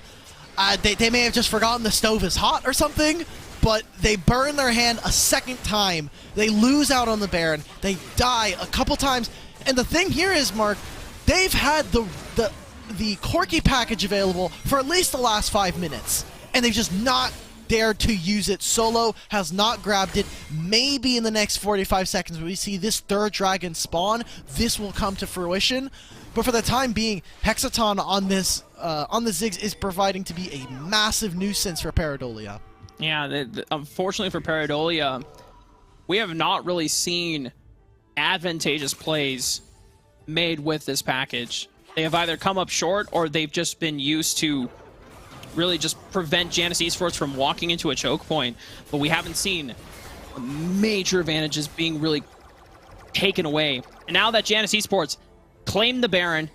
they may have just forgotten the stove is hot or something, but they burn their hand a second time. They lose out on the Baron. They die a couple times. And the thing here is, Mark, they've had the Corki package available for at least the last 5 minutes, and they've just not dared to use it. Solo has not grabbed it. Maybe in the next 45 seconds when we see this third dragon spawn, this will come to fruition. But for the time being, Hexaton on this on the Ziggs is providing to be a massive nuisance for Paradolia. Yeah, unfortunately for Paradolia, we have not really seen advantageous plays made with this package. They have either come up short or they've just been used to really just prevent Janus Esports from walking into a choke point. But we haven't seen major advantages being really taken away. And now that Janus Esports claimed the Baron,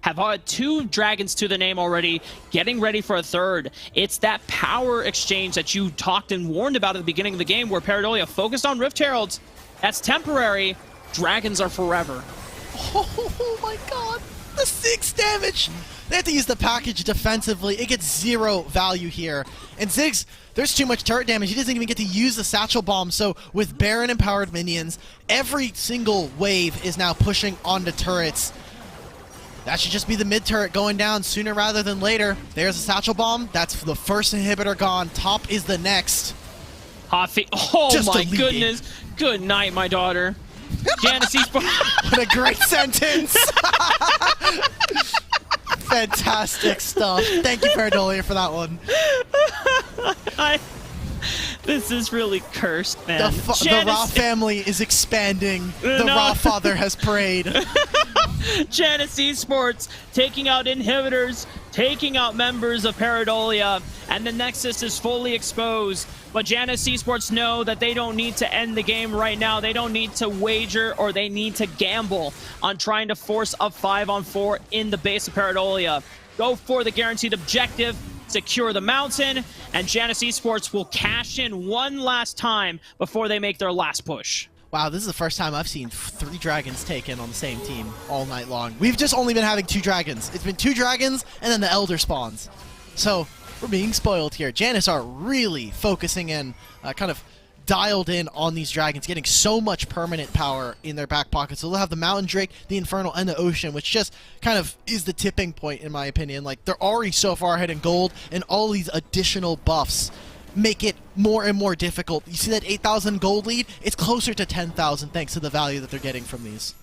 have had 2 dragons to the name already, getting ready for a third. It's that power exchange that you talked and warned about at the beginning of the game where Paradolia focused on Rift Heralds. That's temporary. Dragons are forever. Oh my god, the 6 damage! They have to use the package defensively. It gets 0 value here. And Ziggs, there's too much turret damage. He doesn't even get to use the Satchel Bomb. So with Baron empowered minions, every single wave is now pushing onto turrets. That should just be the mid turret going down sooner rather than later. There's a Satchel Bomb. That's the first inhibitor gone. Top is the next. Hot feet. Oh Just my deleting. goodness. Good night, my daughter. Janice Esports. What a great sentence. Fantastic stuff. Thank you, Paradolia, for that one. This is really cursed, man. The Ra family is expanding. The No. Ra father has prayed. Janice Esports taking out inhibitors, taking out members of Paradolia, and the Nexus is fully exposed. But Janice Esports know that they don't need to end the game right now. They don't need to wager or they need to gamble on trying to force a 5-on-4 in the base of Paradolia. Go for the guaranteed objective, secure the mountain, and Janice Esports will cash in one last time before they make their last push. Wow, this is the first time I've seen 3 dragons taken on the same team all night long. We've just only been having 2 dragons. It's been 2 dragons and then the Elder spawns. So we're being spoiled here. Janice are really focusing in, kind of dialed in on these dragons, getting so much permanent power in their back pocket. So they'll have the Mountain Drake, the Infernal, and the Ocean, which just kind of is the tipping point in my opinion. Like, they're already so far ahead in gold, and all these additional buffs make it more and more difficult. You see that 8,000 gold lead? It's closer to 10,000 thanks to the value that they're getting from these.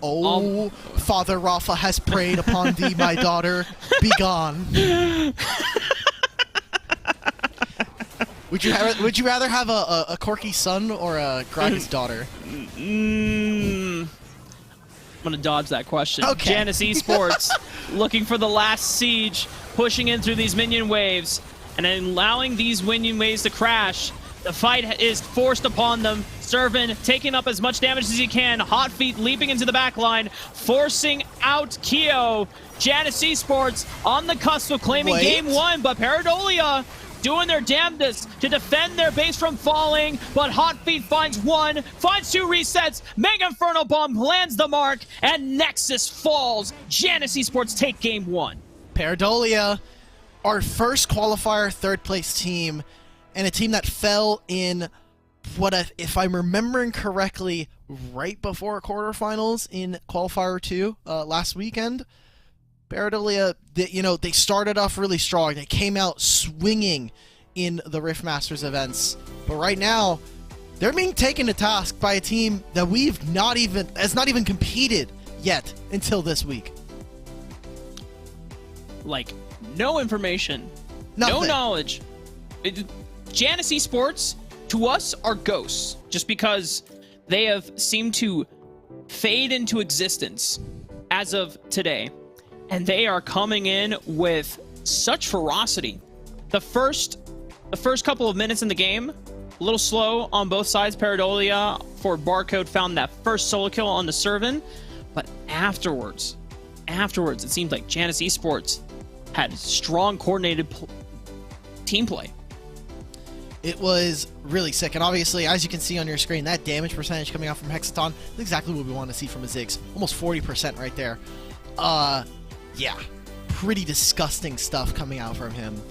Oh, Father Rafa has prayed upon thee, my daughter. Be gone. Would you rather have a Corky son or a Gragas daughter? I'm gonna dodge that question. Okay. Janice Esports looking for the last siege, pushing in through these minion waves, and then allowing these minion waves to crash. The fight is forced upon them. Servant taking up as much damage as he can. Hot Feet leaping into the back line, forcing out Keo. Janice Esports on the cusp of claiming game 1, but Paradolia doing their damnedest to defend their base from falling, but Hot Feet finds 1, finds 2 resets, Mega Inferno Bomb lands the mark, and Nexus falls. Janice Esports take game 1. Paradolia, our first qualifier third place team, and a team that fell in if I'm remembering correctly, right before quarterfinals in Qualifier 2 last weekend. Paradolia, they started off really strong. They came out swinging in the RiftMasters events. But right now, they're being taken to task by a team that has not even competed yet until this week. Like, no information, Nothing. no knowledge. Janice Esports, to us, are ghosts, just because they have seemed to fade into existence as of today. And they are coming in with such ferocity. The first couple of minutes in the game, a little slow on both sides. Paradolia for Barcode found that first solo kill on the Servant, but afterwards, it seemed like Janice Esports had strong coordinated team play. It was really sick, and obviously, as you can see on your screen, that damage percentage coming out from Hexaton is exactly what we want to see from a Ziggs. Almost 40% right there. Yeah, pretty disgusting stuff coming out from him.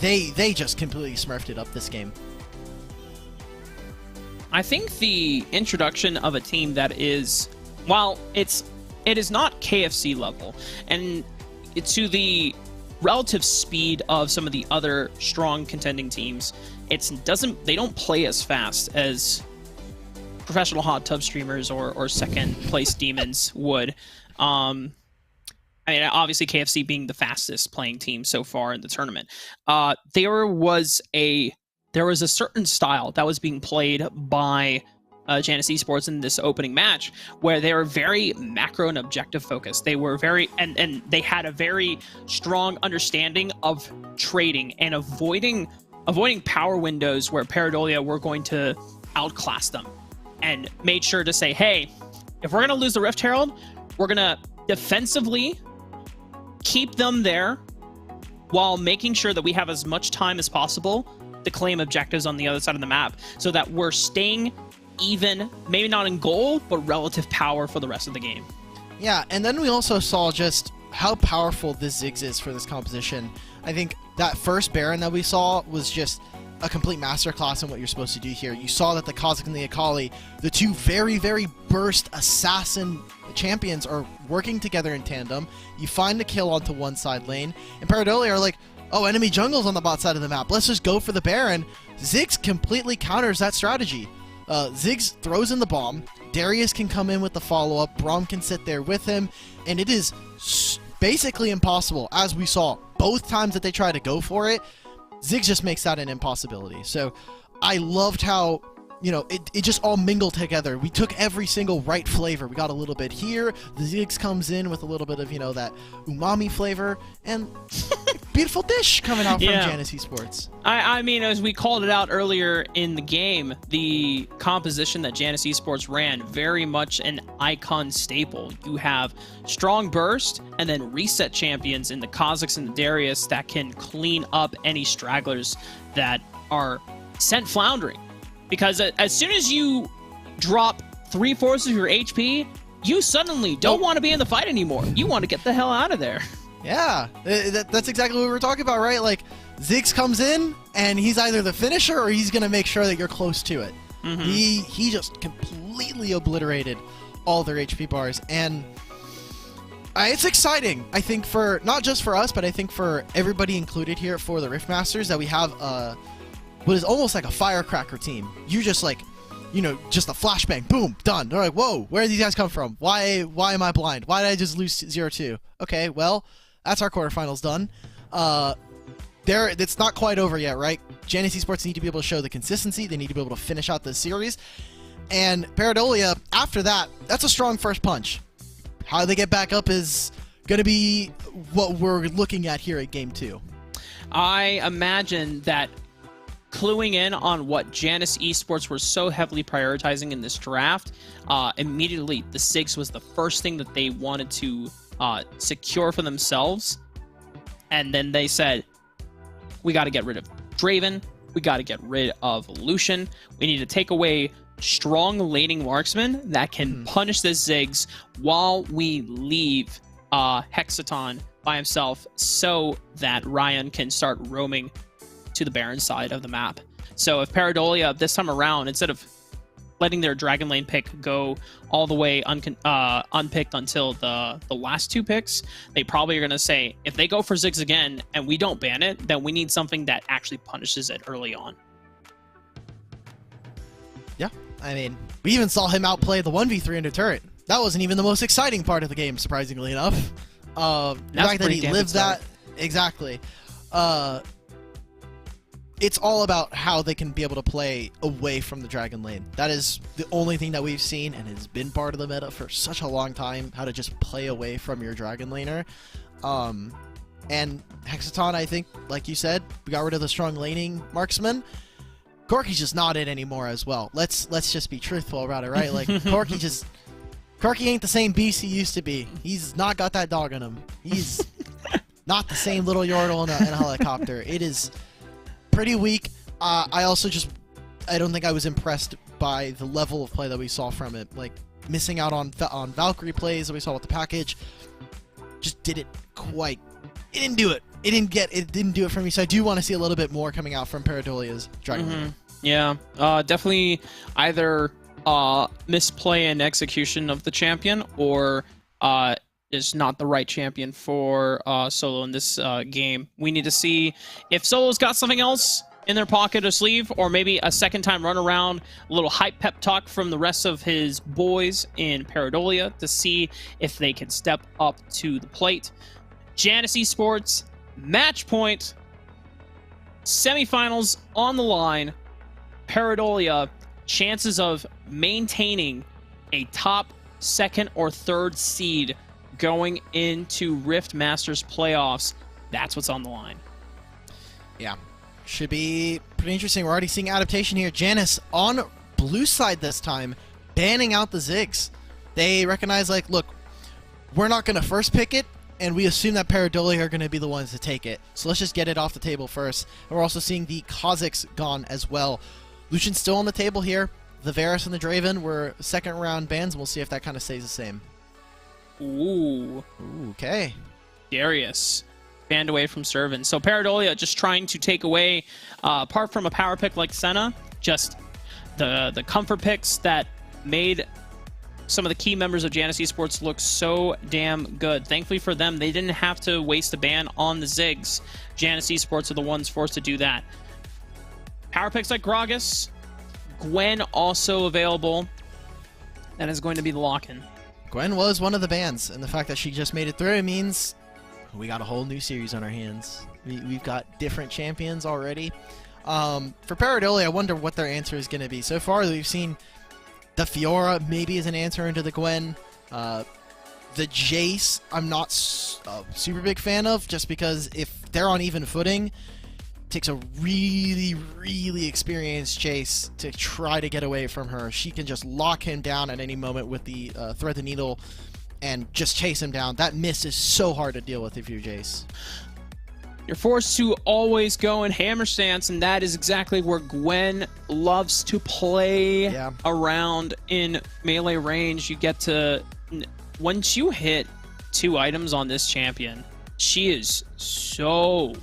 They just completely smurfed it up this game. I think the introduction of a team that is, while it is not KFC level, and to the relative speed of some of the other strong contending teams, they don't play as fast as professional hot tub streamers or second place demons would. I mean, obviously KFC being the fastest playing team so far in the tournament. There was a certain style that was being played by Janice Esports in this opening match, where they were very macro and objective focused. They were very, and they had a very strong understanding of trading and avoiding power windows where Paradolia were going to outclass them. and made sure to say, hey, if we're going to lose the Rift Herald, we're going to defensively keep them there while making sure that we have as much time as possible to claim objectives on the other side of the map so that we're staying even, maybe not in goal, but relative power for the rest of the game. Yeah, and then we also saw just how powerful this Ziggs is for this composition. I think that first Baron that we saw was just a complete masterclass in what you're supposed to do here. You saw that the Kha'Zix and the Akali, the two very, very burst assassin champions, are working together in tandem. You find the kill onto one side lane, and Paradolia are like, oh, enemy jungle's on the bot side of the map. Let's just go for the Baron. Ziggs completely counters that strategy. Ziggs throws in the bomb. Darius can come in with the follow-up. Braum can sit there with him, and it is basically impossible, as we saw both times that they try to go for it. Ziggs just makes that an impossibility. So I loved how, you know, it just all mingled together. We took every single right flavor. We got a little bit here. The Ziggs comes in with a little bit of, you know, that umami flavor, and beautiful dish coming out from Janus Esports. I mean, as we called it out earlier in the game, the composition that Janus Esports ran, very much an icon staple. You have strong burst and then reset champions in the Kha'Zix and the Darius that can clean up any stragglers that are sent floundering. Because as soon as you drop 3/4 of your HP, you suddenly don't want to be in the fight anymore. You want to get the hell out of there. Yeah, that's exactly what we were talking about, right? Like, Ziggs comes in, and he's either the finisher or he's going to make sure that you're close to it. Mm-hmm. He just completely obliterated all their HP bars, and it's exciting, I think, for not just for us, but I think for everybody included here for the Riftmasters, that we have what is almost like a firecracker team. You just like, you know, just a flashbang, boom, done. They're like, whoa, where did these guys come from? Why am I blind? Why did I just lose 0-2? Okay, well, that's our quarterfinals done. It's not quite over yet, right? Janus Esports need to be able to show the consistency. They need to be able to finish out this series. And Paradolia, after that, that's a strong first punch. How they get back up is going to be what we're looking at here at Game 2. I imagine that cluing in on what Janus Esports were so heavily prioritizing in this draft, immediately the Ziggs was the first thing that they wanted to secure for themselves. And then they said, we got to get rid of Draven. We got to get rid of Lucian. We need to take away strong laning marksmen that can punish the Ziggs while we leave Hexaton by himself so that Ryan can start roaming to the Baron side of the map. So if Paradolia this time around, instead of letting their Dragon Lane pick go all the way unpicked until the last two picks, they probably are going to say, if they go for Ziggs again and we don't ban it, then we need something that actually punishes it early on. Yeah, I mean, we even saw him outplay the 1v3 into turret. That wasn't even the most exciting part of the game, surprisingly enough. The fact that he lived that, exactly. It's all about how they can be able to play away from the Dragon Lane. That is the only thing that we've seen, and has been part of the meta for such a long time, how to just play away from your Dragon Laner. And Hexaton, I think, like you said, we got rid of the strong laning marksman. Corki's just not it anymore as well. Let's just be truthful about it, right? Like, Corki ain't the same beast he used to be. He's not got that dog in him. He's not the same little Yordle in a helicopter. It is pretty weak. I don't think I was impressed by the level of play that we saw from it. Like, missing out on Valkyrie plays that we saw with the package. Just didn't quite. It didn't do it. It didn't do it for me. So I do want to see a little bit more coming out from Paradolia's Dragon Lane. Yeah, definitely either misplay and execution of the champion, or is not the right champion for Solo in this game. We need to see if Solo's got something else in their pocket or sleeve, or maybe a second time run around, a little hype pep talk from the rest of his boys in Paradolia to see if they can step up to the plate. Janus Esports, match point, semifinals on the line. Paradolia, chances of maintaining a top second or third seed going into RiftMasters playoffs. That's what's on the line. Yeah, should be pretty interesting. We're already seeing adaptation here. Janus on blue side this time, banning out the Ziggs. They recognize, like, look, we're not going to first pick it, and we assume that Pareidolia are going to be the ones to take it. So let's just get it off the table first. And we're also seeing the Kazakhs gone as well. Lucian's still on the table here. The Varus and the Draven were second round bans, and we'll see if that kind of stays the same. Ooh. Okay. Darius banned away from Servant. So Pareidolia just trying to take away, apart from a power pick like Senna, just the comfort picks that made some of the key members of Janus Esports look so damn good. Thankfully for them, they didn't have to waste a ban on the Ziggs. Janus Esports are the ones forced to do that. Power picks like Gragas, Gwen also available. That is going to be the lock-in. Gwen was one of the bans, and the fact that she just made it through means we got a whole new series on our hands. We've got different champions already. For Pareidolia, I wonder what their answer is going to be. So far, we've seen the Fiora maybe as an answer into the Gwen. The Jace, I'm not a super big fan of, just because if they're on even footing, it takes a really, really experienced Jace to try to get away from her. She can just lock him down at any moment with the Thread the Needle and just chase him down. That miss is so hard to deal with if you're Jace. You're forced to always go in hammer stance, and that is exactly where Gwen loves to play around in melee range. You get to... Once you hit 2 items on this champion, she is so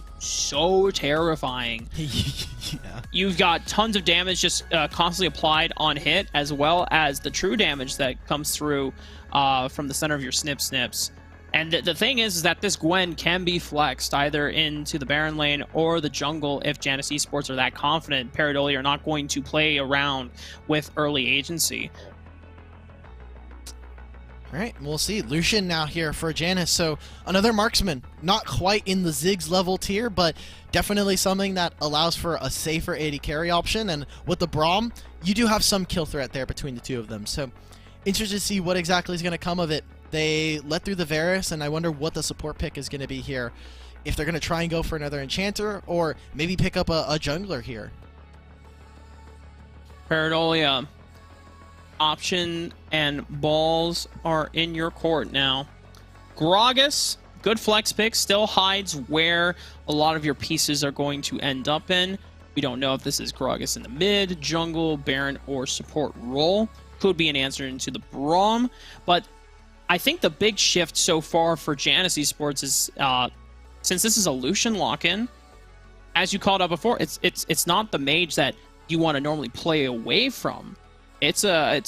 terrifying. Yeah. You've got tons of damage just constantly applied on hit, as well as the true damage that comes through from the center of your snips. And the thing is that this Gwen can be flexed either into the Baron lane or the jungle if Janus Esports are that confident. Pareidolia are not going to play around with early agency. All right, we'll see. Lucian now here for Janus. So another marksman, not quite in the Ziggs level tier, but definitely something that allows for a safer AD carry option. And with the Braum, you do have some kill threat there between the two of them. So interested to see what exactly is going to come of it. They let through the Varus, and I wonder what the support pick is going to be here. If they're going to try and go for another Enchanter, or maybe pick up a jungler here. Pareidolia, option and balls are in your court now. Gragas, good flex pick, still hides where a lot of your pieces are going to end up in. We don't know if this is Gragas in the mid, jungle, Baron, or support role. Could be an answer into the Braum, but I think the big shift so far for Janus Esports is, since this is a Lucian lock-in, as you called out before, it's not the mage that you want to normally play away from. It's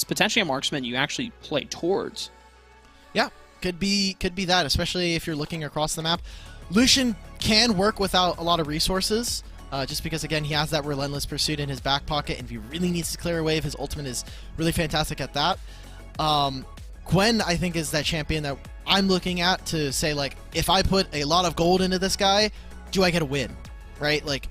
potentially a marksman you actually play towards. Yeah, could be that, especially if you're looking across the map. Lucian can work without a lot of resources, just because, again, he has that Relentless Pursuit in his back pocket, and if he really needs to clear a wave, his ultimate is really fantastic at that. Gwen, I think, is that champion that I'm looking at to say, like, if I put a lot of gold into this guy, do I get a win? Right? Like,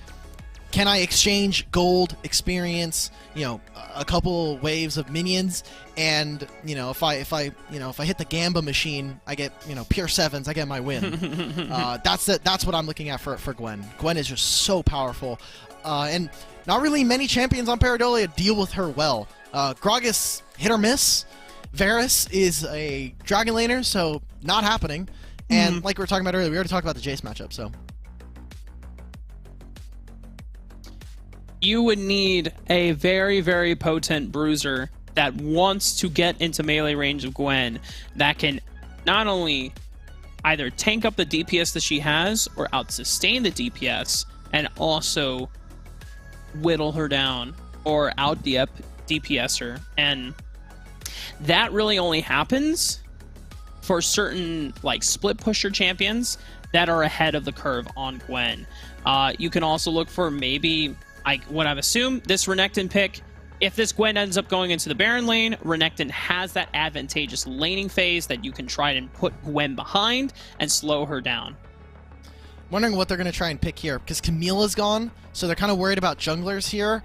can I exchange gold, experience, you know, a couple waves of minions, and, you know, if I hit the Gamba machine, I get, you know, pure 7s, I get my win. That's what I'm looking at for Gwen. Gwen is just so powerful, and not really many champions on Pareidolia deal with her well. Gragas, hit or miss. Varus is a Dragon Laner, so not happening. And like we were talking about earlier, we already talked about the Jace matchup, so. You would need a very, very potent bruiser that wants to get into melee range of Gwen that can not only either tank up the DPS that she has or out-sustain the DPS and also whittle her down or out-DPS her. And that really only happens for certain, like, split pusher champions that are ahead of the curve on Gwen. You can also look for maybe, what I've assumed, this Renekton pick. If this Gwen ends up going into the Baron lane, Renekton has that advantageous laning phase that you can try and put Gwen behind and slow her down. Wondering what they're going to try and pick here, because Camilla's gone, so they're kind of worried about junglers here.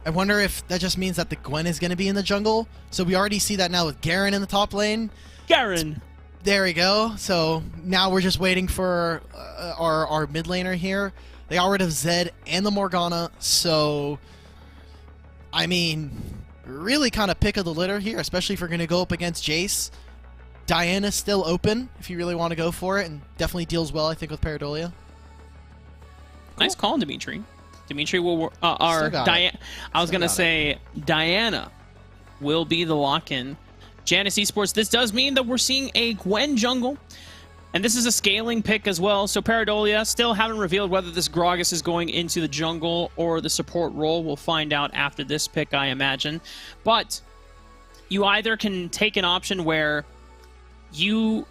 I wonder if that just means that the Gwen is going to be in the jungle. So we already see that now with Garen in the top lane. Garen! There we go. So now we're just waiting for our mid laner here. They got rid of Zed and the Morgana, so I mean, really kind of pick of the litter here, especially if you're going to go up against Jace. Diana's still open if you really want to go for it, and definitely deals well, I think, with Paradolia. Nice call, Dimitri. Dimitri will... Diana. I was going to say Diana will be the lock-in. Janus Esports, this does mean that we're seeing a Gwen jungle. And this is a scaling pick as well. So Paradolia still haven't revealed whether this Gragas is going into the jungle or the support role. We'll find out after this pick, I imagine. But you either can take an option where you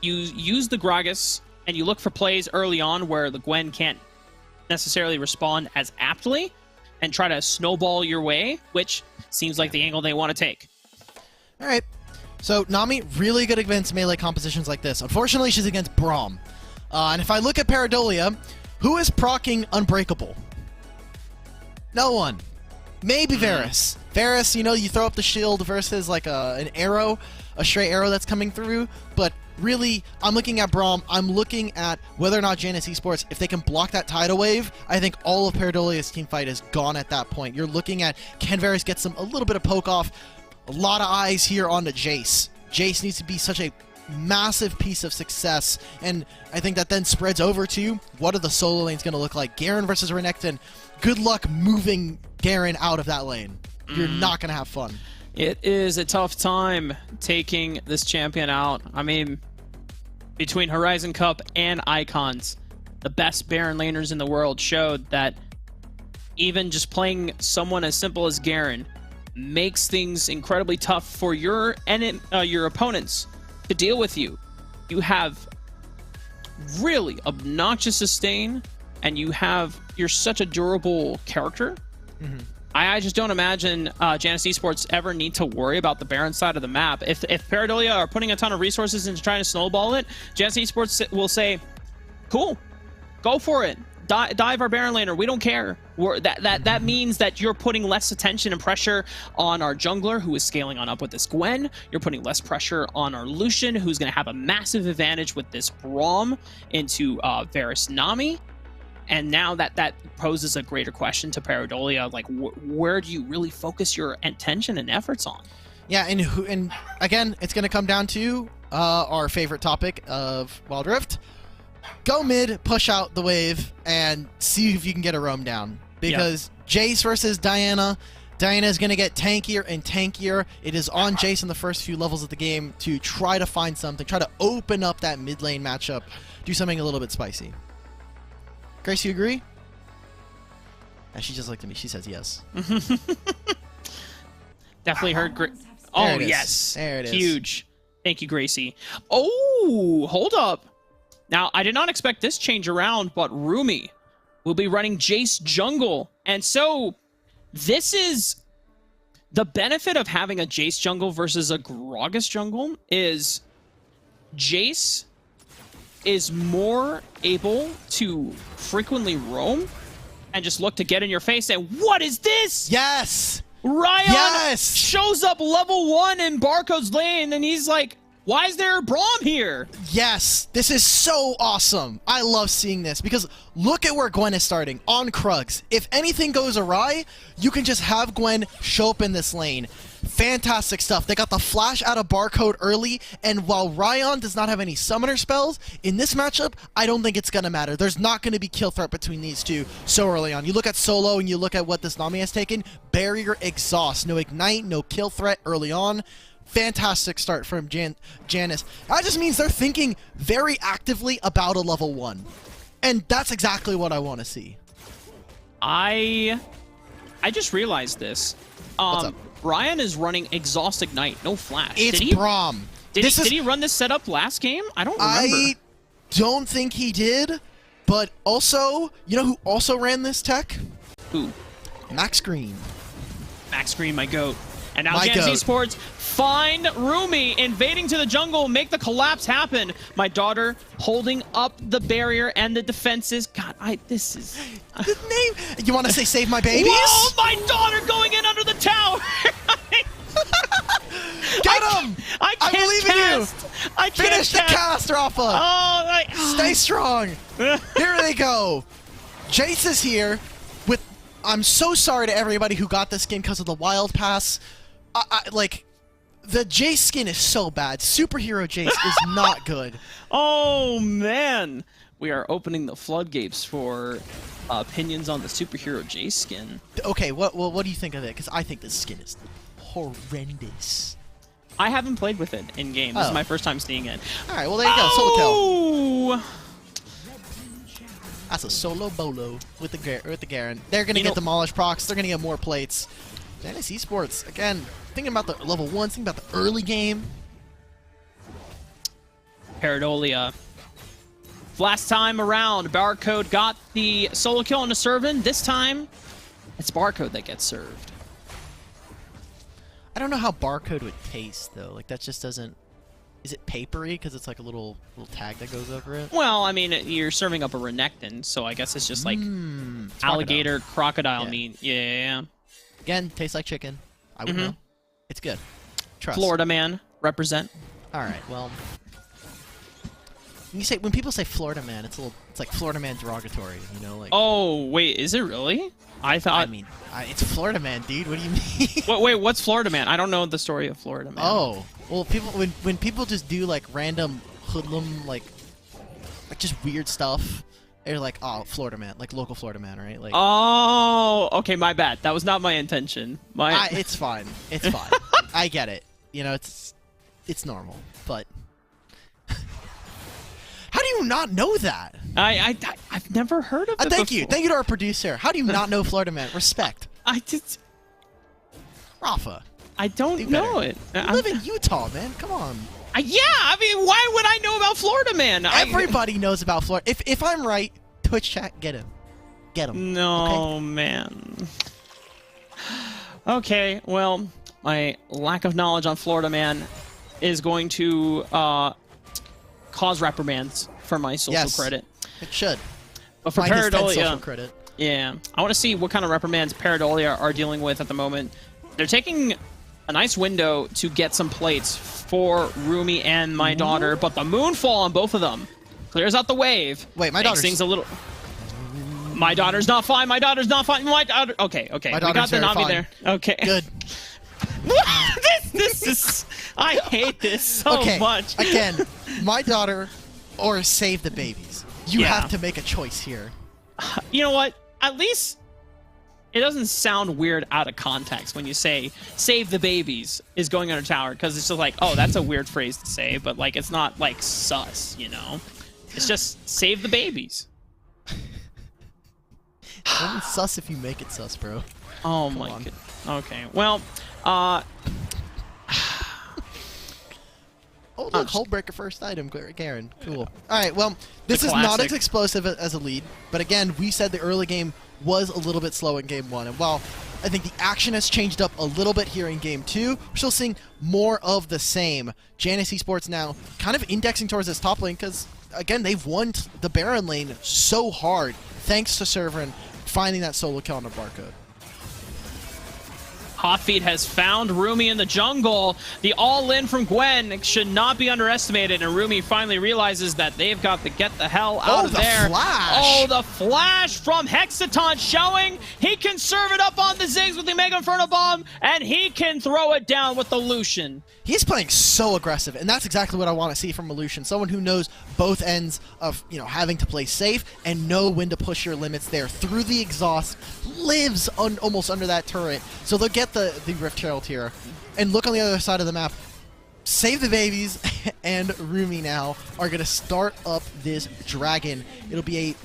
use the Gragas and you look for plays early on where the Gwen can't necessarily respond as aptly and try to snowball your way, which seems like the angle they want to take. All right. So, Nami, really good against melee compositions like this. Unfortunately, she's against Braum. And if I look at Paradolia, who is proccing Unbreakable? No one. Maybe Varus. Varus, you know, you throw up the shield versus like an arrow, a stray arrow that's coming through. But really, I'm looking at Braum. I'm looking at whether or not Janus Esports, if they can block that tidal wave, I think all of Paradolia's teamfight is gone at that point. You're looking at, can Varus get a little bit of poke off? A lot of eyes here on the Jace. Jace needs to be such a massive piece of success, and I think that then spreads over to what are the solo lanes going to look like. Garen versus Renekton. Good luck moving Garen out of that lane. You're not going to have fun. It is a tough time taking this champion out. I mean, between Horizon Cup and Icons, the best Baron laners in the world showed that even just playing someone as simple as Garen makes things incredibly tough for your opponents to deal with you. You have really obnoxious sustain, and you're such a durable character. I just don't imagine Janus Esports ever need to worry about the Baron side of the map. If Paradolia are putting a ton of resources into trying to snowball it, Janus Esports will say, cool, go for it. Dive our Baron laner. We don't care. That means that you're putting less attention and pressure on our jungler, who is scaling on up with this Gwen. You're putting less pressure on our Lucian, who's going to have a massive advantage with this Braum into Varus Nami. And now that poses a greater question to Paradolia, like where do you really focus your attention and efforts on? Yeah, and again, it's going to come down to our favorite topic of Wild Rift. Go mid, push out the wave, and see if you can get a roam down. Because Jace versus Diana, Diana is going to get tankier and tankier. It is on Jace in the first few levels of the game to try to find something, try to open up that mid lane matchup, do something a little bit spicy. Grace, you agree? And she just looked at me. She says yes. Definitely heard. Oh, yes. There it is. Huge. Thank you, Gracie. Oh, hold up. Now, I did not expect this change around, but Rumi will be running Jace jungle. And so, this is the benefit of having a Jace jungle versus a Gragas jungle is Jace is more able to frequently roam and just look to get in your face and what is this? Yes! Ryan shows up level 1 in Barcode's lane and he's like, why is there a Braum here? Yes, this is so awesome. I love seeing this because look at where Gwen is starting, on Krugs. If anything goes awry, you can just have Gwen show up in this lane. Fantastic stuff. They got the flash out of Barcode early, and while Ryan does not have any summoner spells, in this matchup, I don't think it's going to matter. There's not going to be kill threat between these two so early on. You look at Solo and you look at what this Nami has taken, Barrier Exhaust. No Ignite, no kill threat early on. Fantastic start from Janus. That just means they're thinking very actively about a level 1. And that's exactly what I want to see. I just realized this. What's up? Ryan is running Exhaust Ignite, no flash. It's Braum. Did he run this setup last game? I don't remember. I don't think he did, but also, you know who also ran this tech? Who? Max Green. Max Green, my goat. And now Janus Esports find Rumi invading to the jungle, make the collapse happen. My daughter holding up the barrier and the defenses. God, this is... The name... You want to say save my babies? Whoa, my daughter going in under the tower! Get him! I can't believe cast. in you! I can't Finish the cast, Rafa! Oh, Stay strong! Here they go! Jace is here with I'm so sorry to everybody who got this skin because of the Wild Pass. Like, the Jace skin is so bad. Superhero Jace is not good. Oh, man. We are opening the floodgates for opinions on the Superhero Jace skin. Okay, what do you think of it? Because I think this skin is horrendous. I haven't played with it in game. This is my first time seeing it. All right, well, there you go. Solo kill. Oh! That's a solo bolo with the Garen. They're going to get demolished procs. They're going to get more plates. Dennis Esports, again, thinking about the level 1, thinking about the early game. Paradolia. Last time around, Barcode got the solo kill on the Servant. This time, it's Barcode that gets served. I don't know how Barcode would taste, though. Like, that just doesn't... Is it papery? Because it's like a little tag that goes over it? Well, I mean, you're serving up a Renekton, so I guess it's just like alligator, crocodile meat. Yeah. Again, tastes like chicken. I would know. It's good. Trust. Florida man, represent. All right, well... When people say Florida man, it's like Florida man derogatory, you know? Like, oh, wait, is it really? I thought... I mean, it's Florida man, dude. What do you mean? Wait, what's Florida man? I don't know the story of Florida man. Oh, well, when people just do like random hoodlum like just weird stuff, they're like, oh, Florida man, like local Florida man, right? Like, oh, okay, my bad. That was not my intention. It's fine. It's fine. I get it. You know, it's normal, but. How do you not know that? I've never heard of it Thank before. you. Thank you to our producer. How do you not know Florida man? Respect. I just... Rafa. I don't know it. You live in Utah, man. Come on. Yeah, I mean, why would I know about Florida man? Everybody knows about Florida. If I'm right, Twitch chat, get him. Get him. No, okay? man. Okay, well, my lack of knowledge on Florida man is going to cause reprimands for my social credit. It should. But for social Paradolia, credit. yeah, I want to see what kind of reprimands Paradolia are dealing with at the moment. They're taking a nice window to get some plates for Rumi and my daughter, but the moonfall on both of them clears out the wave. Wait, my daughter's... things a little... My daughter's not fine. My daughter's not fine. My daughter... Okay. My We got the Navi there. Okay. Good. this is... I hate this so much. Again, my daughter or save the babies. You have to make a choice here. You know what? At least it doesn't sound weird out of context when you say save the babies is going under tower, because it's just like, oh, that's a weird phrase to say, but like it's not like sus, you know? It's just save the babies. It's sus if you make it sus, bro. Oh my god. Okay. Well, oh, look, Hullbreaker first item, Garen. Cool. All right, well, this is not as explosive as a lead, but again, we said the early game was a little bit slow in Game 1, and while I think the action has changed up a little bit here in Game 2, we're still seeing more of the same. Janus Esports now kind of indexing towards this top lane because, again, they've won the Baron lane so hard thanks to Servern finding that solo kill on the Barcode. Hotfeet has found Rumi in the jungle. The all-in from Gwen should not be underestimated, and Rumi finally realizes that they've got to get the hell out of there. Flash. Oh, the flash from Hexaton showing he can serve it up on the Ziggs with the Mega Inferno Bomb, and he can throw it down with the Lucian. He's playing so aggressive, and that's exactly what I want to see from a Lucian. Someone who knows both ends of, you know, having to play safe and know when to push your limits there. Through the exhaust, lives almost under that turret, so they'll get the Rift Herald here. And look on the other side of the map. Save the babies and Rumi now are going to start up this dragon. It'll be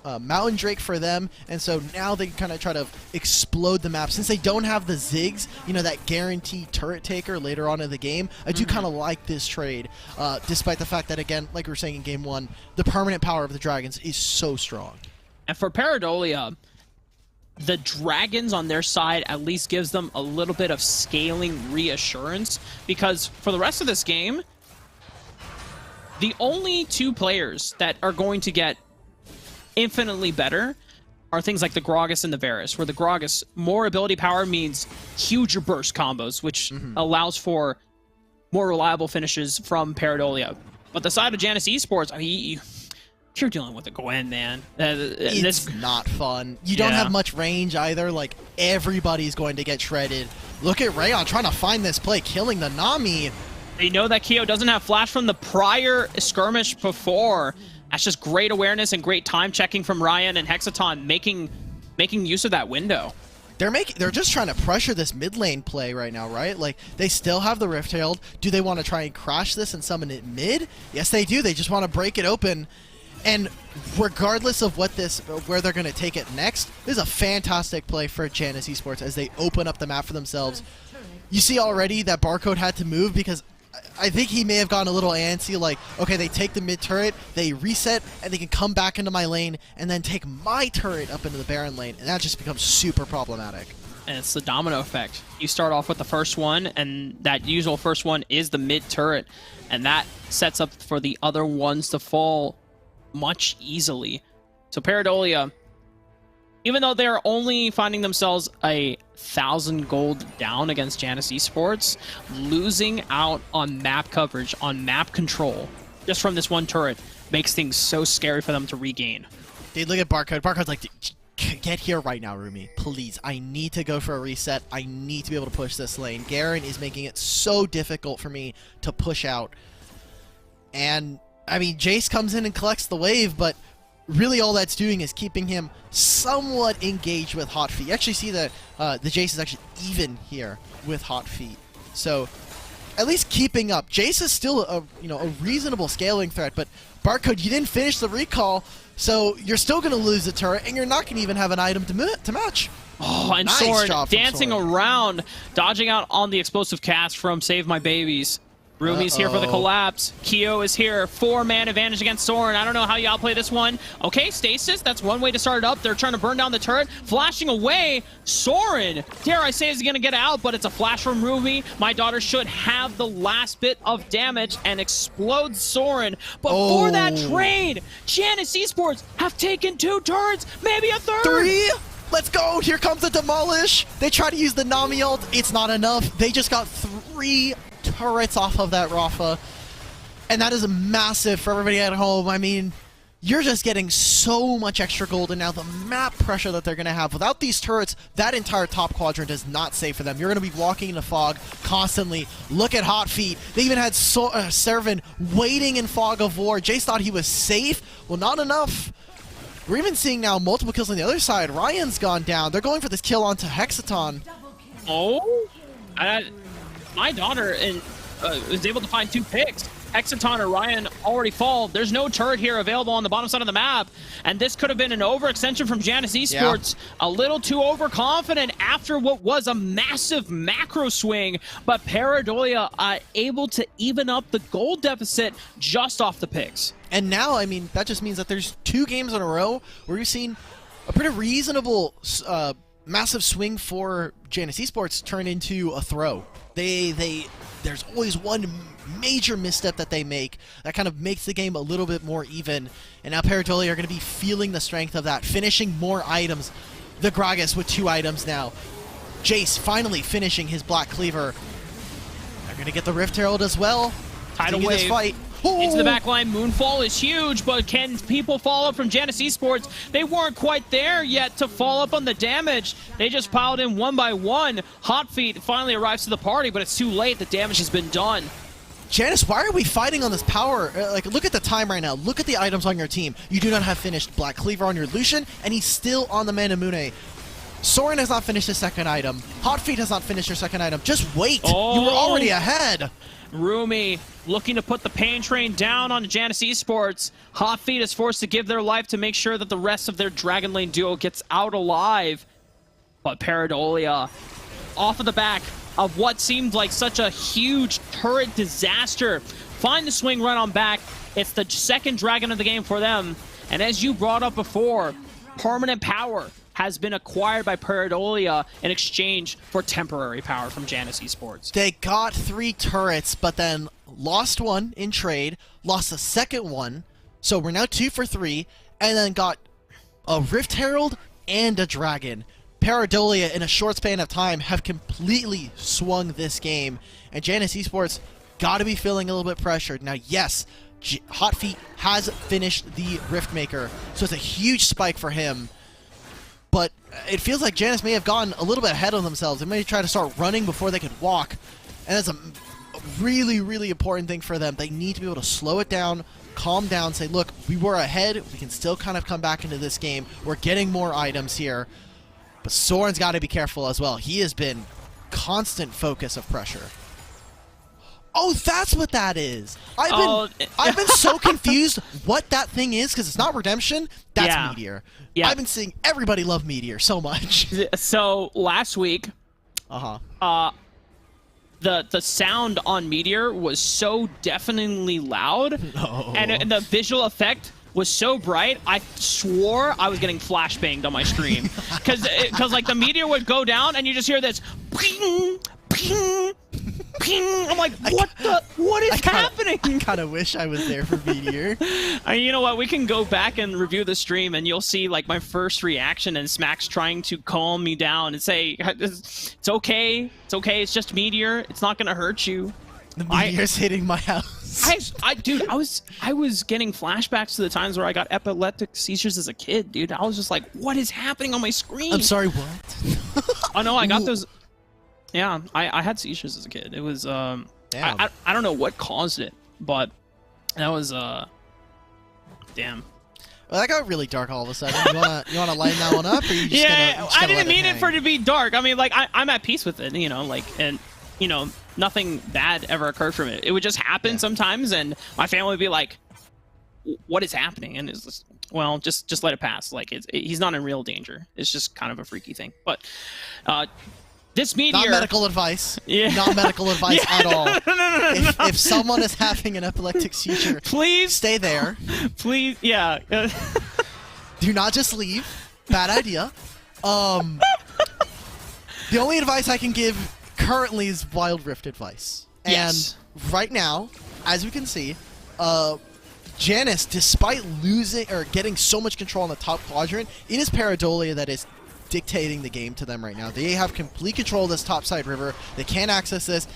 a Mountain Drake for them, and so now they kind of try to explode the map. Since they don't have the Ziggs, you know, that guaranteed turret taker later on in the game, I do kind of like this trade, despite the fact that, again, like we were saying in Game 1, the permanent power of the dragons is so strong. And for Paradolia, the dragons on their side at least gives them a little bit of scaling reassurance, because for the rest of this game, the only two players that are going to get infinitely better are things like the Gragas and the Varus, where the Gragas, more ability power means huger burst combos, which allows for more reliable finishes from Paradolia. But the side of Janus Esports, I mean, you're dealing with a Gwen, man. It's not fun. You don't have much range either. Like, everybody's going to get shredded. Look at Rayon trying to find this play, killing the Nami. They know that Kyo doesn't have flash from the prior skirmish before. That's just great awareness and great time checking from Ryan and Hexaton, making use of that window. They're just trying to pressure this mid lane play right now, right? Like, they still have the Rift Herald. Do they want to try and crash this and summon it mid? Yes, they do. They just want to break it open. And regardless of where they're going to take it next, this is a fantastic play for Janus Esports as they open up the map for themselves. You see already that Barcode had to move because I think he may have gotten a little antsy, like, okay, they take the mid turret, they reset, and they can come back into my lane and then take my turret up into the Baron lane, and that just becomes super problematic. And it's the domino effect. You start off with the first one, and that usual first one is the mid turret, and that sets up for the other ones to fall much easily. So Paradolia, even though they're only finding themselves 1,000 gold down against Janus Esports, losing out on map coverage, on map control, just from this one turret, makes things so scary for them to regain. Dude, look at Barcode. Barcode's like, get here right now, Rumi. Please, I need to go for a reset. I need to be able to push this lane. Garen is making it so difficult for me to push out. And, I mean, Jace comes in and collects the wave, but really all that's doing is keeping him somewhat engaged with Hot Feet. You actually see that the Jace is actually even here with Hot Feet. So at least keeping up. Jace is still a reasonable scaling threat, but Barcode, you didn't finish the recall, so you're still going to lose the turret, and you're not going to even have an item to match. Oh, and nice Soren dancing Soren. around, dodging out on the explosive cast from Save My Babies. Rumi's here for the collapse. Kyo is here. 4-man advantage against Soren. I don't know how you outplay this one. Okay, Stasis, that's one way to start it up. They're trying to burn down the turret. Flashing away. Soren, dare I say, is going to get out, but it's a flash from Rumi. My daughter should have the last bit of damage and explode Soren. But for that trade, Janus Esports have taken 2 turrets, maybe a third. 3? Let's go! Here comes the Demolish! They try to use the Nami ult. It's not enough. They just got 3 turrets off of that Rafa. And that is massive for everybody at home. I mean, you're just getting so much extra gold, and now the map pressure that they're going to have. Without these turrets, that entire top quadrant is not safe for them. You're going to be walking in the fog constantly. Look at Hot Feet. They even had Servan waiting in Fog of War. Jace thought he was safe. Well, not enough. We're even seeing now multiple kills on the other side. Ryan's gone down. They're going for this kill onto Hexaton. Oh, my daughter is able to find 2 picks. Hexaton or Ryan already fall. There's no turret here available on the bottom side of the map, and this could have been an overextension from Janus Esports. Yeah. A little too overconfident after what was a massive macro swing, but Paradolia able to even up the gold deficit just off the picks. And now, I mean, that just means that there's 2 games in a row where you've seen a pretty reasonable massive swing for Janus Esports turn into a throw. There's always one major misstep that they make that kind of makes the game a little bit more even. And now Paradolia are going to be feeling the strength of that, finishing more items. The Gragas with 2 items now. Jace finally finishing his Black Cleaver. They're going to get the Rift Herald as well. Tidal wave. This fight. Into the back line. Moonfall is huge, but can people follow up from Janus Esports? They weren't quite there yet to follow up on the damage. They just piled in one by one. Hot Feet finally arrives to the party, but it's too late. The damage has been done. Janus, why are we fighting on this power? Like, look at the time right now. Look at the items on your team. You do not have finished Black Cleaver on your Lucian, and he's still on the Manamune. Soren has not finished his second item. Hot Feet has not finished her second item. Just wait. Oh. You were already ahead. Rumi looking to put the pain train down on Janus Esports. Hot Feet is forced to give their life to make sure that the rest of their Dragon Lane duo gets out alive. But Paradolia, off of the back of what seemed like such a huge turret disaster, find the swing right on back. It's the second Dragon of the game for them. And as you brought up before, permanent power has been acquired by Paradolia in exchange for temporary power from Janus Esports. They got 3 turrets, but then lost 1 in trade, lost the second one, so we're now 2 for 3, and then got a Rift Herald and a Dragon. Paradolia, in a short span of time, have completely swung this game, and Janus Esports got to be feeling a little bit pressured. Now, yes, Hot Feet has finished the Riftmaker, so it's a huge spike for him. But it feels like Janus may have gotten a little bit ahead of themselves. They may try to start running before they could walk, and that's a really, really important thing for them. They need to be able to slow it down, calm down, say, look, we were ahead. We can still kind of come back into this game. We're getting more items here. But Soren's got to be careful as well. He has been constant focus of pressure. Oh, that's what that is. I've been so confused what that thing is, because it's not Redemption. That's Meteor. Yeah. I've been seeing everybody love Meteor so much. So last week, the sound on Meteor was so deafeningly loud, and the visual effect was so bright, I swore I was getting flashbanged on my stream. Because like the Meteor would go down, and you just hear this ping, ping, ping. I'm like, what is happening? I kind of wish I was there for Meteor. You know what? We can go back and review the stream, and you'll see like my first reaction, and Smack's trying to calm me down and say, "It's okay. It's okay. It's just Meteor. It's not gonna hurt you." The Meteor's hitting my house. Dude, I was getting flashbacks to the times where I got epileptic seizures as a kid, dude. I was just like, what is happening on my screen? I'm sorry, what? Oh no, I got those. Yeah, I had seizures as a kid. It was I don't know what caused it, but that was damn. Well, that got really dark all of a sudden. You wanna lighten that one up, or you just gonna I didn't mean it for it to be dark. I mean, like I'm at peace with it, you know, like, and you know, nothing bad ever occurred from it. It would just happen sometimes, and my family would be like, "What is happening?" And it's just, well, just let it pass. Like he's not in real danger. It's just kind of a freaky thing. But this Meteor, not medical advice. Yeah. Not medical advice at all. No. If someone is having an epileptic seizure, please stay there. Please, yeah. Do not just leave. Bad idea. The only advice I can give currently is Wild Rift advice. Yes. And right now, as we can see, Janus, despite losing or getting so much control on the top quadrant, it is Paradolia that is dictating the game to them right now. They have complete control of this topside river. They can't access this.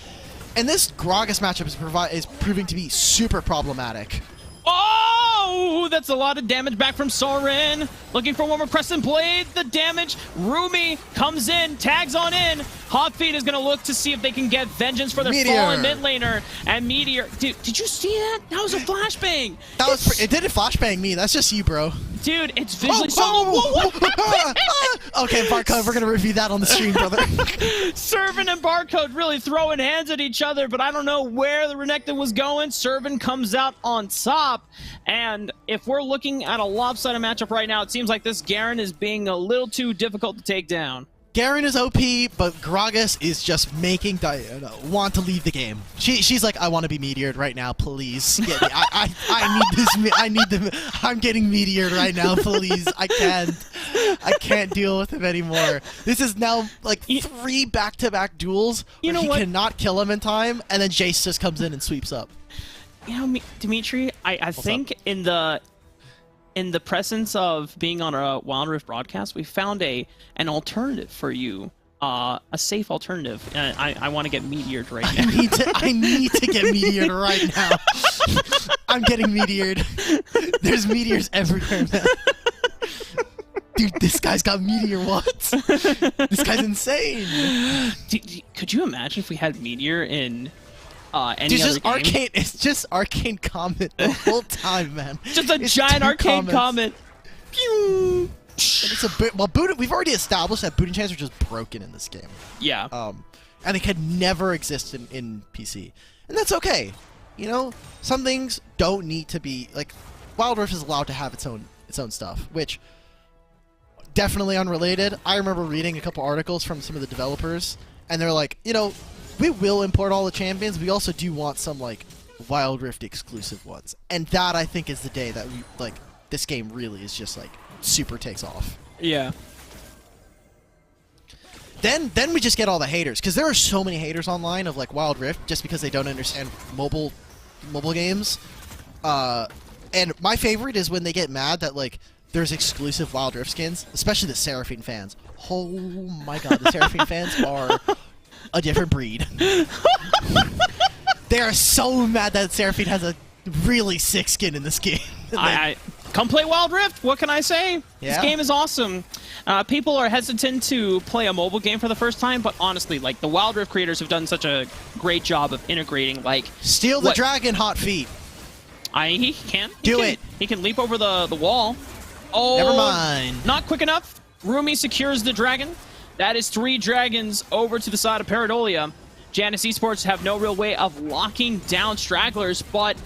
And this Gragas matchup is proving to be super problematic. Oh, that's a lot of damage back from Soren. Looking for one more Crescent Blade. The damage. Rumi comes in, tags on in. Hot Feet is going to look to see if they can get vengeance for their fallen mid laner. And Meteor. Dude, did you see that? That was a flashbang. It didn't flashbang me. That's just you, bro. Dude, it's visually Okay, Barcode, we're going to review that on the stream, brother. Servant and Barcode really throwing hands at each other, but I don't know where the Renekton was going. Servant comes out on top, and if we're looking at a lopsided matchup right now, it seems like this Garen is being a little too difficult to take down. Garen is OP, but Gragas is just making Diana want to leave the game. She's like, I want to be meteored right now, please. Get me. I need this. I need them. I'm getting meteored right now, please. I can't deal with him anymore. This is now like 3 back-to-back duels where he cannot kill him in time, and then Jace just comes in and sweeps up. You know, Dimitri, I think in the presence of being on a Wild Rift broadcast, we found an alternative for you, a safe alternative. I want to get meteored right now. I need to get meteored right now. I'm getting meteored. There's meteors everywhere, man. Dude, this guy's got meteor watts. This guy's insane. Could you imagine if we had meteor in any other game? Arcane, it's just Arcane Comet the whole time, man. Just a giant Arcane Comet. Pew! It's a bit, well, we've already established that booting chains are just broken in this game. Yeah. And they could never exist in PC. And that's okay. You know, some things don't need to be, like, Wild Rift is allowed to have its own stuff, which, definitely unrelated. I remember reading a couple articles from some of the developers, and they're like, you know, we will import all the champions. We also do want some, like, Wild Rift exclusive ones. And that, I think, is the day that we, like, this game really is just, like, super takes off. Yeah. Then we just get all the haters, because there are so many haters online of, like, Wild Rift just because they don't understand mobile games. And my favorite is when they get mad that, like, there's exclusive Wild Rift skins, especially the Seraphine fans. Oh my god, the Seraphine fans are a different breed. They are so mad that Seraphine has a really sick skin in this game. I come play Wild Rift. What can I say? Yeah. This game is awesome. People are hesitant to play a mobile game for the first time, but honestly, like, the Wild Rift creators have done such a great job of integrating, like... Steal the dragon, Hot Feet. He can. Do it. He can leap over the wall. Oh, never mind. Not quick enough. Rumi secures the dragon. That is 3 dragons over to the side of Paradolia. Janus Esports have no real way of locking down stragglers, but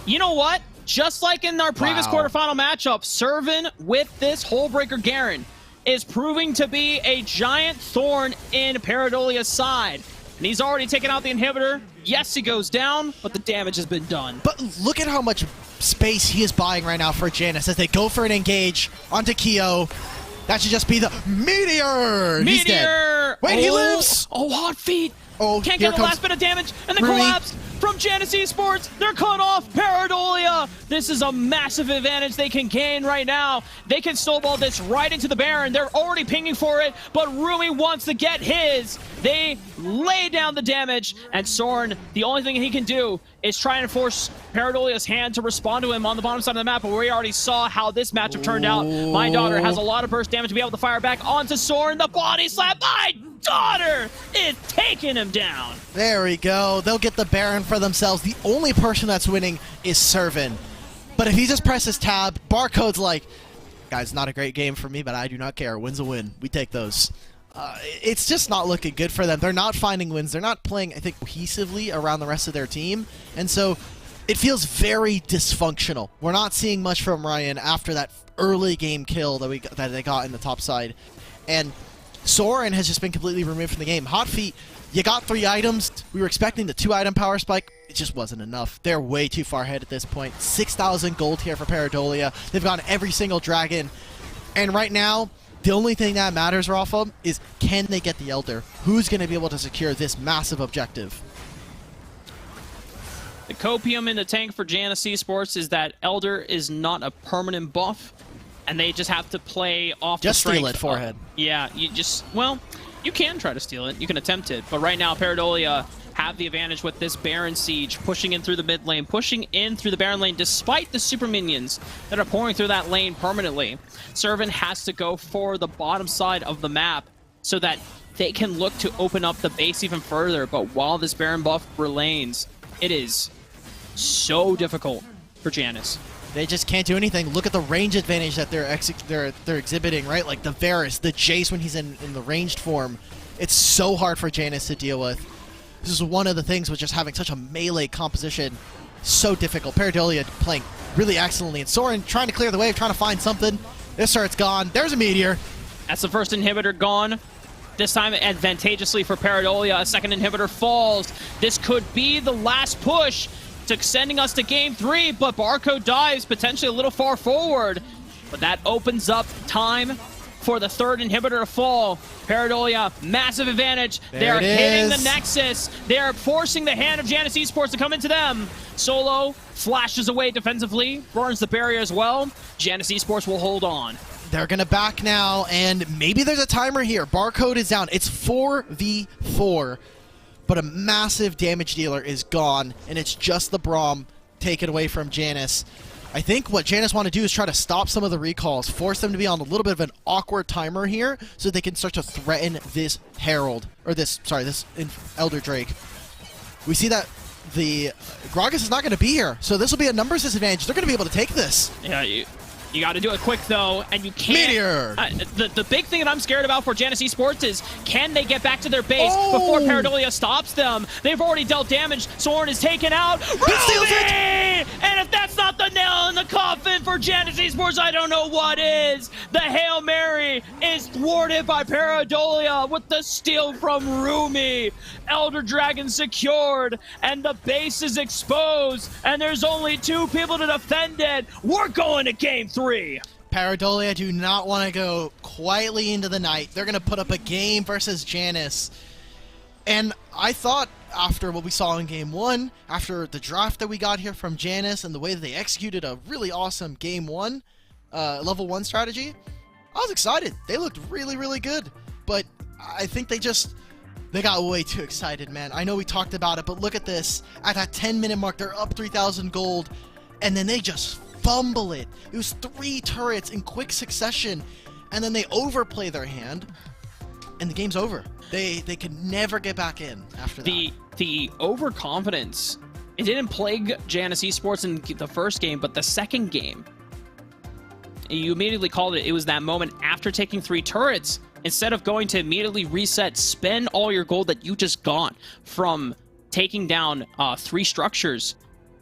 you know what? Just like in our previous quarterfinal matchup, Servan with this Hullbreaker Garen is proving to be a giant thorn in Paradolia's side. And he's already taken out the inhibitor. Yes, he goes down, but the damage has been done. But look at how much space he is buying right now for Janus as they go for an engage onto Keo. That should just be the Meteor! He's dead. Wait, he lives! Oh, Hot Feet! Oh, can't get the last bit of damage, and the collapse from Janus Esports. They're cut off. Paradolia. This is a massive advantage they can gain right now. They can snowball this right into the Baron. They're already pinging for it, but Rumi wants to get his. They lay down the damage, and Soren, the only thing he can do is try and force Paradolia's hand to respond to him on the bottom side of the map, but we already saw how this matchup turned out. My daughter has a lot of burst damage to be able to fire back onto Soren. The body slap. My daughter is taking him down. There we go. They'll get the Baron for themselves. The only person that's winning is Servan. But if he just presses tab, Barcode's like, guys, not a great game for me, but I do not care. Win's a win. We take those. It's just not looking good for them. They're not finding wins. They're not playing, I think, cohesively around the rest of their team. And so it feels very dysfunctional. We're not seeing much from Ryan after that early game kill that they got in the top side. And Soren has just been completely removed from the game. Hot Feet, you got 3 items. We were expecting the 2-item power spike. It just wasn't enough. They're way too far ahead at this point. 6,000 gold here for Paradolia. They've gotten every single dragon. And right now, the only thing that matters, Rafa, is can they get the Elder? Who's going to be able to secure this massive objective? The copium in the tank for Janus Esports is that Elder is not a permanent buff, and they just have to play off the strength. Just steal it, forehead. Yeah, well, you can try to steal it. You can attempt it. But right now, Paradolia have the advantage with this Baron Siege, pushing in through the mid lane, pushing in through the Baron lane, despite the super minions that are pouring through that lane permanently. Servan has to go for the bottom side of the map so that they can look to open up the base even further. But while this Baron buff remains, it is so difficult for Janus. They just can't do anything. Look at the range advantage that they're exhibiting, right? Like the Varus, the Jace when he's in the ranged form. It's so hard for Janus to deal with. This is one of the things with just having such a melee composition. So difficult. Paradolia playing really excellently. And Soren trying to clear the wave, trying to find something. This turret's gone. There's a Meteor. That's the first inhibitor gone. This time advantageously for Paradolia. A second inhibitor falls. This could be the last push to sending us to game 3, but Barcode dives potentially a little far forward. But that opens up time for the third inhibitor to fall. Paradolia, massive advantage. They're hitting the Nexus. They're forcing the hand of Janus Esports to come into them. Solo flashes away defensively, burns the barrier as well. Janus Esports will hold on. They're going to back now, and maybe there's a timer here. Barcode is down. It's 4v4, but a massive damage dealer is gone, and it's just the Braum taken away from Janus. I think what Janus want to do is try to stop some of the recalls, force them to be on a little bit of an awkward timer here so they can start to threaten this Herald, or this Elder Drake. We see that the Gragas is not going to be here, so this will be a numbers disadvantage. They're going to be able to take this. Yeah, you got to do it quick, though, and you can't. Meteor! The big thing that I'm scared about for Janus Esports is, can they get back to their base before Paradolia stops them? They've already dealt damage. Soren is taken out. Steals it! And if that's not the nail in the coffin for Janus Esports, I don't know what is. The Hail Mary is thwarted by Paradolia with the steal from Rumi. Elder Dragon secured, and the base is exposed, and there's only 2 people to defend it. We're going to game 3. Paradolia do not want to go quietly into the night. They're going to put up a game versus Janus. And I thought after what we saw in game 1, after the draft that we got here from Janus and the way that they executed a really awesome game 1, level 1 strategy, I was excited. They looked really, really good. But I think they got way too excited, man. I know we talked about it, but look at this. At that 10-minute mark, they're up 3,000 gold. and then they just fumble it. It was 3 turrets in quick succession, and then they overplay their hand, and the game's over. They could never get back in after that. The overconfidence, it didn't plague Janus Esports in the first game, but the second game, you immediately called it. It was that moment after taking 3 turrets. Instead of going to immediately reset, spend all your gold that you just got from taking down 3 structures.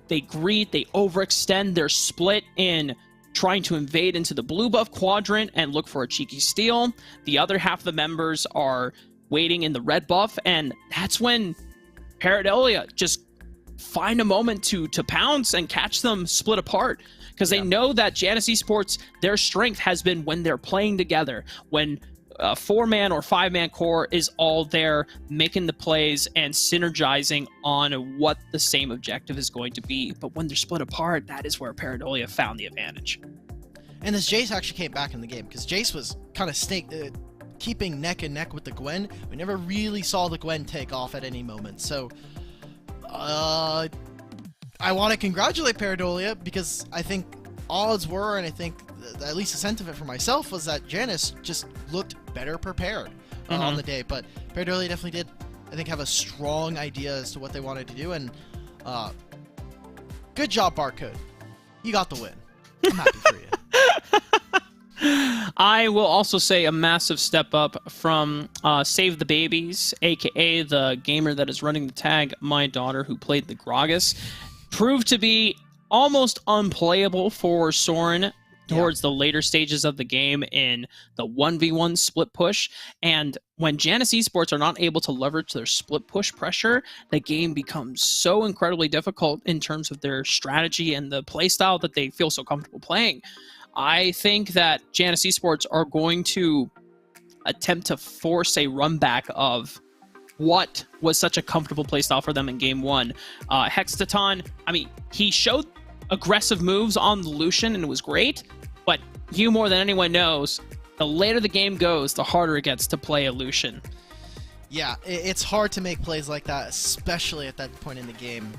They greed, they overextend, they're split in trying to invade into the blue buff quadrant and look for a cheeky steal. The other half of the members are waiting in the red buff, and that's when Paradolia just find a moment to pounce and catch them split apart, because they know that Janus Esports, their strength has been when they're playing together, when a 4-man or 5-man core is all there making the plays and synergizing on what the same objective is going to be. But when they're split apart, that is where Paradolia found the advantage. And this Jace actually came back in the game, because Jace was kind of keeping neck and neck with the Gwen. We never really saw the Gwen take off at any moment. So I want to congratulate Paradolia, because I think odds were, and I think at least the sentiment for myself was that Janus just looked better prepared on the day. But Paradolia definitely did, I think, have a strong idea as to what they wanted to do. And good job, Barcode. You got the win. I'm happy for you. I will also say a massive step up from Save the Babies, aka the gamer that is running the tag, my daughter, who played the Gragas. Proved to be almost unplayable for Soren towards the later stages of the game in the 1v1 split push. And when Janus Esports are not able to leverage their split push pressure, the game becomes so incredibly difficult in terms of their strategy and the playstyle that they feel so comfortable playing. I think that Janus Esports are going to attempt to force a run back of what was such a comfortable playstyle for them in game 1. Hextaton, I mean, he showed aggressive moves on the Lucian, and it was great, but you more than anyone knows, the later the game goes, the harder it gets to play a Lucian. Yeah, it's hard to make plays like that, especially at that point in the game.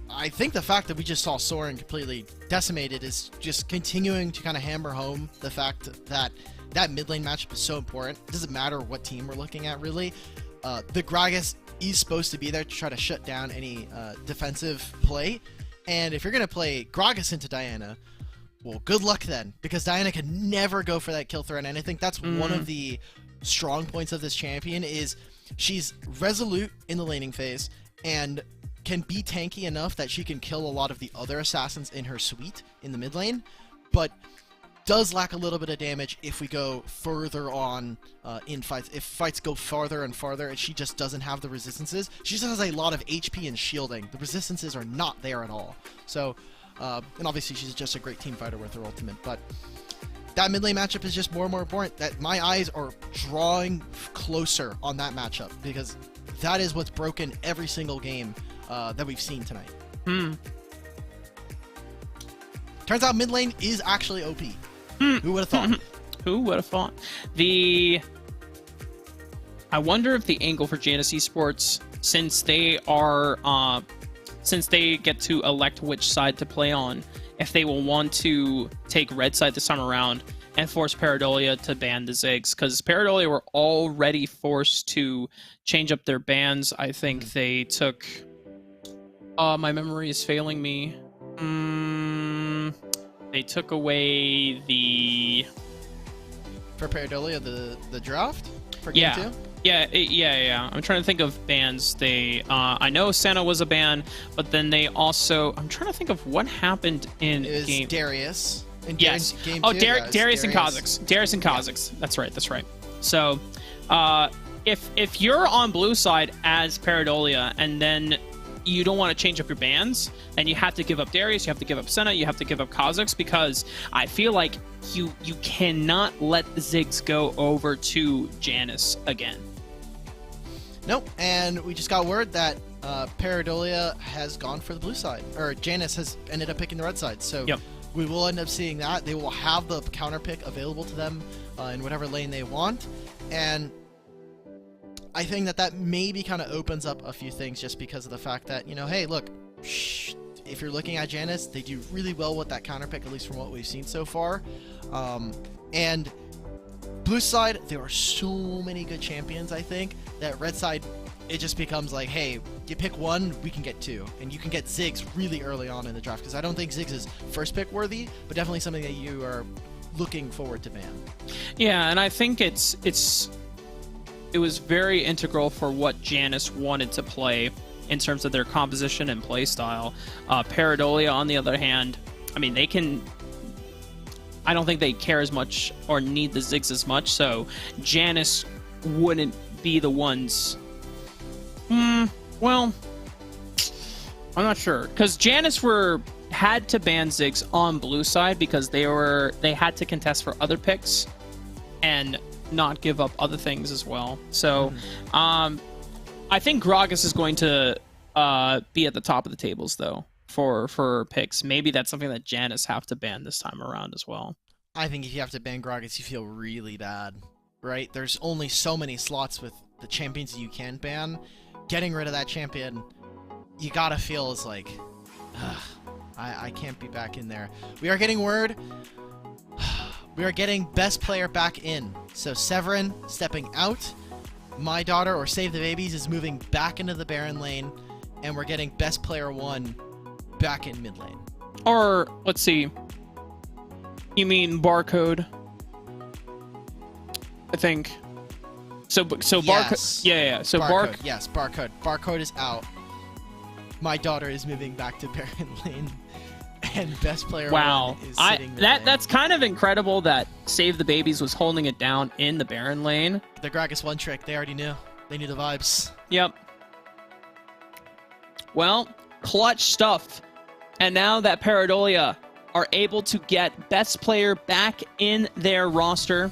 I think the fact that we just saw Soren completely decimated is just continuing to kind of hammer home the fact that that mid lane matchup is so important. It doesn't matter what team we're looking at, really. The Gragas is supposed to be there to try to shut down any defensive play. And if you're going to play Gragas into Diana, well, good luck then, because Diana can never go for that kill threat. And I think that's one of the strong points of this champion is she's resolute in the laning phase and can be tanky enough that she can kill a lot of the other assassins in her suite in the mid lane, but does lack a little bit of damage if we go further on in fights. If fights go farther and farther and she just doesn't have the resistances, she just has a lot of HP and shielding. The resistances are not there at all. So, and obviously she's just a great team fighter with her ultimate, but that mid lane matchup is just more and more important. That my eyes are drawing closer on that matchup, because that is what's broken every single game that we've seen tonight. Turns out mid lane is actually OP. Who would have thought? Who would have thought? I wonder if the angle for Janus Esports, since they get to elect which side to play on, if they will want to take red side this time around and force Paradolia to ban the Ziggs, because Paradolia were already forced to change up their bans. I think they took... my memory is failing me. They took away the... For Paradolia, the draft? For game 2? Yeah. I'm trying to think of bans. I know Senna was a ban, but then they also... I'm trying to think of what happened in game... Darius. Yes. Game Oh, 2, Darius and Kha'Zix. Darius and Kha'Zix. Yeah. That's right. So, if you're on blue side as Paradolia, and then you don't want to change up your bans, and you have to give up Darius, you have to give up Senna, you have to give up Kha'Zix, because I feel like you cannot let the Ziggs go over to Janus again. Nope, and we just got word that Paradolia has gone for the blue side, or Janus has ended up picking the red side, so we will end up seeing that. They will have the counter pick available to them in whatever lane they want, and I think that maybe kind of opens up a few things, just because of the fact that, hey, look, if you're looking at Janus, they do really well with that counter pick, at least from what we've seen so far. And blue side, there are so many good champions, I think, that red side, it just becomes like, hey, you pick one, we can get two. And you can get Ziggs really early on in the draft, because I don't think Ziggs is first pick worthy, but definitely something that you are looking forward to ban. Yeah, and I think it was very integral for what Janus wanted to play in terms of their composition and play style. Paradolia, on the other hand, I mean, I don't think they care as much or need the Ziggs as much, so Janus wouldn't be the ones. Well, I'm not sure, because Janus had to ban Ziggs on blue side because they had to contest for other picks and not give up other things as well. So, I think Gragas is going to be at the top of the tables though for picks. Maybe that's something that Janus have to ban this time around as well. I think if you have to ban Gragas, you feel really bad, right? There's only so many slots with the champions that you can ban. Getting rid of that champion, you gotta feel is like, I can't be back in there. We are getting word. We are getting best player back in. So Severin stepping out. My Daughter, or Save the Babies, is moving back into the Baron lane. And we're getting best player 1 back in mid lane. Or, let's see. You mean Barcode? I think. So Yes. Barcode. Yeah. So Barcode. Yes, Barcode. Barcode is out. My Daughter is moving back to Baron lane. And best player 1 is sitting mid lane. That's kind of incredible that Save the Babies was holding it down in the Baron lane. The Gragas 1 trick, they already knew. They knew the vibes. Yep. Well, clutch stuff. And now that Paradolia are able to get best player back in their roster,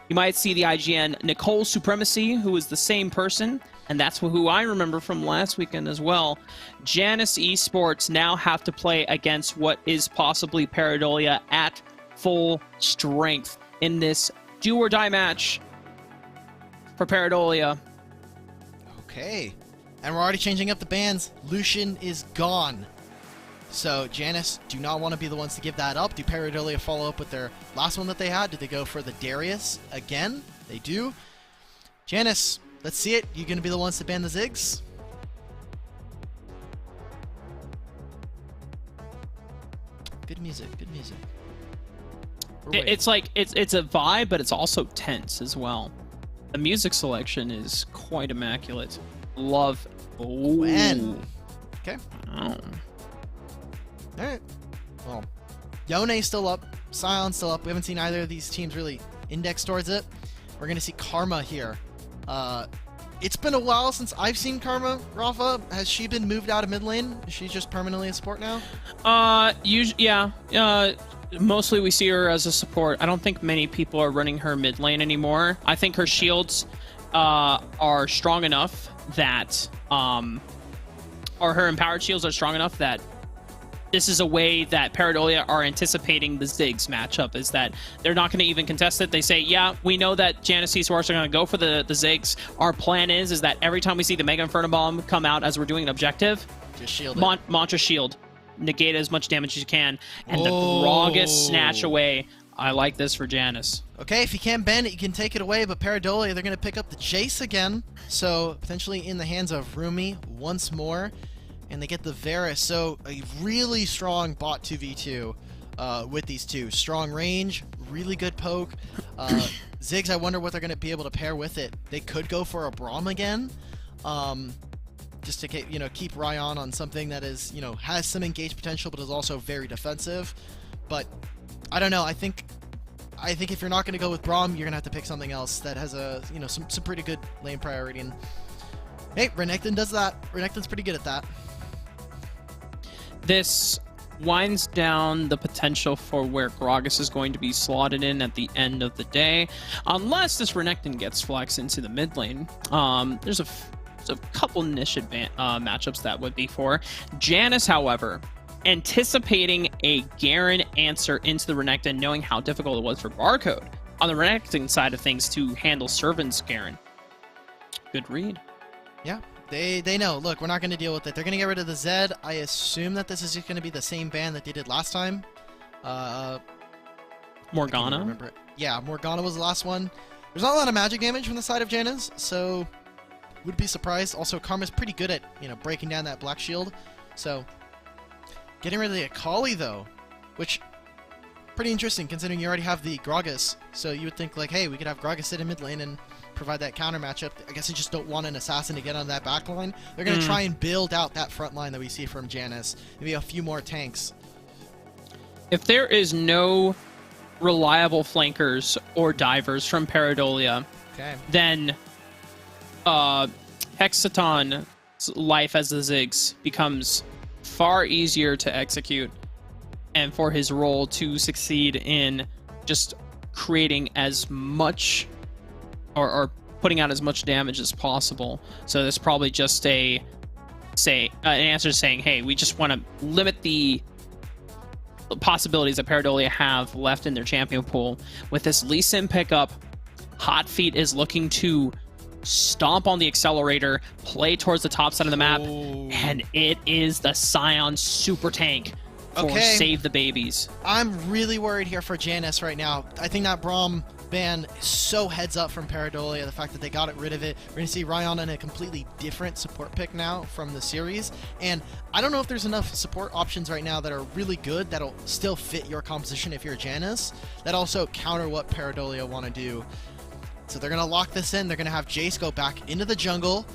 you might see the IGN Nicole Supremacy, who is the same person, and that's who I remember from last weekend as well. Janus Esports now have to play against what is possibly Paradolia at full strength in this do-or-die match for Paradolia. Okay. And we're already changing up the bans. Lucian is gone. So Janus do not want to be the ones to give that up. Do Paradolia follow up with their last one that they had? Do they go for the Darius again? They do. Janus, let's see it. You going to be the ones to ban the Ziggs? Good music, good music. It's like, it's a vibe, but it's also tense as well. The music selection is quite immaculate. Love. Ooh. When? Okay. Oh. Alright. Well, Yone's still up. Scion's still up. We haven't seen either of these teams really index towards it. We're going to see Karma here. It's been a while since I've seen Karma. Rafa, has she been moved out of mid lane? Is she just permanently a support now? Yeah. Mostly we see her as a support. I don't think many people are running her mid lane anymore. I think her shields are strong enough that, or her empowered shields are strong enough that this is a way that Paradolia are anticipating the Ziggs matchup, is that they're not going to even contest it. They say, yeah, we know that Janus Esports are going to go for the Ziggs. Our plan is that every time we see the Mega Inferno Bomb come out as we're doing an objective, just shield it. Mantra Shield. Negate as much damage as you can. And the Gragas snatch away. I like this for Janus. Okay, if you can't ban it, you can take it away, but Paradolia, they're going to pick up the Jace again. So, potentially in the hands of Rumi once more. And they get the Varus, so a really strong bot 2v2 with these two. Strong range, really good poke. Ziggs, I wonder what they're going to be able to pair with it. They could go for a Braum again, just to keep Ryan on something that is has some engage potential, but is also very defensive. But I don't know. I think if you're not going to go with Braum, you're going to have to pick something else that has a some pretty good lane priority. And hey, Renekton does that. Renekton's pretty good at that. This winds down the potential for where Gragas is going to be slotted in at the end of the day, unless this Renekton gets flexed into the mid lane. There's a couple niche matchups that would be for Janus, however, anticipating a Garen answer into the Renekton, knowing how difficult it was for Barcode on the Renekton side of things to handle Servant's Garen. Good read. Yeah, They know. Look, we're not going to deal with it. They're going to get rid of the Z. I assume that this is just going to be the same ban that they did last time. I can't Morgana? remember it. Yeah, Morgana was the last one. There's not a lot of magic damage from the side of Janus, so would be surprised. Also, Karma's pretty good at, breaking down that black shield. So, getting rid of the Akali, though, which, pretty interesting considering you already have the Gragas. So you would think, like, hey, we could have Gragas sit in mid lane and provide that counter matchup. I guess they just don't want an assassin to get on that back line. They're going to try and build out that front line that we see from Janus. Maybe a few more tanks. If there is no reliable flankers or divers from Paradolia, Okay. then Hexaton's life as the Ziggs becomes far easier to execute, and for his role to succeed in just creating as much or putting out as much damage as possible. So there's probably just an answer saying, hey, we just want to limit the possibilities that Paradolia have left in their champion pool. With this Lee Sin pickup, Hot Feet is looking to stomp on the accelerator, play towards the top side of the map, and it is the Scion super tank for Save the Babies. I'm really worried here for Janus right now. I think that Braum ban is so heads up from Paradolia, the fact that they got rid of it. We're going to see Ryan in a completely different support pick now from the series, and I don't know if there's enough support options right now that are really good that'll still fit your composition if you're Janus, that also counter what Paradolia want to do. So they're going to lock this in. They're going to have Jace go back into the jungle,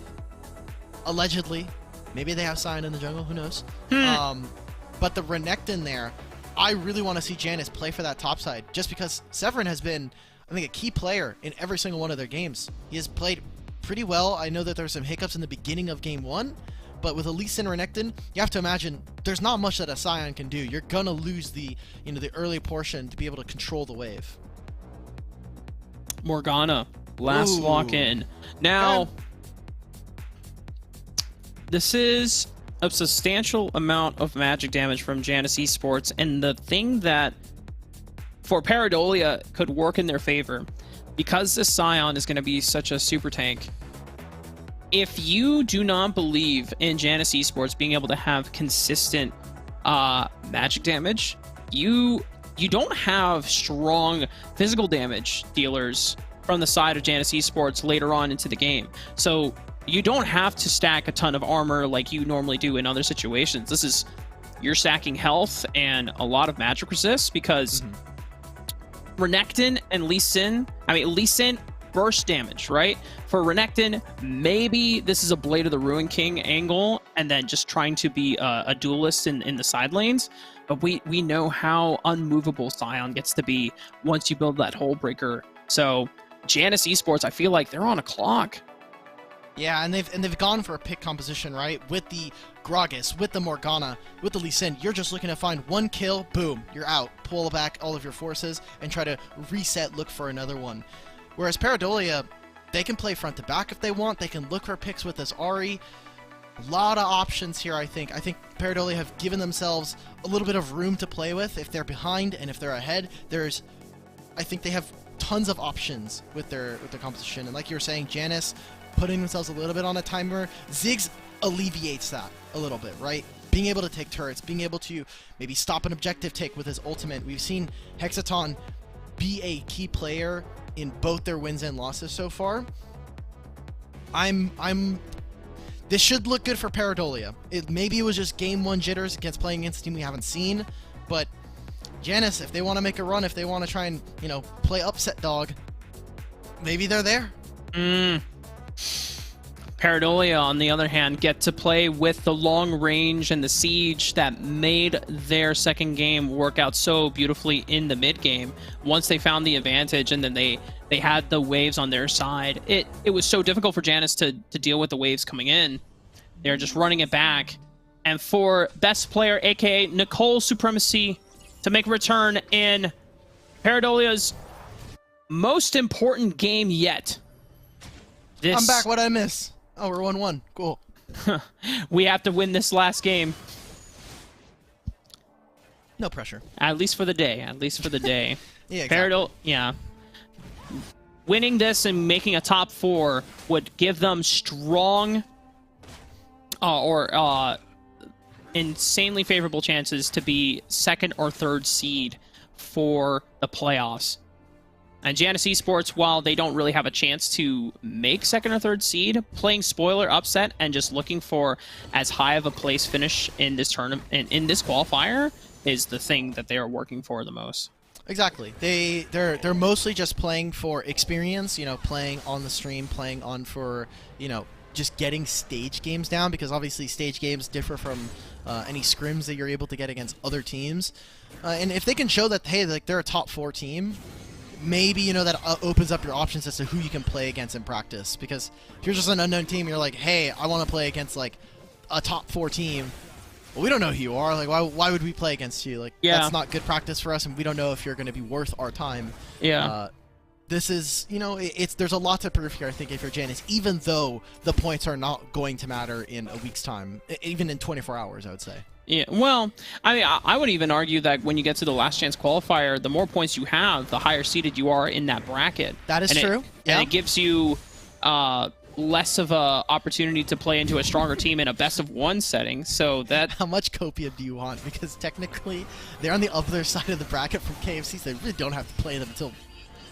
allegedly. Maybe they have Scion in the jungle, who knows. But the Renekton there, I really want to see Janus play for that top side, just because Severin has been, I think, a key player in every single one of their games. He has played pretty well. I know that there were some hiccups in the beginning of game 1, but with Elise and Renekton, you have to imagine there's not much that a Scion can do. You're going to lose the early portion to be able to control the wave. Morgana, last lock-in. Now, this is a substantial amount of magic damage from Janus Esports, and the thing that for Paradolia could work in their favor, because this Scion is going to be such a super tank, if you do not believe in Janus Esports being able to have consistent magic damage, you don't have strong physical damage dealers from the side of Janus Esports later on into the game. So you don't have to stack a ton of armor like you normally do in other situations. This is, you're stacking health and a lot of magic resist, because Renekton and Lee Sin, Lee Sin burst damage, right? For Renekton, maybe this is a Blade of the Ruin King angle, and then just trying to be a duelist in the side lanes. But we know how unmovable Scion gets to be once you build that Hull Breaker. So Janus Esports, I feel like they're on a clock. Yeah, and they've gone for a pick composition, right? With the Gragas, with the Morgana, with the Lee Sin, you're just looking to find one kill, boom, you're out. Pull back all of your forces and try to reset, look for another one. Whereas Paradolia, they can play front to back if they want. They can look for picks with this Ahri. A lot of options here, I think. I think Paradolia have given themselves a little bit of room to play with. If they're behind and if they're ahead, I think they have tons of options with their composition. And like you were saying, Janus putting themselves a little bit on a timer. Ziggs alleviates that a little bit, right? Being able to take turrets, being able to maybe stop an objective take with his ultimate. We've seen Hexaton be a key player in both their wins and losses so far. This should look good for Paradolia. Maybe it was just game 1 jitters against playing against a team we haven't seen, but Janus, if they want to make a run, if they want to try and, play upset dog, maybe they're there. Paradolia, on the other hand, get to play with the long range and the siege that made their second game work out so beautifully in the mid game. Once they found the advantage and then they had the waves on their side, it was so difficult for Janus to deal with the waves coming in. They're just running it back. And for best player, aka Nicole Supremacy, to make a return in Paradolia's most important game yet. I'm back. What'd I miss? Oh, we're 1-1. Cool. We have to win this last game. No pressure. At least for the day. At least for the day. Yeah, exactly. Yeah. Winning this and making a top 4 would give them strong or insanely favorable chances to be second or third seed for the playoffs. And Janus Esports, while they don't really have a chance to make second or third seed, playing spoiler upset and just looking for as high of a place finish in this tournament, in this qualifier, is the thing that they are working for the most. Exactly. They're mostly just playing for experience, you know, playing on the stream, playing on for, you know, just getting stage games down, because obviously stage games differ from any scrims that you're able to get against other teams. And if they can show that, hey, like they're a top 4 team, maybe, you know, that opens up your options as to who you can play against in practice. Because if you're just an unknown team, you're like, hey, I want to play against like a top 4 team. Well, we don't know who you are. Like, why would we play against you? Like, that's not good practice for us, and we don't know if you're going to be worth our time. Yeah. This is, you know, there's a lot to prove here, I think, if you're Janus, even though the points are not going to matter in a week's time, even in 24 hours, I would say. Yeah, well, I mean, I would even argue that when you get to the last chance qualifier, the more points you have, the higher seeded you are in that bracket. That is true. And it gives you less of a opportunity to play into a stronger team in a best-of-1 setting. So that... How much copium do you want? Because technically, they're on the other side of the bracket from KFC, so they really don't have to play them until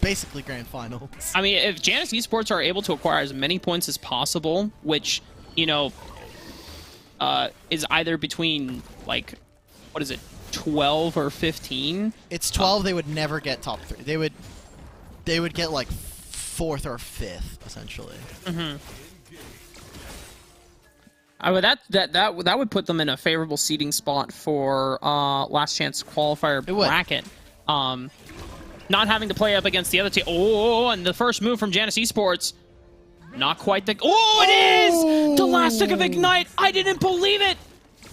basically grand finals. I mean, if Janus Esports are able to acquire as many points as possible, which, you know, is either between, like, what is it, 12 or 15? It's 12. They would never get top 3. They would get, like, 4th or 5th, essentially. Mm-hmm. That would put them in a favorable seeding spot for last chance qualifier bracket. Not having to play up against the other team. Oh, and the first move from Janus Esports. Not quite the... Oh, it is! The last stick of Ignite! I didn't believe it!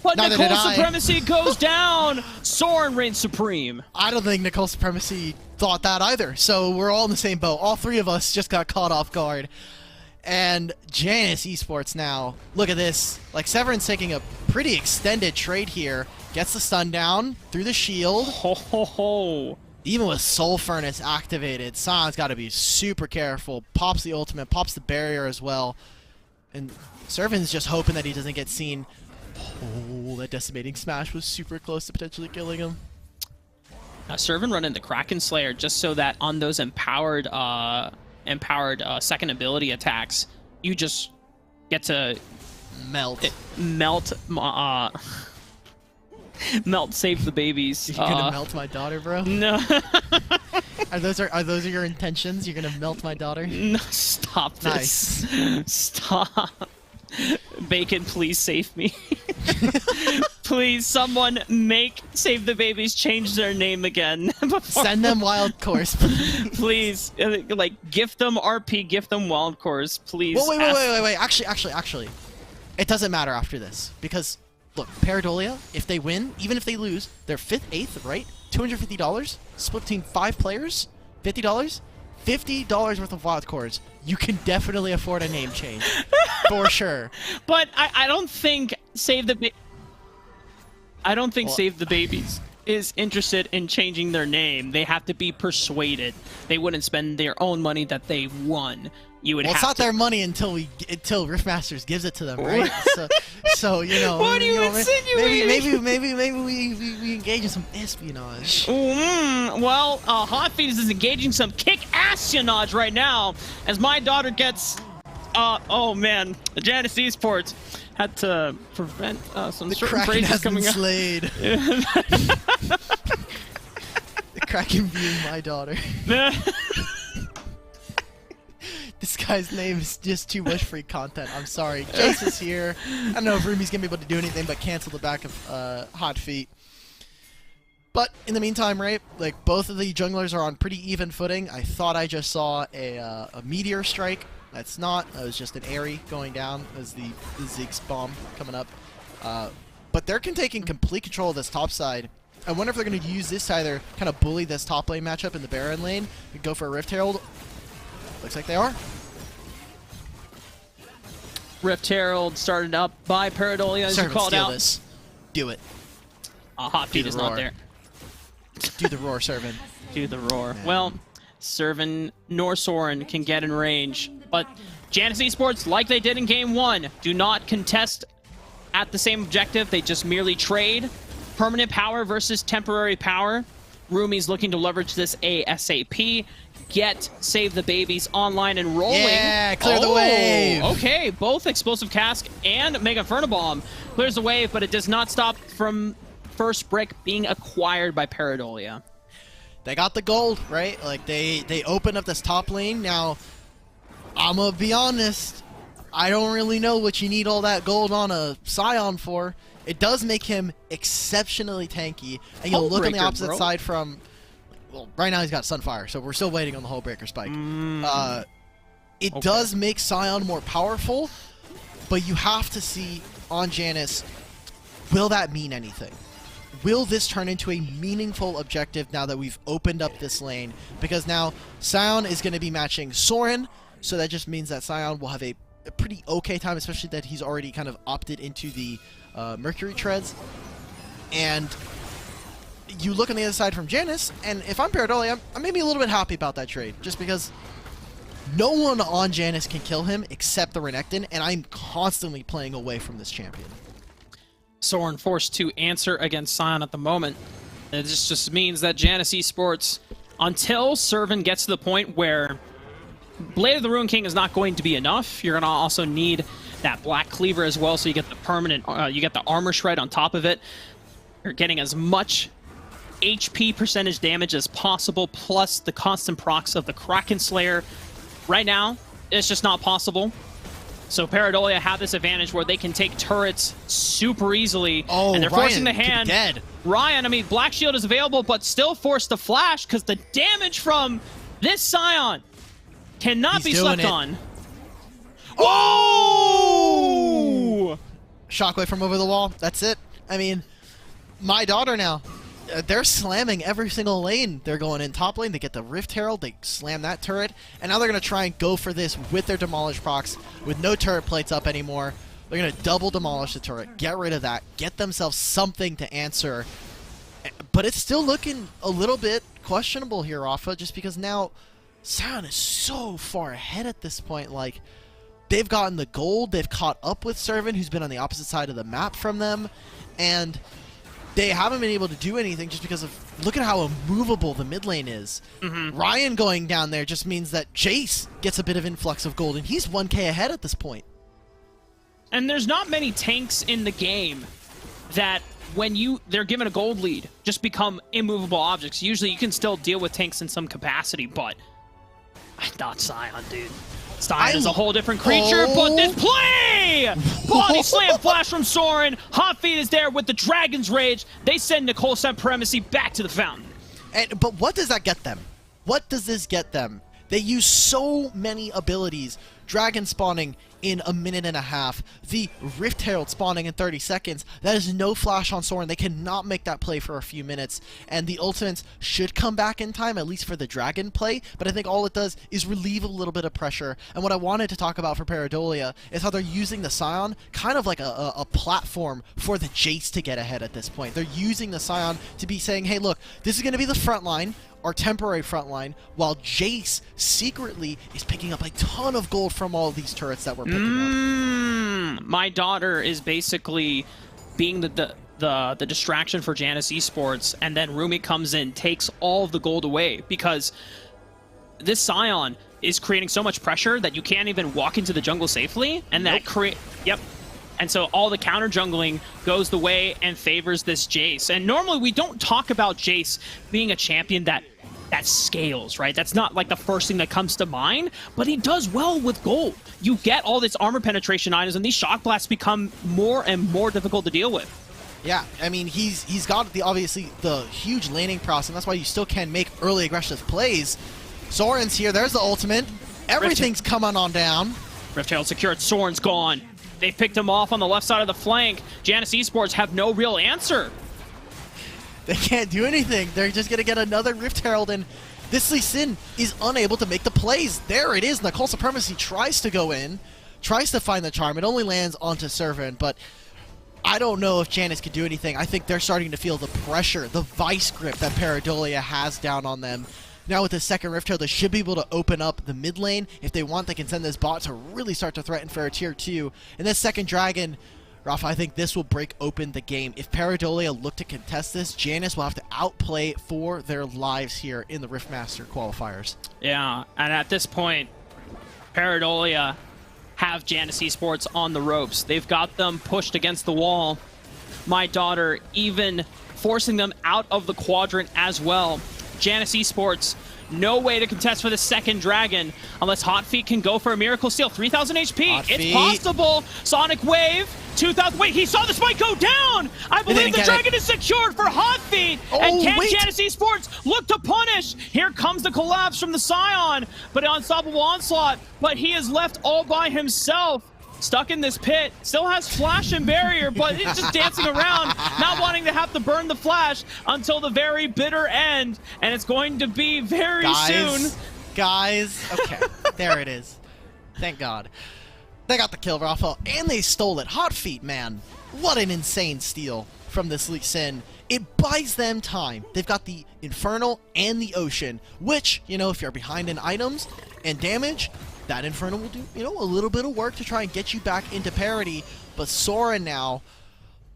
But Nicole's Supremacy goes down! Soren reigns supreme. I don't think Nicole's Supremacy thought that either. So we're all in the same boat. All 3 of us just got caught off guard. And Janus Esports now, look at this. Like, Severin's taking a pretty extended trade here. Gets the stun down through the shield. Ho, ho, ho. Even with Soul Furnace activated, Sion's got to be super careful. Pops the ultimate, pops the barrier as well. And Servin's just hoping that he doesn't get seen. Oh, that Decimating Smash was super close to potentially killing him. Servin running the Kraken Slayer just so that on those empowered second ability attacks, you just get to melt. Melt save the babies. You're gonna melt my daughter, bro? No. Are those your intentions? You're gonna melt my daughter? No, stop this. Nice. Stop. Bacon, please save me. Please, someone make Save the Babies change their name again. Send them Wild Course. Please, like, gift them RP, gift them Wild Course, please. Well, wait. Actually. It doesn't matter after this, because... Look, Paradolia, if they win, even if they lose, they're 5th, 8th, right? $250, split between 5 players, $50, $50 worth of wild cards. You can definitely afford a name change, for sure. But I don't think Save the Babies is interested in changing their name. They have to be persuaded. They wouldn't spend their own money that they won. It's not their money until RiftMasters gives it to them, right? so you know. What are you insinuating? Maybe we engage in some espionage. Well, Hot Feet is engaging some kick-ass-ionage right now, as my daughter gets. Oh man, Janus Esports had to prevent some certain phrases coming out. Slayed. The Kraken being my daughter. This guy's name is just too much free content. I'm sorry. Jace is here. I don't know if Rumi's going to be able to do anything but cancel the back of Hot Feet. But in the meantime, right, like both of the junglers are on pretty even footing. I thought I just saw a meteor strike. That's not. It was just an Airy going down as the Ziggs bomb coming up. But they're taking complete control of this top side. I wonder if they're going to use this to either kind of bully this top lane matchup in the Baron lane and go for a Rift Herald. Looks like they are. Rift Herald started up by Paradolia, as you called out. This. Do it. Hot Feet is not there. Do the roar, Servin. Do the roar. Man. Well, Servin nor Soren can get in range, but Janus Esports, like they did in Game 1, do not contest at the same objective. They just merely trade permanent power versus temporary power. Rumi's looking to leverage this ASAP. Get Save the Babies online and rolling. Yeah, clear the wave. Okay, both Explosive Cask and Mega Inferno Bomb clears the wave, but it does not stop from first brick being acquired by Paradolia. They got the gold, right? Like, they opened up this top lane. Now, I'm gonna be honest, I don't really know what you need all that gold on a Scion for. It does make him exceptionally tanky, and you look on the opposite side from... Well, right now he's got Sunfire, so we're still waiting on the Hullbreaker spike. It does make Scion more powerful, but you have to see on Janus, will that mean anything? Will this turn into a meaningful objective now that we've opened up this lane? Because now Scion is going to be matching Sorin, so that just means that Scion will have a pretty okay time, especially that he's already kind of opted into the Mercury Treads. And you look on the other side from Janus, and if I'm Paradolia, I'm maybe a little bit happy about that trade, just because no one on Janus can kill him except the Renekton, and I'm constantly playing away from this champion. Sorin forced to answer against Scion at the moment. It just means that Janus Esports, Until Servan gets to the point where Blade of the Ruin King is not going to be enough, you're going to also need that Black Cleaver as well, so you get the permanent, you get the Armor Shred on top of it. You're getting as much HP percentage damage as possible, plus the constant procs of the Kraken Slayer. Right now, it's just not possible. So Paradolia have this advantage where they can take turrets super easily, and they're forcing the hand. Dead. Ryan, I mean, Black Shield is available, but still forced to flash because the damage from this Scion cannot be slept on. Oh! Shockwave from over the wall. That's it. I mean, my daughter now, they're slamming every single lane. They're going in top lane. They get the Rift Herald. They slam that turret. And now they're going to try and go for this with their Demolish procs, with no turret plates up anymore. They're going to double demolish the turret, get rid of that, get themselves something to answer. But it's still looking a little bit questionable here, Rafa, just because now Scion is so far ahead at this point. Like, they've gotten the gold. They've caught up with Servant, who's been on the opposite side of the map from them. And they haven't been able to do anything just because of, look at how immovable the mid lane is. Ryan going down there just means that Jace gets a bit of influx of gold, and he's 1k ahead at this point. And there's not many tanks in the game that when they're given a gold lead just become immovable objects. Usually you can still deal with tanks in some capacity, but not Scion, dude. Scion is a whole different creature, but this play! Body slam flash from Sorin. Hot Feet is there with the Dragon's Rage. They send Nicole Supremacy back to the fountain. But what does that get them? What does this get them? They use so many abilities. Dragon spawning in a minute and a half. The Rift Herald spawning in 30 seconds. That is no flash on Sorin. They cannot make that play for a few minutes. And the ultimates should come back in time, at least for the Dragon play. But I think all it does is relieve a little bit of pressure. And what I wanted to talk about for Paradolia is how they're using the Scion kind of like a platform for the Jace to get ahead at this point. They're using the Scion to be saying, hey, look, this is going to be the front line, our temporary front line, while Jace secretly is picking up a ton of gold from all of these turrets that we're picking up. My daughter is basically being the distraction for Janus Esports, and then Rumi comes in, takes all of the gold away, because this Scion is creating so much pressure that you can't even walk into the jungle safely, and that and so all the counter jungling goes the way and favors this Jace. And normally we don't talk about Jace being a champion that scales, right? That's not like the first thing that comes to mind, but he does well with gold. You get all this armor penetration items, and these shock blasts become more and more difficult to deal with. Yeah, I mean, he's got obviously the huge laning process, and that's why you still can make early aggressive plays. Sorin's here, there's the ultimate. Everything's coming on down. Rift Herald secured, Sorin's gone. They picked him off on the left side of the flank. Janus Esports have no real answer. They can't do anything. They're just going to get another Rift Herald, and this Lee Sin is unable to make the plays. There it is. Nicole Supremacy tries to go in, tries to find the charm. It only lands onto Servant, but I don't know if Janus can do anything. I think they're starting to feel the pressure, the vice grip that Paradolia has down on them. Now with the second Rift Herald, they should be able to open up the mid lane. If they want, they can send this bot to really start to threaten for a tier 2. And this second dragon, Rafa, I think this will break open the game. If Paradolia look to contest this, Janus will have to outplay for their lives here in the Riftmaster qualifiers. Yeah, and at this point, Paradolia have Janus Esports on the ropes. They've got them pushed against the wall. My daughter even forcing them out of the quadrant as well. Janus Esports, no way to contest for the second dragon unless Hot Feet can go for a miracle steal. 3,000 HP. It's possible. Sonic Wave. 2,000. Wait, he saw the spike go down. I believe the dragon is secured for Hot Feet. And can Janus Esports look to punish? Here comes the collapse from the Scion, but an unstoppable onslaught. But he is left all by himself. Stuck in this pit, still has flash and barrier, but it's just dancing around, not wanting to have to burn the flash until the very bitter end, and it's going to be very soon. Guys, okay, there it is. Thank God. They got the kill, Rafa, and they stole it. Hot Feet, man. What an insane steal from this Lee Sin. It buys them time. They've got the Infernal and the Ocean, which, you know, if you're behind in items and damage, that Infernal will do, you know, a little bit of work to try and get you back into parity. But Soren now,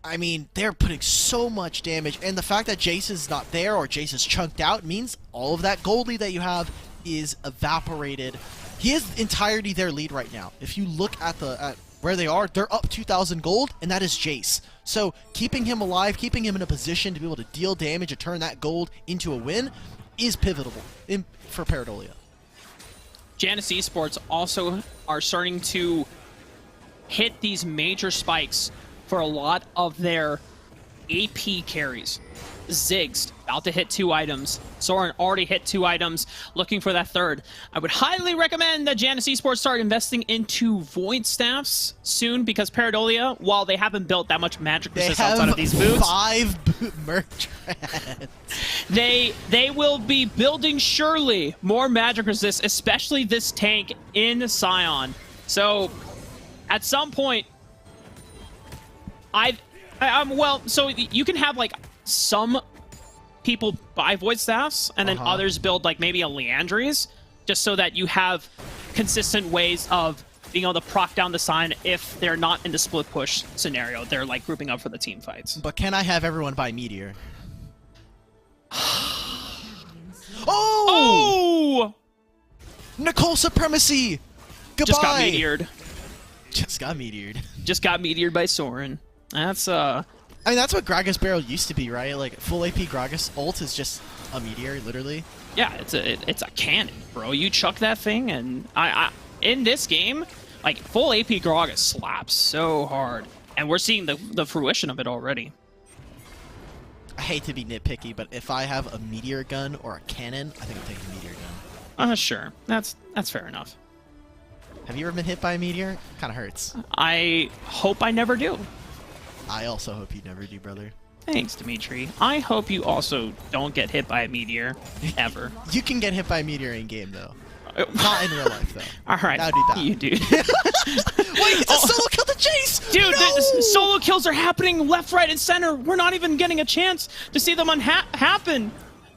I mean, they're putting so much damage. And the fact that Jace is not there or Jace is chunked out means all of that gold lead that you have is evaporated. He is entirely their lead right now. If you look at where they are, they're up 2,000 gold, and that is Jace. So keeping him alive, keeping him in a position to be able to deal damage and turn that gold into a win is pivotal for Paradolia. Janus Esports also are starting to hit these major spikes for a lot of their AP carries. Ziggs, about to hit 2 items. Soren already hit 2 items, looking for that third. I would highly recommend that Janus Esports start investing into Void Staffs soon, because Paradolia, while they haven't built that much magic resist outside of these boots, 5 boot merchants. They will be building surely more magic resist, especially this tank in Scion. So at some point, well, so you can have like some people buy Void Staffs and then others build like maybe a Leandries, just so that you have consistent ways of being able to proc down the sign if they're not in the split push scenario. They're like grouping up for the team fights. But can I have everyone buy Meteor? Oh! Nicole Supremacy! Goodbye! Just got meteored. Just got meteored. Just got meteored by Soren. That's I mean, that's what Gragas Barrel used to be, right? Like, full AP Gragas ult is just a meteor, literally. Yeah, it's a cannon, bro. You chuck that thing, and I in this game, like, full AP Gragas slaps so hard. And we're seeing the fruition of it already. I hate to be nitpicky, but if I have a meteor gun or a cannon, I think I'll take the meteor gun. Sure. That's fair enough. Have you ever been hit by a meteor? Kind of hurts. I hope I never do. I also hope you never do, brother. Thanks, Dimitri. I hope you also don't get hit by a meteor, ever. You can get hit by a meteor in-game, though. Not in real life, though. All right, that would be bad. you, dude. Wait, it's a solo kill to Jace! Dude, no! the solo kills are happening left, right, and center. We're not even getting a chance to see them happen.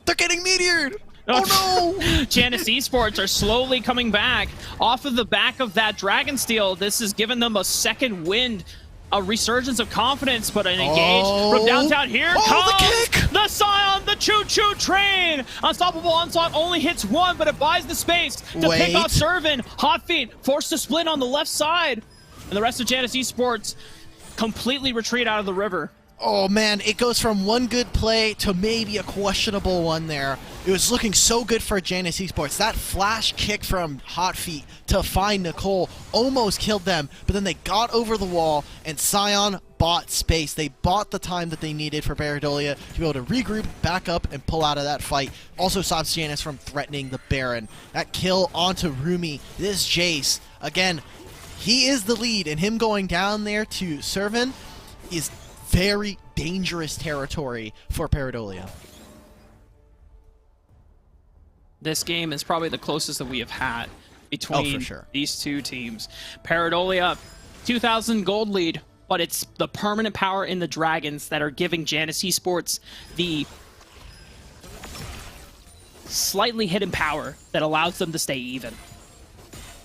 They're getting meteored! Oh no! Janus Esports are slowly coming back off of the back of that Dragon Steel. This has given them a second wind, a resurgence of confidence, but an engage from downtown. Here comes the Scion, the choo-choo train. Unstoppable Onslaught only hits 1, but it buys the space to pick off Servin. Hot Feet forced to split on the left side. And the rest of Janus Esports completely retreat out of the river. Oh man, it goes from one good play to maybe a questionable one there. It was looking so good for Janus Esports. That flash kick from Hot Feet to find Nicole almost killed them, but then they got over the wall and Scion bought space. They bought the time that they needed for Paradolia to be able to regroup, back up, and pull out of that fight. Also stops Janus from threatening the Baron. That kill onto Rumi. This Jace, again, he is the lead, and him going down there to Servin is very dangerous territory for Paradolia. This game is probably the closest that we have had between for sure. these two teams. Paradolia, 2,000 gold lead, but it's the permanent power in the Dragons that are giving Janus Esports the slightly hidden power that allows them to stay even.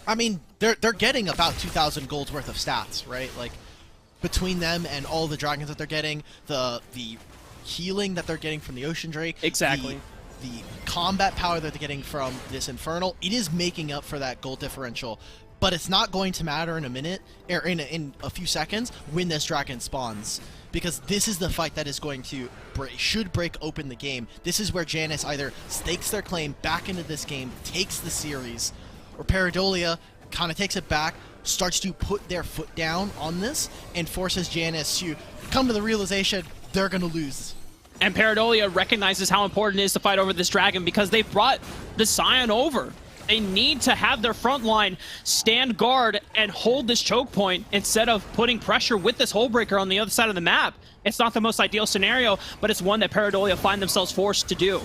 I mean, they're getting about 2,000 gold's worth of stats, right? Like, between them and all the dragons that they're getting, the healing that they're getting from the Ocean Drake, Exactly. the combat power that they're getting from this Infernal, it is making up for that gold differential. But it's not going to matter in a minute, or in a few seconds, when this dragon spawns. Because this is the fight that is going to should break open the game. This is where Janus either stakes their claim back into this game, takes the series, or Paradolia kind of takes it back, starts to put their foot down on this, and forces Janus to come to the realization they're going to lose. And Paradolia recognizes how important it is to fight over this dragon because they brought the Scion over. They need to have their front line stand guard and hold this choke point instead of putting pressure with this hull breaker on the other side of the map. It's not the most ideal scenario, but it's one that Paradolia find themselves forced to do.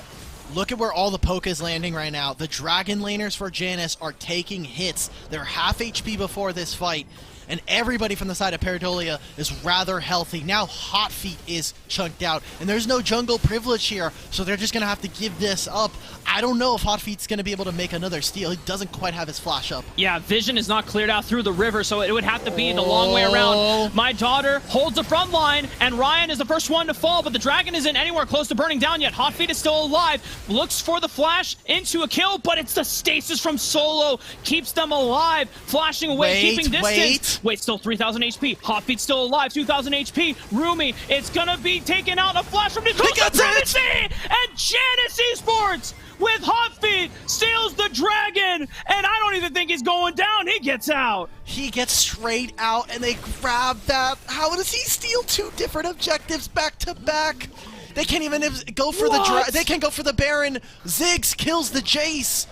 Look at where all the poke is landing right now. The dragon laners for Janus are taking hits. They're half HP before this fight, and everybody from the side of Paradolia is rather healthy. Now Hot Feet is chunked out, and there's no jungle privilege here, so they're just going to have to give this up. I don't know if Hot Feet's going to be able to make another steal. He doesn't quite have his flash up. Yeah, vision is not cleared out through the river, so it would have to be the long way around. My daughter holds the front line, and Ryan is the first one to fall, but the dragon isn't anywhere close to burning down yet. Hot Feet is still alive, looks for the flash into a kill, but it's the stasis from Solo, keeps them alive, flashing away, keeping distance. Wait, still 3,000 HP. Hot Feet's still alive, 2,000 HP. Rumi, it's gonna be taken out. A flash from Nicole Supremacy, and Janus Esports with Hot Feet steals the dragon, and I don't even think he's going down. He gets out. He gets straight out, and they grab that. How does he steal two different objectives back to back? They can't even go for they can't go for the Baron. Ziggs kills the Jace.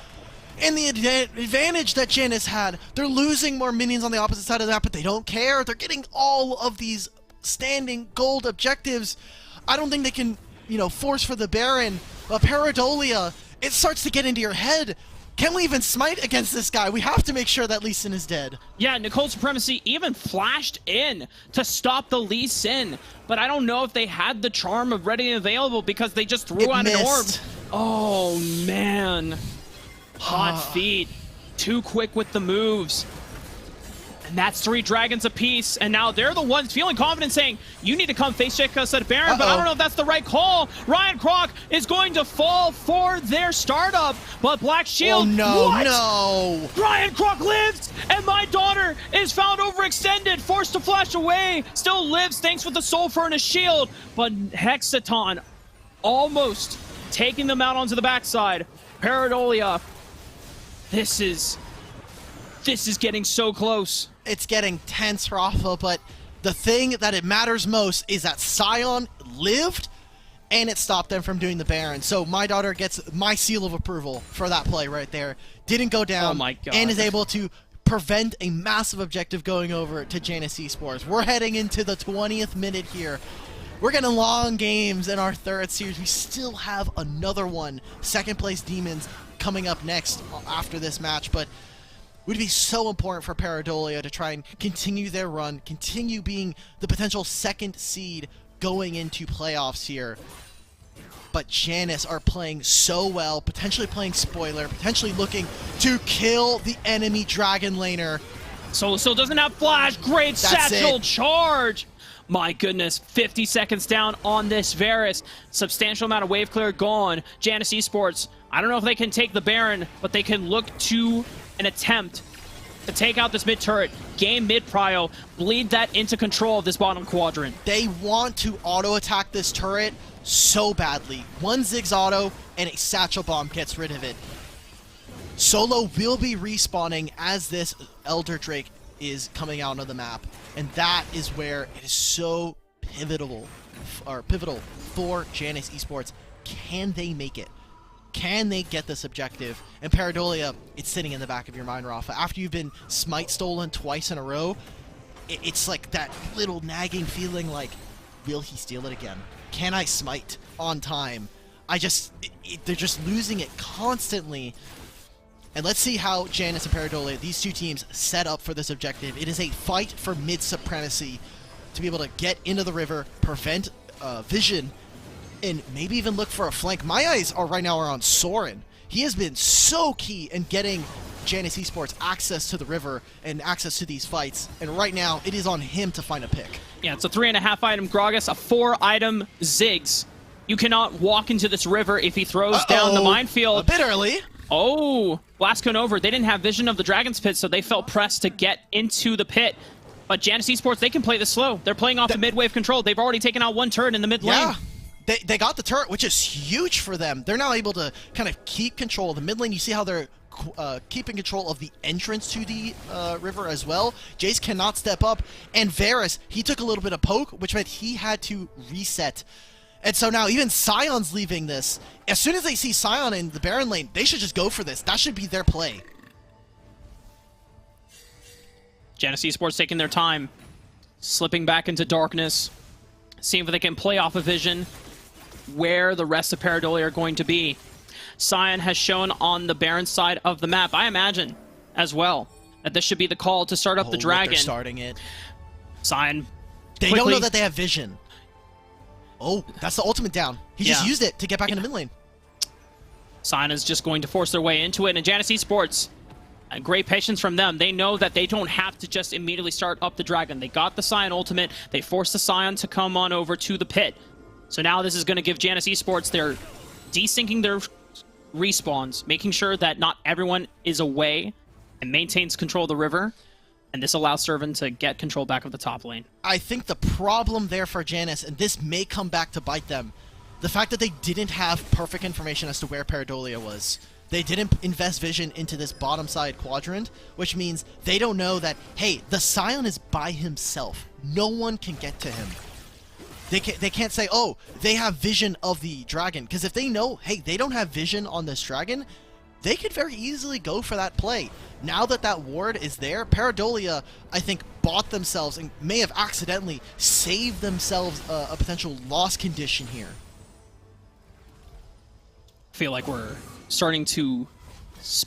And the advantage that Janus had, they're losing more minions on the opposite side of that, but they don't care. They're getting all of these standing gold objectives. I don't think they can, force for the Baron. Paradolia, it starts to get into your head. Can we even smite against this guy? We have to make sure that Lee Sin is dead. Yeah, Nicole Supremacy even flashed in to stop the Lee Sin, but I don't know if they had the charm of ready and available because they just threw out an orb. Oh, man. Hot Feet, too quick with the moves. And that's 3 dragons apiece, and now they're the ones feeling confident saying, you need to come face check us at Baron, but I don't know if that's the right call. Ryan Kroc is going to fall for their startup, but Black Shield, no. Ryan Kroc lives, and my daughter is found overextended, forced to flash away, still lives thanks for the soul furnace shield, but Hexaton almost taking them out onto the backside. Paradolia, this is getting so close. It's getting tense, Rafa, but the thing that it matters most is that Scion lived, and it stopped them from doing the Baron. So my daughter gets my seal of approval for that play right there. Didn't go down, oh my God, and is able to prevent a massive objective going over to Janus Esports. We're heading into the 20th minute here. We're getting long games in our third series. We still have another one, second place Demons, coming up next after this match, but it would be so important for Paradolia to try and continue their run, continue being the potential second seed going into playoffs here. But Janus are playing so well, potentially playing spoiler, potentially looking to kill the enemy dragon laner. Solo still doesn't have flash. Great satchel charge. My goodness, 50 seconds down on this Varus. Substantial amount of wave clear gone. Janus Esports, I don't know if they can take the Baron, but they can look to an attempt to take out this mid turret, game mid prio, bleed that into control of this bottom quadrant. They want to auto attack this turret so badly. One Ziggs auto and a satchel bomb gets rid of it. Solo will be respawning as this Elder Drake is coming out of the map, and that is where it is so pivotal for Janus Esports. Can they make it? Can they get this objective? And Paradolia, it's sitting in the back of your mind, Rafa. After you've been smite stolen twice in a row, it's like that little nagging feeling like, will he steal it again? Can I smite on time? They're just losing it constantly. And let's see how Janus and Paradolia, these two teams, set up for this objective. It is a fight for mid supremacy to be able to get into the river, prevent Vision, and maybe even look for a flank. My eyes right now are on Soren. He has been so key in getting Janus Esports access to the river and access to these fights, and right now it is on him to find a pick. Yeah, it's a 3.5 item Gragas, a 4 item Ziggs. You cannot walk into this river if he throws down the minefield. A bit early. Oh, Blast Cone over. They didn't have vision of the Dragon's Pit, so they felt pressed to get into the pit. But Janus Esports, they can play this slow. They're playing off the mid-wave control. They've already taken out one turret in the mid lane. Yeah, they got the turret, which is huge for them. They're now able to kind of keep control of the mid lane. You see how they're keeping control of the entrance to the river as well. Jace cannot step up, and Varus, he took a little bit of poke, which meant he had to reset. And so now even Sion's leaving this. As soon as they see Sion in the Baron lane, they should just go for this. That should be their play. Janus Esports taking their time, slipping back into darkness, seeing if they can play off a vision where the rest of Paradolia are going to be. Sion has shown on the Baron side of the map, I imagine, as well, that this should be the call to start up the Dragon. They're starting it. Sion They quickly, don't know that they have vision. Oh, that's the ultimate down. He just used it to get back into mid lane. Sion is just going to force their way into it, and Janus Esports, great patience from them. They know that they don't have to just immediately start up the Dragon. They got the Sion ultimate. They forced the Sion to come on over to the pit. So now this is going to give Janus Esports, they're desyncing their respawns, making sure that not everyone is away and maintains control of the river. And this allows Servant to get control back of the top lane. I think the problem there for Janus, and this may come back to bite them, the fact that they didn't have perfect information as to where Paradolia was. They didn't invest vision into this bottom side quadrant, which means they don't know that, hey, the Sion is by himself. No one can get to him. They can't say, oh, they have vision of the dragon. Because if they know, hey, they don't have vision on this dragon, they could very easily go for that play. Now that that ward is there, Paradolia, I think, bought themselves and may have accidentally saved themselves a potential loss condition here. I feel like we're starting to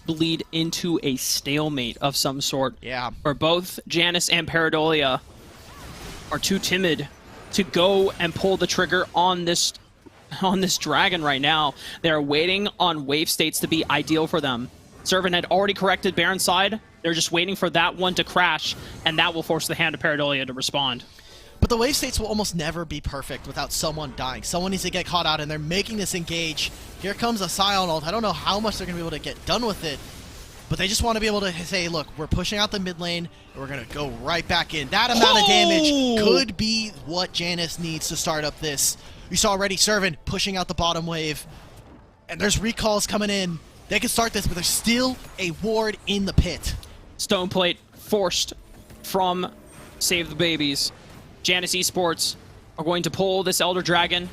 bleed into a stalemate of some sort. Yeah. Where both Janus and Paradolia are too timid to go and pull the trigger on this dragon right now. They're waiting on wave states to be ideal for them. Servant had already corrected Baron side. They're just waiting for that one to crash, and that will force the hand of Paradolia to respond. But the wave states will almost never be perfect without someone dying. Someone needs to get caught out, and they're making this engage. Here comes a Sion ult. I don't know how much they're going to be able to get done with it, but they just want to be able to say, look, we're pushing out the mid lane, and we're going to go right back in. That amount of damage could be what Janus needs to start up this. You saw already Servant pushing out the bottom wave, and there's recalls coming in. They can start this, but there's still a ward in the pit. Stone Plate forced from Save the Babies. Janus Esports are going to pull this Elder Dragon,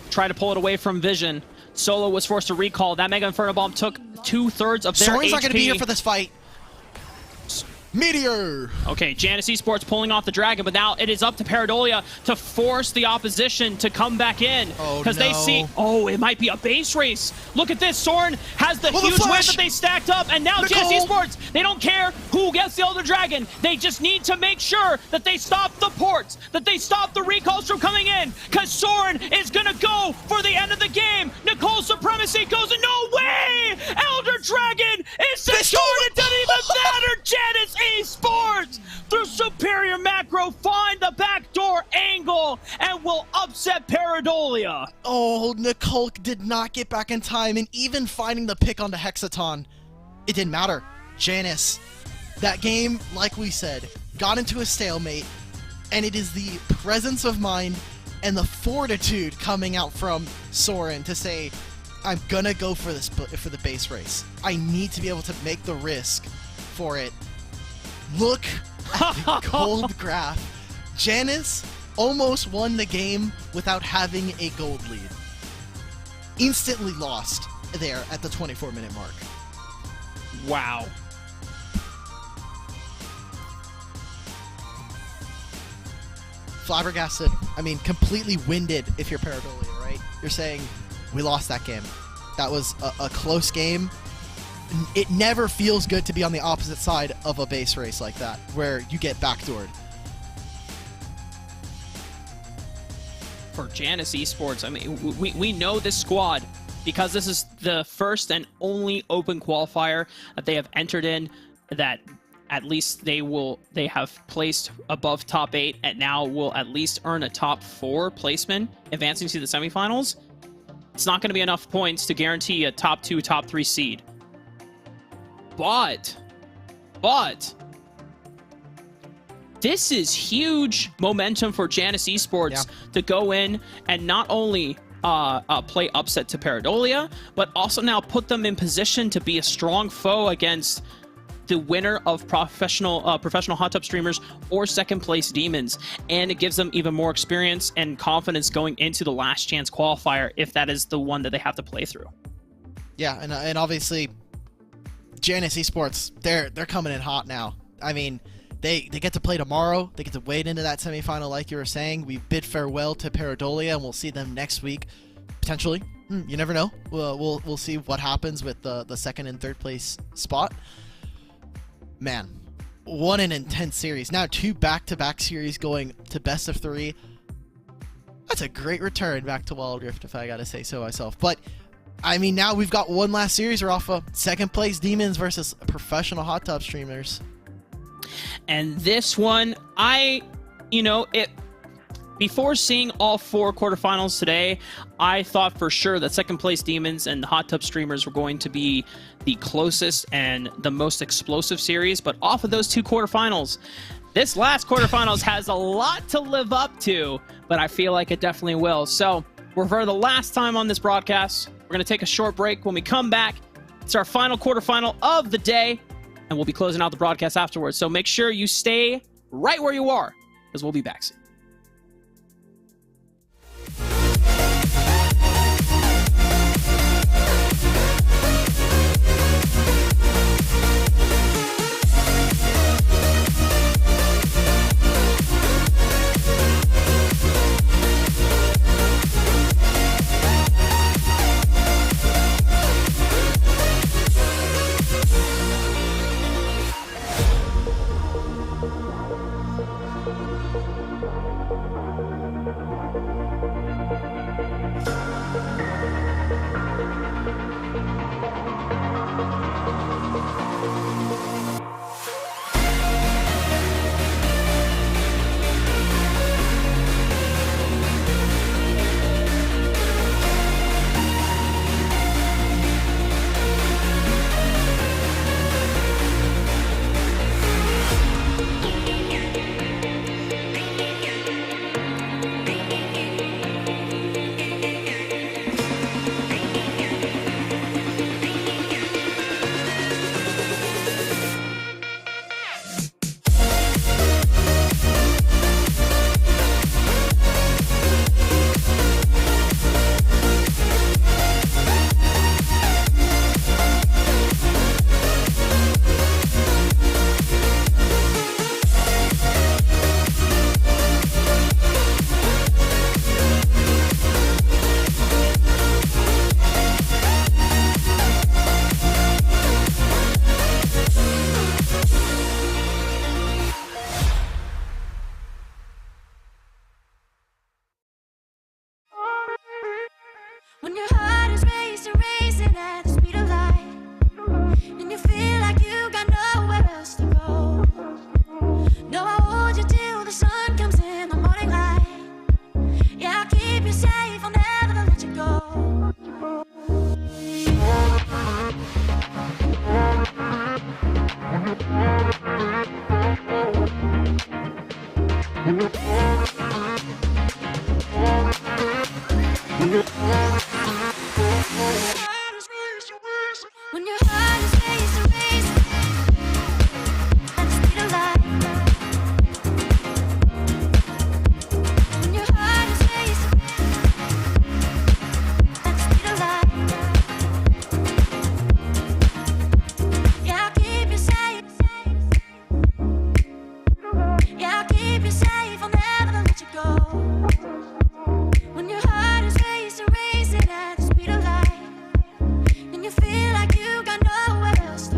try to pull it away from Vision. Solo was forced to recall. That Mega Inferno Bomb took 2/3 of their Soren's HP. not going to be here for this fight. Meteor! Okay, Janus Esports pulling off the Dragon, but now it is up to Paradolia to force the opposition to come back in. Because they see, it might be a base race. Look at this, Soren has the huge wave that they stacked up, and now Janus Esports, they don't care who gets the Elder Dragon. They just need to make sure that they stop the ports, that they stop the recalls from coming in, because Soren is going to go for the end of the game. Nicole's Supremacy goes, no way! Elder Dragon is secured, it doesn't even matter, Janus Esports, through superior macro, find the backdoor angle and will upset Paradolia. Oh, Nicole did not get back in time, and even finding the pick onto Hexaton, it didn't matter. Janus, that game, like we said, got into a stalemate, and it is the presence of mind and the fortitude coming out from Soren to say, I'm gonna go for this for the base race. I need to be able to make the risk for it. Look at the gold graph. Janus almost won the game without having a gold lead. Instantly lost there at the 24-minute mark. Wow. Flabbergasted. I mean, completely winded if you're Paradolia, right? You're saying, we lost that game. That was a close game. It never feels good to be on the opposite side of a base race like that, where you get backdoored. For Janus Esports, I mean, we know this squad because this is the first and only open qualifier that they have entered in, that at least they have placed above top 8 and now will at least earn a top 4 placement advancing to the semifinals. It's not going to be enough points to guarantee a top 2, top 3 seed. But this is huge momentum for Janus Esports to go in and not only play upset to Paradolia, but also now put them in position to be a strong foe against the winner of professional hot tub streamers or second place demons, and it gives them even more experience and confidence going into the last chance qualifier if that is the one that they have to play through. Yeah, and obviously Janus Esports, they're coming in hot now. I mean, they get to play tomorrow. They get to wade into that semifinal, like you were saying. We bid farewell to Paradolia, and we'll see them next week, potentially. You never know. We'll see what happens with the second and third place spot. Man, what an intense series. Now 2 back-to-back series going to best of 3. That's a great return back to Wild Rift, if I gotta say so myself. But I mean, now we've got one last series. We're off of second place demons versus professional hot tub streamers. And this one, before seeing all 4 quarterfinals today, I thought for sure that second place demons and the hot tub streamers were going to be the closest and the most explosive series. But off of those 2 quarterfinals, this last quarterfinals has a lot to live up to, but I feel like it definitely will. So we're for the last time on this broadcast. We're going to take a short break. When we come back, it's our final quarterfinal of the day, and we'll be closing out the broadcast afterwards. So make sure you stay right where you are, because we'll be back soon. When your heart is racing at the speed of light, and you feel like you got nowhere else to go. No, I'll hold you till the sun comes in the morning light. Yeah, I'll keep you safe, I'll never let you go. When your heart is racing at the speed of light. When your heart is racing at the speed of light. Yeah, I'll keep you safe. Yeah, I'll keep you safe, I'll never let you go. When your heart is racing at the speed of light, and you feel like you got nowhere else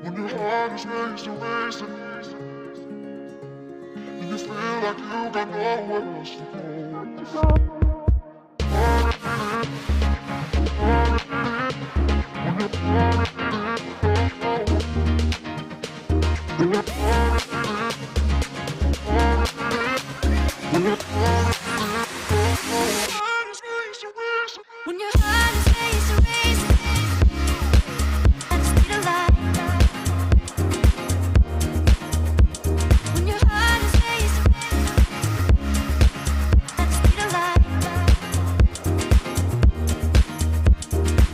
When your heart is raised to race it, and you feel like you got nowhere else to go. When your heart is raised to race at the speed of light. When your heart is raised at the speed of light.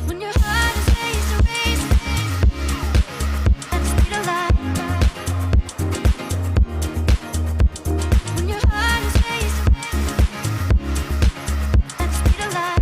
When your heart is raised to race at the speed of light. When your heart is raised at the speed of light.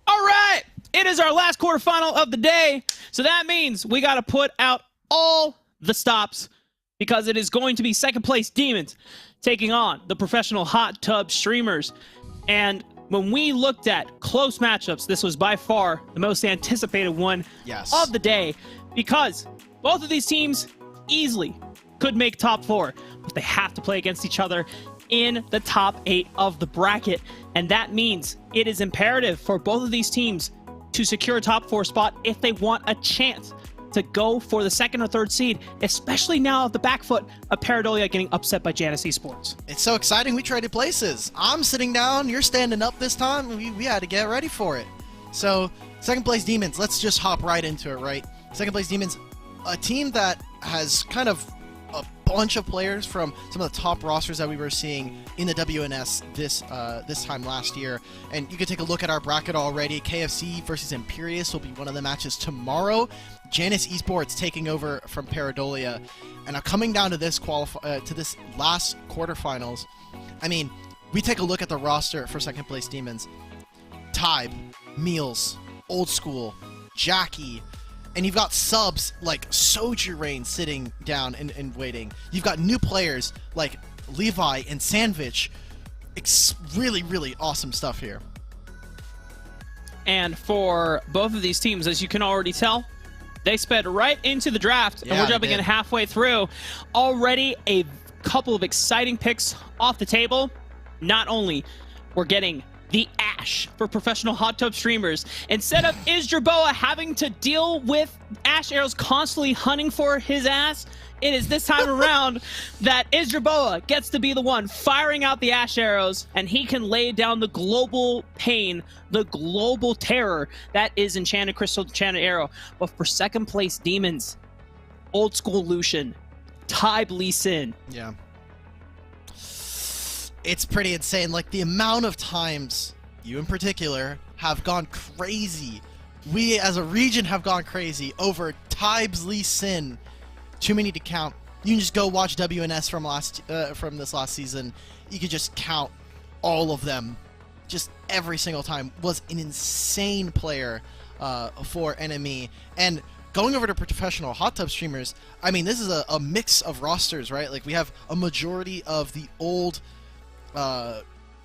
All right, it is our last quarterfinal of the day. So that means we got to put out all the stops because it is going to be second place Demons taking on the professional hot tub streamers. And when we looked at close matchups, this was by far the most anticipated one Yes. of the day because both of these teams easily could make top 4, but they have to play against each other in the top 8 of the bracket. And that means it is imperative for both of these teams to secure a top 4 spot if they want a chance to go for the 2nd or 3rd seed, especially now the back foot of Paradolia getting upset by Janus Esports. It's so exciting. We traded places. I'm sitting down. You're standing up this time. We had to get ready for it. So, second place Demons. Let's just hop right into it, right? Second place Demons, a team that has kind of a bunch of players from some of the top rosters that we were seeing in the WNS this time last year. And you can take a look at our bracket already. KFC versus Imperius will be one of the matches tomorrow. Janus Esports taking over from Paradolia. And now coming down to this to this last quarterfinals, I mean, we take a look at the roster for second place Demons. Tybe, Meals, Old School, Jackie, and you've got subs like Soju Rain sitting down and waiting. You've got new players like Levi and Sandwich. It's really, really awesome stuff here. And for both of these teams, as you can already tell, they sped right into the draft, and Yeah, we're they jumping in did. halfway through. Already a couple of exciting picks off the table. Not only we're getting the Ash for professional hot tub streamers. Instead of Isdraboa having to deal with Ash arrows constantly hunting for his ass, it is this time around that Isdraboa gets to be the one firing out the Ash arrows, and he can lay down the global pain, the global terror that is Enchanted Crystal, Enchanted Arrow. But for second place Demons, Old School Lucian, Tybe Lee Sin. Yeah. It's pretty insane. Like, the amount of times you in particular have gone crazy. We as a region have gone crazy over Tybe's Lee Sin. Too many to count. You can just go watch WNS from this last season. You could just count all of them. Just every single time was an insane player for enemy. And going over to professional hot tub streamers, I mean, this is a mix of rosters, right? Like, we have a majority of the old,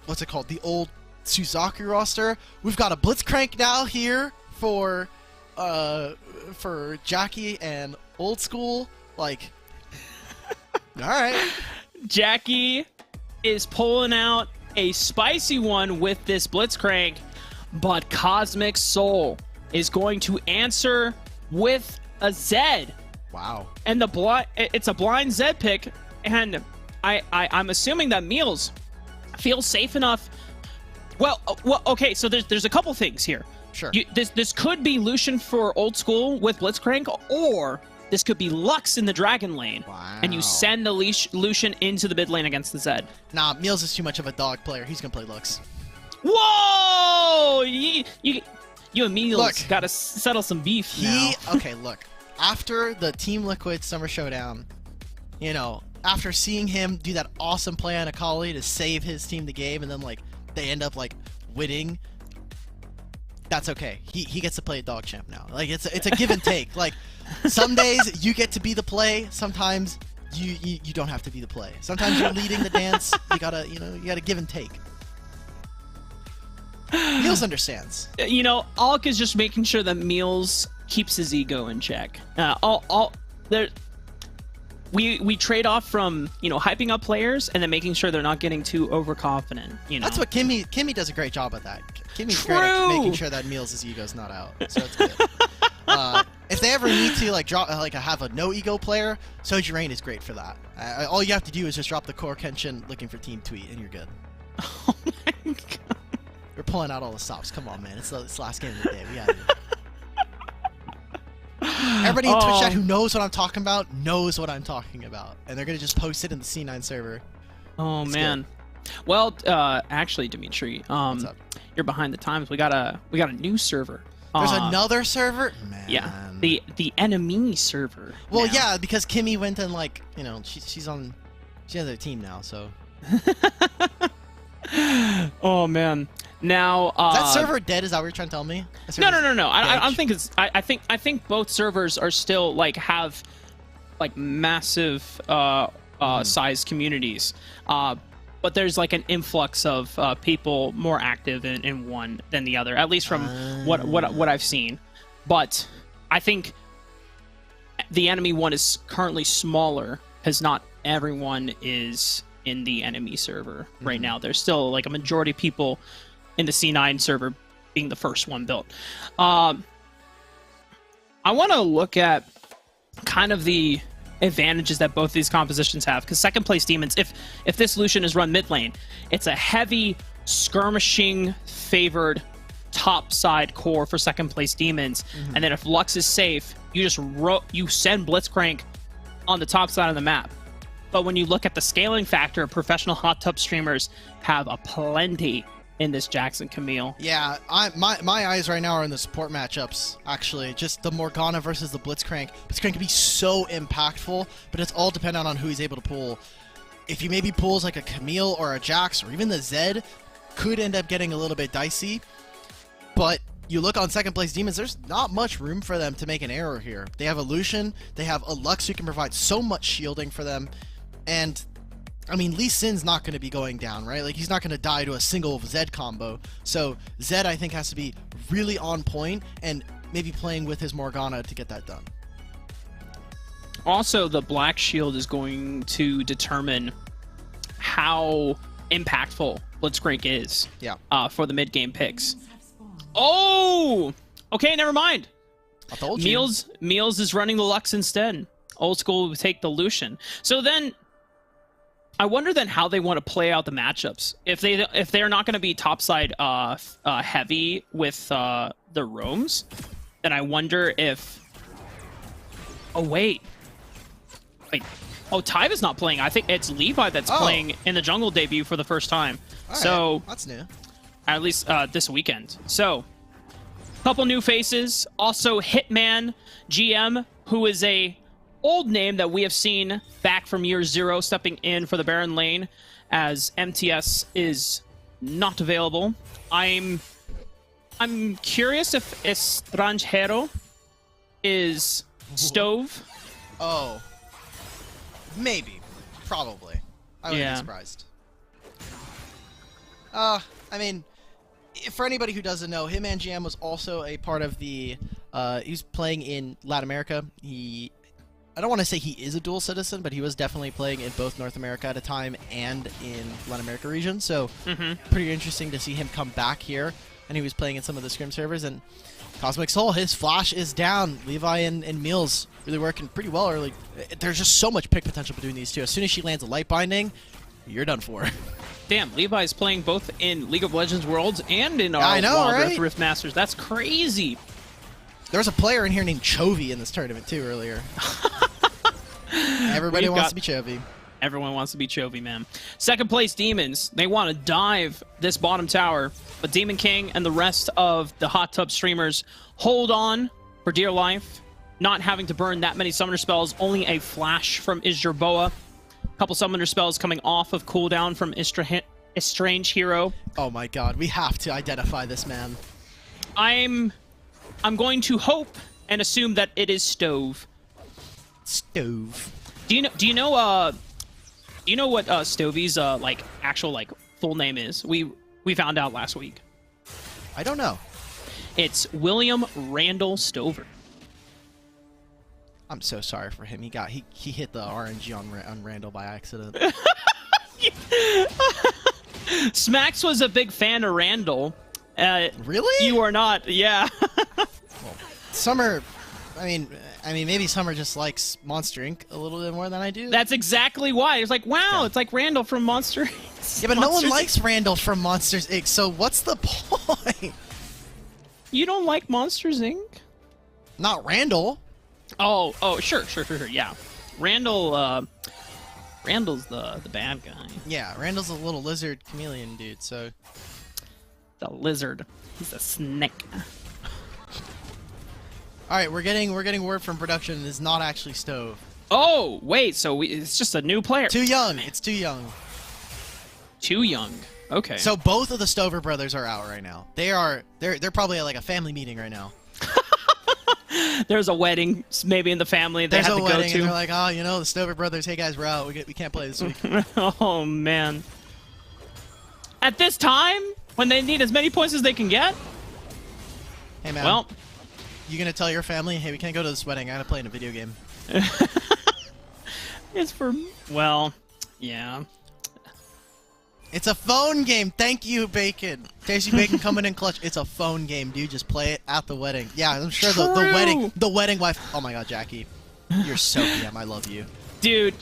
what's it called? The old Suzaku roster. We've got a Blitzcrank now here for Jackie and Old School. Like, all right. Jackie is pulling out a spicy one with this Blitzcrank, but Cosmic Soul is going to answer with a Zed. Wow. And it's a blind Zed pick, and I'm assuming that Meals feels safe enough. Well, okay, so there's a couple things here. Sure. This could be Lucian for Old School with Blitzcrank, or this could be Lux in the Dragon lane, and you Wow. send the Lucian into the mid lane against the Zed. Nah, Meals is too much of a dog player. He's gonna play Lux. Whoa! You and Meals Look. gotta settle some beef now. Okay, look. After the Team Liquid Summer Showdown, you know, after seeing him do that awesome play on Akali to save his team the game, and then like they end up like winning. That's okay. He gets to play a dog champ now. Like it's a give and take. Like some days you get to be the play. Sometimes you don't have to be the play. Sometimes you're leading the dance. You gotta give and take. Meals understands. You know, Alk is just making sure that Meals keeps his ego in check. We trade off from, you know, hyping up players and then making sure they're not getting too overconfident. You know, That's what Kimmy does a great job at that. Kimmy's True. great at making sure that Meals' ego's not out. So it's good. If they ever need to like drop have a no ego player, Soji Rain is great for that. All you have to do is just drop the core Kenshin looking for team tweet and you're good. oh my God. We're pulling out all the stops. Come on, man. It's the last game of the day. We got it. Everybody in Twitch chat who knows what I'm talking about knows what I'm talking about, and they're gonna just post it in the C9 server. Oh It's man. Well, actually, Dimitri, What's up? you're behind the times. We got a new server. There's another server. Man. Yeah, the enemy server. Well, now. yeah, because Kimmy went and like she has their team now, so. Oh man. Now Is that server dead? Is that what you're trying to tell me? That No. server's I dead? think it's. I think both servers are still like have like massive size communities. But there's like an influx of people more active in one than the other, at least from what I've seen. But I think the enemy one is currently smaller because not everyone is in the enemy server right now. There's still like a majority of people in the C9 server being the first one built. I want to look at kind of the advantages that both these compositions have, because second place Demons, if this Lucian is run mid lane, it's a heavy skirmishing favored top side core for second place Demons, and then if Lux is safe, you just you send Blitzcrank on the top side of the map. But when you look at the scaling factor, professional hot tub streamers have a plenty in this Jackson Camille. Yeah, my eyes right now are in the support matchups, actually. Just the Morgana versus the Blitzcrank. Blitzcrank can be so impactful, but it's all dependent on who he's able to pull. If he maybe pulls like a Camille or a Jax or even the Zed, could end up getting a little bit dicey. But you look on second place Demons, there's not much room for them to make an error here. They have a Lucian, they have a Lux who can provide so much shielding for them, and I mean, Lee Sin's not going to be going down, right? Like, he's not going to die to a single Zed combo. So, Zed, I think, has to be really on point and maybe playing with his Morgana to get that done. Also, the Black Shield is going to determine how impactful Blitzcrank is for the mid-game picks. Oh! Okay, never mind. I told you. Meals is running the Lux instead. Old School would take the Lucian. So then, I wonder then how they want to play out the matchups. If they're not going to be topside heavy with the roams, then I wonder if. Oh wait. Oh, Tive is not playing. I think it's Levi that's playing in the jungle debut for the first time. All So right. That's new. at least this weekend. So, couple new faces. Also, Hitman GM, who is a old name that we have seen back from year 0, stepping in for the Baron lane as MTS is not available. I'm curious if Estranjero is Stove. Oh. Maybe. Probably. I wouldn't Yeah. be surprised. I mean, for anybody who doesn't know, Hitman GM was also a part of the... he was playing in Latin America. I don't want to say he is a dual citizen, but he was definitely playing in both North America at a time and in Latin America region. So pretty interesting to see him come back here. And he was playing in some of the scrim servers. And Cosmic Soul, his flash is down. Levi and Meals really working pretty well early. There's just so much pick potential between these two. As soon as she lands a light binding, you're done for. Damn, Levi is playing both in League of Legends Worlds and in our I know, Wild right? Rift Masters. That's crazy. There was a player in here named Chovy in this tournament too earlier. Everybody wants to be Chovy. Everyone wants to be Chovy, man. Second place Demons. They want to dive this bottom tower, but Demon King and the rest of the hot tub streamers hold on for dear life, not having to burn that many summoner spells, only a flash from Isjerboa. A couple summoner spells coming off of cooldown from Estrange Hero. Oh my god, we have to identify this man. I'm going to hope and assume that it is Stove. Stove. Do you know what Stovey's like actual like full name is? We found out last week. I don't know. It's William Randall Stover. I'm so sorry for him. He hit the RNG on Randall by accident. Smacks was a big fan of Randall. Really? You are not. Yeah. Summer, I mean, maybe Summer just likes Monster Inc. a little bit more than I do. That's exactly why. It's like, wow, it's like Randall from Monster Inc. Yeah, but no one likes Randall from Monsters Inc., so what's the point? You don't like Monsters Inc.? Not Randall. Oh, sure, yeah. Randall's the bad guy. Yeah, Randall's a little lizard chameleon dude, so... The lizard. He's a snake. Alright, we're getting word from production. It's not actually Stove. Oh, wait, so it's just a new player. Too young. It's too young. Too young. Okay. So both of the Stover brothers are out right now. They're probably at like a family meeting right now. There's a wedding, maybe in the family. There's a wedding, and they're like, oh, you know, the Stover brothers. Hey guys, we're out. We can't play this week. Oh man. At this time, when they need as many points as they can get. Hey man. Well, you gonna tell your family, hey, we can't go to this wedding. I gotta play in a video game. it's for well, yeah. It's a phone game. Thank you, Bacon. Tasty Bacon coming in clutch. It's a phone game, dude. Just play it at the wedding. Yeah, I'm sure the wedding wife. Oh my God, Jackie, you're so PM. I love you, dude.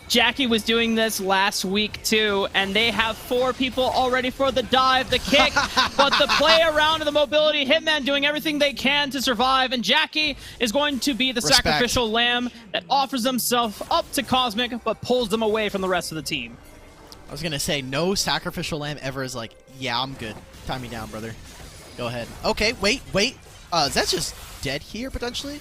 Jackie was doing this last week too, and they have 4 people all ready for the dive, the kick, but the play around and the mobility. Hitman doing everything they can to survive, and Jackie is going to be the sacrificial lamb that offers himself up to Cosmic, but pulls them away from the rest of the team. I was gonna say, no sacrificial lamb ever is like, yeah, I'm good. Time me down, brother. Go ahead. Okay, wait. Is that just dead here, potentially?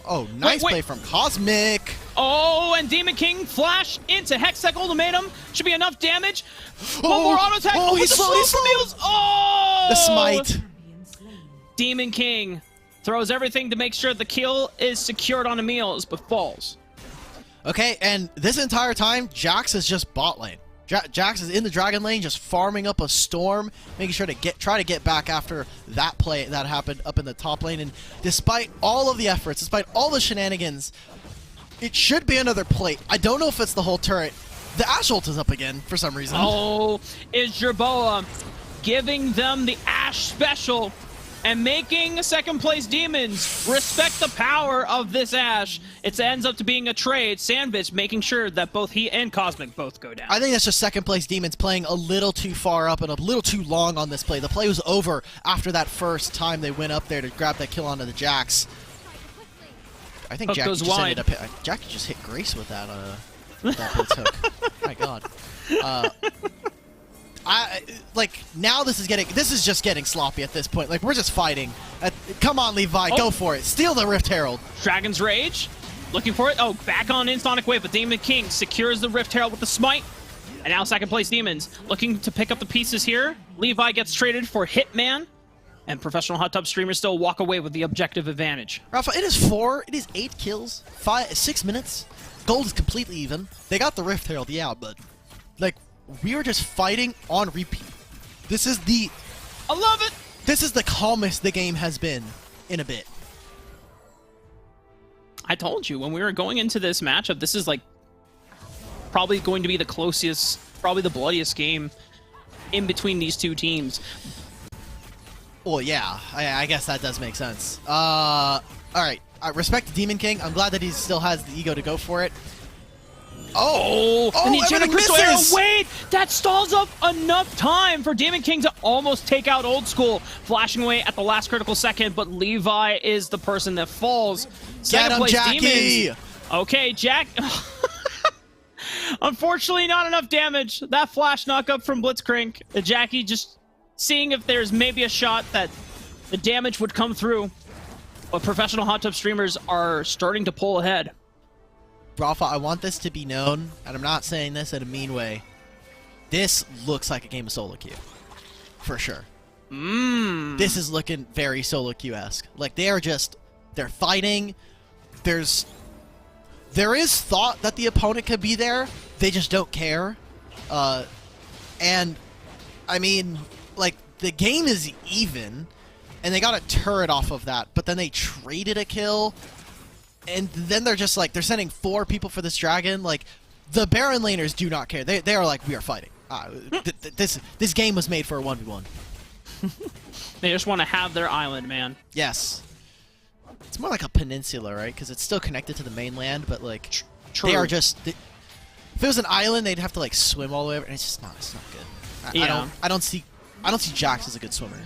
Oh, nice play from Cosmic. Oh, and Demon King flash into Hextech Ultimatum. Should be enough damage. One more auto attack. Oh, he's slow. Oh! The smite. Demon King throws everything to make sure the kill is secured on Emils, but falls. Okay, and this entire time, Jax is just bot lane. Jax is in the Dragon lane, just farming up a storm, making sure to try to get back after that play that happened up in the top lane. And despite all of the efforts, despite all the shenanigans, it should be another plate. I don't know if it's the whole turret. The Ashe ult is up again for some reason. Oh, Isjerboa giving them the Ashe special and making second place Demons respect the power of this Ashe. It ends up to being a trade. Sandwich making sure that both he and Cosmic both go down. I think that's just second place Demons playing a little too far up and a little too long on this play. The play was over after that first time they went up there to grab that kill onto the Jax. I think Jackie just hit Grace with that blitz hook. My God. Now this is just getting sloppy at this point. Like, we're just fighting. Come on, Levi, go for it. Steal the Rift Herald. Dragon's Rage, looking for it. Oh, back on in Sonic Wave, but Demon King secures the Rift Herald with the smite. And now second place Demons looking to pick up the pieces here. Levi gets traded for Hitman, and professional hot tub streamers still walk away with the objective advantage. Rafa, it is 8 kills, 6 minutes. Gold is completely even. They got the Rift Herald, yeah, but like, we are just fighting on repeat. I love it! This is the calmest the game has been in a bit. I told you, when we were going into this matchup, this is like probably going to be the closest, probably the bloodiest game in between these two teams. Well, yeah, I guess that does make sense. Alright, I respect the Demon King. I'm glad that he still has the ego to go for it. And the everything Crystal Arrow. misses! Wait, that stalls up enough time for Demon King to almost take out Old School, flashing away at the last critical second, but Levi is the person that falls. Get him, Jackie! Demons. Okay, Jack. Unfortunately, not enough damage. That flash knockup from Blitzcrank. Jackie just seeing if there's maybe a shot that the damage would come through. But professional hot tub streamers are starting to pull ahead. Rafa, I want this to be known, and I'm not saying this in a mean way. This looks like a game of solo queue. For sure. This is looking very solo queue-esque. Like, they're fighting. There is thought that the opponent could be there. They just don't care. And, I mean, like, the game is even, and they got a turret off of that, but then they traded a kill. And then they're just like, they're sending 4 people for this dragon. Like, the Baron laners do not care. They are like, we are fighting. This game was made for a 1v1. They just want to have their island, man. Yes. It's more like a peninsula, right? Because it's still connected to the mainland, but like, True. they are just... if it was an island, they'd have to like swim all the way over, and it's just not, it's not good. I don't see Jax as a good swimmer.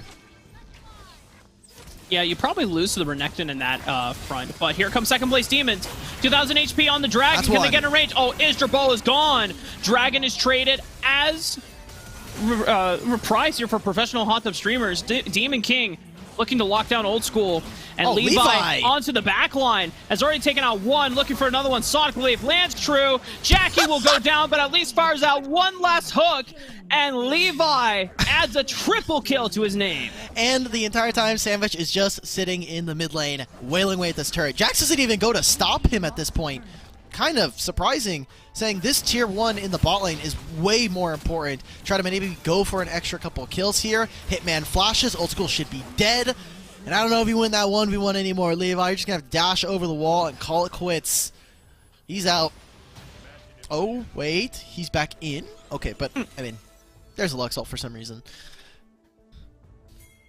Yeah, you probably lose to the Renekton in that front. But here comes second place Demons. 2,000 HP on the Dragon. That's Can one. they get in range? Oh, Isdra is gone. Dragon is traded as reprise here for professional hot tub streamers. Demon King looking to lock down Old School. And Levi onto the back line has already taken out one, looking for another one. Sonic Wave lands true. Jackie will go down, but at least fires out one last hook. And Levi adds a triple kill to his name. And the entire time, Sandwich is just sitting in the mid lane, wailing away at this turret. Jax doesn't even go to stop him at this point. Kind of surprising, saying this tier 1 in the bot lane is way more important. Try to maybe go for an extra couple kills here. Hitman flashes, Old School should be dead. And I don't know if you win that 1v1 anymore, Levi. You're just going to have to dash over the wall and call it quits. He's out. Oh, wait. He's back in? Okay, but, I mean, there's a Lux ult for some reason.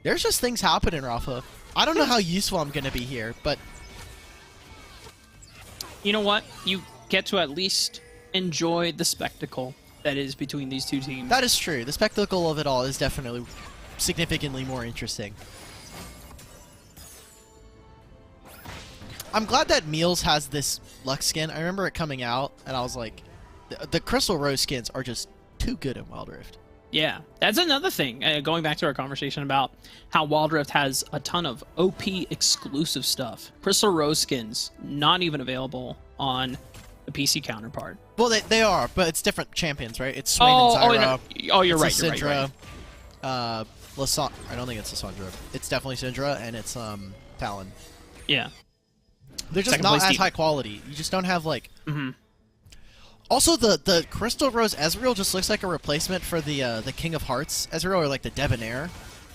There's just things happening, Rafa. I don't know how useful I'm going to be here, but... You know what? You get to at least enjoy the spectacle that is between these two teams. That is true. The spectacle of it all is definitely significantly more interesting. I'm glad that Meals has this Lux skin. I remember it coming out, and I was like, the Crystal Rose skins are just too good in Wild Rift. Yeah, that's another thing. Going back to our conversation about how Wild Rift has a ton of OP exclusive stuff. Crystal Rose skins, not even available on the PC counterpart. Well, they are, but it's different champions, right? It's Swain and Zyra. You're right. Syndra. You're right. I don't think it's Lissandra. It's definitely Syndra, and it's Talon. Yeah. They're just Second not place as team. high quality. You just don't have like... Also, the Crystal Rose Ezreal just looks like a replacement for the King of Hearts Ezreal, or like the Debonair.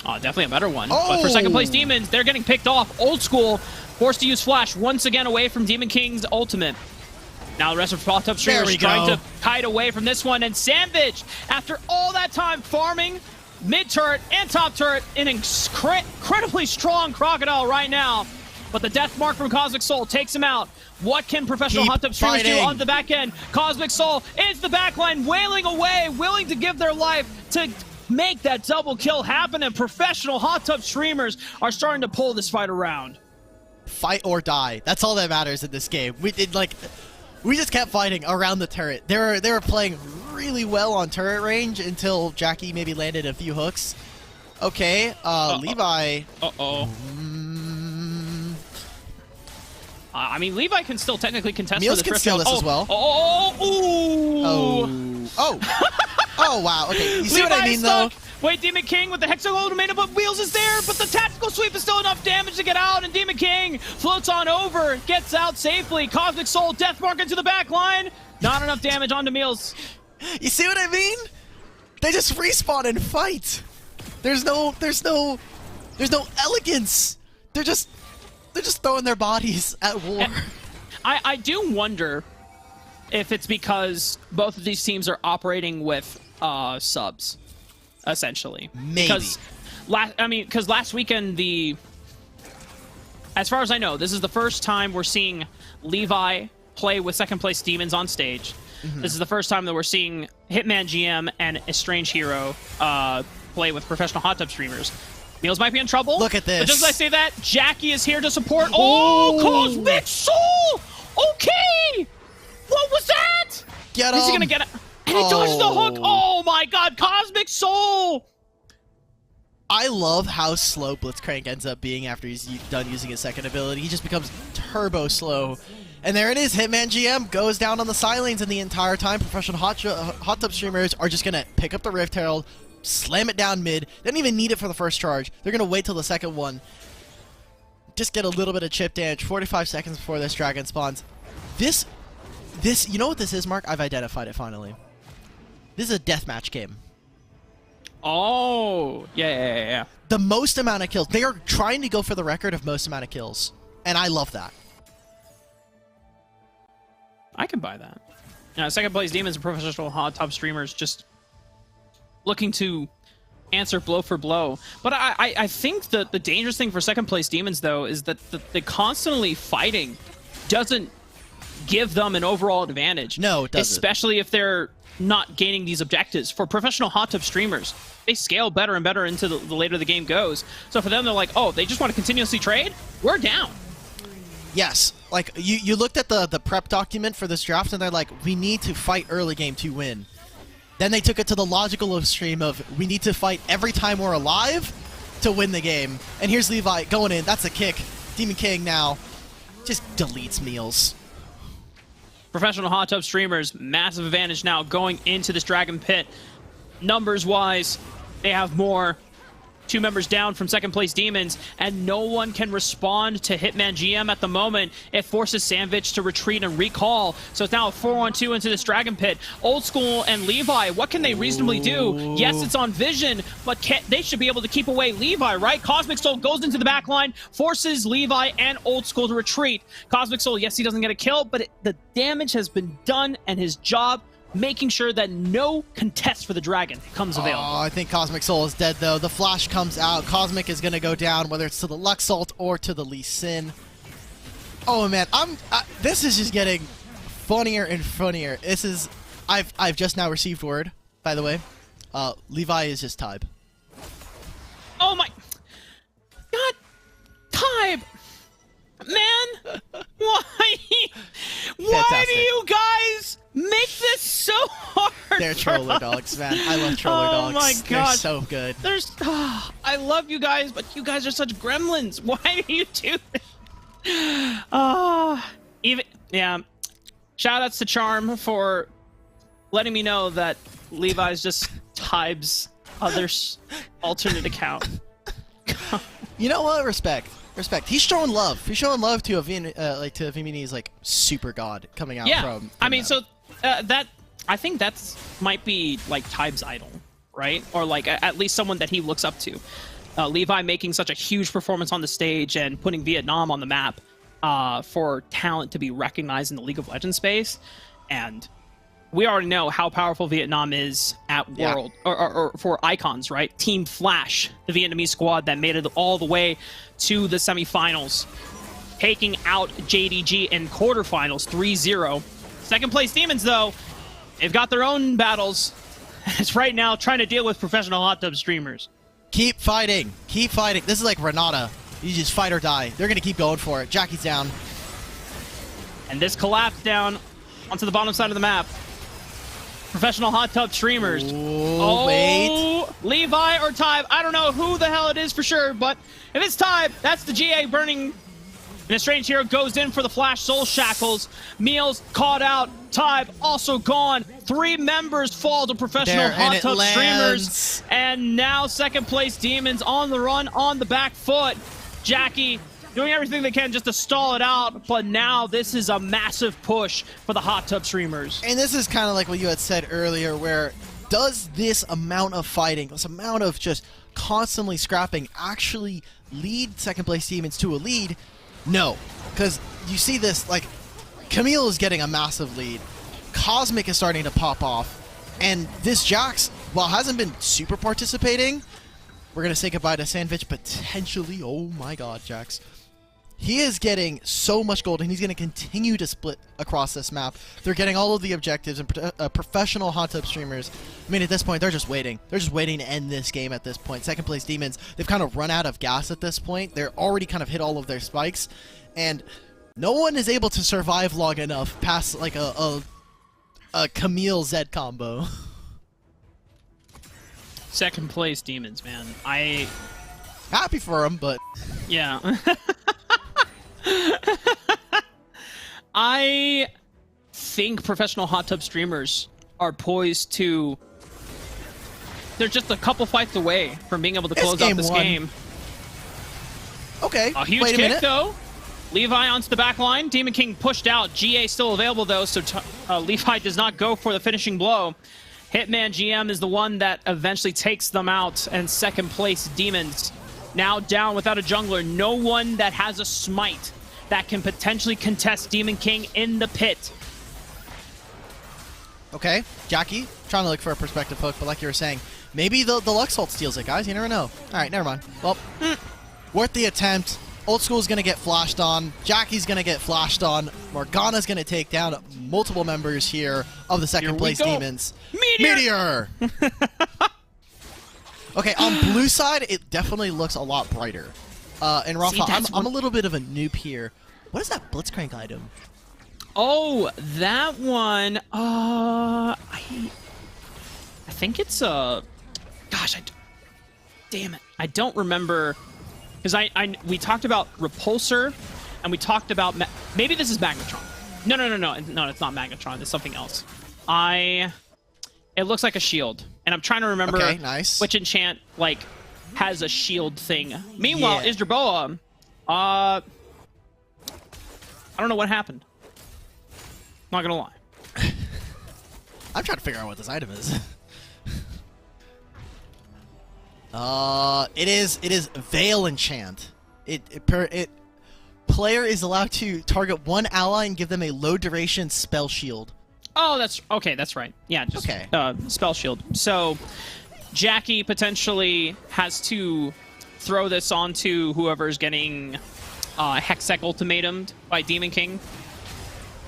Oh, definitely a better one. Oh! But for second place Demons, they're getting picked off. Old School forced to use Flash once again away from Demon King's ultimate. Now the rest of hot tub streamers trying to kite away from this one. And Sandwich, after all that time farming mid turret and top turret, an incredibly strong Crocodile right now. But the death mark from Cosmic Soul takes him out. What can professional hot tub streamers do on the back end? Cosmic Soul is the backline, wailing away, willing to give their life to make that double kill happen. And professional hot tub streamers are starting to pull this fight around. Fight or die. That's all that matters in this game. We just kept fighting around the turret. They were playing really well on turret range until Jackie maybe landed a few hooks. Okay, Levi. I mean, Levi can still technically contest Meals for the can steal this as well. Oh, wow. Okay, you see what I mean, though? Wait, Demon King with the Hexagon, but Wheels is there, but the tactical sweep is still enough damage to get out, and Demon King floats on over, gets out safely. Cosmic Soul, Deathmark into the back line. Not enough damage onto Meals. You see what I mean? They just respawn and fight. There's no elegance. They're just throwing their bodies at war. I do wonder if it's because both of these teams are operating with subs, essentially. Maybe. Because last weekend, as far as I know, this is the first time we're seeing Levi play with second place Demons on stage. This is the first time that we're seeing Hitman GM and Estranged Hero play with professional hot tub streamers. Meals might be in trouble. Look at this. But just as I say that, Jackie is here to support. Oh, Cosmic Soul! Okay! What was that? Get him! Is he gonna get it? And he dodges the hook! Oh my god, Cosmic Soul! I love how slow Blitzcrank ends up being after he's done using his second ability. He just becomes turbo slow. And there it is, Hitman GM goes down on the side lanes, and the entire time professional hot tub streamers are just going to pick up the Rift Herald, slam it down mid. They don't even need it for the first charge. They're going to wait till the second one. Just get a little bit of chip damage, 45 seconds before this dragon spawns. This, you know what this is, Mark? I've identified it finally. This is a deathmatch game. Oh, yeah. The most amount of kills. They are trying to go for the record of most amount of kills. And I love that. I can buy that. Second place Demons and professional hot tub streamers just looking to answer blow for blow. But I think that the dangerous thing for second place Demons, though, is that the constantly fighting doesn't give them an overall advantage. No, it doesn't. Especially if they're not gaining these objectives. For professional hot tub streamers, they scale better and better into the later the game goes. So for them, they're like, oh, they just want to continuously trade? We're down. Yes. Like, you looked at the prep document for this draft, and they're like, we need to fight early game to win. Then they took it to the logical extreme of, we need to fight every time we're alive to win the game. And here's Levi going in. That's a kick. Demon King now just deletes Meals. Professional hot tub streamers, massive advantage now going into this Dragon Pit. Numbers-wise, they have more. 2 members down from second place Demons, and no one can respond to Hitman GM at the moment. It forces Sandwich to retreat and recall. So it's now a 4-on-2 into this Dragon Pit. Old School and Levi, what can they reasonably do? Yes, it's on Vision, but they should be able to keep away Levi, right? Cosmic Soul goes into the back line, forces Levi and Old School to retreat. Cosmic Soul, yes, he doesn't get a kill, but the damage has been done, and his job making sure that no contest for the Dragon becomes available. Oh, I think Cosmic Soul is dead, though. The flash comes out. Cosmic is going to go down, whether it's to the Luxalt or to the Lee Sin. Oh, man. This is just getting funnier and funnier. This is... I've just now received word, by the way. Levi is just Tybe. Oh, my... God! Tybe! Man! Why do you guys make this so hard? They're troller dogs, man. I love troller dogs. Oh my god. They're so good. I love you guys, but you guys are such gremlins. Why do you do this? Yeah. Shout outs to Charm for letting me know that Levi's just Tybe's alternate account. You know what? Respect. He's showing love. He's showing love to Vimini's like super god coming out from I mean, that. so that I think that's might be like Tybe's idol, right? Or like at least someone that he looks up to. Levi making such a huge performance on the stage and putting Vietnam on the map for talent to be recognized in the League of Legends space, and we already know how powerful Vietnam is at World, or for Icons, right? Team Flash, the Vietnamese squad that made it all the way to the semifinals, taking out JDG in quarterfinals 3-0. Second place Demons, though, they've got their own battles. It's right now trying to deal with professional hot tub streamers. Keep fighting. Keep fighting. This is like Renata. You just fight or die. They're going to keep going for it. Jackie's down. And this collapse down onto the bottom side of the map. Professional hot tub streamers. Ooh, wait. Levi or Tybe. I don't know who the hell it is for sure, but if it's Tybe, that's the GA burning. And Estranged Hero goes in for the Flash Soul Shackles. Meals caught out. Tybe also gone. 3 members fall to professional hot tub streamers. And now second place Demons on the run, on the back foot. Jackie doing everything they can just to stall it out, but now this is a massive push for the hot tub streamers. And this is kind of like what you had said earlier, where does this amount of fighting, this amount of just constantly scrapping actually lead second place Demons to a lead? No, because you see this, like, Camille is getting a massive lead. Cosmic is starting to pop off. And this Jax, while hasn't been super participating, we're going to say goodbye to Sandwich potentially. Oh my god, Jax. He is getting so much gold, and he's going to continue to split across this map. They're getting all of the objectives, and professional hot tub streamers, I mean, at this point, they're just waiting. They're just waiting to end this game at this point. Second place Demons, they've kind of run out of gas at this point. They're already kind of hit all of their spikes, and no one is able to survive long enough past, like, a Camille Z combo. Second place Demons, man. Happy for him, but... Yeah. I think professional hot tub streamers are poised to... They're just a couple fights away from being able to close out this game. Okay, A huge wait a kick, minute. though. Levi onto the back line. Demon King pushed out. GA still available, though, so Levi does not go for the finishing blow. Hitman GM is the one that eventually takes them out, and second place Demons now down without a jungler. No one that has a smite that can potentially contest Demon King in the pit. Okay, Jackie, trying to look for a perspective hook, but like you were saying, maybe the Lux ult steals it, guys. You never know. All right, never mind. Well, worth the attempt. Old School's going to get flashed on. Jackie's going to get flashed on. Morgana's going to take down multiple members here of the second place Demons. Meteor! Okay, on blue side, it definitely looks a lot brighter. And Rafa, I'm a little bit of a noob here. What is that Blitzcrank item? Oh, that one. I think it's a. Gosh, damn it! I don't remember because we talked about Repulsor, and we talked about maybe this is Magnetron. No, it's not Magnetron. It's something else. It looks like a shield, and I'm trying to remember which enchant like has a shield thing. Meanwhile, Isdraboa, I don't know what happened. Not gonna lie. I'm trying to figure out what this item is. It is Veil Enchant. Player is allowed to target one ally and give them a low duration spell shield. Oh, that's okay. That's right. Yeah, just spell shield. So Jackie potentially has to throw this onto whoever's getting Hextech ultimatumed by Demon King,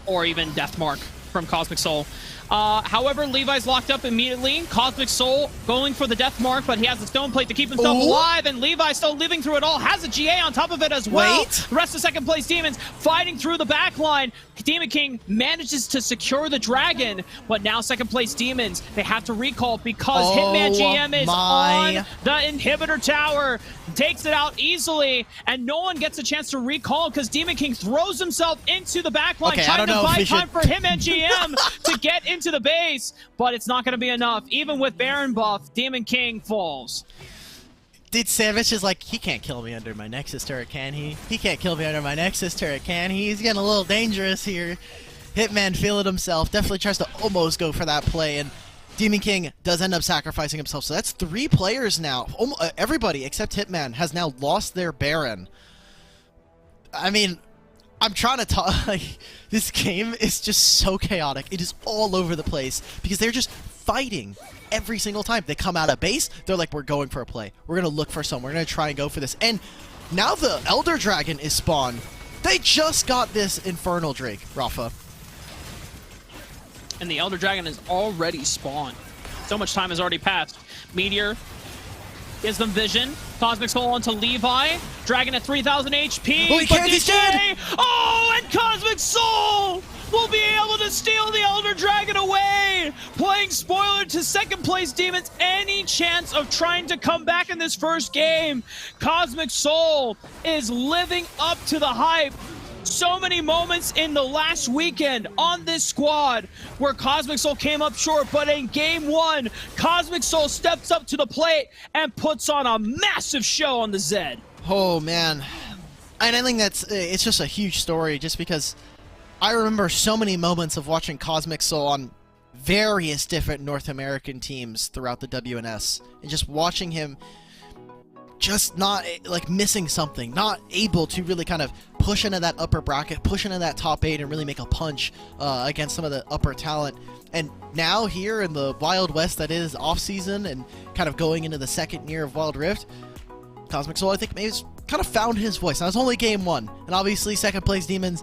or even Deathmark from Cosmic Soul. However, Levi's locked up immediately. Cosmic Soul going for the death mark, but he has the stone plate to keep himself alive, and Levi still living through it all. Has a GA on top of it as well. The rest of second place Demons fighting through the back line. Demon King manages to secure the dragon, but now second place Demons, they have to recall because Hitman GM is on the inhibitor tower. Takes it out easily, and no one gets a chance to recall because Demon King throws himself into the back line, trying to buy time for Hitman GM to get into the base, but it's not going to be enough. Even with Baron buff, Demon King falls. Dude, Savage is like, he can't kill me under my Nexus turret, can he? He can't kill me under my Nexus turret, can he? He's getting a little dangerous here. Hitman feeling himself, definitely tries to almost go for that play, and Demon King does end up sacrificing himself. So that's 3 players now. Everybody except Hitman has now lost their Baron. I mean, I'm trying to talk. Like, this game is just so chaotic. It is all over the place because they're just fighting every single time. They come out of base. They're like, we're going for a play. We're going to look for some. We're going to try and go for this. And now the Elder Dragon is spawned. They just got this Infernal Drake, Rafa. And the Elder Dragon is already spawned. So much time has already passed. Meteor gives them vision. Cosmic Soul onto Levi. Dragon at 3,000 HP. Oh, he can't, he's dead! Oh, and Cosmic Soul will be able to steal the Elder Dragon away. Playing spoiler to second place Demons. Any chance of trying to come back in this first game. Cosmic Soul is living up to the hype. So many moments in the last weekend on this squad where Cosmic Soul came up short, but in game 1, Cosmic Soul steps up to the plate and puts on a massive show on the Zed. Oh, man. And I think it's just a huge story just because I remember so many moments of watching Cosmic Soul on various different North American teams throughout the WNS and just watching him just not, like, missing something, not able to really kind of push into that upper bracket, push into that top 8 and really make a punch against some of the upper talent. And now here in the Wild West that is off-season and kind of going into the second year of Wild Rift, Cosmic Soul, I think, maybe is kind of found his voice. Now, it's only game 1, and obviously second place Demons,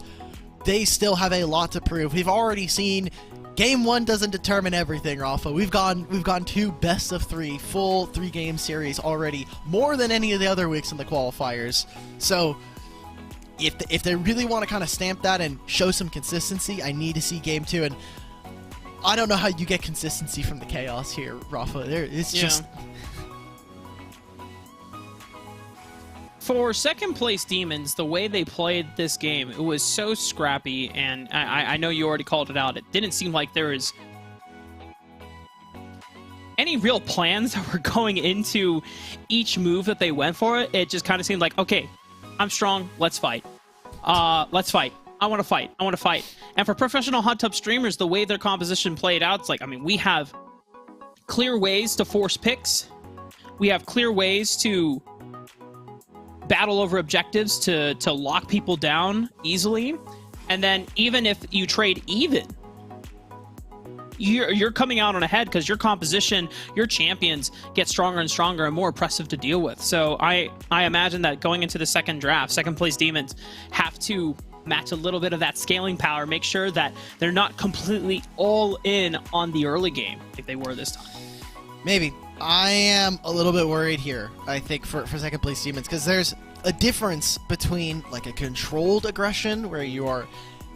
they still have a lot to prove. We've already seen game 1 doesn't determine everything, Rafa. We've gone 2 best of 3, full 3-game series already, more than any of the other weeks in the qualifiers. So if they really want to kind of stamp that and show some consistency, I need to see game 2. And I don't know how you get consistency from the chaos here, Rafa. It's just... For second place Demons, the way they played this game, it was so scrappy, and I know you already called it out. It didn't seem like there was any real plans that were going into each move that they went for. It just kind of seemed like, okay, I'm strong, let's fight. Let's fight. I want to fight. I want to fight. And for professional hot tub streamers, the way their composition played out, it's like, I mean, we have clear ways to force picks. We have clear ways to battle over objectives to lock people down easily. And then even if you trade even, you're coming out on ahead because your composition, your champions get stronger and stronger and more oppressive to deal with. So I imagine that going into the second draft, second place Demons have to match a little bit of that scaling power, make sure that they're not completely all in on the early game like they were this time. Maybe. I am a little bit worried here, I think, for second place Demons, because there's a difference between like a controlled aggression where you are,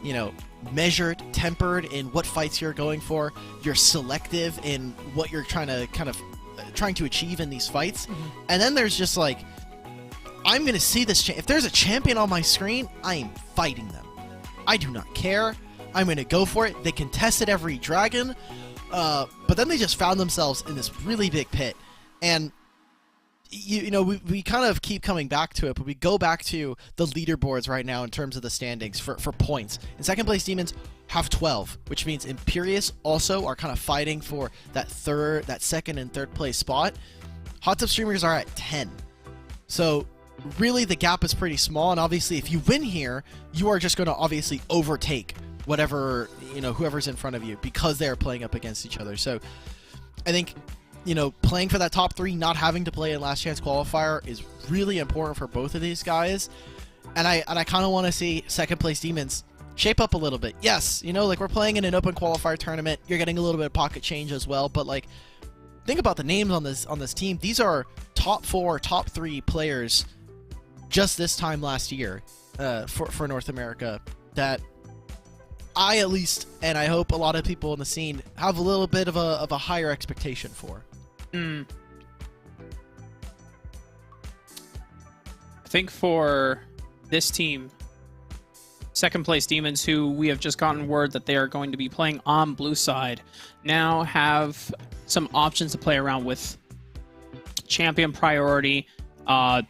you know, measured, tempered in what fights you're going for, you're selective in what you're trying to achieve in these fights, and then there's just like, I'm gonna see this if there's a champion on my screen, I am fighting them. I do not care. I'm gonna go for it. They contested every dragon, but then they just found themselves in this really big pit, and you know, we kind of keep coming back to it, but we go back to the leaderboards right now in terms of the standings for points. And second place Demons have 12, which means Imperious also are kind of fighting for that second and third place spot. Hot Tub Streamers are at 10. So really the gap is pretty small, and obviously if you win here, you are just going to obviously overtake whatever, you know, whoever's in front of you because they're playing up against each other. So I think, you know, playing for that top 3, not having to play in last chance qualifier is really important for both of these guys. And I kind of want to see second place Demons shape up a little bit. Yes, you know, like we're playing in an open qualifier tournament, you're getting a little bit of pocket change as well, but like think about the names on this team. These are top 4, top 3 players just this time last year for North America that I at least, and I hope a lot of people in the scene, have a little bit of a higher expectation for. I think for this team, second place Demons, who we have just gotten word that they are going to be playing on blue side, now have some options to play around with. Champion priority. I'm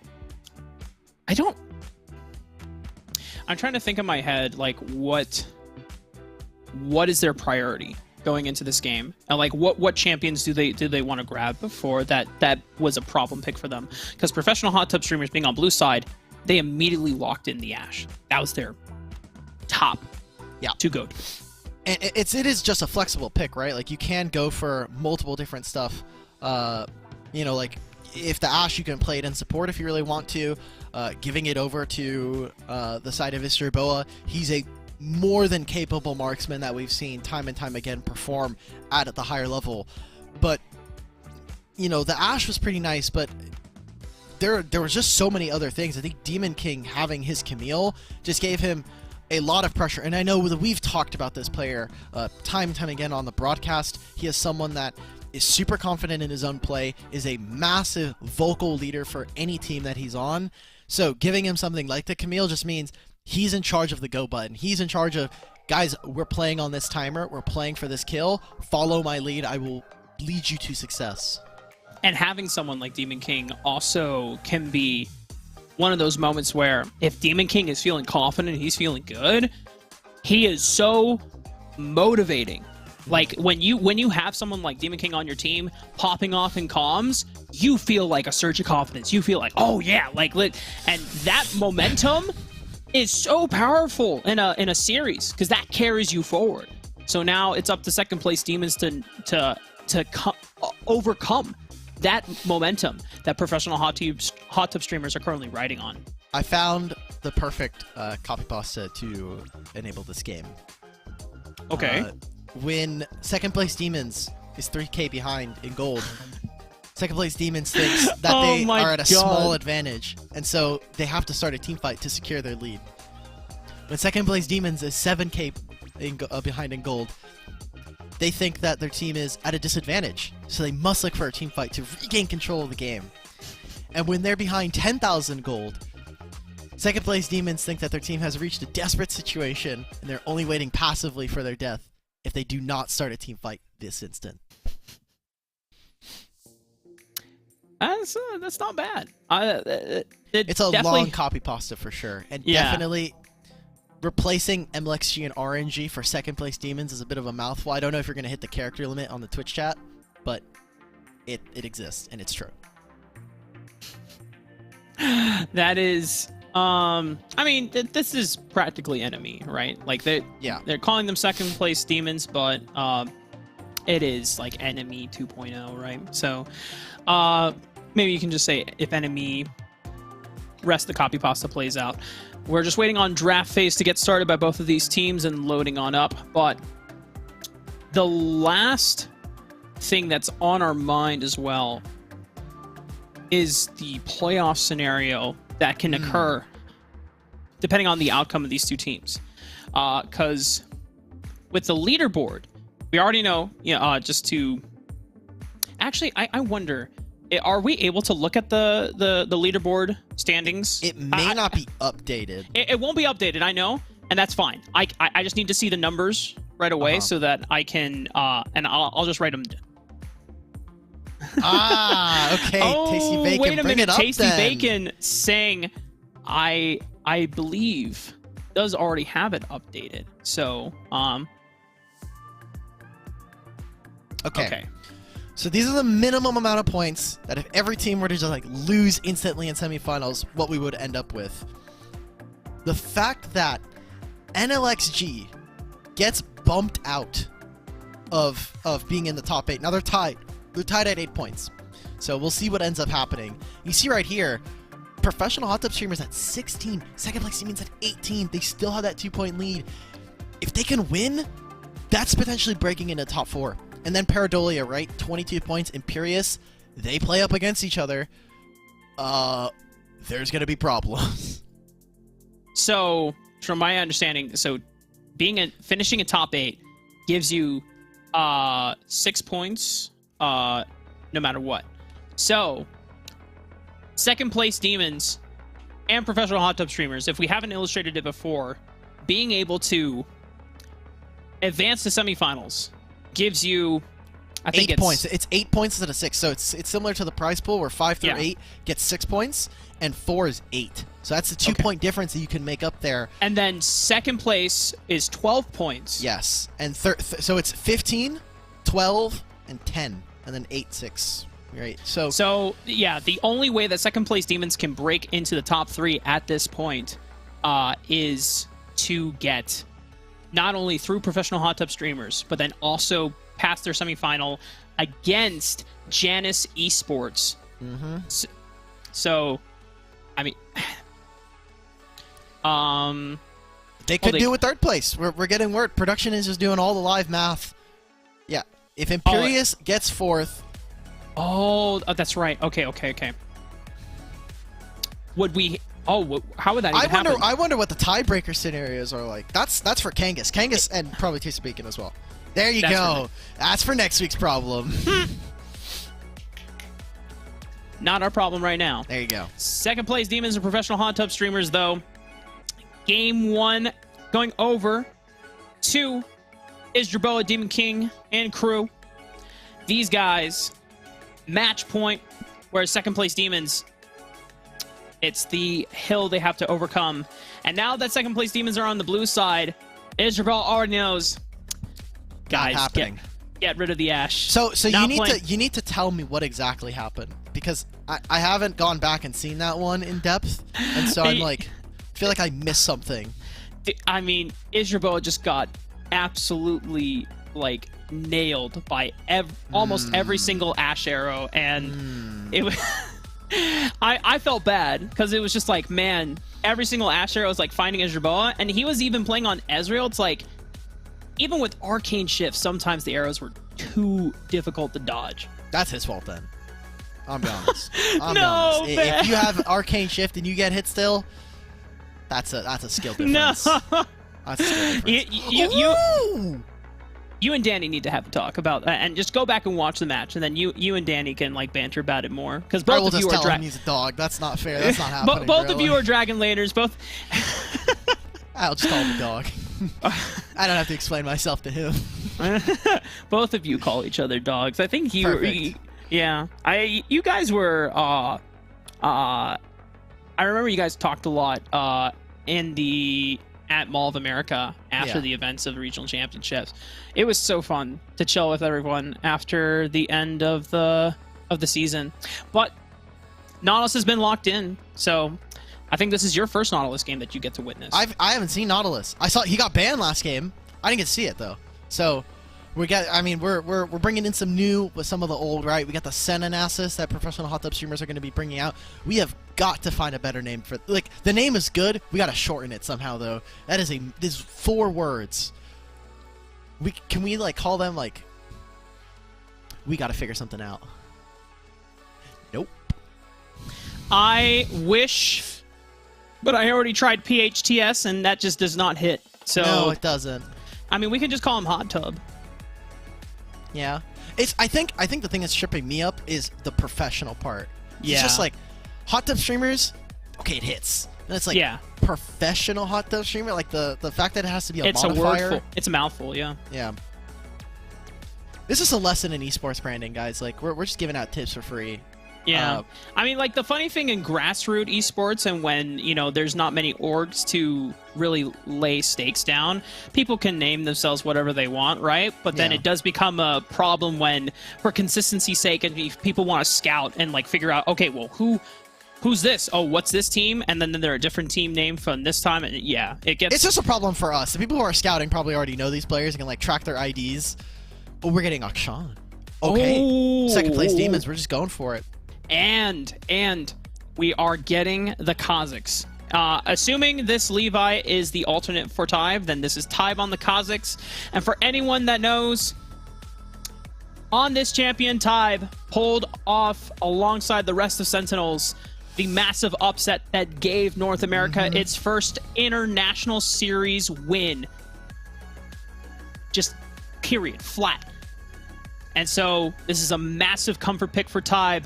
trying to think in my head, like, what is their priority going into this game, and like what champions do they want to grab before that was a problem pick for them? Because professional hot tub streamers being on blue side, they immediately locked in the Ashe. That was their top to go to. And it is just a flexible pick, right? Like you can go for multiple different stuff. You know, like if the Ashe, you can play it in support if you really want to. Giving it over to the side of Isriboa, he's a more than capable marksman that we've seen time and time again perform at the higher level. But you know, the Ashe was pretty nice, but there was just so many other things. I think Demon King having his Camille just gave him a lot of pressure, and I know that we've talked about this player time and time again on the broadcast. He is someone that is super confident in his own play, is a massive vocal leader for any team that he's on. So giving him something like the Camille just means he's in charge of the go button. He's in charge of, guys, we're playing on this timer. We're playing for this kill. Follow my lead. I will lead you to success. And having someone like Demon King also can be one of those moments where if Demon King is feeling confident, he's feeling good, he is so motivating. Like when you have someone like Demon King on your team popping off in comms, you feel like a surge of confidence. You feel like, oh yeah, like, and that momentum is so powerful in a series because that carries you forward. So now it's up to second place Demons to overcome that momentum that professional hot hot tub streamers are currently riding on. I found the perfect copy pasta to enable this game. Okay. When second place Demons is 3k behind in gold, second place Demons thinks that Oh they my are at a God. small advantage, and so they have to start a team fight to secure their lead. When second place Demons is 7k behind in gold, they think that their team is at a disadvantage, so they must look for a team fight to regain control of the game. And when they're behind 10,000 gold, second place Demons think that their team has reached a desperate situation, and they're only waiting passively for their death if they do not start a team fight this instant. That's not bad. It's a definitely- long copy pasta for sure, and Yeah. definitely replacing MLXG and RNG for second place Demons is a bit of a mouthful. I don't know if you're going to hit the character limit on the Twitch chat, but it exists, and it's true. That is, I mean, this is practically enemy, right? Like they're calling them second place Demons, but it is like enemy 2.0, right? So maybe you can just say if enemy, rest the copy pasta plays out. We're just waiting on draft phase to get started by both of these teams and loading on up. But the last thing that's on our mind as well is the playoff scenario that can occur depending on the outcome of these two teams. Because with the leaderboard, we already know, just to... Actually, I wonder, are we able to look at the leaderboard standings? It may not be updated. It won't be updated, I know, and that's fine. I just need to see the numbers right away so that I can, and I'll just write them. Okay. Tasty Bacon, wait a bring minute. it up Tasty then. Bacon saying, I believe, does already have it updated. So, Okay. So these are the minimum amount of points that if every team were to just like lose instantly in semifinals, what we would end up with. The fact that NLXG gets bumped out of being in the top 8. Now they're tied. They're tied at 8 points. So we'll see what ends up happening. You see right here, professional hot tub streamers at 16, second place Demons at 18. They still have that 2-point lead. If they can win, that's potentially breaking into top 4. And then Paradolia, right? 22 points. Imperius, they play up against each other. There's going to be problems. So, from my understanding, so finishing a top 8 gives you 6 points no matter what. So, second place Demons and professional hot tub streamers, if we haven't illustrated it before, being able to advance to semifinals gives you, I think 8 points. It's 8 points instead of 6. So it's similar to the prize pool where 5 through 8 gets 6 points and 4 is 8. So that's a 2-point difference that you can make up there. And then second place is 12 points. Yes. And so it's 15, 12, and 10. And then 8, 6. Right. So yeah, the only way that second place Demons can break into the top 3 at this point is to get not only through professional hot tub streamers, but then also past their semifinal against Janus Esports. Mm-hmm. So, I mean, they could do with third place. We're getting word. Production is just doing all the live math. Yeah. If Imperius gets 4th. Oh, that's right. Okay. Would we... Oh, how would that even happen? I wonder what the tiebreaker scenarios are like. That's for Kangas. Kangas and probably Tasty Bacon as well. There you go. That's for next week's problem. Not our problem right now. There you go. Second place Demons and professional hot tub streamers, though. Game 1 going over to Isdraboa, Demon King, and crew. These guys, match point, whereas second place Demons, it's the hill they have to overcome. And now that second place Demons are on the blue side, Isdraboa already knows, guys, get rid of the Ash. So you need to tell me what exactly happened, because I haven't gone back and seen that one in depth, and so I'm like, I feel like I missed something. I mean, Isdraboa just got absolutely like nailed by almost every single Ash arrow, and it was I felt bad because it was just like, man, every single Ash arrow was like finding a Jerboa, and he was even playing on Ezreal. It's like, even with arcane shift, sometimes the arrows were too difficult to dodge. That's his fault then. I'm be honest. No, honest. man. If you have arcane shift and you get hit still, that's a skill difference. No. That's a skill difference. You you and Danny need to have a talk about that, and just go back and watch the match, and then you and Danny can like banter about it more, because I will both of just you are tell him he's a dog. That's not fair. That's not happening. both of really. you are dragon laners. Both. I'll just call him a dog. I don't have to explain myself to him. Both of you call each other dogs. I think Perfect. yeah. You guys were I remember you guys talked a lot at Mall of America after Yeah. the events of the regional championships. It was so fun to chill with everyone after the end of the season. But Nautilus has been locked in, so I think this is your first Nautilus game that you get to witness. I haven't seen Nautilus. I saw he got banned last game. I didn't get to see it though. So we're bringing in some new with some of the old, right? We got the Senna Nasus that professional hot tub streamers are going to be bringing out. We have got to find a better name for, like, the name is good. We got to shorten it somehow though. This is 4 words. Can we like call them like? We got to figure something out. Nope. I wish, but I already tried PHTS and that just does not hit. So No, it doesn't. I mean, we can just call him Hot Tub. Yeah. I think the thing that's tripping me up is the professional part. Yeah. It's just like hot tub streamers, okay, it hits. And it's like Yeah. professional hot tub streamer, like the fact that it has to be a It's modifier. a word. It's a mouthful. Yeah. Yeah. This is a lesson in esports branding, guys. Like we're just giving out tips for free. Yeah. I mean, like, the funny thing in grassroots esports, and when, you know, there's not many orgs to really lay stakes down, people can name themselves whatever they want, right? But then Yeah. it does become a problem when, for consistency's sake, and if people want to scout and, like, figure out, okay, well, who's this? Oh, what's this team? And then they're a different team name from this time. And yeah, it gets... It's just a problem for us. The people who are scouting probably already know these players and can like track their IDs. But we're getting Akshan. Okay. Oh. Second place Demons, we're just going for it. And we are getting the Kazakhs. Assuming this Levi is the alternate for Tybe, then this is Tybe on the Kazakhs. And for anyone that knows, on this champion, Tybe pulled off alongside the rest of Sentinels the massive upset that gave North America its first international series win. Just period, flat. And so this is a massive comfort pick for Tybe.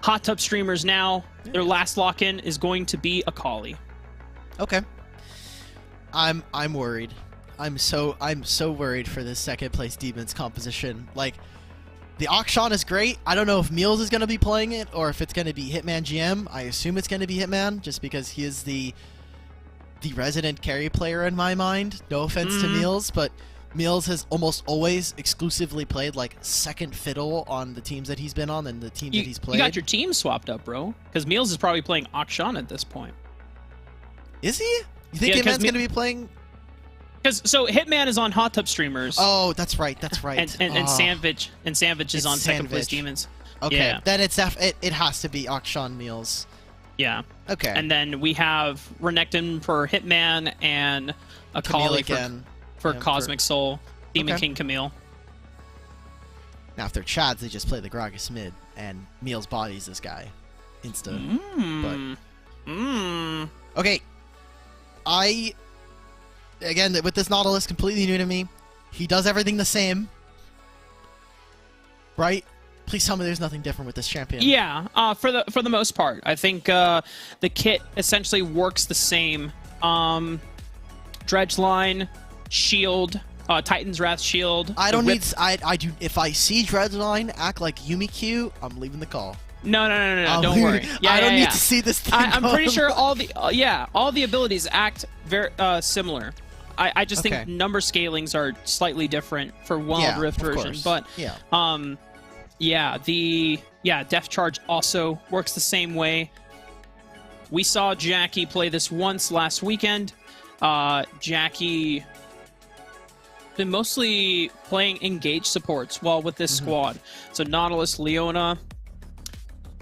Hot tub streamers now, their last lock-in is going to be Akali. Okay. I'm worried. I'm so worried for this second place Demons composition. Like, the Akshan is great. I don't know if Meals is going to be playing it or if it's going to be Hitman GM. I assume it's going to be Hitman just because he is the resident carry player in my mind. No offense to Meals, but Meals has almost always exclusively played like second fiddle on the teams that he's been on and the teams that he's played. You got your team swapped up, bro. Because Meals is probably playing Akshan at this point. Is he? You think Yeah, 'cause Hitman's going to be playing? So Hitman is on Hot Tub Streamers. Oh, that's right. That's right. And Oh. Sandwich is on second place Sandwich. Demons. Okay, Yeah. then it has to be Akshan Meals. Yeah. Okay. And then we have Renekton for Hitman and Akali Camille again. for Yeah, Cosmic Soul. Demon Okay. King Camille. Now, if they're Chads, they just play the Gragas mid, and Meals bodies this guy. Insta. Okay. Again, with this Nautilus, completely new to me. He does everything the same. Right? Please tell me there's nothing different with this champion. Yeah, for the most part. I think the kit essentially works the same. Dredge line, shield, Titan's Wrath shield. I don't the need... I do... If I see Dreadline act like Yumi-Q, I'm leaving the call. No, I'm don't leaving- worry. Yeah, I don't yeah, need yeah. to see this thing I'm pretty go. sure all the abilities act very similar. I just Okay. think number scalings are slightly different for Wild Yeah, Rift of version. course. But yeah. Death Charge also works the same way. We saw Jackie play this once last weekend. Jackie been mostly playing engaged supports while with this squad. So Nautilus, Leona,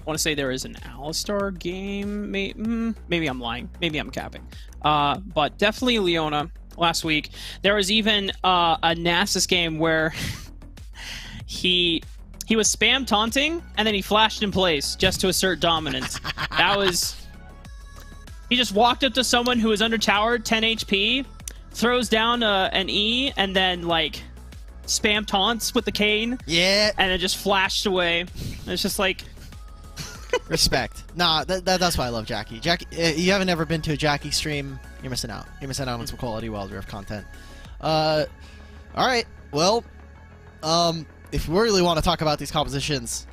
want to say there is an Alistar game. Maybe I'm lying. Maybe I'm capping. But definitely Leona last week. There was even a Nasus game where he was spam taunting and then he flashed in place just to assert dominance. That was... He just walked up to someone who was under towered, 10 HP, throws down an E, and then, like, spam taunts with the cane. Yeah. And it just flashed away. And it's just like... Respect. Nah, that's why I love Jackie. Jackie, you haven't ever been to a Jackie stream, you're missing out. You're missing out on some quality Wild Rift content. Alright, well, if we really want to talk about these compositions,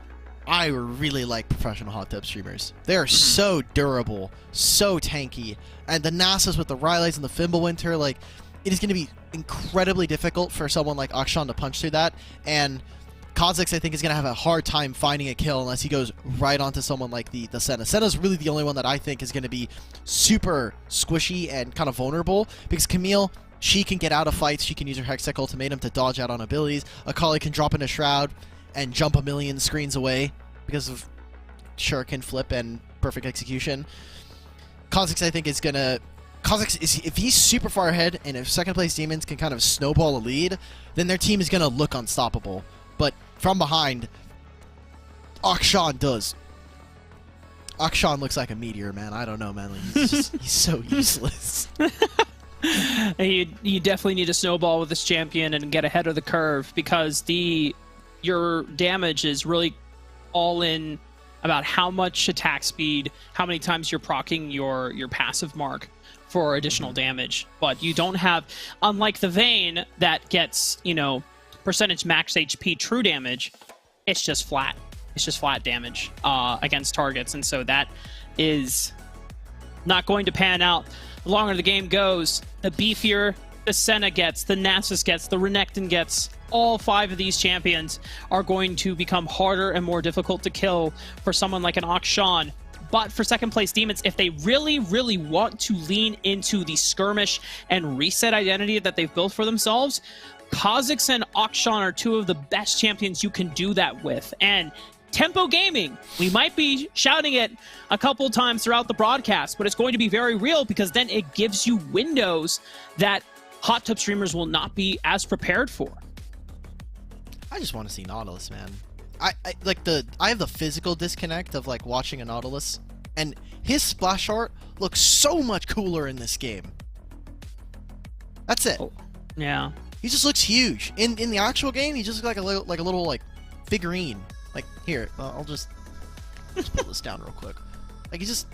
I really like professional hot tub streamers. They are so durable, so tanky, and the Nasus with the Rylays and the Fimbulwinter, like, it is going to be incredibly difficult for someone like Akshan to punch through that, and Kha'Zix, I think, is going to have a hard time finding a kill unless he goes right onto someone like the Senna. Senna's really the only one that I think is going to be super squishy and kind of vulnerable, because Camille, she can get out of fights, she can use her Hextech ultimatum to dodge out on abilities, Akali can drop in a Shroud and jump a million screens away because of Shuriken flip and perfect execution. Kha'Zix, I think, is going to... Kha'Zix, if he's super far ahead, and if second place Demons can kind of snowball a lead, then their team is going to look unstoppable. But from behind, Akshan does. Akshan looks like a meteor, man. I don't know, man. Like, he's so useless. You definitely need to snowball with this champion and get ahead of the curve, because your damage is really all in about how much attack speed, how many times you're proccing your passive mark for additional damage. But you don't have, unlike the Vayne that gets, percentage max HP true damage, it's just flat. It's just flat damage against targets, and so that is not going to pan out. The longer the game goes, the beefier the Senna gets, the Nasus gets, the Renekton gets. All 5 of these champions are going to become harder and more difficult to kill for someone like an Akshan. But for second place Demons, if they really, really want to lean into the skirmish and reset identity that they've built for themselves, Kha'Zix and Akshan are 2 of the best champions you can do that with. And Tempo Gaming, we might be shouting it a couple times throughout the broadcast, but it's going to be very real, because then it gives you windows that hot tub streamers will not be as prepared for. I just want to see Nautilus, man. I have the physical disconnect of like watching a Nautilus, and his splash art looks so much cooler in this game. That's it. Oh, yeah. He just looks huge. In the actual game, he just looks like a little figurine. Like, here, I'll just pull this down real quick. Like, he just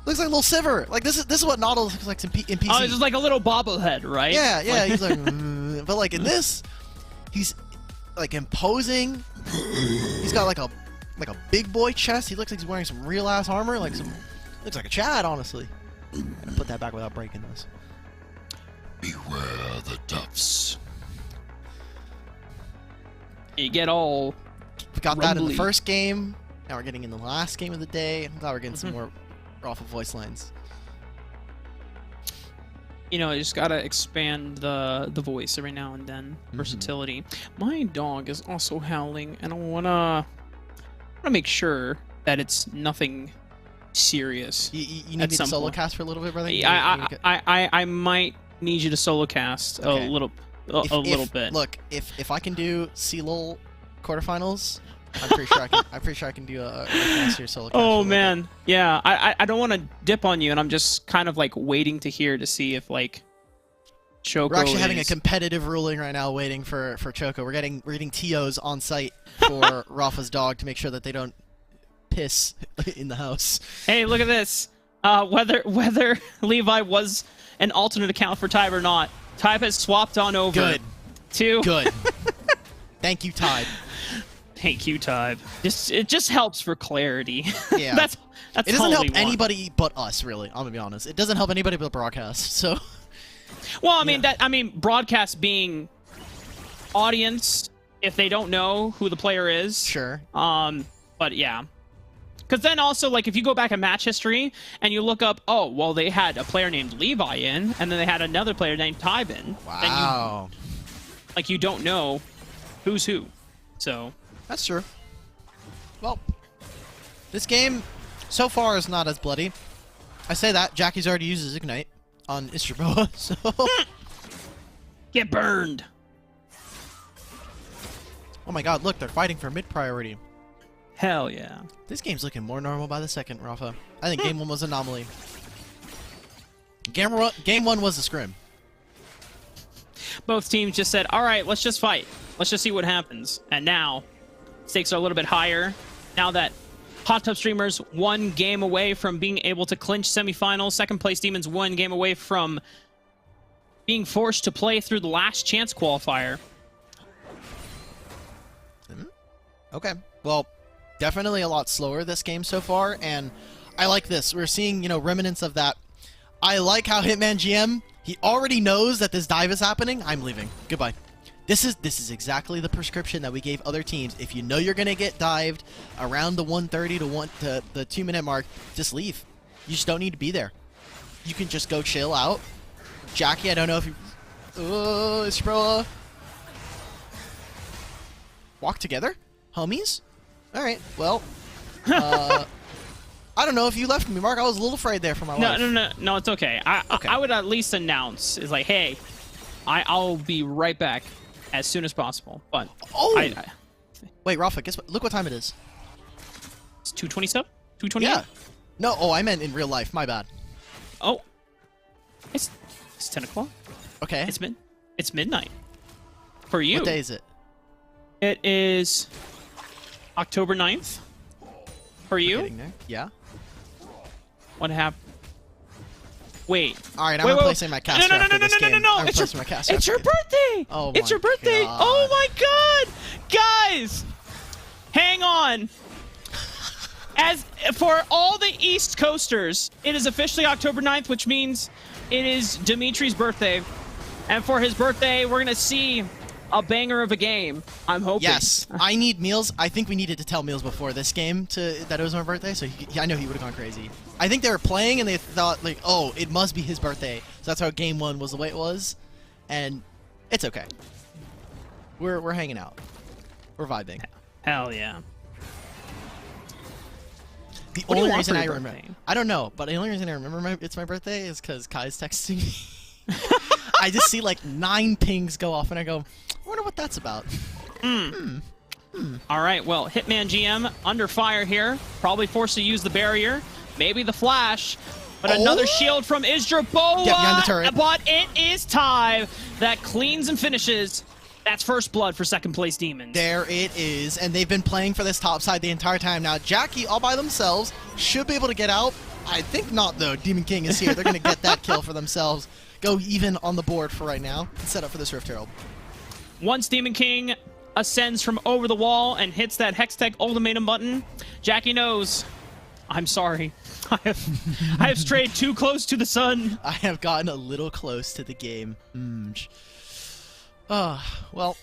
looks like a little Sivir. Like, this is what Nautilus looks like in PC. Oh, it's just like a little bobblehead, right? Yeah, yeah. He's like, but like in this, he's like imposing. He's got like a big boy chest. He looks like he's wearing some real ass armor. Looks like a Chad, honestly. I'm gonna put that back without breaking this. Beware the depths. You get all We got rumbly. that in the first game. Now we're getting in the last game of the day. I'm glad we're getting some more awful voice lines. You just gotta expand the voice every now and then. Versatility. My dog is also howling, and I wanna make sure that it's nothing serious. You need me to solo cast for a little bit, brother? I might need you to solo cast Okay. a little bit. Look, if I can do CLOL quarterfinals, I'm pretty sure I can do a cast here solo cast. Oh man, yeah. I don't want to dip on you, and I'm just kind of like waiting to hear to see if like Choco. We're actually having a competitive ruling right now, waiting for Choco. We're getting TOs on site for Rafa's dog to make sure that they don't piss in the house. Hey, look at this. Whether Levi was an alternate account for Tybe or not, Tybe has swapped on over. Good. To Good. Thank you, Tide. Thank you, Tybe. It just helps for clarity. Yeah. that's It doesn't all help we want. anybody but us, really. I'm gonna be honest. It doesn't help anybody but broadcast. So. Well, I mean, broadcast being audience, if they don't know who the player is. Sure. But yeah. Because then also, like, if you go back in match history and you look up, oh, well, they had a player named Levi in, and then they had another player named Tybe in. Wow. Then you don't know who's who. So. That's true. Well, This game, so far, is not as bloody. I say that, Jackie's already used his Ignite on Istroboa, so... Get burned. Oh my god, look, they're fighting for mid-priority. Hell yeah. This game's looking more normal by the second, Rafa. I think Game 1 was an anomaly. Game 1 was a scrim. Both teams just said, all right, let's just fight. Let's just see what happens. And now, stakes are a little bit higher. Now that Hot Tub Streamers 1 game away from being able to clinch semifinals, second place Demons 1 game away from being forced to play through the last chance qualifier. Okay, well, definitely a lot slower this game so far, and I like this. We're seeing, remnants of that. I like how Hitman GM, he already knows that this dive is happening. I'm leaving. Goodbye. This is exactly the prescription that we gave other teams. If you know you're going to get dived around the 1:30 to the 2-minute mark, just leave. You just don't need to be there. You can just go chill out. Jackie, I don't know if you... Oh, Isproa. Walk together? Homies? Alright, well... I don't know if you left me, Mark. I was a little afraid there for my life. No, it's okay. I would at least announce, is like, hey, I'll be right back as soon as possible. But wait, Rafa, guess what? Look what time it is. It's 2:27? 2:28? Yeah. No, I meant in real life. My bad. Oh. It's 10 o'clock. Okay. It's midnight. For you. What day is it? It is October 9th. For you? Getting there. Yeah. What happened? Wait. All right, I'm replacing my caster after this game. No. I'm replacing my caster It's after your this game. birthday. Oh It's my your birthday. God. Oh my god. Guys, hang on. As for all the East Coasters, it is officially October 9th, which means it is Dimitri's birthday. And for his birthday, we're going to see a banger of a game. I'm hoping. Yes, I need Meals. I think we needed to tell Meals before this game that it was my birthday, so I know he would have gone crazy. I think they were playing and they thought like, oh, it must be his birthday. So that's how Game 1 was the way it was, and it's okay. We're hanging out. We're vibing. Hell yeah. The What do you only want reason for I your remember, birthday? I don't know, but the only reason I remember it's my birthday is because Kai's texting me. I just see like 9 pings go off, and I go, I wonder what that's about. All right, well, Hitman GM under fire here. Probably forced to use the barrier. Maybe the flash. But another shield from Istroboa. Get behind the turret. But it is Ty that cleans and finishes. That's first blood for second place Demons. There it is, and they've been playing for this top side the entire time. Now, Jackie, all by themselves, should be able to get out. I think not, though. Demon King is here. They're going to get that kill for themselves. Go even on the board for right now and set up for this Rift Herald. Once Demon King ascends from over the wall and hits that Hextech ultimatum button, Jackie knows, I'm sorry. I have strayed too close to the sun. I have gotten a little close to the game. Well,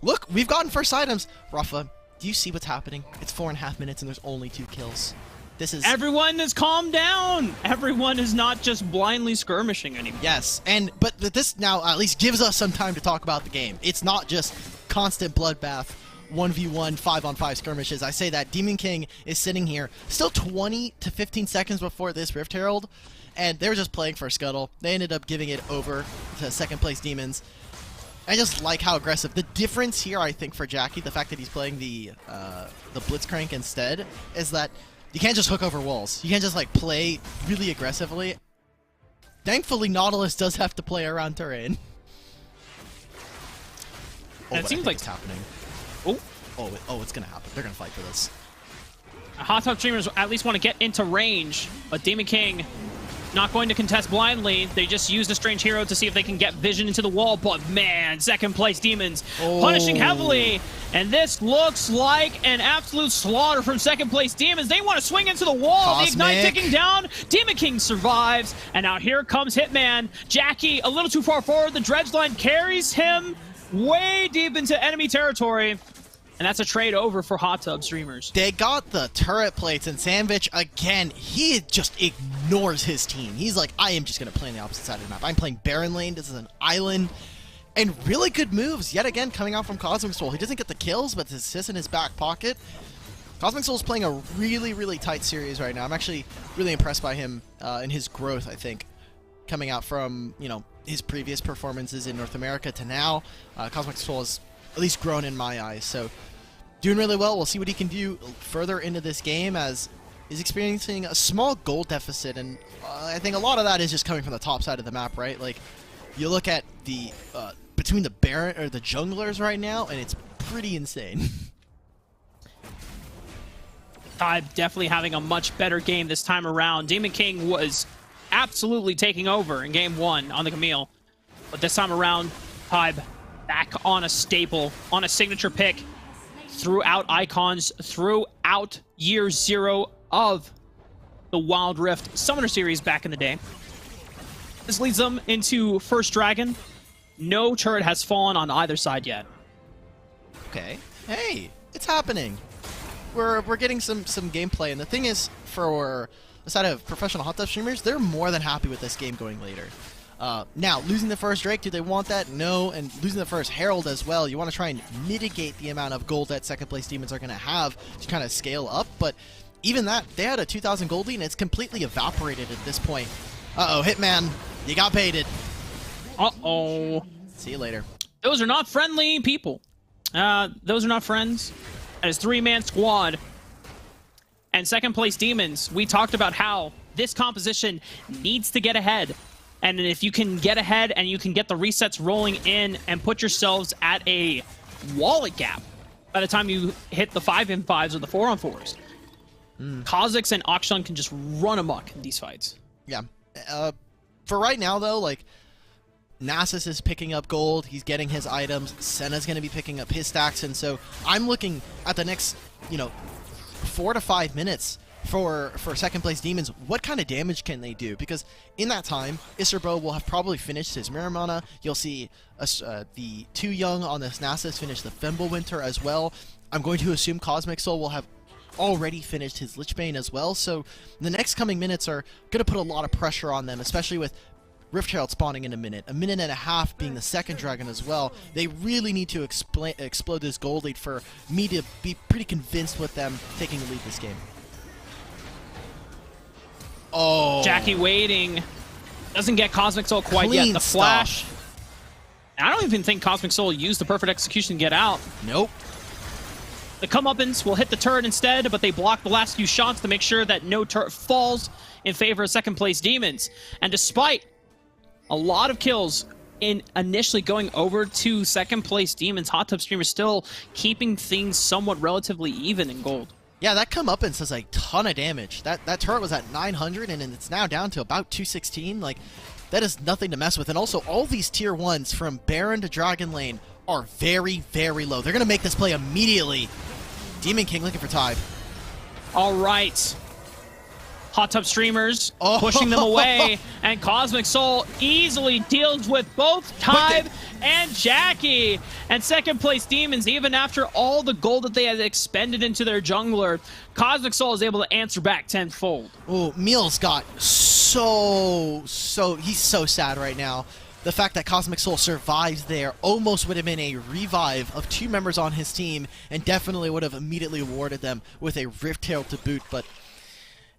look, we've gotten first items. Rafa, do you see what's happening? It's 4.5 minutes and there's only 2 kills. This is... Everyone has calmed down. Everyone is not just blindly skirmishing anymore. Yes, but this now at least gives us some time to talk about the game. It's not just constant bloodbath, 1v1, 5-on-5 skirmishes. I say that Demon King is sitting here, still 20 to 15 seconds before this Rift Herald, and they were just playing for Scuttle. They ended up giving it over to second place Demons. I just like how aggressive. The difference here, I think, for Jackie, the fact that he's playing the Blitzcrank instead, is that you can't just hook over walls. You can't just like play really aggressively. Thankfully, Nautilus does have to play around terrain. It seems like it's happening. It's gonna happen. They're gonna fight for this. Hot Tub Streamers at least want to get into range, but Demon King not going to contest blindly. They just used a strange hero to see if they can get vision into the wall, but man, second place Demons punishing heavily, and this looks like an absolute slaughter from second place Demons. They want to swing into the wall. The Ignite ticking down. Demon King survives, and now here comes Hitman. Jackie a little too far forward. The dredge line carries him way deep into enemy territory. And that's a trade over for Hot Tub Streamers. They got the turret plates, and Sandwich, again, he just ignores his team. He's like, I am just going to play on the opposite side of the map. I'm playing Baron Lane. This is an island. And really good moves, yet again, coming out from Cosmic Soul. He doesn't get the kills, but it's just in his back pocket. Cosmic Soul's playing a really, really tight series right now. I'm actually really impressed by him and his growth, I think, coming out from, you know, his previous performances in North America to now. Cosmic Soul has at least grown in my eyes, so doing really well. We'll see what he can do further into this game, as he's experiencing a small gold deficit, and I think a lot of that is just coming from the top side of the map, right? Like, you look at the between the Baron or the junglers right now, and it's pretty insane. Tybe definitely having a much better game this time around. Demon King was absolutely taking over in game 1 on the Camille. But this time around, Tybe back on a staple, on a signature pick throughout Icons, throughout year 0 of the Wild Rift Summoner Series back in the day. This leads them into First Dragon. No turret has fallen on either side yet. Okay. Hey, it's happening. We're getting some gameplay, and the thing is, for the side of professional hot tub streamers, they're more than happy with this game going later. Now, losing the first Drake, do they want that? No, and losing the first Herald as well. You want to try and mitigate the amount of gold that second place Demons are going to have to kind of scale up, but even that, they had a 2,000 gold lead, and it's completely evaporated at this point. Uh-oh, Hitman, you got baited. Uh-oh. See you later. Those are not friendly people. Those are not friends. That is 3-man squad. And second place Demons, we talked about how this composition needs to get ahead. And if you can get ahead and you can get the resets rolling in and put yourselves at a wallet gap by the time you hit the 5-in-5s or the 4-on-4s, Kha'Zix and Akshan can just run amok in these fights. Yeah. For right now, though, like, Nasus is picking up gold, he's getting his items, Senna's going to be picking up his stacks, and so I'm looking at the next, you know, 4 to 5 minutes for second place Demons. What kind of damage can they do? Because in that time, Isserbo will have probably finished his Mirror Mana. You'll see the Too Young on this Nasus finish the Fimbulwinter as well. I'm going to assume Cosmic Soul will have already finished his Lichbane as well, so the next coming minutes are going to put a lot of pressure on them, especially with Rift Herald spawning in a minute and a half being the second dragon as well. They really need to explode this gold lead for me to be pretty convinced with them taking the lead this game. Oh. Jackie waiting. Doesn't get Cosmic Soul quite Clean yet. The flash. stuff. I don't even think Cosmic Soul used the perfect execution to get out. Nope. The comeuppance will hit the turret instead, but they block the last few shots to make sure that no turret falls in favor of second place Demons. And despite a lot of kills in initially going over to second place Demons, Hot Tub Streamer still keeping things somewhat relatively even in gold. Yeah, that comeuppance does a ton of damage. That turret was at 900 and it's now down to about 216. Like, that is nothing to mess with. And also, all these tier 1s from Baron to Dragon Lane are very, very low. They're going to make this play immediately. Demon King looking for Tybe. All right. Hot Tub Streamers pushing them away, and Cosmic Soul easily deals with both Tybe and Jackie. And second place Demons, even after all the gold that they had expended into their jungler, Cosmic Soul is able to answer back tenfold. Oh, Meal's got he's so sad right now. The fact that Cosmic Soul survives there almost would have been a revive of 2 members on his team, and definitely would have immediately awarded them with a Rift Herald to boot, but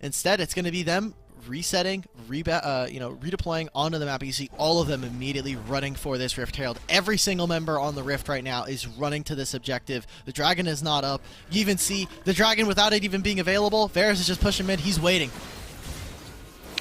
instead, it's going to be them resetting, redeploying onto the map. You see all of them immediately running for this Rift Herald. Every single member on the Rift right now is running to this objective. The Dragon is not up. You even see the Dragon without it even being available. Varus is just pushing mid. He's waiting.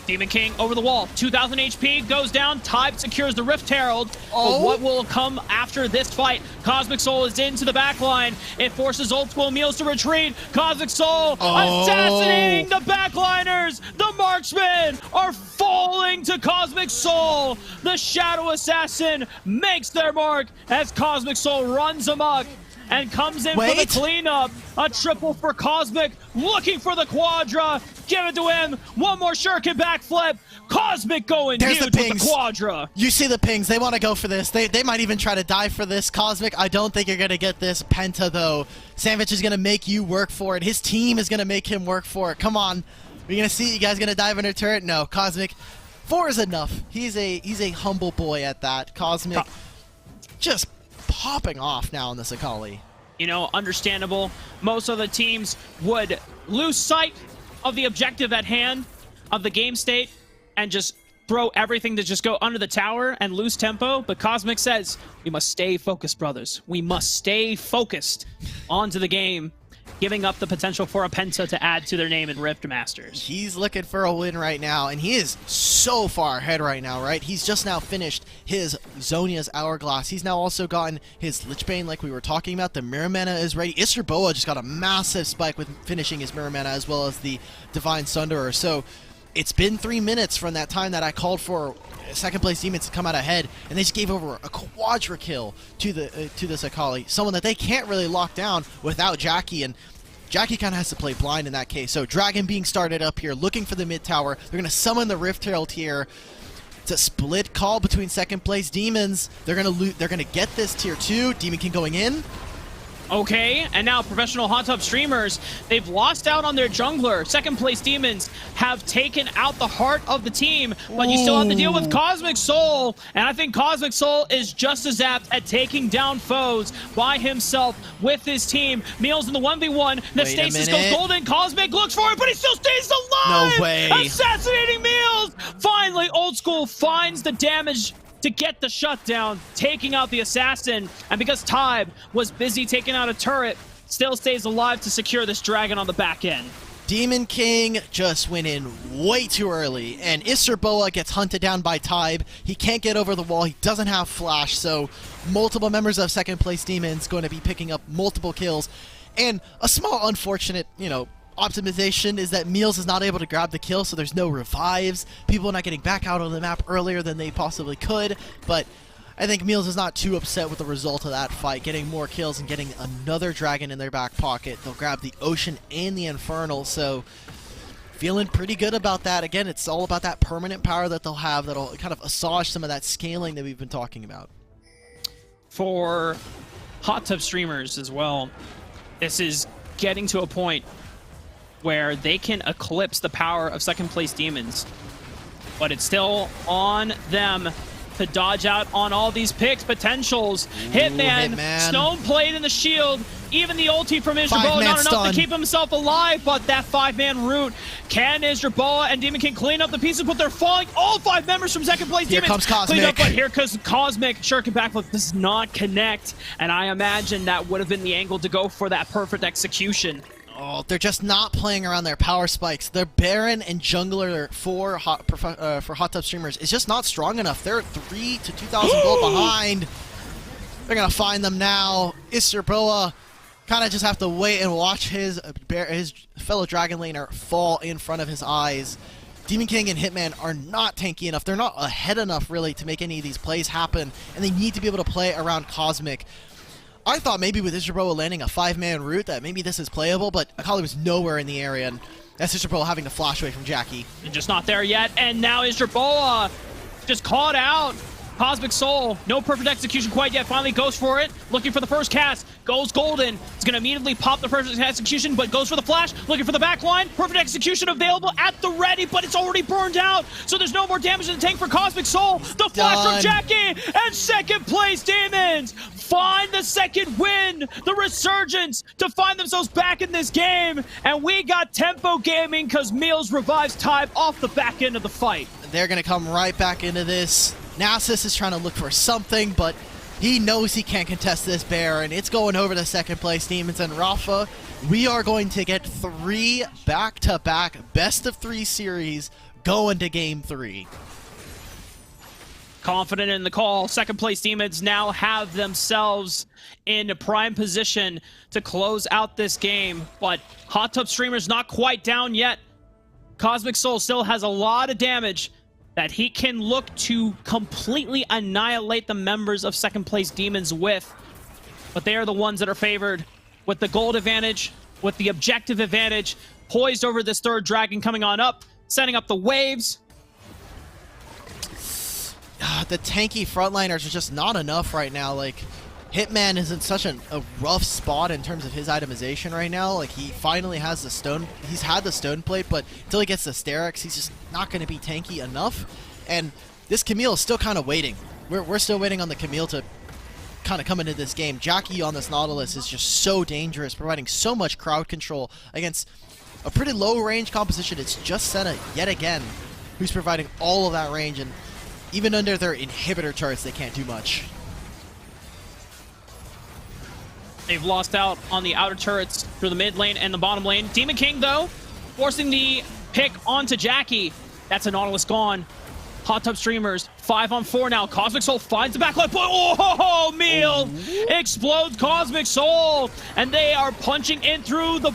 Demon King over the wall. 2,000 HP goes down. Tybe secures the Rift Herald. But what will come after this fight? Cosmic Soul is into the backline. It forces Old School Meals to retreat. Cosmic Soul assassinating the backliners. The marksmen are falling to Cosmic Soul. The Shadow Assassin makes their mark as Cosmic Soul runs amok and comes in for the cleanup. A triple for Cosmic, looking for the Quadra. Give it to him. One more shuriken backflip. Cosmic going huge with the Quadra. You see the pings. They want to go for this. They might even try to die for this. Cosmic, I don't think you're going to get this. Penta, though. Sandwich is going to make you work for it. His team is going to make him work for it. Come on. We're going to see you guys going to dive into turret? No. Cosmic, 4 is enough. He's a humble boy at that. Cosmic just popping off now on this Akali. You know, understandable. Most of the teams would lose sight of the objective at hand, of the game state, and just throw everything to just go under the tower and lose tempo. But Cosmic says, we must stay focused, brothers. We must stay focused onto the game, giving up the potential for a Penta to add to their name in Rift Masters. He's looking for a win right now, and he is so far ahead right now, right? He's just now finished his Zonia's Hourglass. He's now also gotten his Lichbane like we were talking about. The Mirror Mana is ready. Isherboa just got a massive spike with finishing his Mirror Mana as well as the Divine Sunderer. So it's been 3 minutes from that time that I called for second place Demons to come out ahead, and they just gave over a quadra kill to this Akali, someone that they can't really lock down without Jackie, and Jackie kind of has to play blind in that case. So Dragon being started up here, looking for the mid tower. They're going to summon the Rift Herald here. It's a split call between second place Demons. They're going to get this tier 2. Demon King going in. Okay, and now professional hot tub streamers, they've lost out on their jungler. Second place Demons have taken out the heart of the team, but you still have to deal with Cosmic Soul, and I think Cosmic Soul is just as apt at taking down foes by himself with his team. Meals in the 1v1, the stasis goes golden, Cosmic looks for it, but he still stays alive! No way! Assassinating Meals! Finally, Old School finds the damage to get the shutdown, taking out the assassin, and because Tybe was busy taking out a turret, still stays alive to secure this dragon on the back end. Demon King just went in way too early, and Isherboa gets hunted down by Tybe. He can't get over the wall, he doesn't have flash, so multiple members of second place Demons going to be picking up multiple kills. And a small unfortunate, optimization is that Meals is not able to grab the kill, so there's no revives. People are not getting back out on the map earlier than they possibly could, but I think Meals is not too upset with the result of that fight, getting more kills and getting another dragon in their back pocket. They'll grab the Ocean and the Infernal, so feeling pretty good about that. Again, it's all about that permanent power that they'll have that'll kind of assuage some of that scaling that we've been talking about. For hot tub streamers as well, this is getting to a point where they can eclipse the power of second place Demons. But it's still on them to dodge out on all these picks, potentials. Hitman, Stone Blade in the shield, even the ulti from Isherboa, not enough to keep himself alive, but that 5-man root. Can Isherboa and Demon King clean up the pieces, but they're falling. All 5 members from second place Demons comes Cosmic. clean up, but here comes Cosmic. Shuriken backflip does not connect, and I imagine that would have been the angle to go for that perfect execution. Oh, they're just not playing around their power spikes. Their Baron and Jungler for hot tub streamers is just not strong enough. They're 3 to 2,000 gold behind. They're gonna find them now. Isherboa kind of just have to wait and watch his fellow Dragon Laner fall in front of his eyes. Demon King and Hitman are not tanky enough. They're not ahead enough really to make any of these plays happen, and they need to be able to play around Cosmic. I thought maybe with Isherboa landing a 5-man route that maybe this is playable, but Akali was nowhere in the area, and that's Isherboa having to flash away from Jackie. You're just not there yet, and now Isherboa just caught out. Cosmic Soul, no perfect execution quite yet, finally goes for it, looking for the first cast, goes golden. It's going to immediately pop the first execution, but goes for the flash, looking for the backline. Perfect execution available at the ready, but it's already burned out, so there's no more damage in the tank for Cosmic Soul. The flash from Jackie, and second place Demons find the second win, the resurgence to find themselves back in this game, and we got tempo gaming because Meals revives Tybe off the back end of the fight. They're going to come right back into this. Nasus is trying to look for something, but he knows he can't contest this Baron. It's going over to second place Demons, and Rafa, we are going to get 3 back-to-back best-of-3 series going to Game 3. Confident in the call, second place Demons now have themselves in a prime position to close out this game, but hot tub streamers not quite down yet. Cosmic Soul still has a lot of damage that he can look to completely annihilate the members of second place Demons with, but they are the ones that are favored with the gold advantage, with the objective advantage, poised over this third dragon coming on up, setting up the waves. The tanky frontliners are just not enough right now. Like, Hitman is in such a rough spot in terms of his itemization right now. Like, he finally has the stone. He's had the stone plate, but until he gets the Sterix, he's just not going to be tanky enough. And this Camille is still kind of waiting. We're still waiting on the Camille to kind of come into this game. Jackie on this Nautilus is just so dangerous, providing so much crowd control against a pretty low-range composition. It's just Senna, yet again, who's providing all of that range, and even under their inhibitor turrets, they can't do much. They've lost out on the outer turrets through the mid lane and the bottom lane. Demon King, though, forcing the pick onto Jackie. That's a Nautilus gone. Hot Tub Streamers, 5-on-4 now. Cosmic Soul finds the backline. Oh, Meal explodes Cosmic Soul. And they are punching in through the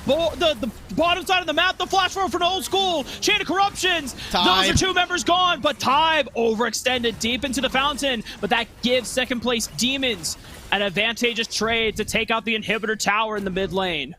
bottom side of the map. The flash forward from Old School. Chain of Corruptions. Tide. Those are 2 members gone. But Tide overextended deep into the fountain. But that gives second place Demons an advantageous trade to take out the inhibitor tower in the mid lane.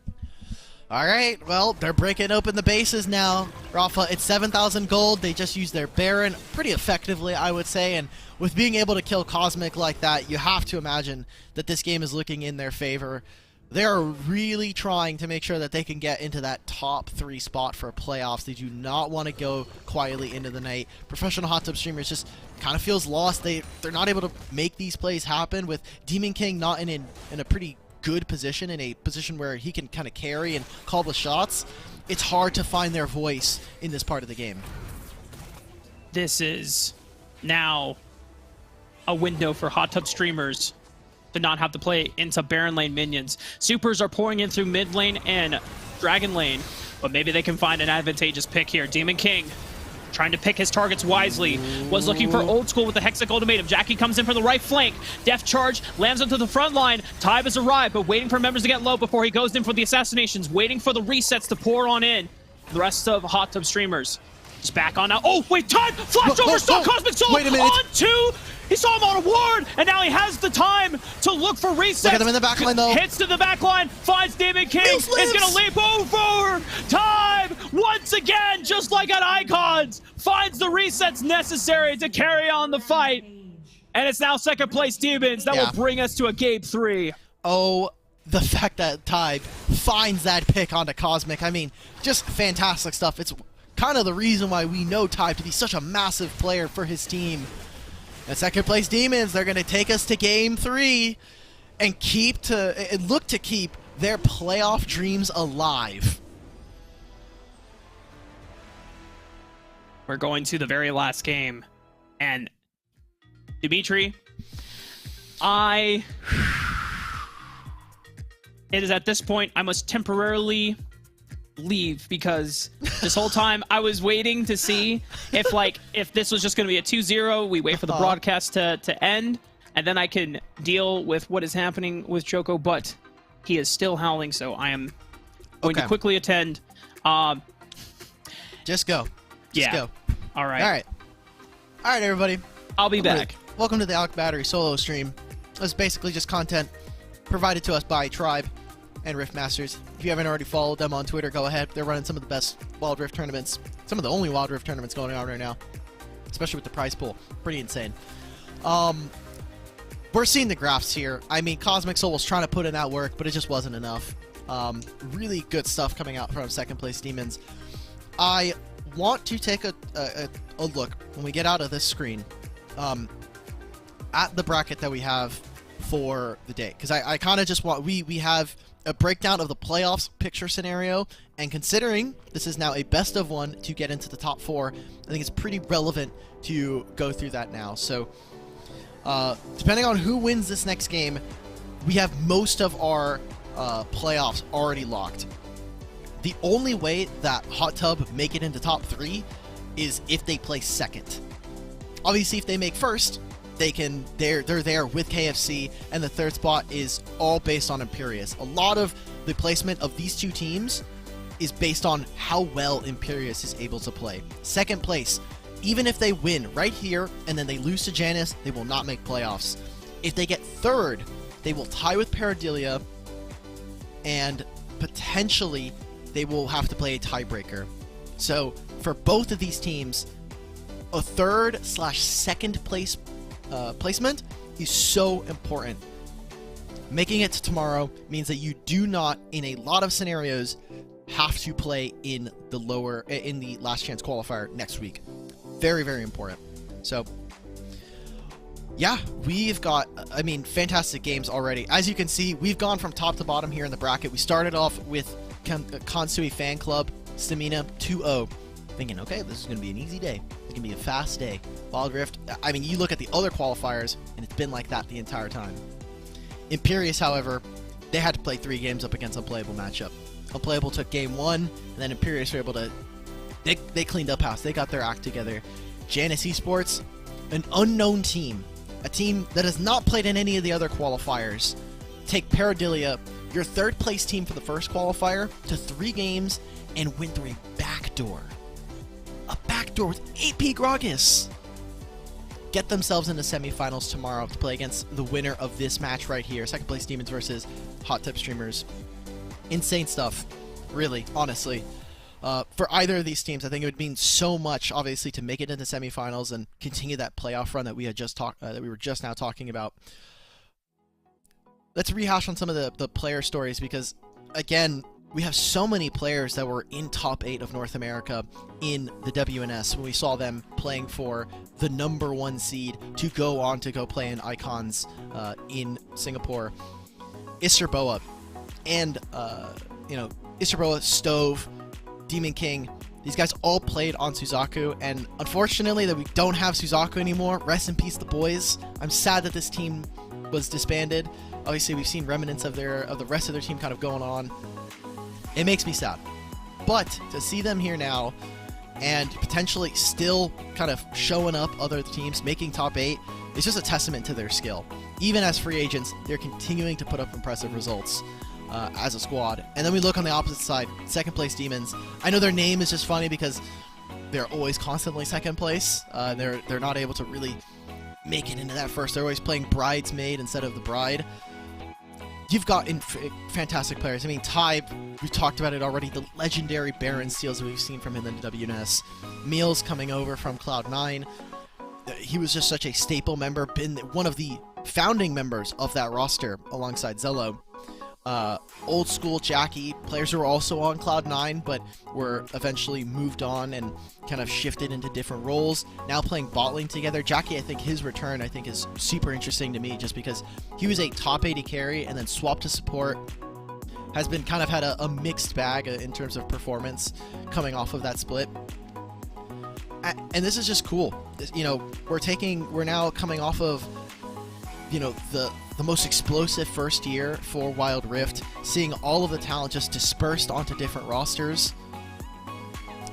All right, well, they're breaking open the bases now. Rafa, it's 7,000 gold. They just used their Baron pretty effectively, I would say. And with being able to kill Cosmic like that, you have to imagine that this game is looking in their favor. They're really trying to make sure that they can get into that top 3 spot for playoffs. They do not want to go quietly into the night. Professional Hot Tub Streamers just kind of feels lost. They're not able to make these plays happen with Demon King not in a pretty good position, in a position where he can kind of carry and call the shots. It's hard to find their voice in this part of the game. This is now a window for Hot Tub Streamers to not have to play into Baron lane minions. Supers are pouring in through mid lane and Dragon lane, but maybe they can find an advantageous pick here. Demon King trying to pick his targets wisely. Was looking for Old School with the Hexic Ultimatum. Jackie comes in from the right flank. Death Charge lands onto the front line. Tybe has arrived, but waiting for members to get low before he goes in for the assassinations. Waiting for the resets to pour on in. The rest of Hot Tub Streamers just back on now. Oh, wait, Tybe! Flash over, saw Cosmic Soul! Wait a minute. On 2! He saw him on a ward, and now he has the time to look for resets. Look at them in the backline, though. Hits to the backline, finds Demon King. Is going to leap over. Time, once again, just like on Icons, finds the resets necessary to carry on the fight. And it's now second place Demons. That will bring us to a game 3. Oh, the fact that Tybe finds that pick onto Cosmic. I mean, just fantastic stuff. It's kind of the reason why we know Tybe to be such a massive player for his team. And second place Demons, they're going to take us to game 3 and look to keep their playoff dreams alive. We're going to the very last game. And Dimitri, it is at this point I must temporarily leave, because this whole time I was waiting to see if this was just going to be a 2-0, we wait for the broadcast to end, and then I can deal with what is happening with Choco, but he is still howling, so I am going to quickly attend. Just go. Just go. All right, everybody. I'll be back. Welcome to the Alec Battery solo stream. It's basically just content provided to us by Tribe and Riftmasters. If you haven't already followed them on Twitter, go ahead. They're running some of the best Wild Rift tournaments. Some of the only Wild Rift tournaments going on right now. Especially with the prize pool. Pretty insane. We're seeing the graphs here. I mean, Cosmic Soul was trying to put in that work, but it just wasn't enough. Really good stuff coming out from second place Demons. I want to take a look, when we get out of this screen, at the bracket that we have for the day. Because I kind of just want... We have a breakdown of the playoffs picture scenario, and considering this is now a best of 1 to get into the top 4, I think it's pretty relevant to go through that now. So depending on who wins this next game, we have most of our playoffs already locked. The only way that Hot Tub make it into top 3 is if they play second. Obviously, if they make first, they're there with KFC, and the third spot is all based on Imperius. A lot of the placement of these two teams is based on how well Imperius is able to play. Second place, even if they win right here and then they lose to Janus, they will not make playoffs. If they get third, they will tie with Paradelia, and potentially they will have to play a tiebreaker. So for both of these teams, a third/second place placement is so important. Making it to tomorrow means that you do not, in a lot of scenarios, have to play in the last chance qualifier next week. Very, very important. So Yeah, we've got, I mean, fantastic games already. As you can see, we've gone from top to bottom here in the bracket. We started off with Kansui Fan Club, Stamina 2-0. Thinking, okay, this is going to be an easy day. It's going to be a fast day. Wild Rift, I mean, you look at the other qualifiers, and it's been like that the entire time. Imperius, however, they had to play 3 games up against Unplayable matchup. Unplayable took game 1, and then Imperius were able to... They cleaned up house. They got their act together. Janus Esports, an unknown team. A team that has not played in any of the other qualifiers. Take Paradilia, your 3rd place team for the first qualifier, to 3 games and win through a backdoor. A backdoor with AP Gragas. Get themselves into semifinals tomorrow to play against the winner of this match right here. 2nd place Demons versus Hot Tip Streamers. Insane stuff. Really, honestly. For either of these teams, I think it would mean so much, obviously, to make it into semifinals and continue that playoff run that we had just that we were just now talking about. Let's rehash on some of the player stories because, again, we have so many players that were in top 8 of North America in the WNS when we saw them playing for the #1 seed to go on to go play in Icons in Singapore. Isserboa and Isserboa, Stove, Demon King, these guys all played on Suzaku, and unfortunately that we don't have Suzaku anymore. Rest in peace, the boys. I'm sad that this team was disbanded. Obviously, we've seen remnants of the rest of their team kind of going on. It makes me sad. But to see them here now and potentially still kind of showing up other teams, making top 8, is just a testament to their skill. Even as free agents, they're continuing to put up impressive results. As a squad. And then we look on the opposite side, 2nd place Demons. I know their name is just funny because they're always constantly 2nd place. They're not able to really make it into that first. They're always playing Bridesmaid instead of the Bride. You've got fantastic players. I mean, Ty, we've talked about it already, the legendary Baron steals that we've seen from him in the WNS. Meals coming over from Cloud9. He was just such a staple member, been one of the founding members of that roster alongside Zello. Old school Jackie, players who were also on Cloud9 but were eventually moved on and kind of shifted into different roles, now playing bot lane together. Jackie, I think his return is super interesting to me just because he was a top 80 carry and then swapped to support. Has been kind of had a mixed bag in terms of performance coming off of that split. And this is just cool. You know, we're now coming off of, you know, the most explosive first year for Wild Rift, seeing all of the talent just dispersed onto different rosters.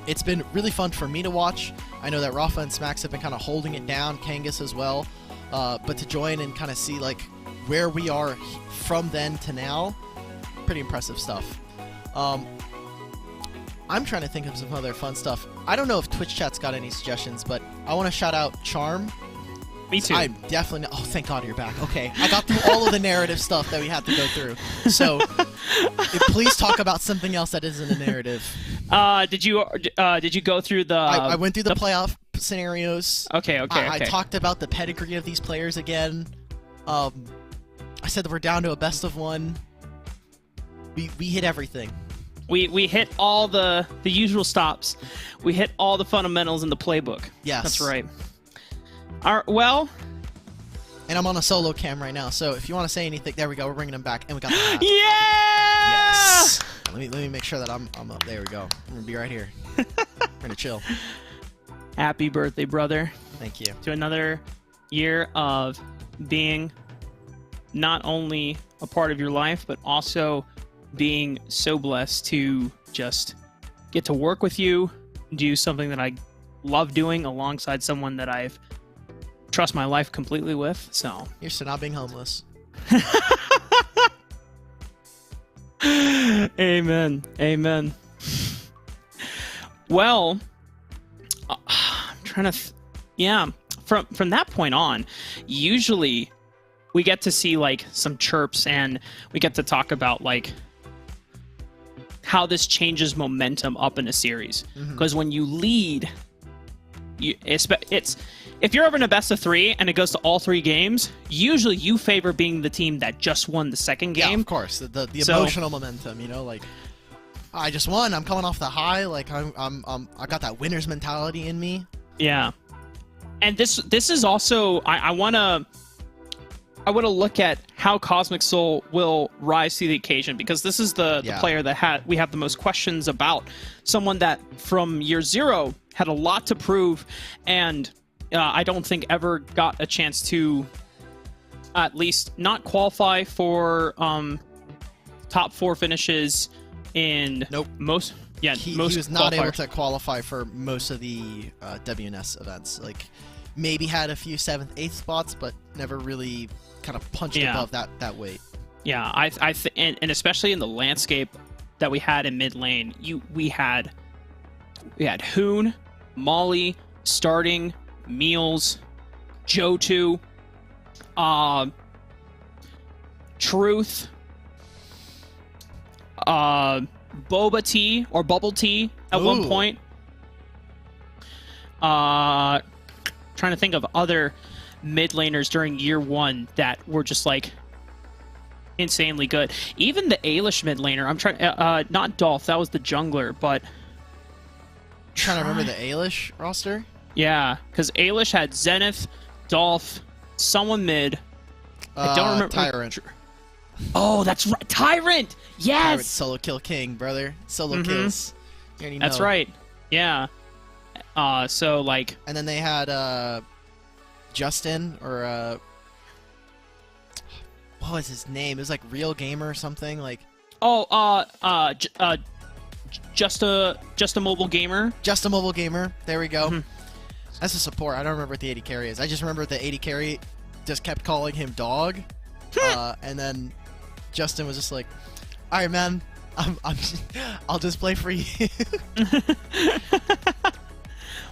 It's been really fun for me to watch. I know that Rafa and Smacks have been kind of holding it down, Kangas as well, but to join and kind of see like where we are from then to now, pretty impressive stuff. I'm trying to think of some other fun stuff. I don't know if Twitch chat's got any suggestions, but I want to shout out Charm. Me too. I'm definitely... Oh, thank God you're back. Okay, I got through all of the narrative stuff that we had to go through. So, please talk about something else that isn't a narrative. Did you go through the... I went through the playoff scenarios. Okay. I talked about the pedigree of these players again. I said that we're down to a best of 1. We hit everything. We hit all the usual stops. We hit all the fundamentals in the playbook. Yes. That's right. Well... And I'm on a solo cam right now, so if you want to say anything... There we go, we're bringing him back, and we got the hat. Yeah! Yes! Let me make sure that I'm up. There we go. I'm going to be right here. We're going to chill. Happy birthday, brother. Thank you. To another year of being not only a part of your life, but also being so blessed to just get to work with you, do something that I love doing alongside someone that I've trust my life completely with. So Here's to not being homeless. Amen. Well, I'm trying to from that point on, usually we get to see like some chirps and we get to talk about like how this changes momentum up in a series. Because when you lead, if you're ever in a best of 3 and it goes to all 3 games, usually you favor being the team that just won the second game. Yeah, of course. The emotional momentum, you know, like I just won. I'm coming off the high. Like I got that winner's mentality in me. Yeah. And this is also I want to look at how Cosmic Soul will rise to the occasion, because this is the player that we have the most questions about. Someone that from year zero had a lot to prove, and I don't think ever got a chance to at least not qualify for top 4 finishes in most. Yeah, he most was not able qualifiers. to qualify for most of the WNS events. Like, maybe had a few 7th, 8th spots, but never really kind of punched above that weight. Yeah, and especially in the landscape that we had in mid lane, we had Hoon, Molly, Starting, Meals, Johto, Truth, Boba Tea or Bubble Tea at one point. Trying to think of other mid laners during year 1 that were just like insanely good. Even the Ailish mid laner, I'm trying not Dolph, that was the jungler, but Trying to remember the Ailish roster? yeah, because Ailish had Zenith, Dolph, someone mid. I don't remember. Tyrant. Oh, that's right. Tyrant! Yes! Tyrant, solo kill king, brother. Solo kills. You already That's know. right. Yeah. So like, And then they had Justin, or what was his name? It was like Real Gamer or something. Like, just a mobile gamer. Just a Mobile Gamer. There we go. That's a support. I don't remember what the 80 carry is. I just remember the 80 carry just kept calling him dog. And then Justin was just like, all right, man, I'll just play for you.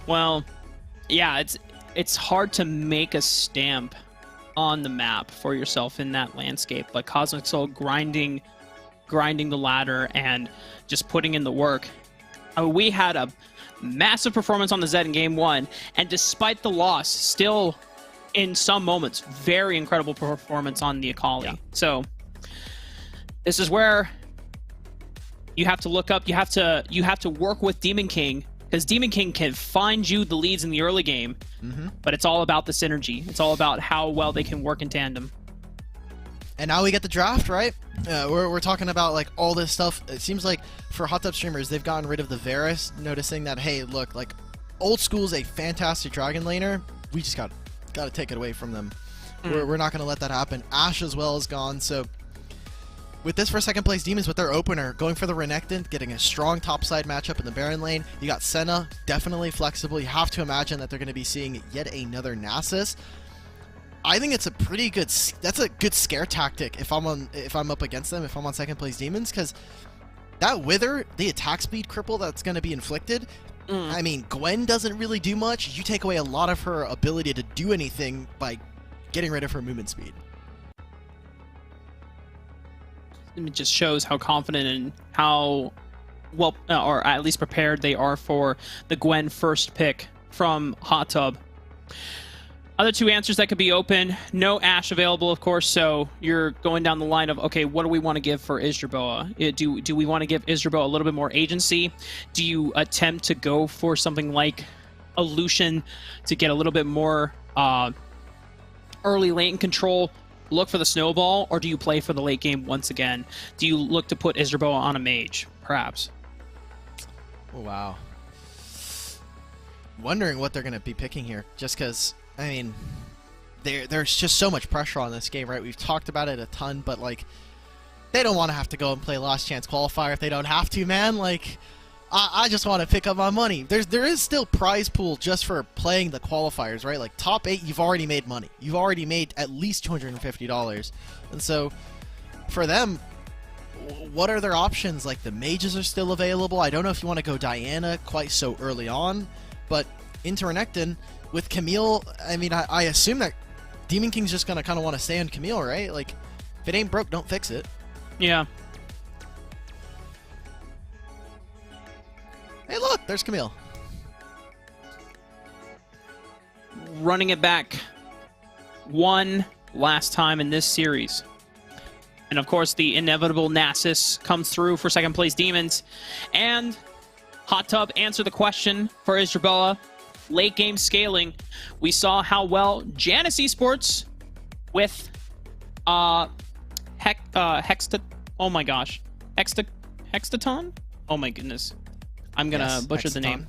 Well, yeah, it's hard to make a stamp on the map for yourself in that landscape, but Cosmic Soul grinding the ladder and just putting in the work. I mean, we had a massive performance on the Zed in game 1, and despite the loss, still in some moments very incredible performance on the Akali. Yeah. So this is where you have to look up, you have to work with Demon King, because Demon King can find you the leads in the early game, but it's all about the synergy. It's all about how well they can work in tandem. And now we get the draft, right? We're talking about like all this stuff. It seems like for Hot Tub streamers, they've gotten rid of the Varus, noticing that, hey, look, like old school's a fantastic dragon laner. We just got to take it away from them. We're not going to let that happen. Ashe as well is gone. So with this for second place Demons, with their opener going for the Renekton, getting a strong topside matchup in the Baron lane. You got Senna, definitely flexible. You have to imagine that they're going to be seeing yet another Nasus. I think it's a pretty good. That's a good scare tactic if I'm up against them. If I'm on second place Demons, because that Wither, the attack speed cripple that's going to be inflicted. I mean, Gwen doesn't really do much. You take away a lot of her ability to do anything by getting rid of her movement speed. It just shows how confident and how well, or at least prepared they are for the Gwen first pick from Hot Tub. Other two answers that could be open. No Ashe available, of course, so you're going down the line of, okay, what do we want to give for Isdraboa? Do we want to give Isdraboa a little bit more agency? Do you attempt to go for something like a Lucian to get a little bit more early lane control, look for the snowball, or do you play for the late game once again? Do you look to put Isdraboa on a mage, perhaps? Oh, wow. Wondering what they're going to be picking here, just because... I mean, there's just so much pressure on this game, right? We've talked about it a ton, but, like, they don't want to have to go and play Last Chance Qualifier if they don't have to, man. Like, I just want to pick up my money. There is still prize pool just for playing the qualifiers, right? Like, top 8, you've already made money. You've already made at least $250. And so, for them, what are their options? Like, the mages are still available. I don't know if you want to go Diana quite so early on, but into Renekton... With Camille, I mean, I assume that Demon King's just going to kind of want to stay on Camille, right? Like, if it ain't broke, don't fix it. Yeah. Hey, look, there's Camille. Running it back one last time in this series. And, of course, the inevitable Nasus comes through for second place Demons. And Hot Tub answer the question for Isdraboa. late game scaling. We saw how well Janus Esports with Hextaton? Oh my goodness. I'm gonna butcher the name.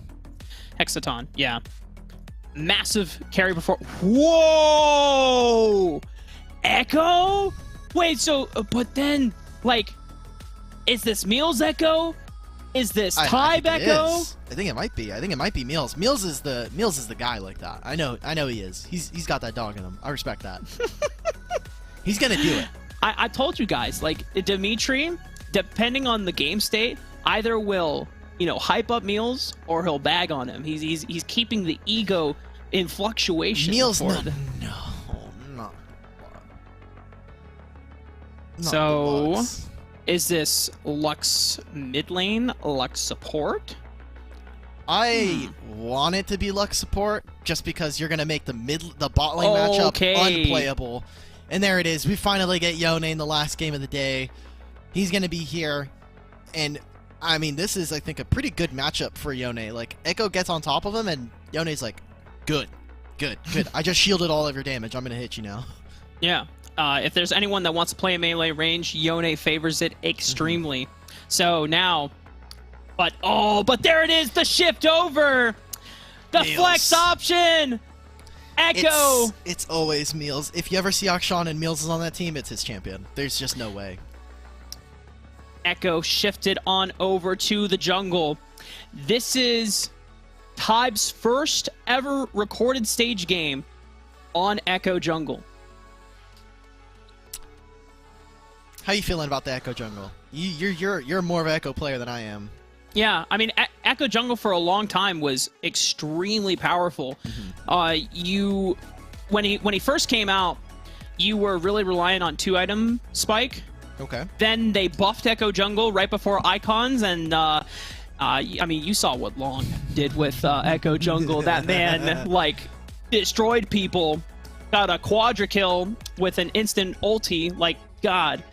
Hexaton, yeah. Massive carry before. Whoa! Echo? Wait, so, but then, like, is this Meals Echo? Is this Tybe Echo? I think it might be. I think it might be Meals. Meals is the guy like that. I know he is. He's got that dog in him. I respect that. He's gonna do it. I told you guys, like, Dimitri, depending on the game state, either will, you know, hype up Meals or he'll bag on him. He's keeping the ego in fluctuation. Meals, for no. So, is this Lux mid lane, Lux support? I want it to be Lux support just because you're gonna make the bot lane matchup unplayable. And there it is. We finally get Yone in the last game of the day. He's gonna be here, and I mean, this is, I think, a pretty good matchup for Yone. Like, Echo gets on top of him, and Yone's like, good. I just shielded all of your damage. I'm gonna hit you now. Yeah. If there's anyone that wants to play a melee range, Yone favors it extremely. So now, but there it is, the shift over, the flex option. Echo. It's always Meals. If you ever see Akshan and Meals is on that team, it's his champion. There's just no way. Echo shifted on over to the jungle. This is Tybe's first ever recorded stage game on Echo Jungle. How you feeling about the Echo Jungle? You're more of an Echo player than I am. Yeah, I mean, Echo Jungle for a long time was extremely powerful. When he first came out, you were really relying on 2-item spike. Okay. Then they buffed Echo Jungle right before Icons, and I mean, you saw what Long did with Echo Jungle. That man, like, destroyed people, got a quadra kill with an instant ulti, like, God.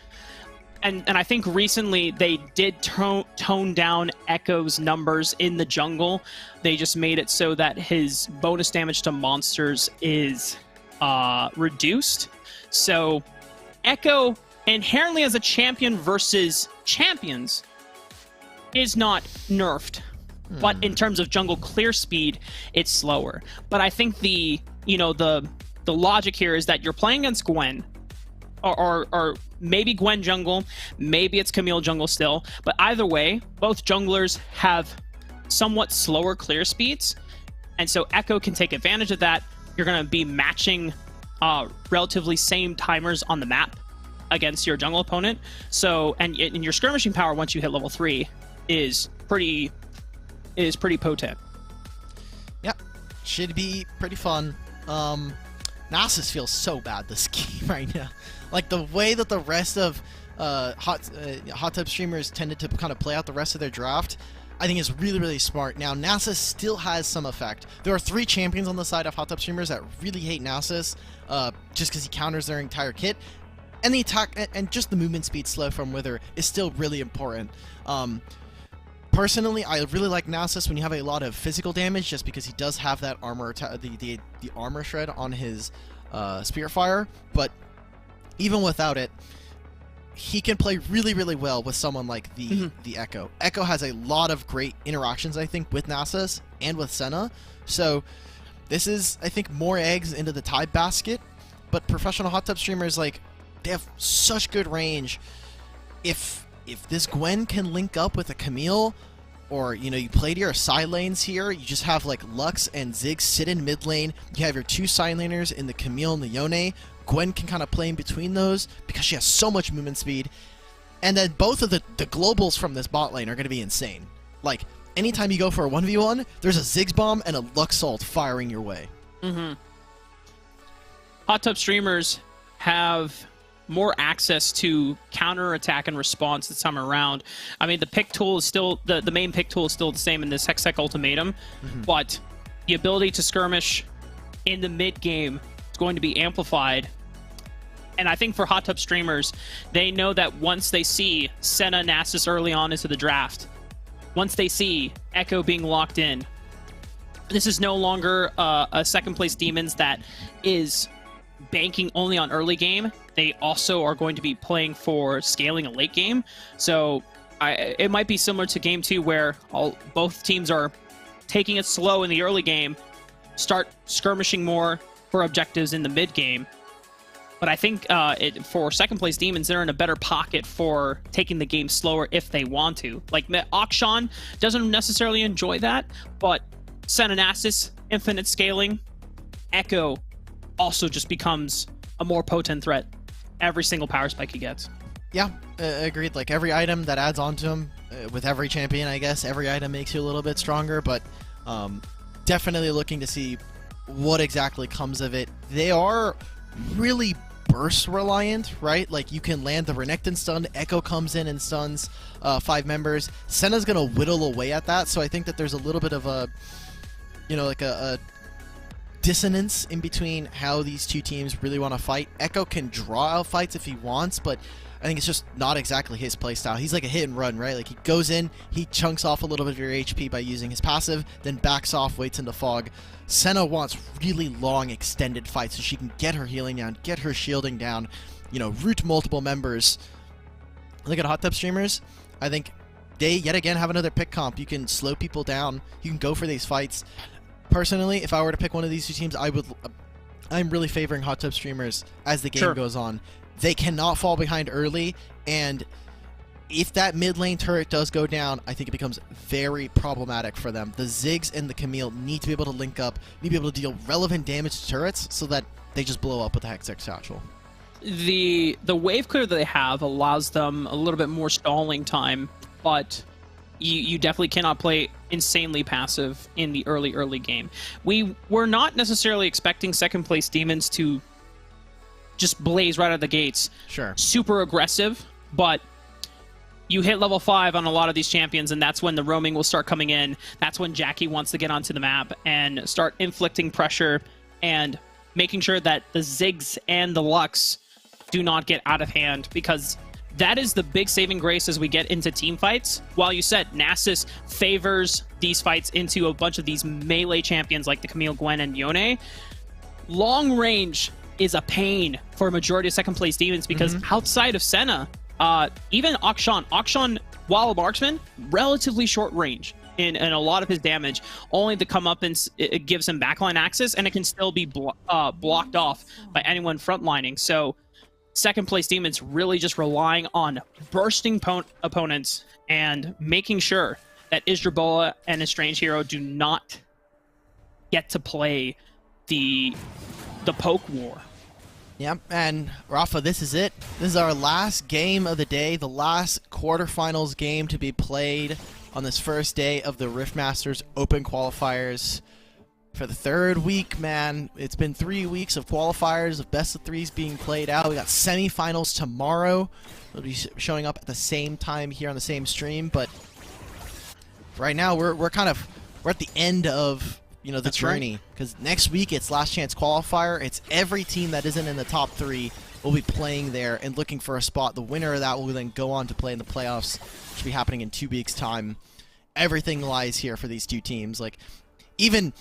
And I think recently they did tone down Echo's numbers in the jungle. They just made it so that his bonus damage to monsters is reduced. So Echo, inherently as a champion versus champions, is not nerfed. But in terms of jungle clear speed, it's slower. But I think the logic here is that you're playing against Gwen, or maybe Gwen jungle, maybe it's Camille jungle still, but either way, both junglers have somewhat slower clear speeds, and so Echo can take advantage of that. You're going to be matching relatively same timers on the map against your jungle opponent, so and your skirmishing power once you hit level 3 is pretty potent. Yep, should be pretty fun. Nasus feels so bad this game right now. Like, the way that the rest of hot tub streamers tended to kind of play out the rest of their draft, I think is really, really smart. Now, Nasus still has some effect. There are 3 champions on the side of hot tub streamers that really hate Nasus, just because he counters their entire kit. And the attack, and just the movement speed slow from Wither is still really important. Personally, I really like Nasus when you have a lot of physical damage, just because he does have that armor, the armor shred on his Spirit Fire, but even without it, he can play really, really well with someone like the Echo. Echo has a lot of great interactions, I think, with Nasus and with Senna. So this is, I think, more eggs into the Tybe basket. But professional hot tub streamers, like, they have such good range. If this Gwen can link up with a Camille, or, you know, you play to your side lanes here, you just have, like, Lux and Ziggs sit in mid lane, you have your 2 side laners in the Camille and the Yone. Gwen can kind of play in between those because she has so much movement speed. And then both of the globals from this bot lane are going to be insane. Like, anytime you go for a 1v1, there's a Ziggs bomb and a Lux ult firing your way. Hot tub streamers have more access to counter attack and response this time around. I mean, the pick tool is still the main pick tool is still the same in this Hextech Ultimatum, but the ability to skirmish in the mid game is going to be amplified. And I think for hot tub streamers, they know that once they see Senna Nasus early on into the draft, once they see Echo being locked in, This is no longer a second place Demons that is banking only on early game. They also are going to be playing for scaling a late game. So it might be similar to game 2 where both teams are taking it slow in the early game, start skirmishing more for objectives in the mid game. But I think for second place Demons, they're in a better pocket for taking the game slower if they want to. Like Akshan doesn't necessarily enjoy that, but Senanasis, infinite scaling, Echo also just becomes a more potent threat every single power spike he gets. Yeah, agreed. Like every item that adds on to him, with every champion, I guess, every item makes you a little bit stronger, but definitely looking to see what exactly comes of it. They are really burst reliant, right? Like you can land the Renekton stun, Echo comes in and stuns 5 members. Senna's gonna whittle away at that, so I think that there's a little bit of a, like a dissonance in between how these two teams really want to fight. Echo can draw out fights if he wants, but I think it's just not exactly his playstyle. He's like a hit and run, right? Like he goes in, he chunks off a little bit of your HP by using his passive, then backs off, waits in the fog. Senna wants really long, extended fights so she can get her healing down, get her shielding down, root multiple members. Look at hot tub streamers. I think they, yet again, have another pick comp. You can slow people down. You can go for these fights. Personally, if I were to pick one of these two teams, I'm really favoring hot tub streamers as the game goes on. They cannot fall behind early, and if that mid lane turret does go down, I think it becomes very problematic for them. The Ziggs and the Camille need to be able to link up, need to be able to deal relevant damage to turrets so that they just blow up with the Hextech Satchel. The wave clear that they have allows them a little bit more stalling time, but you definitely cannot play insanely passive in the early game. We were not necessarily expecting second place Demons to just blaze right out of the gates. Sure. Super aggressive, but you hit level 5 on a lot of these champions, and that's when the roaming will start coming in. That's when Jackie wants to get onto the map and start inflicting pressure and making sure that the Ziggs and the Lux do not get out of hand, because that is the big saving grace as we get into team fights. While you said Nasus favors these fights into a bunch of these melee champions like the Camille, Gwen, and Yone, long range is a pain for a majority of second place Demons, because outside of Senna, even Akshan, while a marksman, relatively short range in a lot of his damage, only to come up and it gives him backline access, and it can still be blocked off by anyone frontlining. So second place Demons really just relying on bursting opponents and making sure that Isdrabola and his Strange Hero do not get to play the poke war. Yep, and Rafa, this is it. This is our last game of the day, the last quarterfinals game to be played on this first day of the RiftMasters Open Qualifiers. For the third week, man, it's been 3 weeks of qualifiers, of best of threes being played out. We got semifinals tomorrow. We'll be showing up at the same time here on the same stream, but right now we're at the end of the journey, because next week it's last chance qualifier. It's every team that isn't in the top 3 will be playing there and looking for a spot. The winner of that will then go on to play in the playoffs, which will be happening in 2 weeks time. Everything lies here for these two teams. Like, even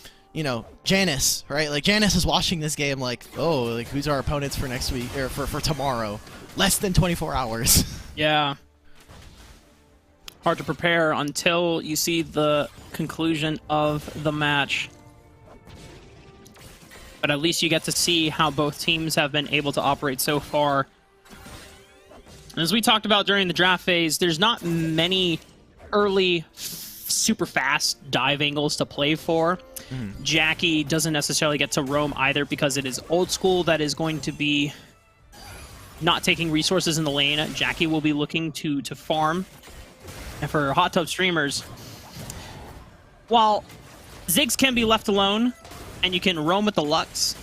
Janice, right? Like, Janice is watching this game like, oh, like, who's our opponents for next week, or for tomorrow? Less than 24 hours. Yeah. Hard to prepare until you see the conclusion of the match. But at least you get to see how both teams have been able to operate so far. And as we talked about during the draft phase, there's not many early super fast dive angles to play for. Jackie doesn't necessarily get to roam either, because it is old school that is going to be not taking resources in the lane. Jackie will be looking to farm. And for hot tub streamers, while Ziggs can be left alone and you can roam with the Lux,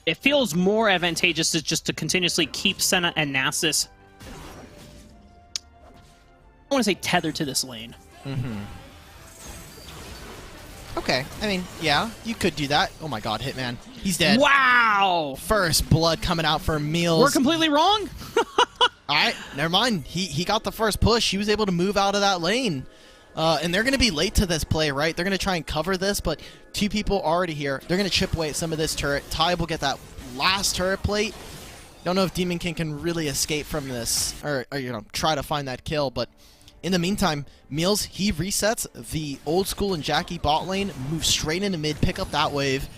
it feels more advantageous just to continuously keep Senna and Nasus, I want to say, tethered to this lane. Okay, I mean, yeah, you could do that. Oh my god, Hitman. He's dead. Wow! First blood coming out for Meals. We're completely wrong? Alright, never mind. He got the first push. He was able to move out of that lane. And they're going to be late to this play, right? They're going to try and cover this, but 2 people already here. They're going to chip away at some of this turret. Tybe will get that last turret plate. Don't know if Demon King can really escape from this, or you know, try to find that kill, but in the meantime, Meals, he resets the old school and Jackie bot lane, moves straight into mid, pick up that wave,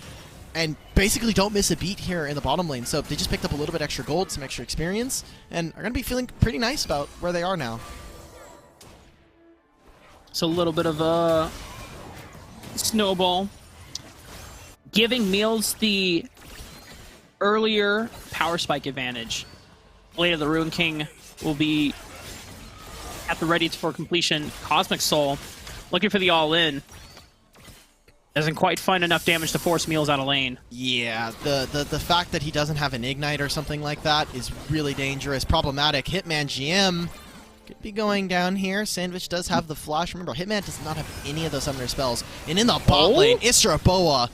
and basically don't miss a beat here in the bottom lane. So they just picked up a little bit extra gold, some extra experience, and are going to be feeling pretty nice about where they are now. So a little bit of a snowball. Giving Meals the earlier power spike advantage. Blade of the Ruin King will be at the ready for completion. Cosmic Soul looking for the all-in. Doesn't quite find enough damage to force Meals out of lane. Yeah, the fact that he doesn't have an Ignite or something like that is really dangerous, problematic. Hitman GM could be going down here. Sandwich does have the flash. Remember, Hitman does not have any of those summoner spells. And in the bot lane, Istraboa.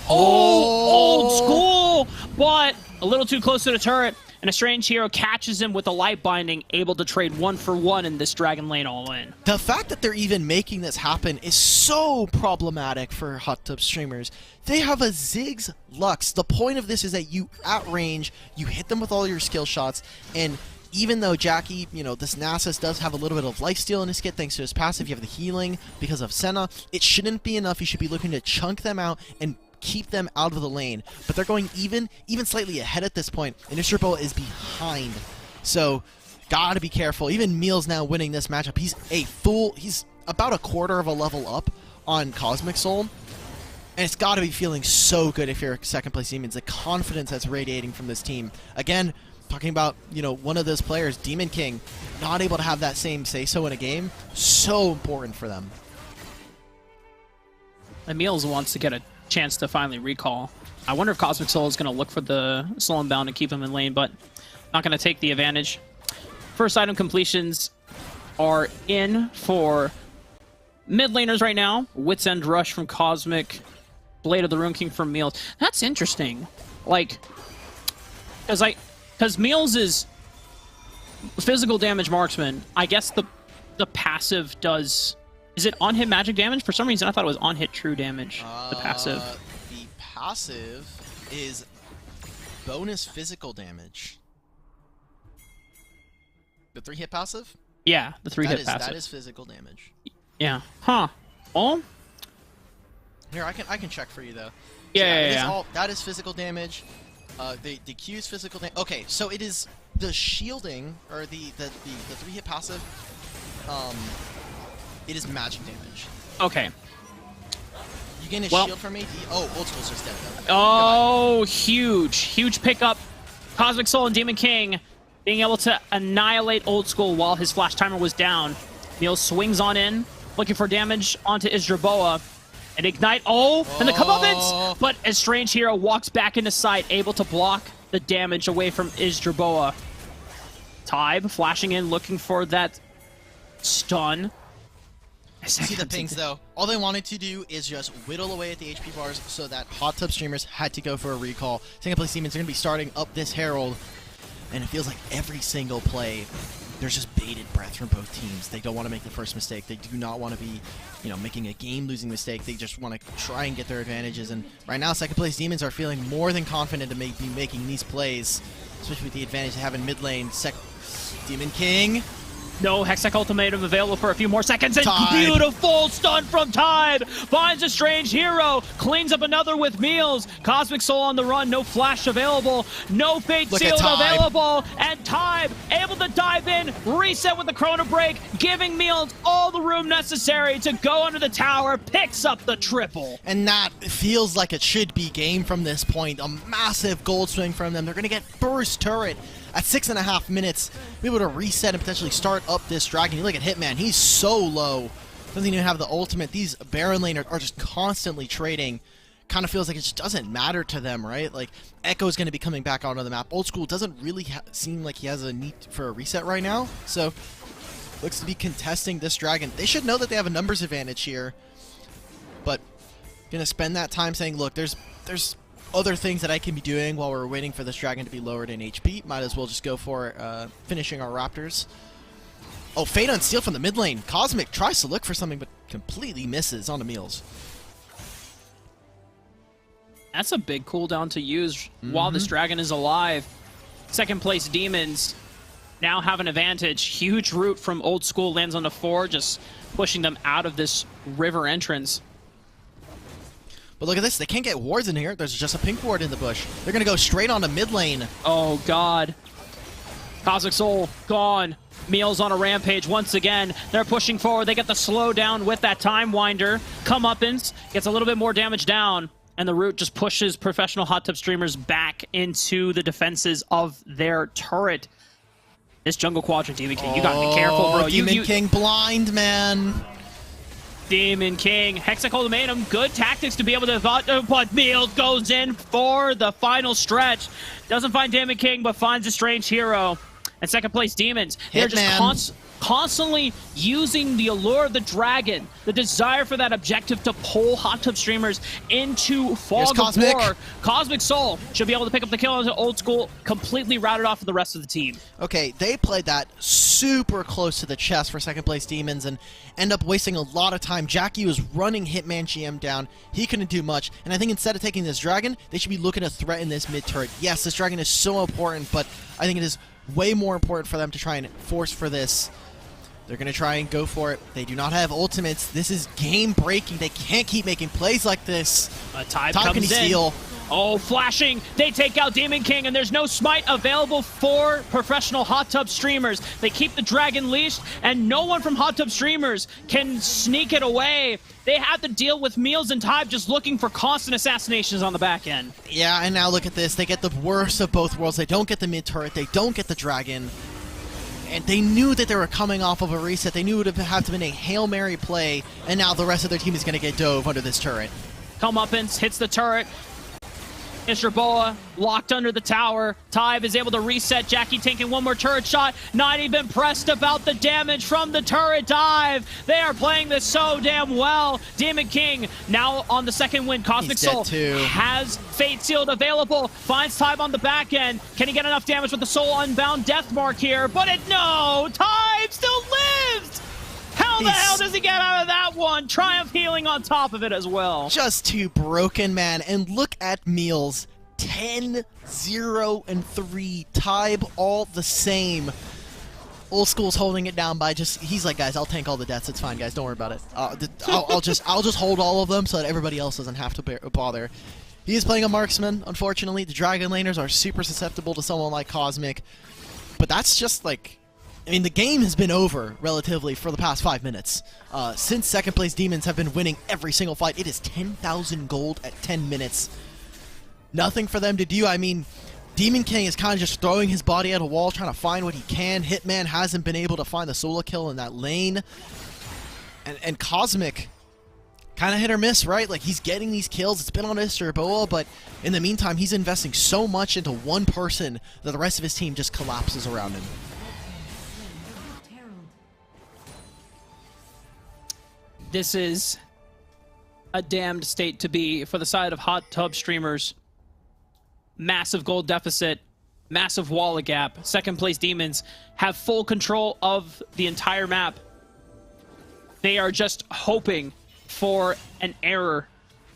Old school, but a little too close to the turret. And a Strange Hero catches him with a light binding, able to trade 1-for-1 in this Dragon Lane all-in. The fact that they're even making this happen is so problematic for hot tub streamers. They have a Ziggs Lux. The point of this is that you, at range, you hit them with all your skill shots, and even though Jackie, you know, this Nasus does have a little bit of lifesteal in his kit thanks to his passive, you have the healing because of Senna, it shouldn't be enough. You should be looking to chunk them out and keep them out of the lane, but they're going even slightly ahead at this point, and Istraboa is behind, so gotta be careful. Even Meals now winning this matchup. He's about a quarter of a level up on Cosmic Soul, and it's gotta be feeling so good if you're second place Demons. The confidence that's radiating from this team. Again, talking about, you know, one of those players, Demon King, not able to have that same say-so in a game, so important for them. And Meals wants to get a chance to finally recall. I wonder if Cosmic Soul is going to look for the slow and bound and keep him in lane, but not going to take the advantage. First item completions are in for mid laners right now. Wits End Rush from Cosmic, Blade of the Ruin King from Meals. That's interesting. Like, because Meals is physical damage marksman. I guess the passive does. Is it on-hit magic damage? For some reason, I thought it was on-hit true damage, the passive. The passive is bonus physical damage. The 3-hit passive? Yeah, the 3-hit passive. That is physical damage. Yeah. Huh. Oh? Here, I can check for you, though. Yeah. That is physical damage. The Q is physical damage. Okay, so it is the shielding, or the 3-hit passive, it is magic damage. Okay. You gain a shield from AD? Oh, Old School's just dead, though. Oh, huge pickup. Cosmic Soul and Demon King being able to annihilate Old School while his flash timer was down. Meals swings on in, looking for damage onto Istraboa. And Ignite, and the comeuppance! But a Strange Hero walks back into sight, able to block the damage away from Istraboa. Tybe flashing in, looking for that stun. See the pings, though. All they wanted to do is just whittle away at the HP bars so that hot tub streamers had to go for a recall. Second place Demons are going to be starting up this Herald, and it feels like every single play, there's just bated breath from both teams. They don't want to make the first mistake. They do not want to be, you know, making a game-losing mistake. They just want to try and get their advantages. And right now, second place Demons are feeling more than confident to be making these plays, especially with the advantage they have in mid lane. Demon King. No Hextech Ultimatum available for a few more seconds, and Tybe. Beautiful stun from Tybe. Finds a Strange Hero, cleans up another with Meals. Cosmic Soul on the run, no flash available, no Fate Sealed available, and Tybe able to dive in, reset with the Chrono Break, giving Meals all the room necessary to go under the tower, picks up the triple. And that feels like it should be game from this point. A massive gold swing from them. They're going to get first turret at 6.5 minutes, be able to reset and potentially start up this dragon. You look at Hitman, he's so low. Doesn't even have the ultimate. These Baron laners are just constantly trading. Kind of feels like it just doesn't matter to them, right? Like, Echo's going to be coming back onto the map. Old School doesn't really seem like he has a need for a reset right now. So, looks to be contesting this dragon. They should know that they have a numbers advantage here. But, going to spend that time saying, look, there's other things that I can be doing while we're waiting for this dragon to be lowered in HP. Might as well just go for finishing our Raptors. Oh, Fade on Steel from the mid lane. Cosmic tries to look for something, but completely misses on Emil's. That's a big cooldown to use while this dragon is alive. Second place Demons now have an advantage. Huge root from Old School lands on the 4, just pushing them out of this river entrance. But look at this. They can't get wards in here. There's just a pink ward in the bush. They're going to go straight on to mid lane. Oh, God. Cosmic Soul gone. Meals on a rampage once again. They're pushing forward. They get the slow down with that Time Winder. Comeuppance gets a little bit more damage down. And the root just pushes professional hot tub streamers back into the defenses of their turret. This jungle quadrant, Demon King, you gotta be careful, bro. Demon King blind, man. Demon King, Hexic Ultimatum, good tactics to be able to but Meals goes in for the final stretch. Doesn't find Demon King, but finds a strange hero. And second place Demons. They're just constantly using the allure of the dragon, the desire for that objective to pull hot tub streamers into Fog of War. Cosmic Soul should be able to pick up the kill into Old School, completely routed off of the rest of the team. Okay, they played that super close to the chest for second place Demons and end up wasting a lot of time. Jackie was running Hitman GM down. He couldn't do much. And I think instead of taking this dragon, they should be looking to threaten this mid turret. Yes, this dragon is so important, but I think it is way more important for them to try and force for this. They're going to try and go for it. They do not have ultimates. This is game-breaking. They can't keep making plays like this. Tide comes in. Steal. Oh, flashing. They take out Demon King, and there's no smite available for professional hot tub streamers. They keep the dragon leashed, and no one from hot tub streamers can sneak it away. They have to deal with Meals and Tide just looking for constant assassinations on the back end. Yeah, and now look at this. They get the worst of both worlds. They don't get the mid-turret. They don't get the dragon. And they knew that they were coming off of a reset. They knew it would have to been a Hail Mary play, and now the rest of their team is going to get dove under this turret. Comeuppance hits the turret. Mr. Boa locked under the tower. Tive is able to reset. Jackie taking one more turret shot. Not even pressed about the damage from the turret dive. They are playing this so damn well. Demon King now on the second win. Cosmic Soul has Fate Sealed available. Finds Tive on the back end. Can he get enough damage with the Soul Unbound Death Mark here? But no! Tive still lives! How the hell does he get out of that one? Triumph healing on top of it as well. Just too broken, man. And look at Meals. 10, 0, and 3. Tybe all the same. Old School's holding it down by just... He's like, guys, I'll tank all the deaths. It's fine, guys. Don't worry about it. I'll just hold all of them so that everybody else doesn't have to bother. He is playing a marksman, unfortunately. The Dragon Laners are super susceptible to someone like Cosmic. But that's just like... I mean, the game has been over, relatively, for the past 5 minutes. Since second place Demons have been winning every single fight, it is 10,000 gold at 10 minutes. Nothing for them to do. I mean, Demon King is kind of just throwing his body at a wall, trying to find what he can. Hitman hasn't been able to find the solo kill in that lane. And Cosmic, kind of hit or miss, right? Like, he's getting these kills. It's been on Mr. Boa, but in the meantime, he's investing so much into one person that the rest of his team just collapses around him. This is a damned state to be for the side of hot tub streamers. Massive gold deficit, massive wall gap. Second place Demons have full control of the entire map. They are just hoping for an error,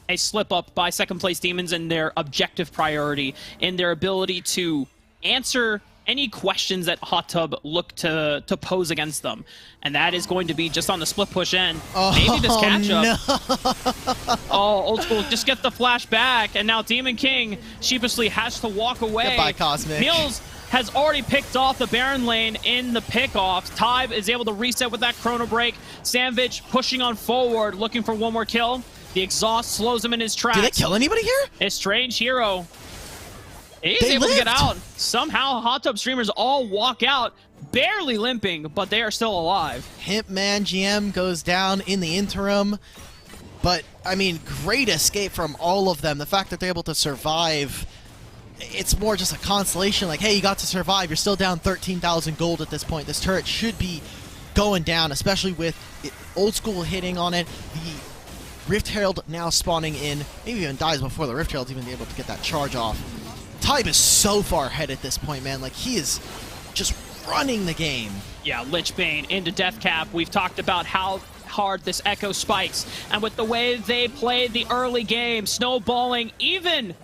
a slip up by second place Demons in their objective priority, in their ability to answer any questions that Hot Tub look to pose against them. And that is going to be just on the split push end. Maybe this catch-up. No. Oh, Old School just get the flash back, and now Demon King sheepishly has to walk away. Goodbye, Cosmic. Meals has already picked off the Baron lane in the pickoff. Tybe is able to reset with that Chrono Break. Sandwich pushing on forward, looking for one more kill. The exhaust slows him in his tracks. Did they kill anybody here? A strange hero. He's able to get out. Somehow, hot tub streamers all walk out, barely limping, but they are still alive. Hitman GM goes down in the interim. But, I mean, great escape from all of them. The fact that they're able to survive, it's more just a consolation. Like, hey, you got to survive. You're still down 13,000 gold at this point. This turret should be going down, especially with Old School hitting on it. The Rift Herald now spawning in. Maybe even dies before the Rift Herald's even able to get that charge off. Tybe is so far ahead at this point, man. Like, he is just running the game. Yeah, Lichbane into Deathcap. We've talked about how hard this Echo spikes, and with the way they played the early game, snowballing even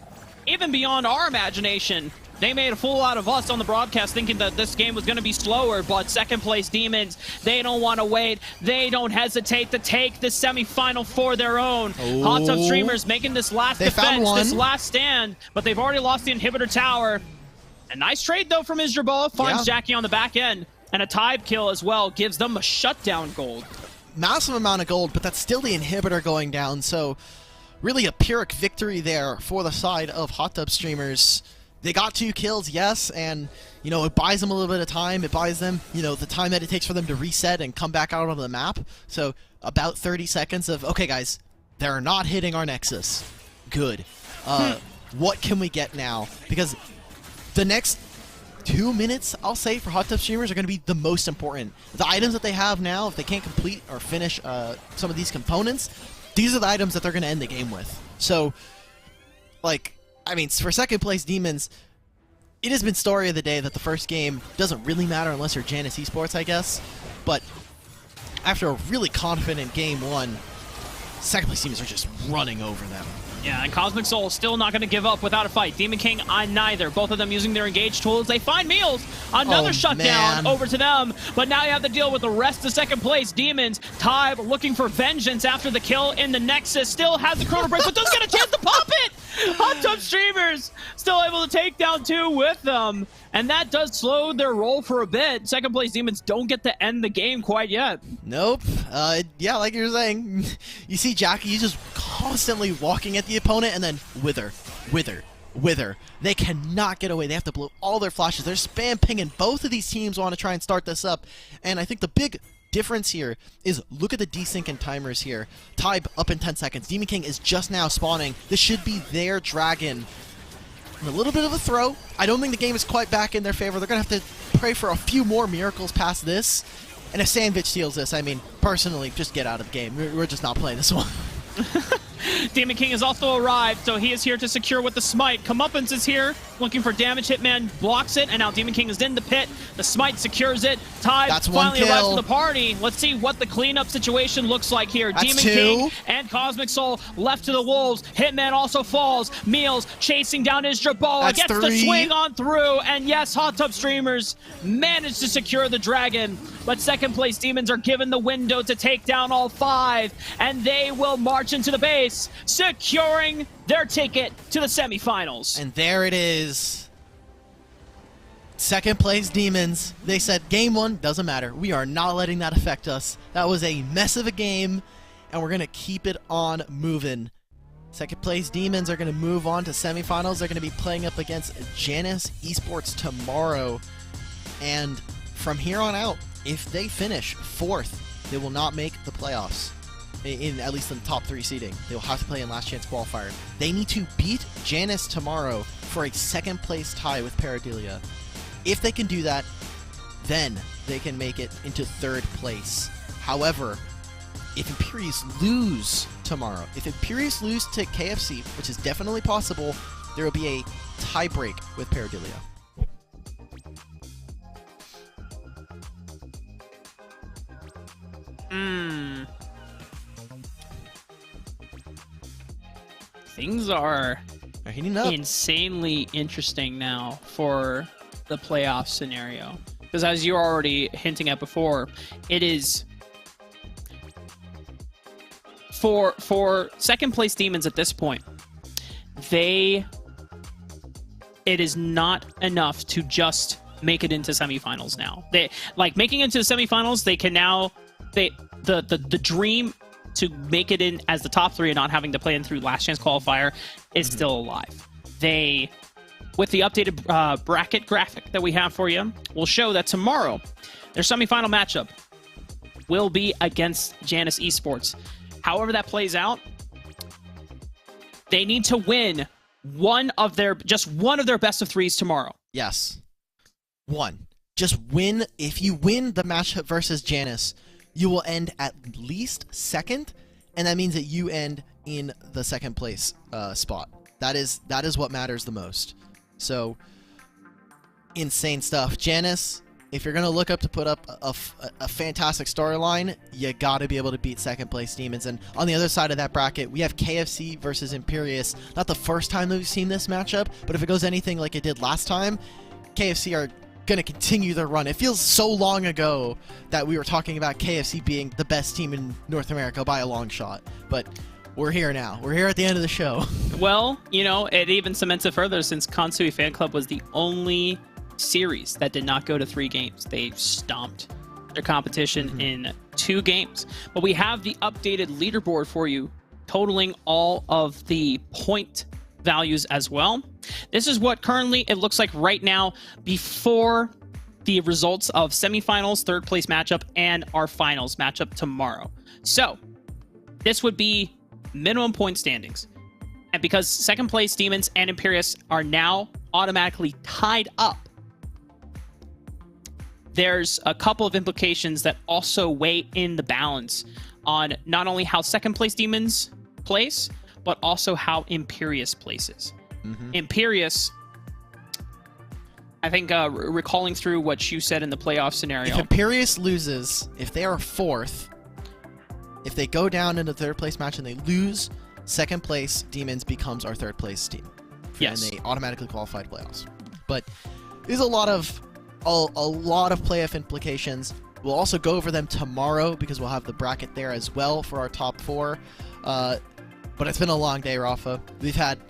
beyond our imagination. They made a fool out of us on the broadcast thinking that this game was going to be slower, but second place Demons, they don't want to wait. They don't hesitate to take the semifinal for their own. Hot Tub Streamers making this last defense, this last stand, but they've already lost the inhibitor tower. A nice trade, though, from Isdrabal. Finds Jackie on the back end, and a Tide kill as well gives them a shutdown gold. Massive amount of gold, but that's still the inhibitor going down, so really a Pyrrhic victory there for the side of Hot Tub Streamers. They got 2 kills, yes, and, you know, it buys them a little bit of time. It buys them, you know, the time that it takes for them to reset and come back out onto the map. So about 30 seconds of, okay, guys, they're not hitting our Nexus. Good. What can we get now? Because the next 2 minutes, I'll say, for Hot Tub Streamers are going to be the most important. The items that they have now, if they can't complete or finish some of these components, these are the items that they're going to end the game with. So, like, I mean, for second place Demons, it has been story of the day that the first game doesn't really matter unless you're Janus Esports, I guess. But after a really confident game 1, second place Demons are just running over them. Yeah, and Cosmic Soul still not going to give up without a fight. Demon King on neither. Both of them using their engage tools. They find Meals. Another shutdown over to them. But now you have to deal with the rest of second place Demons. Tybe looking for vengeance after the kill in the Nexus. Still has the Chrono Break, but doesn't get a chance to pop it! Hot Tub Streamers still able to take down 2 with them. And that does slow their roll for a bit. Second place Demons don't get to end the game quite yet. Nope. Yeah, like you were saying, you see Jackie, he's just constantly walking at the opponent and then wither. They cannot get away. They have to blow all their flashes. They're spam pinging. Both of these teams want to try and start this up. And I think the big difference here is look at the desync and timers here. Tybe up in 10 seconds. Demon King is just now spawning. This should be their dragon. And a little bit of a throw. I don't think the game is quite back in their favor. They're going to have to pray for a few more miracles past this. And if Sandwich steals this, I mean, personally, just get out of the game. We're just not playing this one. Demon King has also arrived, so he is here to secure with the smite. Comeuppance is here, looking for damage. Hitman blocks it, and now Demon King is in the pit. The smite secures it. Tybe finally arrives to the party. Let's see what the cleanup situation looks like here. Demon King and Cosmic Soul left to the wolves. Hitman also falls. Meals chasing down Isdrabal. Gets to swing on through, and yes, Hot Tub Streamers managed to secure the dragon. But second place Demons are given the window to take down all 5, and they will march into the base, securing their ticket to the semifinals. And there it is. Second place Demons. They said game 1 doesn't matter. We are not letting that affect us. That was a mess of a game, and we're going to keep it on moving. Second place Demons are going to move on to semifinals. They're going to be playing up against Janus Esports tomorrow. And from here on out, if they finish 4th, they will not make the playoffs. In at least in the top 3 seeding. They'll have to play in last chance qualifier. They need to beat Janus tomorrow for a second place tie with Paradelia. If they can do that, then they can make it into 3rd place. However, if Imperius lose tomorrow, if Imperius lose to KFC, which is definitely possible, there will be a tie break with Paradelia. Things are heating up. Insanely interesting now for the playoff scenario. Because as you're already hinting at before, it is for second place Demons at this point, it is not enough to just make it into semifinals now. They making it into the semifinals, they can now the dream to make it in as the top 3 and not having to play in through last chance qualifier is still alive. They, with the updated bracket graphic that we have for you, will show that tomorrow their semifinal matchup will be against Janus Esports. However that plays out, they need to win just one of their best of 3s tomorrow. Yes. One. Just win. If you win the matchup versus Janus, you will end at least 2nd, and that means that you end in the 2nd place spot. That is what matters the most. So, insane stuff. Janus, if you're going to look up to put up a fantastic storyline, you got to be able to beat second place Demons. And on the other side of that bracket, we have KFC versus Imperius. Not the first time that we've seen this matchup, but if it goes anything like it did last time, KFC are going to continue their run. It feels so long ago that we were talking about KFC being the best team in North America by a long shot, but we're here now. We're here at the end of the show. Well, you know, it even cements it further since Kansui Fan Club was the only series that did not go to 3 games. They stomped their competition in 2 games. But we have the updated leaderboard for you, totaling all of the point values as well. This is what currently it looks like right now before the results of semifinals, third place matchup, and our finals matchup tomorrow. So this would be minimum point standings. And because second place Demons and Imperius are now automatically tied up, there's a couple of implications that also weigh in the balance on not only how second place Demons place, but also how Imperius places. Imperius, I think recalling through what you said in the playoff scenario. If Imperius loses, if they are 4th, if they go down in the third place match and they lose, second place Demons becomes our third place team. Yes. And they automatically qualify to playoffs. But there's a lot of playoff implications. We'll also go over them tomorrow because we'll have the bracket there as well for our top 4. But it's been a long day, Rafa. We've had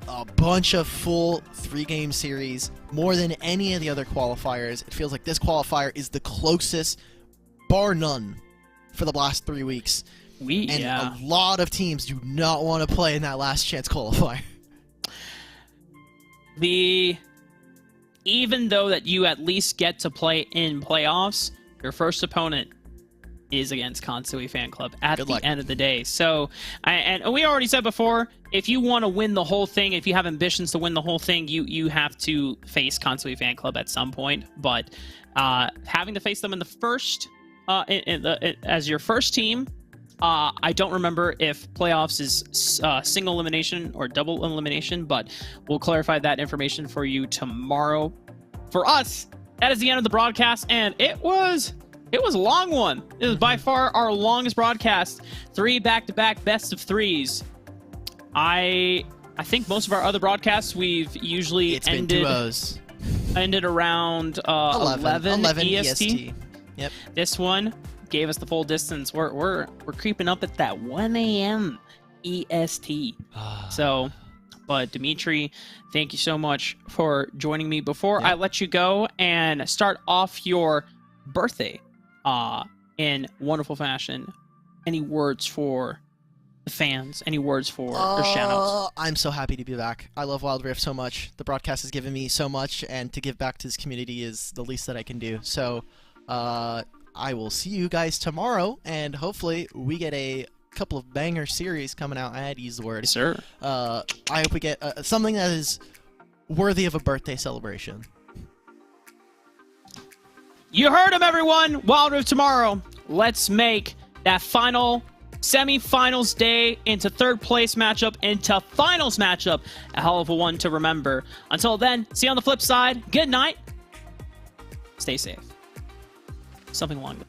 a bunch of full 3-game series, more than any of the other qualifiers. It feels like this qualifier is the closest, bar none, for the last 3 weeks. A lot of teams do not want to play in that last chance qualifier. Even though that you at least get to play in playoffs, your first opponent is against Kansui Fan Club at the end of the day. So, and we already said before, if you want to win the whole thing, if you have ambitions to win the whole thing, you have to face Kansui Fan Club at some point. But having to face them in the first, as your first team, I don't remember if playoffs is single elimination or double elimination, but we'll clarify that information for you tomorrow. For us, that is the end of the broadcast, and it was a long one. It was by far our longest broadcast. 3 back-to-back best of 3s. I think most of our other broadcasts we've usually ended around 11 EST. Yep. This one gave us the full distance. We're creeping up at that 1 a.m. EST. So, but Dimitri, thank you so much for joining me. Before I let you go and start off your birthday in wonderful fashion, any words for the fans? Any words for or shout-outs? I'm so happy to be back. I love Wild Rift so much. The broadcast has given me so much, and to give back to this community is the least that I can do. So, I will see you guys tomorrow, and hopefully we get a couple of banger series coming out. I had to use the word. Yes, sir. I hope we get something that is worthy of a birthday celebration. You heard him, everyone. Wild Rift tomorrow. Let's make that final semi-finals day into third place matchup, into finals matchup, a hell of a one to remember. Until then, see you on the flip side. Good night. Stay safe. Something along the